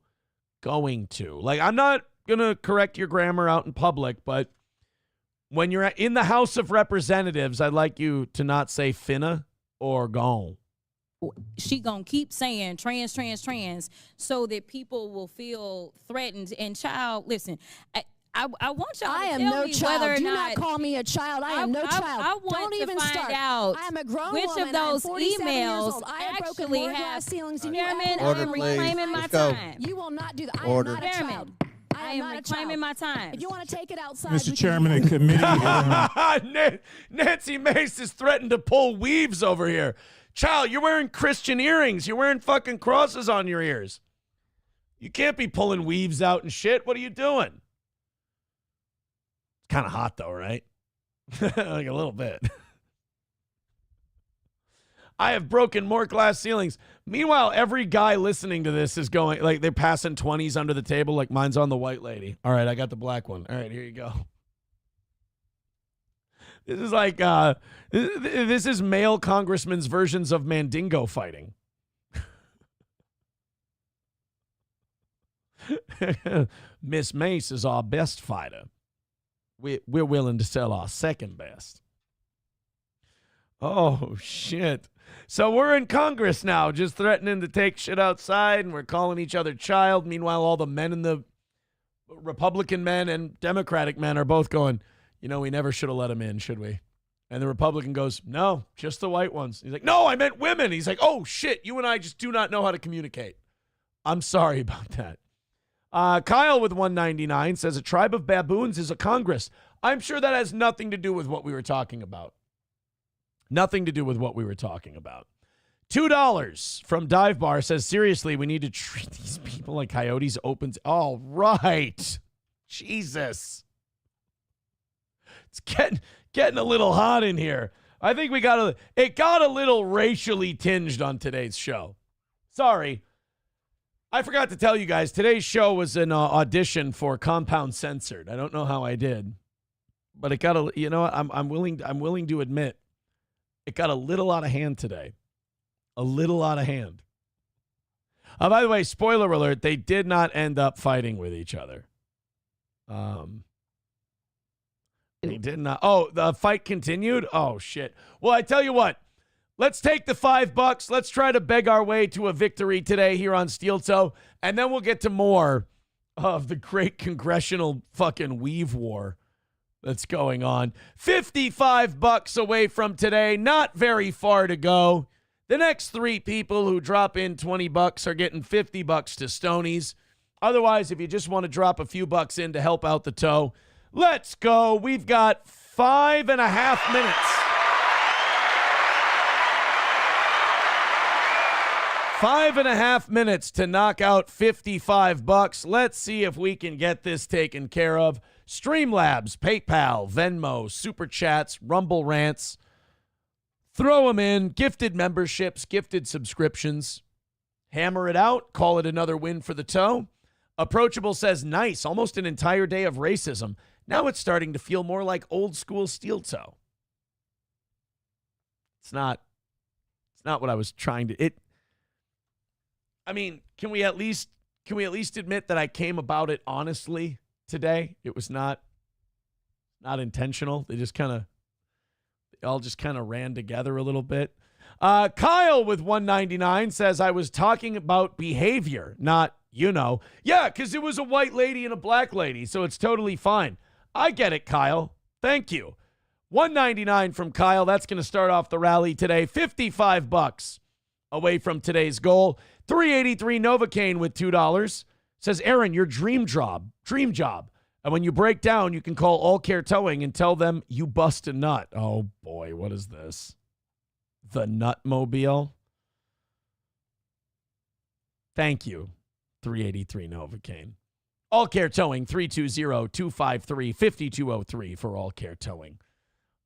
Speaker 3: to. Like, I'm not going to correct your grammar out in public, but when you're in the House of Representatives, I'd like you to not say finna or gone.
Speaker 16: She gonna keep saying trans, trans, trans so that people will feel threatened. And child, listen, I want y'all to tell me whether or
Speaker 21: Do
Speaker 16: not
Speaker 21: call me a child. I am no child.
Speaker 16: I want
Speaker 21: Don't
Speaker 16: to
Speaker 21: even
Speaker 16: find
Speaker 21: start.
Speaker 16: out
Speaker 21: I am a grown
Speaker 16: which
Speaker 21: woman.
Speaker 16: of those
Speaker 21: I am 47 years
Speaker 16: emails
Speaker 21: old. I have broken
Speaker 16: actually
Speaker 21: more
Speaker 16: have
Speaker 21: glass ceilings than you
Speaker 16: Chairman,
Speaker 21: ever
Speaker 16: I'm
Speaker 21: will.
Speaker 16: reclaiming my
Speaker 21: Let's go.
Speaker 16: time.
Speaker 21: You will not do that. I
Speaker 24: Order.
Speaker 21: am not a child. I
Speaker 16: I am reclaiming my time.
Speaker 21: If you want to take it outside,
Speaker 1: Mr. Chairman and committee.
Speaker 3: Nancy Mace is threatened to pull weaves over here. Child, you're wearing Christian earrings. You're wearing fucking crosses on your ears. You can't be pulling weaves out and shit. What are you doing? It's kind of hot though, right? Like a little bit. I have broken more glass ceilings. Meanwhile, every guy listening to this is going, like, they're passing 20s under the table, like mine's on the white lady. All right, I got the black one. All right, here you go. This is like, this is male congressmen's versions of Mandingo fighting. Miss Mace is our best fighter. We're willing to sell our second best. Oh, shit. So we're in Congress now, just threatening to take shit outside, and we're calling each other child. Meanwhile, all the men in the Republican men and Democratic men are both going, you know, we never should have let him in, should we? And the Republican goes, no, just the white ones. He's like, no, I meant women. He's like, oh, shit, you and I just do not know how to communicate. I'm sorry about that. Kyle with 199 says a tribe of baboons is a Congress. I'm sure that has nothing to do with what we were talking about. Nothing to do with what we were talking about. $2 from Dive Bar says, seriously, we need to treat these people like coyotes opens. All right. Jesus. It's getting a little hot in here. I think it got a little racially tinged on today's show. Sorry. I forgot to tell you guys, today's show was an audition for Compound Censored. I don't know how I did, but it got I'm willing to admit it got a little out of hand today. A little out of hand. By the way, spoiler alert, they did not end up fighting with each other. They did not. Oh, the fight continued? Oh, shit. Well, I tell you what. Let's take the $5. Let's try to beg our way to a victory today here on Steel Toe, and then we'll get to more of the great congressional fucking weave war that's going on. $55 away from today. Not very far to go. The next three people who drop in $20 are getting $50 to Stoney's. Otherwise, if you just want to drop a few bucks in to help out the toe, let's go. We've got 5.5 minutes. 5.5 minutes to knock out $55. Let's see if we can get this taken care of. Streamlabs, PayPal, Venmo, Super Chats, Rumble Rants. Throw them in. Gifted memberships, gifted subscriptions. Hammer it out. Call it another win for the toe. Approachable says, nice. Almost an entire day of racism. Now it's starting to feel more like old school Steel Toe. It's not what I was trying to. I mean, can we at least admit that I came about it honestly today? It was not intentional. They all just kind of ran together a little bit. Kyle with 199 says, I was talking about behavior, not, Yeah, because it was a white lady and a black lady, so it's totally fine. I get it, Kyle. Thank you. 199 from Kyle. That's going to start off the rally today. $55 away from today's goal. 383 Novocaine with $2 says, Aaron, your dream job. And when you break down, you can call All Care Towing and tell them you bust a nut. Oh boy, what is this? The Nutmobile? Thank you, 383 Novocaine. All Care Towing, 320-253-5203 for All Care Towing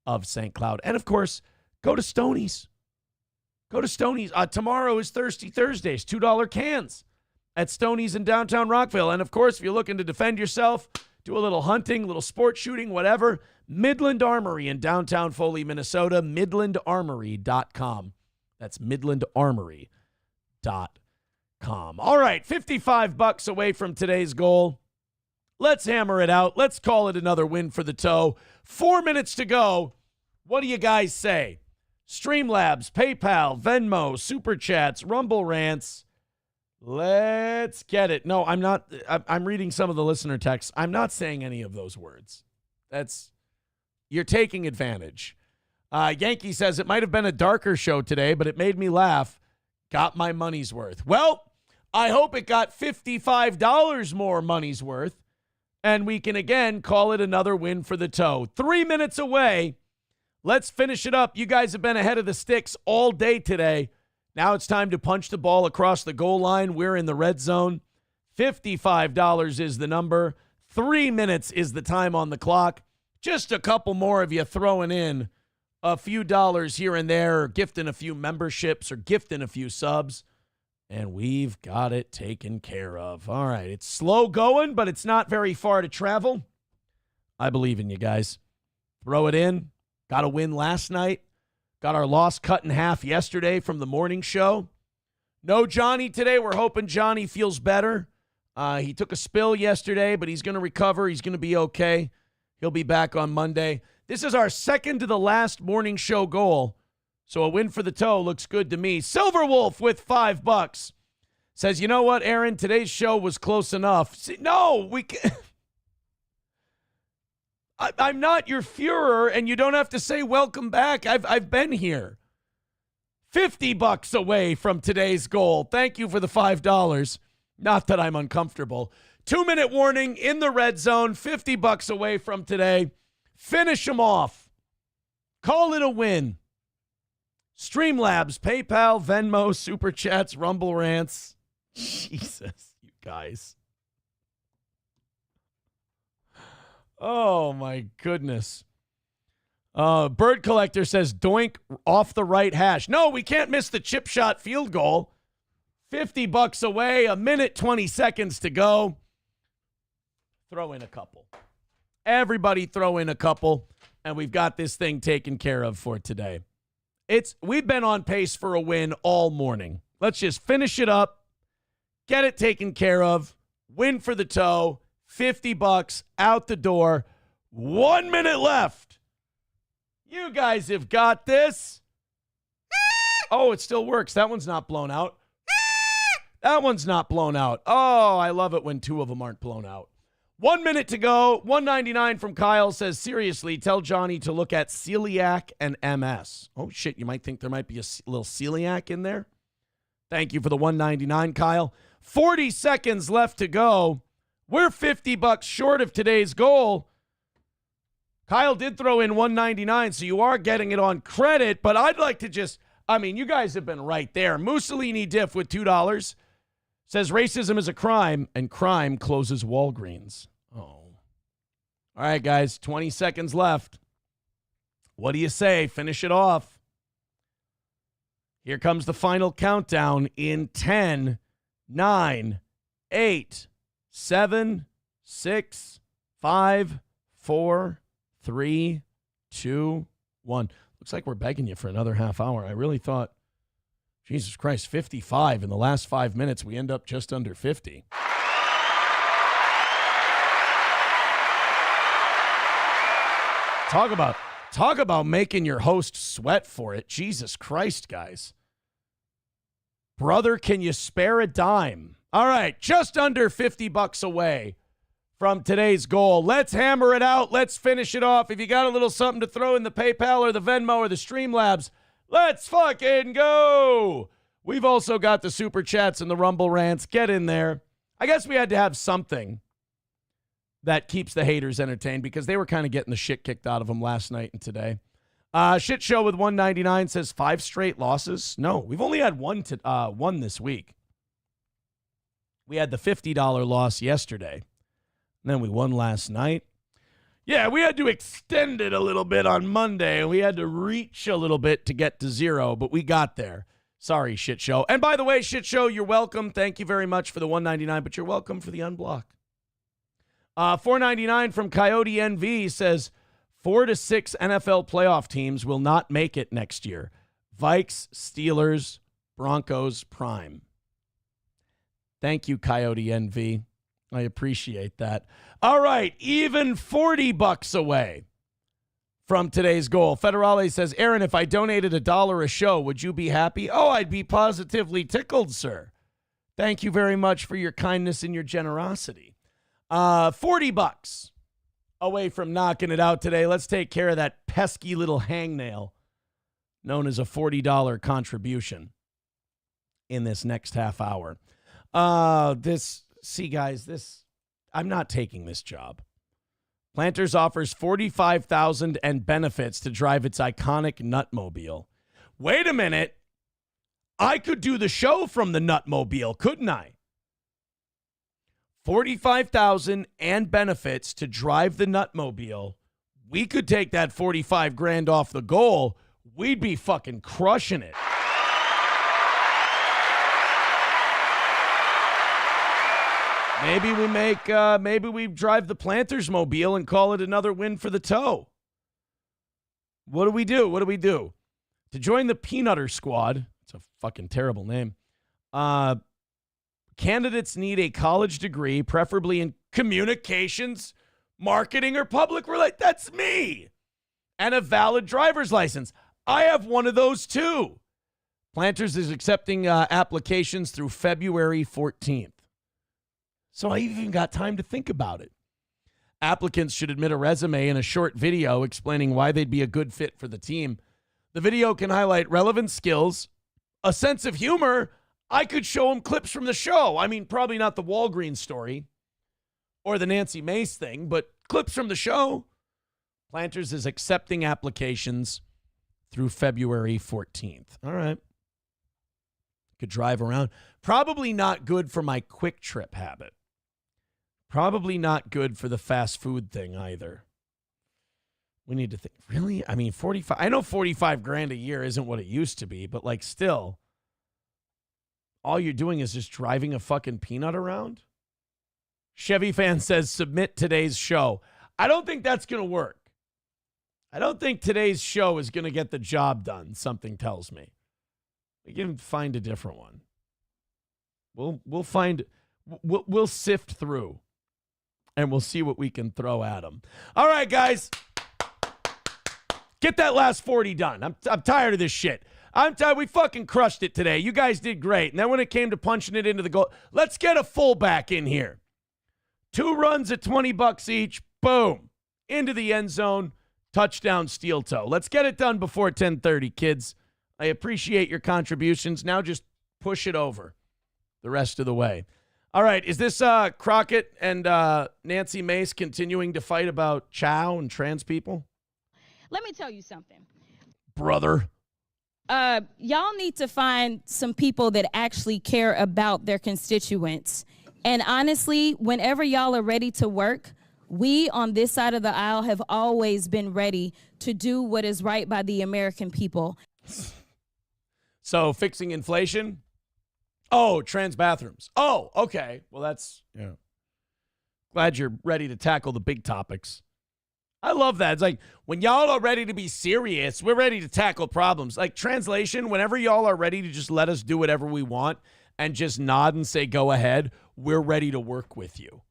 Speaker 3: of St. Cloud. And of course, go to Stoney's. Go to Stoney's. Tomorrow is Thirsty Thursdays, $2 cans at Stoney's in downtown Rockville. And, of course, if you're looking to defend yourself, do a little hunting, a little sport shooting, whatever, Midland Armory in downtown Foley, Minnesota, midlandarmory.com. That's midlandarmory.com. All right, $55 away from today's goal. Let's hammer it out. Let's call it another win for the toe. 4 minutes to go. What do you guys say? Streamlabs, PayPal, Venmo, Super Chats, Rumble Rants. Let's get it. No, I'm not. I'm reading some of the listener texts. I'm not saying any of those words. You're taking advantage. Yankee says, it might have been a darker show today, but it made me laugh. Got my money's worth. Well, I hope it got $55 more money's worth. And we can, again, call it another win for the toe. 3 minutes away. Let's finish it up. You guys have been ahead of the sticks all day today. Now it's time to punch the ball across the goal line. We're in the red zone. $55 is the number. 3 minutes is the time on the clock. Just a couple more of you throwing in a few dollars here and there, or gifting a few memberships, or gifting a few subs, and we've got it taken care of. All right, it's slow going, but it's not very far to travel. I believe in you guys. Throw it in. Got a win last night. Got our loss cut in half yesterday from the morning show. No Johnny today. We're hoping Johnny feels better. He took a spill yesterday, but he's going to recover. He's going to be okay. He'll be back on Monday. This is our second to the last morning show goal. So a win for the toe looks good to me. Silver Wolf with $5 says, you know what, Aaron? Today's show was close enough. See, no, we can't. I'm not your Führer, and you don't have to say welcome back. I've been here. $50 away from today's goal. Thank you for the $5. Not that I'm uncomfortable. 2-minute warning in the red zone. $50 away from today. Finish them off. Call it a win. Streamlabs, PayPal, Venmo, Super Chats, Rumble Rants. Jesus, you guys. Oh, my goodness. Bird Collector says, doink off the right hash. No, we can't miss the chip shot field goal. $50 away, 1 minute, 20 seconds to go. Throw in a couple. Everybody throw in a couple, and we've got this thing taken care of for today. We've been on pace for a win all morning. Let's just finish it up, get it taken care of, win for the toe. $50 out the door. 1 minute left. You guys have got this. Oh, it still works. That one's not blown out. That one's not blown out. Oh, I love it when two of them aren't blown out. 1 minute to go. $1.99 from Kyle says, seriously, tell Johnny to look at celiac and MS. Oh, shit. You might think there might be a little celiac in there. Thank you for the $1.99, Kyle. 40 seconds left to go. We're $50 short of today's goal. Kyle did throw in $1.99, so you are getting it on credit, but I'd like to just, you guys have been right there. Mussolini Diff with $2 says racism is a crime, and crime closes Walgreens. Oh. All right, guys, 20 seconds left. What do you say? Finish it off. Here comes the final countdown in 10, 9, 8, 7, 6, 5, 4, 3, 2, 1. Looks like we're begging you for another half hour. I really thought, Jesus Christ, 55 in the last 5 minutes. We end up just under 50. Talk about making your host sweat for it. Jesus Christ, guys. Brother, can you spare a dime? All right, just under $50 away from today's goal. Let's hammer it out. Let's finish it off. If you got a little something to throw in the PayPal or the Venmo or the Streamlabs, let's fucking go. We've also got the Super Chats and the Rumble Rants. Get in there. I guess we had to have something that keeps the haters entertained because they were kind of getting the shit kicked out of them last night and today. Shit Show with $1.99 says 5 straight losses. No, we've only had one this week. We had the $50 loss yesterday. And then we won last night. Yeah, we had to extend it a little bit on Monday. We had to reach a little bit to get to 0, but we got there. Sorry, Shit Show. And by the way, Shit Show, you're welcome. Thank you very much for the $1.99, but you're welcome for the unblock. $4.99 from Coyote NV says 4 to 6 NFL playoff teams will not make it next year. Vikes, Steelers, Broncos, Prime. Thank you, Coyote NV. I appreciate that. All right, even $40 away from today's goal. Federale says, Aaron, if I donated $1 a show, would you be happy? Oh, I'd be positively tickled, sir. Thank you very much for your kindness and your generosity. $40 away from knocking it out today. Let's take care of that pesky little hangnail known as a $40 contribution in this next half hour. This I'm not taking this job. Planters offers $45,000 and benefits to drive its iconic Nutmobile. Wait a minute. I could do the show from the Nutmobile, couldn't I? $45,000 and benefits to drive the Nutmobile. We could take that 45 grand off the goal. We'd be fucking crushing it. Maybe we drive the Planters Mobile and call it another win for the toe. What do we do? To join the Peanutter Squad, it's a fucking terrible name. Candidates need a college degree, preferably in communications, marketing, or public relations. That's me. And a valid driver's license. I have one of those too. Planters is accepting applications through February 14th. So I even got time to think about it. Applicants should admit a resume and a short video explaining why they'd be a good fit for the team. The video can highlight relevant skills, a sense of humor. I could show them clips from the show. I mean, probably not the Walgreens story or the Nancy Mace thing, but clips from the show. Planters is accepting applications through February 14th. All right. Could drive around. Probably not good for my quick trip habit. Probably not good for the fast food thing either. We need to think. Really? I mean, 45. I know 45 grand a year isn't what it used to be, but like still, all you're doing is just driving a fucking peanut around? Chevy fan says, submit today's show. I don't think that's going to work. I don't think today's show is going to get the job done, something tells me. We can find a different one. We'll sift through and we'll see what we can throw at them. All right, guys. Get that last 40 done. I'm tired of this shit. I'm tired. We fucking crushed it today. You guys did great. And then when it came to punching it into the goal, let's get a fullback in here. 2 runs at $20 each. Boom. Into the end zone. Touchdown, steel toe. Let's get it done before 10:30, kids. I appreciate your contributions. Now just push it over the rest of the way. All right. Is this Crockett and Nancy Mace continuing to fight about chow and trans people?
Speaker 16: Let me tell you something.
Speaker 3: Brother.
Speaker 16: Y'all need to find some people that actually care about their constituents. And honestly, whenever y'all are ready to work, we on this side of the aisle have always been ready to do what is right by the American people.
Speaker 3: So fixing inflation? Oh, trans bathrooms. Oh, okay. Well, that's, yeah. Glad you're ready to tackle the big topics. I love that. It's like when y'all are ready to be serious, we're ready to tackle problems. Like translation, whenever y'all are ready to just let us do whatever we want and just nod and say, go ahead, we're ready to work with you.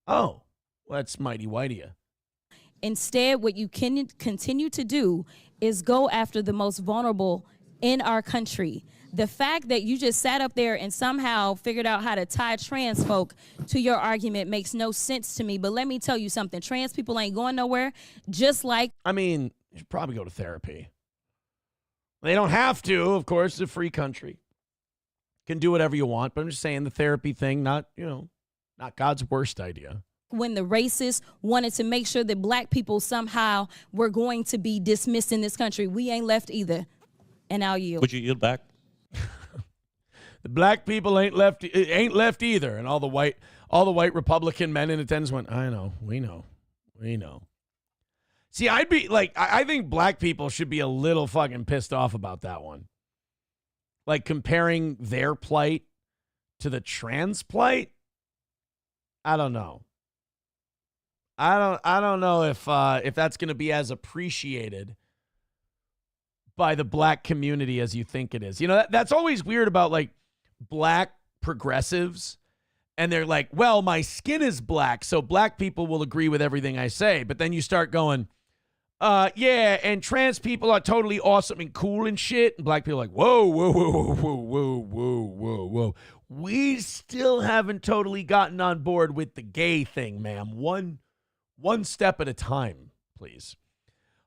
Speaker 3: Oh, well, that's mighty whitey.
Speaker 16: Instead, what you can continue to do is go after the most vulnerable in our country. The fact that you just sat up there and somehow figured out how to tie trans folk to your argument makes no sense to me. But let me tell you something. Trans people ain't going nowhere, just like...
Speaker 3: I mean, you should probably go to therapy. They don't have to, of course. It's a free country. Can do whatever you want, but I'm just saying the therapy thing, not God's worst idea.
Speaker 16: When the racists wanted to make sure that black people somehow were going to be dismissed in this country, we ain't left either. And I'll yield.
Speaker 4: Would you yield back?
Speaker 3: The black people ain't left either. And all the white Republican men in attendance went, I know, we know. See, I'd be like, I think black people should be a little fucking pissed off about that one. Like comparing their plight to the trans plight. I don't know. I don't know if that's going to be as appreciated by the black community as you think it is. You know, that's always weird about like black progressives. And they're like, well, my skin is black, so black people will agree with everything I say. But then you start going, yeah, and trans people are totally awesome and cool and shit. And black people are like, whoa. We still haven't totally gotten on board with the gay thing, ma'am. One step at a time, please.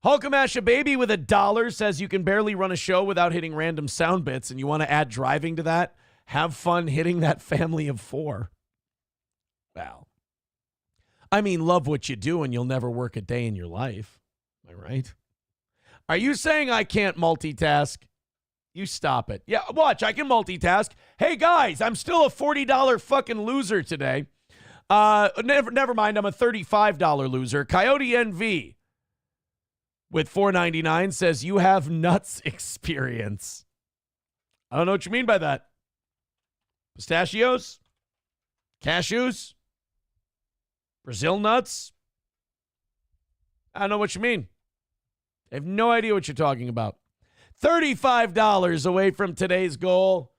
Speaker 3: Hulkamash Baby with $1 says you can barely run a show without hitting random sound bits, and you want to add driving to that? Have fun hitting that family of 4. Wow. I mean, love what you do and you'll never work a day in your life. Am I right? Are you saying I can't multitask? You stop it. Yeah, watch, I can multitask. Hey, guys, I'm still a $40 fucking loser today. Never mind, I'm a $35 loser. Coyote NV with $4.99 says, you have nuts experience. I don't know what you mean by that. Pistachios? Cashews? Brazil nuts? I don't know what you mean. I have no idea what you're talking about. $35 away from today's goal.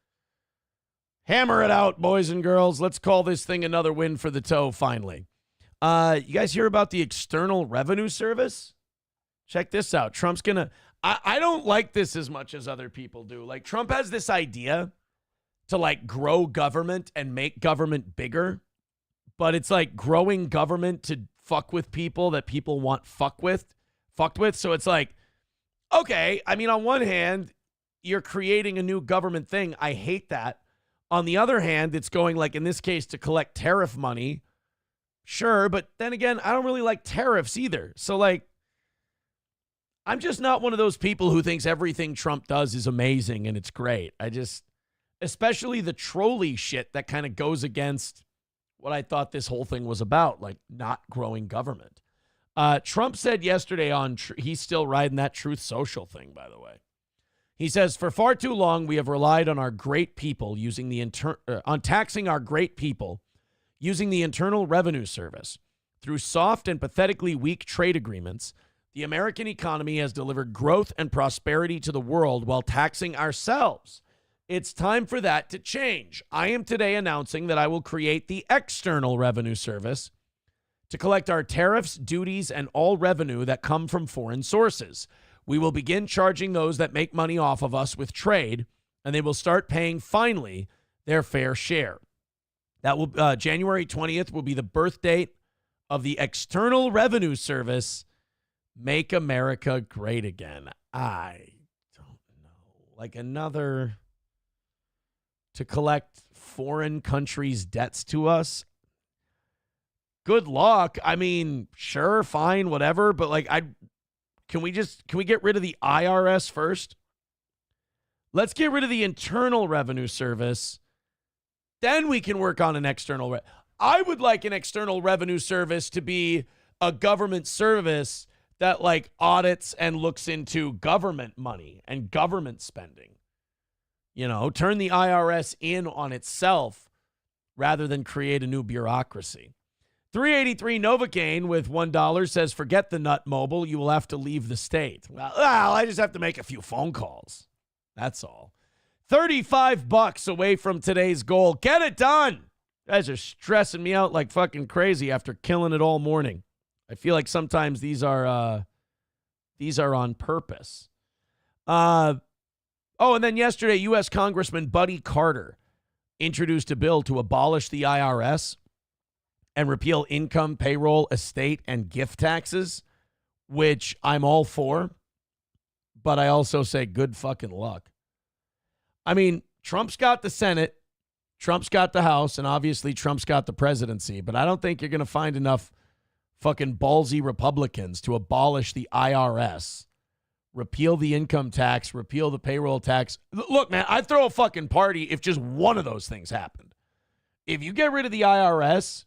Speaker 3: Hammer it out, boys and girls. Let's call this thing another win for the toe, finally. You guys hear about the External Revenue Service? Check this out. Trump's going to... I don't like this as much as other people do. Like, Trump has this idea to, like, grow government and make government bigger. But it's like growing government to fuck with people that people want fucked with. So it's like, okay, I mean, on one hand, you're creating a new government thing. I hate that. On the other hand, it's going, like, in this case, to collect tariff money. Sure, but then again, I don't really like tariffs either. So, like, I'm just not one of those people who thinks everything Trump does is amazing and it's great. Especially the trolley shit that kind of goes against what I thought this whole thing was about, like not growing government. Trump said yesterday he's still riding that Truth Social thing, by the way. He says, for far too long, we have relied on our great people on taxing our great people using the Internal Revenue Service. Through soft and pathetically weak trade agreements, the American economy has delivered growth and prosperity to the world while taxing ourselves. It's time for that to change. I am today announcing that I will create the External Revenue Service to collect our tariffs, duties, and all revenue that come from foreign sources. We will begin charging those that make money off of us with trade, and they will start paying, finally, their fair share. That will January 20th will be the birth date of the External Revenue Service. Make America great again. I don't know. Like another... to collect foreign countries' debts to us. Good luck. I mean, sure, fine, whatever. But like, can we get rid of the IRS first? Let's get rid of the Internal Revenue Service. Then we can work on an external. I would like an External Revenue Service to be a government service that like audits and looks into government money and government spending. You know, turn the IRS in on itself rather than create a new bureaucracy. 383 Novocaine with $1 says, forget the nut mobile. You will have to leave the state. Well, I just have to make a few phone calls. That's all. $35 away from today's goal. Get it done. You guys are stressing me out like fucking crazy after killing it all morning. I feel like sometimes these are on purpose. Oh, and then yesterday, U.S. Congressman Buddy Carter introduced a bill to abolish the IRS and repeal income, payroll, estate, and gift taxes, which I'm all for. But I also say good fucking luck. I mean, Trump's got the Senate, Trump's got the House, and obviously Trump's got the presidency. But I don't think you're going to find enough fucking ballsy Republicans to abolish the IRS. Repeal the income tax, repeal the payroll tax. Look, man, I'd throw a fucking party if just one of those things happened. If you get rid of the IRS,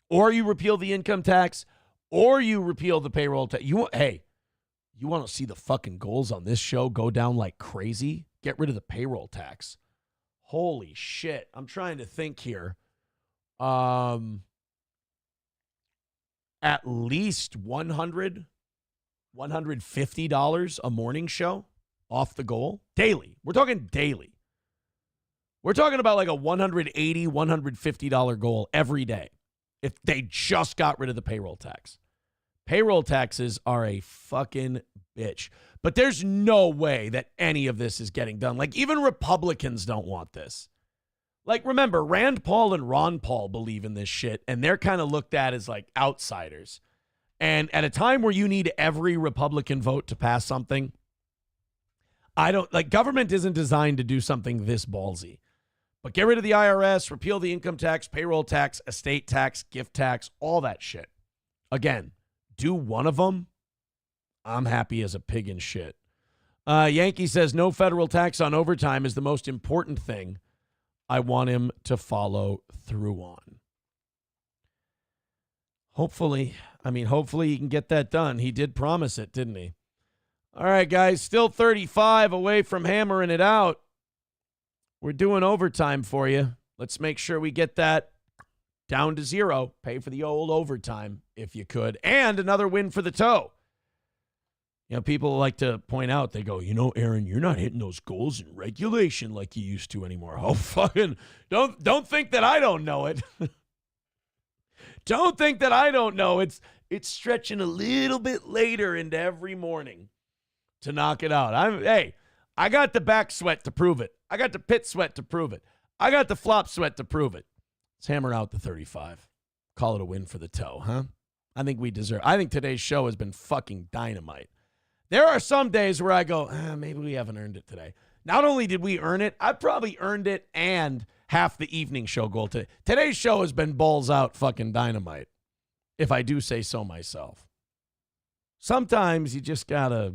Speaker 3: or you repeal the income tax, or you repeal the payroll tax, you want to see the fucking goals on this show go down like crazy? Get rid of the payroll tax. Holy shit. I'm trying to think here. At least $150 a morning show off the goal daily. We're talking daily. We're talking about like a $180, $150 goal every day if they just got rid of the payroll tax. Payroll taxes are a fucking bitch. But there's no way that any of this is getting done. Like, even Republicans don't want this. Like, remember, Rand Paul and Ron Paul believe in this shit, and they're kind of looked at as like outsiders. And at a time where you need every Republican vote to pass something, government isn't designed to do something this ballsy. But get rid of the IRS, repeal the income tax, payroll tax, estate tax, gift tax, all that shit. Again, do one of them. I'm happy as a pig in shit. Yankee says no federal tax on overtime is the most important thing I want him to follow through on. Hopefully he can get that done. He did promise it, didn't he? All right, guys, still 35 away from hammering it out. We're doing overtime for you. Let's make sure we get that down to 0. Pay for the old overtime if you could. And another win for the toe. You know, people like to point out, they go, Aaron, you're not hitting those goals in regulation like you used to anymore. Oh, fucking, don't think that I don't know it. Don't think that I don't know. It's stretching a little bit later into every morning to knock it out. I got the back sweat to prove it. I got the pit sweat to prove it. I got the flop sweat to prove it. Let's hammer out the 35. Call it a win for the toe, huh? I think today's show has been fucking dynamite. There are some days where I go, maybe we haven't earned it today. Not only did we earn it, I probably earned it and half the evening show goal today. Today's show has been balls out fucking dynamite, if I do say so myself. Sometimes you just gotta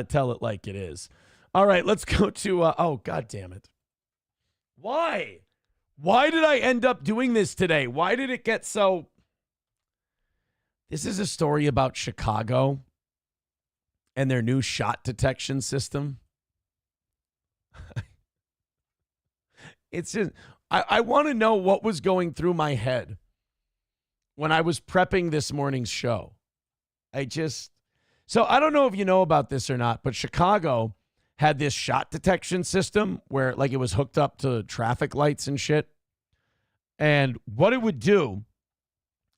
Speaker 3: tell it like it is. All right, let's go to, oh, God damn it. Why? Why did I end up doing this today? Why did it get so? This is a story about Chicago and their new shot detection system. It's just, I want to know what was going through my head when I was prepping this morning's show. So I don't know if you know about this or not, but Chicago had this shot detection system where like it was hooked up to traffic lights and shit. And what it would do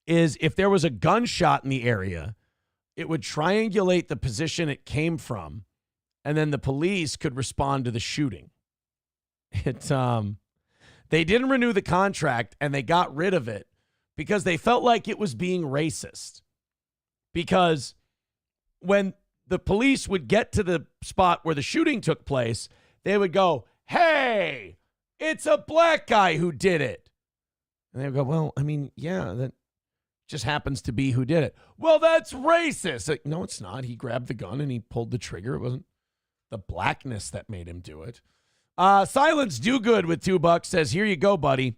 Speaker 3: is if there was a gunshot in the area, it would triangulate the position it came from, and then the police could respond to the shooting. They didn't renew the contract, and they got rid of it because they felt like it was being racist. Because when the police would get to the spot where the shooting took place, they would go, hey, it's a black guy who did it. And they would go, well, I mean, yeah, that just happens to be who did it. Well, that's racist. Like, no, it's not. He grabbed the gun and he pulled the trigger. It wasn't the blackness that made him do it. Silence Do Good with $2 says, here you go, buddy.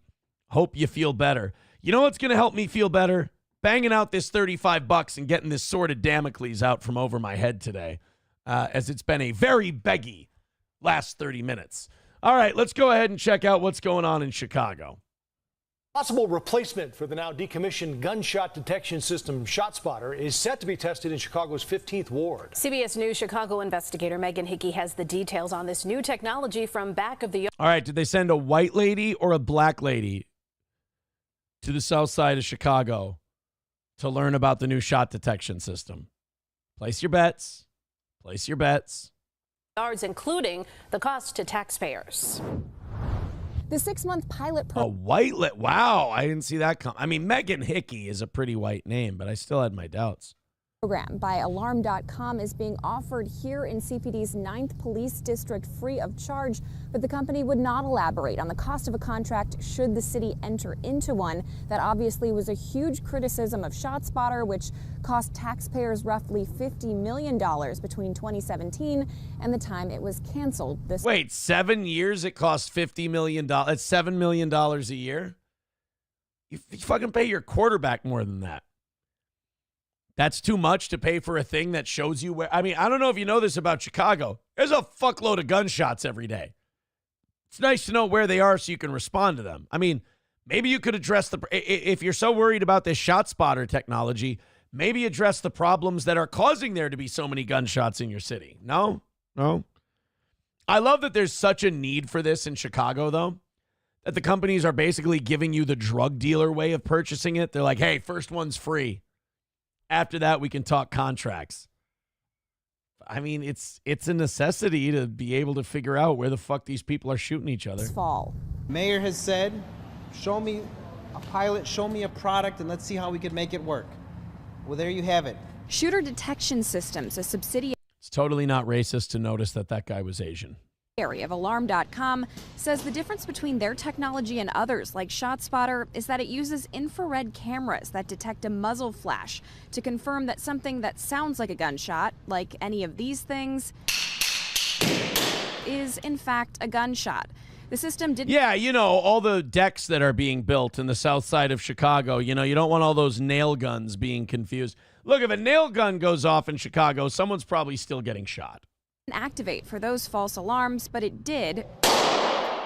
Speaker 3: Hope you feel better. You know what's going to help me feel better? Banging out this $35 and getting this sword of Damocles out from over my head today, as it's been a very beggy last 30 minutes. All right, let's go ahead and check out what's going on in Chicago.
Speaker 4: Possible replacement for the now decommissioned gunshot detection system ShotSpotter is set to be tested in Chicago's 15th ward.
Speaker 5: CBS News Chicago investigator Megan Hickey has the details on this new technology from back of the yard.
Speaker 3: All right, did they send a white lady or a black lady to the south side of Chicago to learn about the new shot detection system? Place your bets. Place your bets.
Speaker 5: Yards, including the cost to taxpayers.
Speaker 6: The 6-month pilot program.
Speaker 3: Wow, I didn't see that come. I mean, Megan Hickey is a pretty white name, but I still had my doubts.
Speaker 6: Program by Alarm.com is being offered here in CPD's 9th Police District free of charge, but the company would not elaborate on the cost of a contract should the city enter into one. That obviously was a huge criticism of ShotSpotter, which cost taxpayers roughly $50 million between 2017 and the time it was canceled.
Speaker 3: Wait, 7 years it cost $50 million? That's $7 million a year? You fucking pay your quarterback more than that. That's too much to pay for a thing that shows you where. I mean, I don't know if you know this about Chicago. There's a fuckload of gunshots every day. It's nice to know where they are so you can respond to them. I mean, maybe you could address if you're so worried about this ShotSpotter technology, maybe address the problems that are causing there to be so many gunshots in your city. No? I love that there's such a need for this in Chicago, though, that the companies are basically giving you the drug dealer way of purchasing it. They're like, hey, first one's free. After that, we can talk contracts. I mean, it's a necessity to be able to figure out where the fuck these people are shooting each other.
Speaker 24: Fall. Mayor has said, show me a pilot, show me a product, and let's see how we can make it work. Well, there you have it.
Speaker 6: Shooter Detection Systems, a subsidiary.
Speaker 3: It's totally not racist to notice that guy was Asian.
Speaker 6: of Alarm.com says the difference between their technology and others like ShotSpotter is that it uses infrared cameras that detect a muzzle flash to confirm that something that sounds like a gunshot, like any of these things, is in fact a gunshot. The system didn't...
Speaker 3: Yeah, you know, all the decks that are being built in the south side of Chicago, you know, you don't want all those nail guns being confused. Look, if a nail gun goes off in Chicago, someone's probably still getting shot.
Speaker 6: Activate for those false alarms, but it did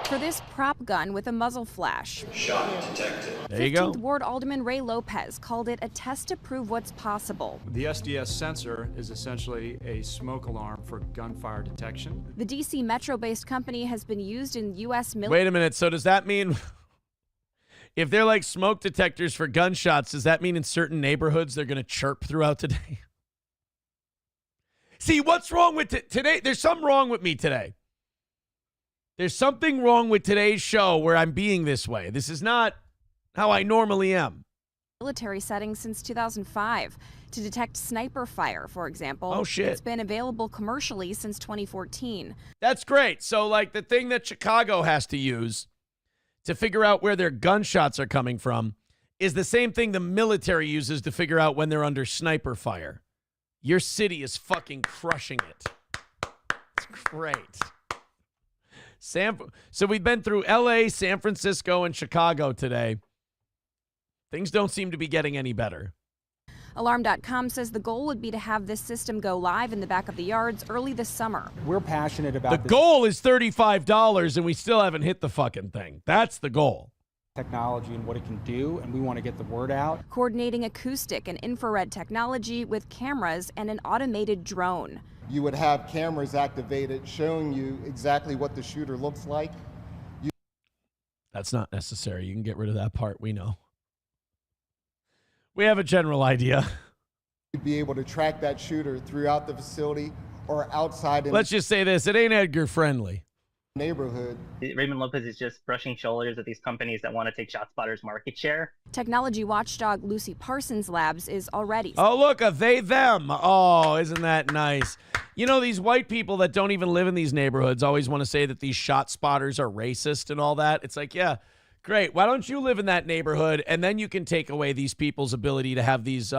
Speaker 6: for this prop gun with a muzzle flash.
Speaker 2: Shot detected.
Speaker 3: There you go.
Speaker 6: 15th Ward Alderman Ray Lopez called it a test to prove what's possible.
Speaker 7: The SDS sensor is essentially a smoke alarm for gunfire detection.
Speaker 6: The D.C. Metro-based company has been used in U.S. military...
Speaker 3: Wait a minute, so does that mean... if they're like smoke detectors for gunshots, does that mean in certain neighborhoods they're going to chirp throughout the day? See, what's wrong with today? There's something wrong with me today. There's something wrong with today's show where I'm being this way. This is not how I normally am.
Speaker 6: Military settings since 2005 to detect sniper fire, for example.
Speaker 3: Oh, shit.
Speaker 6: It's been available commercially since 2014.
Speaker 3: That's great. So, like, the thing that Chicago has to use to figure out where their gunshots are coming from is the same thing the military uses to figure out when they're under sniper fire. Your city is fucking crushing it. It's great. So we've been through L.A., San Francisco, and Chicago today. Things don't seem to be getting any better.
Speaker 6: Alarm.com says the goal would be to have this system go live in the back of the yards early this summer.
Speaker 7: We're passionate about
Speaker 3: the goal is $35, and we still haven't hit the fucking thing. That's the goal.
Speaker 7: Technology and what it can do, and we want to get the word out.
Speaker 6: Coordinating acoustic and infrared technology with cameras and an automated drone.
Speaker 8: You would have cameras activated showing you exactly what the shooter looks like.
Speaker 3: That's not necessary. You can get rid of that part. We know. We have a general idea.
Speaker 8: You'd be able to track that shooter throughout the facility or outside.
Speaker 3: Let's just say this. It ain't Edgar friendly.
Speaker 8: Neighborhood.
Speaker 23: Raymond Lopez is just brushing shoulders with these companies that want to take ShotSpotter's market share.
Speaker 6: Technology watchdog Lucy Parsons Labs is already...
Speaker 3: Oh, look, a they, them. Oh, isn't that nice? You know, these white people that don't even live in these neighborhoods always want to say that these ShotSpotters are racist and all that. It's like, yeah, great. Why don't you live in that neighborhood, and then you can take away these people's ability to have these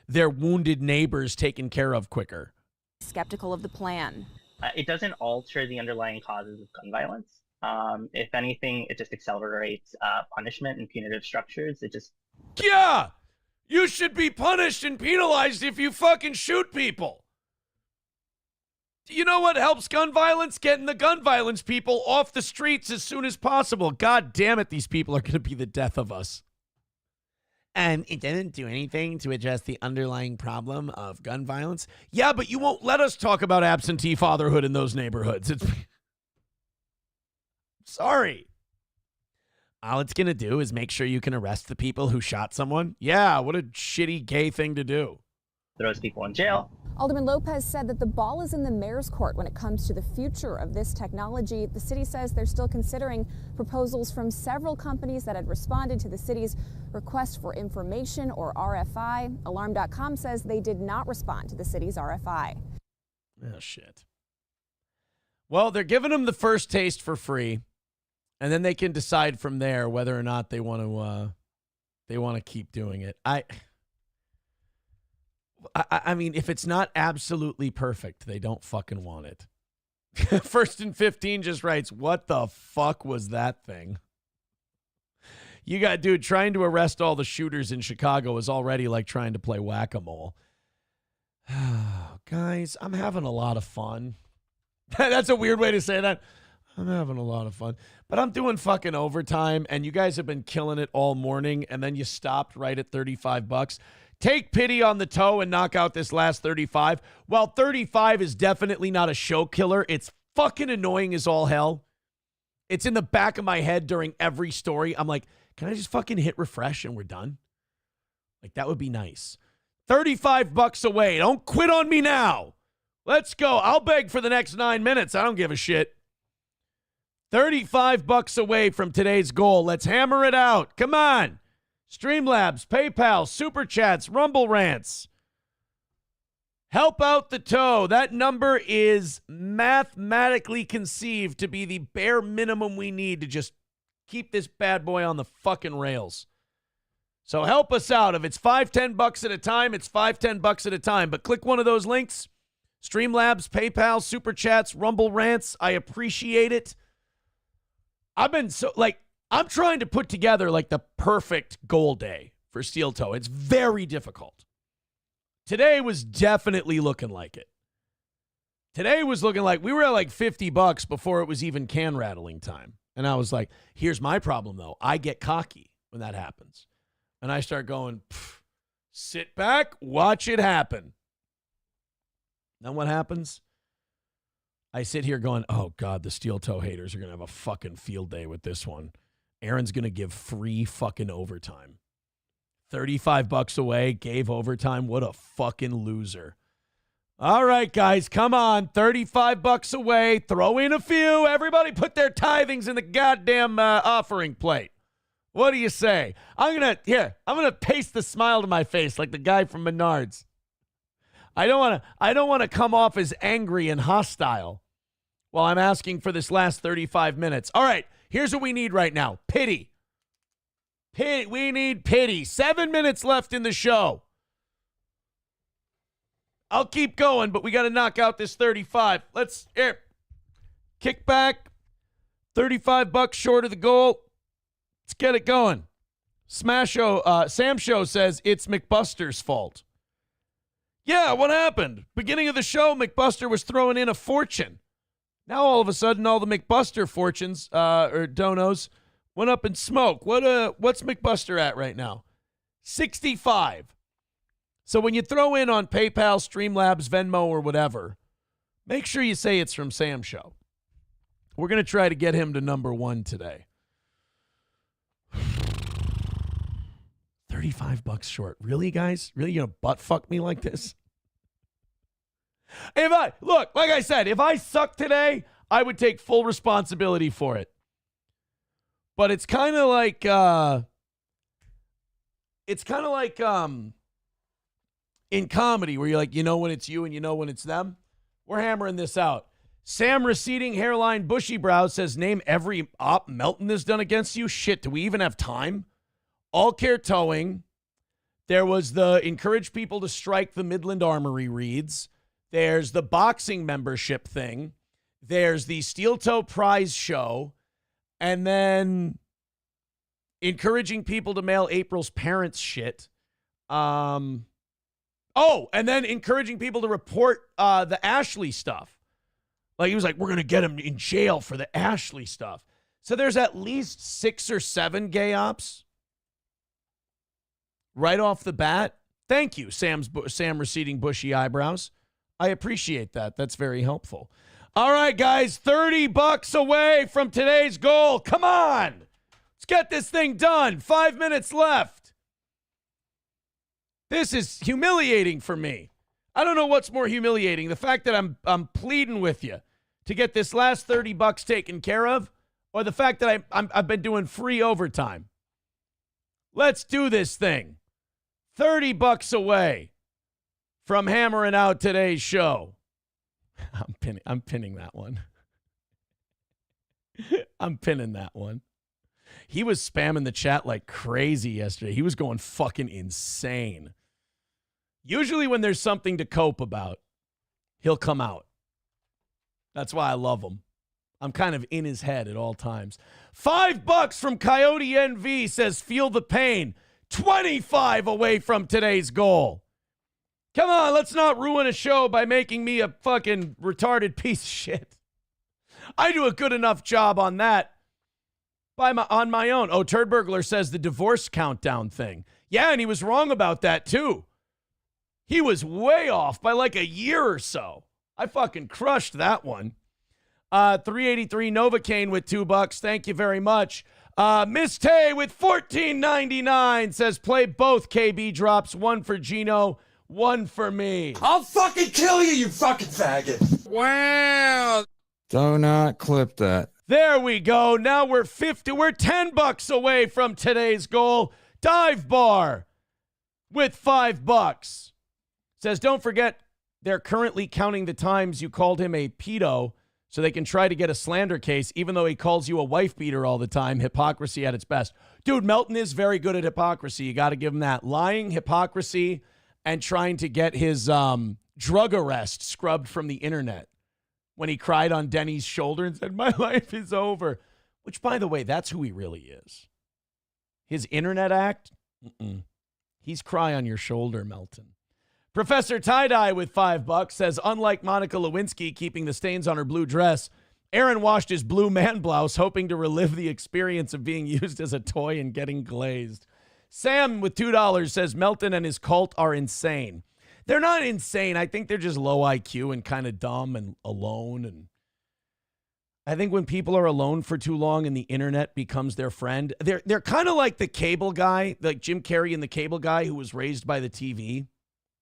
Speaker 3: their wounded neighbors taken care of quicker.
Speaker 6: Skeptical of the plan.
Speaker 23: It doesn't alter the underlying causes of gun violence. If anything, it just accelerates punishment and punitive structures. It just...
Speaker 3: Yeah! You should be punished and penalized if you fucking shoot people. You know what helps gun violence? Getting the gun violence people off the streets as soon as possible. God damn it, these people are going to be the death of us. And it didn't do anything to address the underlying problem of gun violence. Yeah, but you won't let us talk about absentee fatherhood in those neighborhoods. Sorry. All it's going to do is make sure you can arrest the people who shot someone. Yeah, what a shitty gay thing to do.
Speaker 23: Throws people in jail.
Speaker 6: Alderman Lopez said that the ball is in the mayor's court when it comes to the future of this technology. The city says they're still considering proposals from several companies that had responded to the city's request for information or RFI. Alarm.com says they did not respond to the city's RFI.
Speaker 3: Oh, shit. Well, they're giving them the first taste for free, and then they can decide from there whether or not they want to keep doing it. I mean, if it's not absolutely perfect, they don't fucking want it. First and 15 just writes, what the fuck was that thing? You got, dude, trying to arrest all the shooters in Chicago is already like trying to play whack-a-mole. Guys, I'm having a lot of fun. That's a weird way to say that. I'm having a lot of fun. But I'm doing fucking overtime, and you guys have been killing it all morning, and then you stopped right at $35. Take pity on the toe and knock out this last 35. While 35 is definitely not a show killer, it's fucking annoying as all hell. It's in the back of my head during every story. I'm like, can I just fucking hit refresh and we're done? Like, that would be nice. $35 away. Don't quit on me now. Let's go. I'll beg for the next 9 minutes. I don't give a shit. $35 away from today's goal. Let's hammer it out. Come on. Streamlabs, PayPal, Super Chats, Rumble Rants. Help out the toe. That number is mathematically conceived to be the bare minimum we need to just keep this bad boy on the fucking rails. So help us out. If it's $5-10 at a time, it's $5-10 at a time. But click one of those links. Streamlabs, PayPal, Super Chats, Rumble Rants. I appreciate it. I'm trying to put together like the perfect goal day for Steel Toe. It's very difficult. Today was definitely looking like it. Today was looking like we were at like $50 before it was even can rattling time. And I was like, here's my problem though. I get cocky when that happens. And I start going, sit back, watch it happen. Then what happens? I sit here going, oh God, the Steel Toe haters are going to have a fucking field day with this one. Aaron's going to give free fucking overtime. $35 away, gave overtime. What a fucking loser. All right, guys, come on. $35 away. Throw in a few. Everybody put their tithings in the goddamn offering plate. What do you say? I'm going to paste the smile to my face like the guy from Menards. I don't want to come off as angry and hostile while I'm asking for this last 35 minutes. All right, here's what we need right now. Pity. We need pity. 7 minutes left in the show. I'll keep going, but we got to knock out this 35. Let's kick back. $35 short of the goal. Let's get it going. Sam Show says it's McBuster's fault. Yeah, what happened? Beginning of the show, McBuster was throwing in a fortune. Now all of a sudden, all the McBuster fortunes or donos went up in smoke. What's McBuster at right now? 65. So when you throw in on PayPal, Streamlabs, Venmo, or whatever, make sure you say it's from Sam Show. We're going to try to get him to number 1 today. $35 short. Really, guys? Really, you gonna butt fuck me like this? Like I said, if I suck today, I would take full responsibility for it. But it's kind of like in comedy where you're like, you know when it's you and you know when it's them. We're hammering this out. Sam receding hairline, bushy brows says, name every op Melton has done against you. Shit, do we even have time? All care towing. There was the encourage people to strike the Midland Armory reads. There's the boxing membership thing. There's the Steel Toe prize show. And then encouraging people to mail April's parents shit. And then encouraging people to report the Ashley stuff. Like he was like, we're going to get him in jail for the Ashley stuff. So there's at least 6 or 7 gay ops. Right off the bat. Thank you, Sam receding bushy eyebrows. I appreciate that. That's very helpful. All right, guys, $30 away from today's goal. Come on. Let's get this thing done. 5 minutes left. This is humiliating for me. I don't know what's more humiliating, the fact that I'm pleading with you to get this last $30 taken care of, or the fact that I've been doing free overtime. Let's do this thing. $30 away from hammering out today's show. I'm pinning that one. I'm pinning that one. He was spamming the chat like crazy yesterday. He was going fucking insane. Usually when there's something to cope about, he'll come out. That's why I love him. I'm kind of in his head at all times. $5 from Coyote NV says, feel the pain. 25 away from today's goal. Come on, let's not ruin a show by making me a fucking retarded piece of shit. I do a good enough job on that on my own. Oh, Turd Burglar says the divorce countdown thing. Yeah, and he was wrong about that too. He was way off by like a year or so. I fucking crushed that one. 383 Novocaine with $2. Thank you very much. Miss Tay with $14.99 says play both KB drops. One for Gino, one for me.
Speaker 9: I'll fucking kill you, you fucking faggot.
Speaker 2: Wow. Do not clip that.
Speaker 3: There we go. Now we're $10 away from today's goal. Dive Bar with $5. Says, don't forget they're currently counting the times you called him a pedo so they can try to get a slander case, even though he calls you a wife beater all the time. Hypocrisy at its best. Dude, Melton is very good at hypocrisy. You got to give him that. Lying, hypocrisy, and trying to get his drug arrest scrubbed from the internet when he cried on Denny's shoulder and said, my life is over. Which, by the way, that's who he really is. His internet act, he's cry on your shoulder, Melton. Professor Tie-Dye with $5 says, unlike Monica Lewinsky keeping the stains on her blue dress, Aaron washed his blue man blouse hoping to relive the experience of being used as a toy and getting glazed. Sam with $2 says, Melton and his cult are insane. They're not insane. I think they're just low IQ and kind of dumb and alone. And I think when people are alone for too long and the internet becomes their friend, they're kind of like the cable guy, like Jim Carrey and the cable guy who was raised by the TV.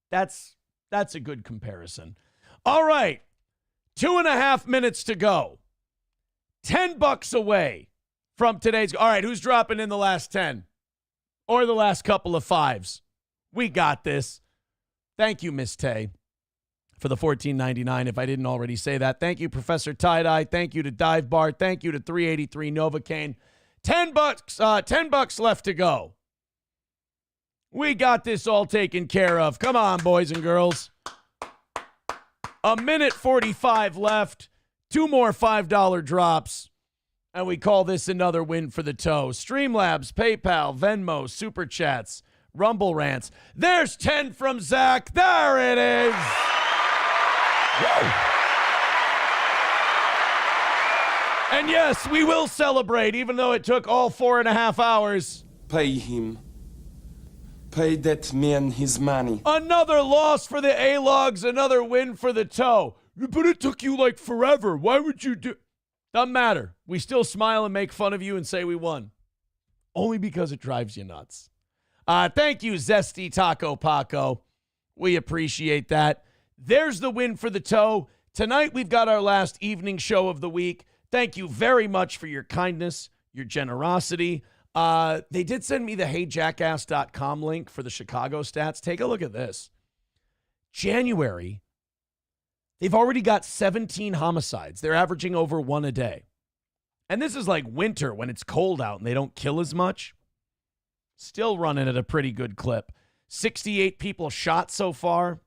Speaker 3: That's a good comparison. All right. 2.5 minutes to go. $10 away from today's. All right. Who's dropping in the last 10 or the last couple of fives? We got this. Thank you, Miss Tay, for the $14.99. If I didn't already say that. Thank you, Professor Tie-Dye. Thank you to Dive Bar. Thank you to 383 Novocaine. $10 left to go. We got this all taken care of. Come on, boys and girls. 1:45 left. 2 more $5 drops. And we call this another win for the toe. Streamlabs, PayPal, Venmo, Super Chats, Rumble Rants. There's 10 from Zach. There it is. Whoa. And yes, we will celebrate, even though it took all 4.5 hours.
Speaker 10: Pay him. Pay that man his money.
Speaker 3: Another loss for the A-Logs, another win for the toe. But it took you like forever. Why would you do? Doesn't matter. We still smile and make fun of you and say we won. Only because it drives you nuts. Thank you, Zesty Taco Paco. We appreciate that. There's the win for the toe. Tonight we've got our last evening show of the week. Thank you very much for your kindness, your generosity. They did send me the heyjackass.com link for the Chicago stats. Take a look at this. January, they've already got 17 homicides. They're averaging over 1 a day. And this is like winter when it's cold out and they don't kill as much. Still running at a pretty good clip. 68 people shot so far.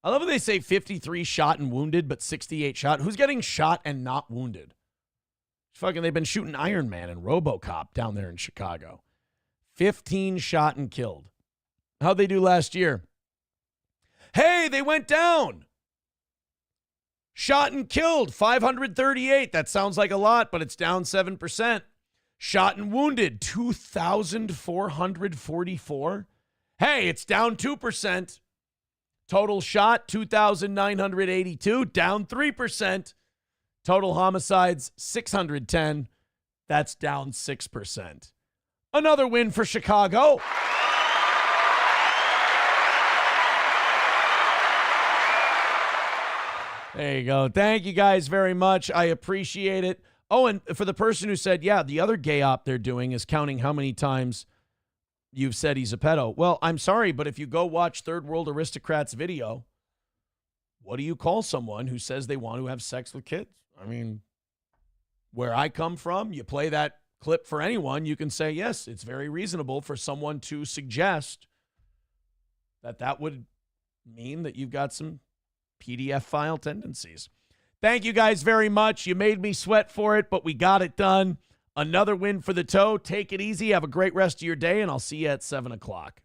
Speaker 3: I love when they say 53 shot and wounded, but 68 shot. Who's getting shot and not wounded? Fucking, they've been shooting Iron Man and RoboCop down there in Chicago. 15 shot and killed. How'd they do last year? Hey, they went down. Shot and killed, 538. That sounds like a lot, but it's down 7%. Shot and wounded, 2,444. Hey, it's down 2%. Total shot, 2,982, down 3%. Total homicides, 610. That's down 6%. Another win for Chicago. There you go. Thank you guys very much. I appreciate it. Oh, and for the person who said, yeah, the other gay op they're doing is counting how many times you've said he's a pedo. Well, I'm sorry, but if you go watch Third World Aristocrats video, what do you call someone who says they want to have sex with kids? I mean, where I come from, you play that clip for anyone, you can say, yes, it's very reasonable for someone to suggest that that would mean that you've got some PDF file tendencies. Thank you guys very much. You made me sweat for it, but we got it done. Another win for the toe. Take it easy. Have a great rest of your day, and I'll see you at 7 o'clock.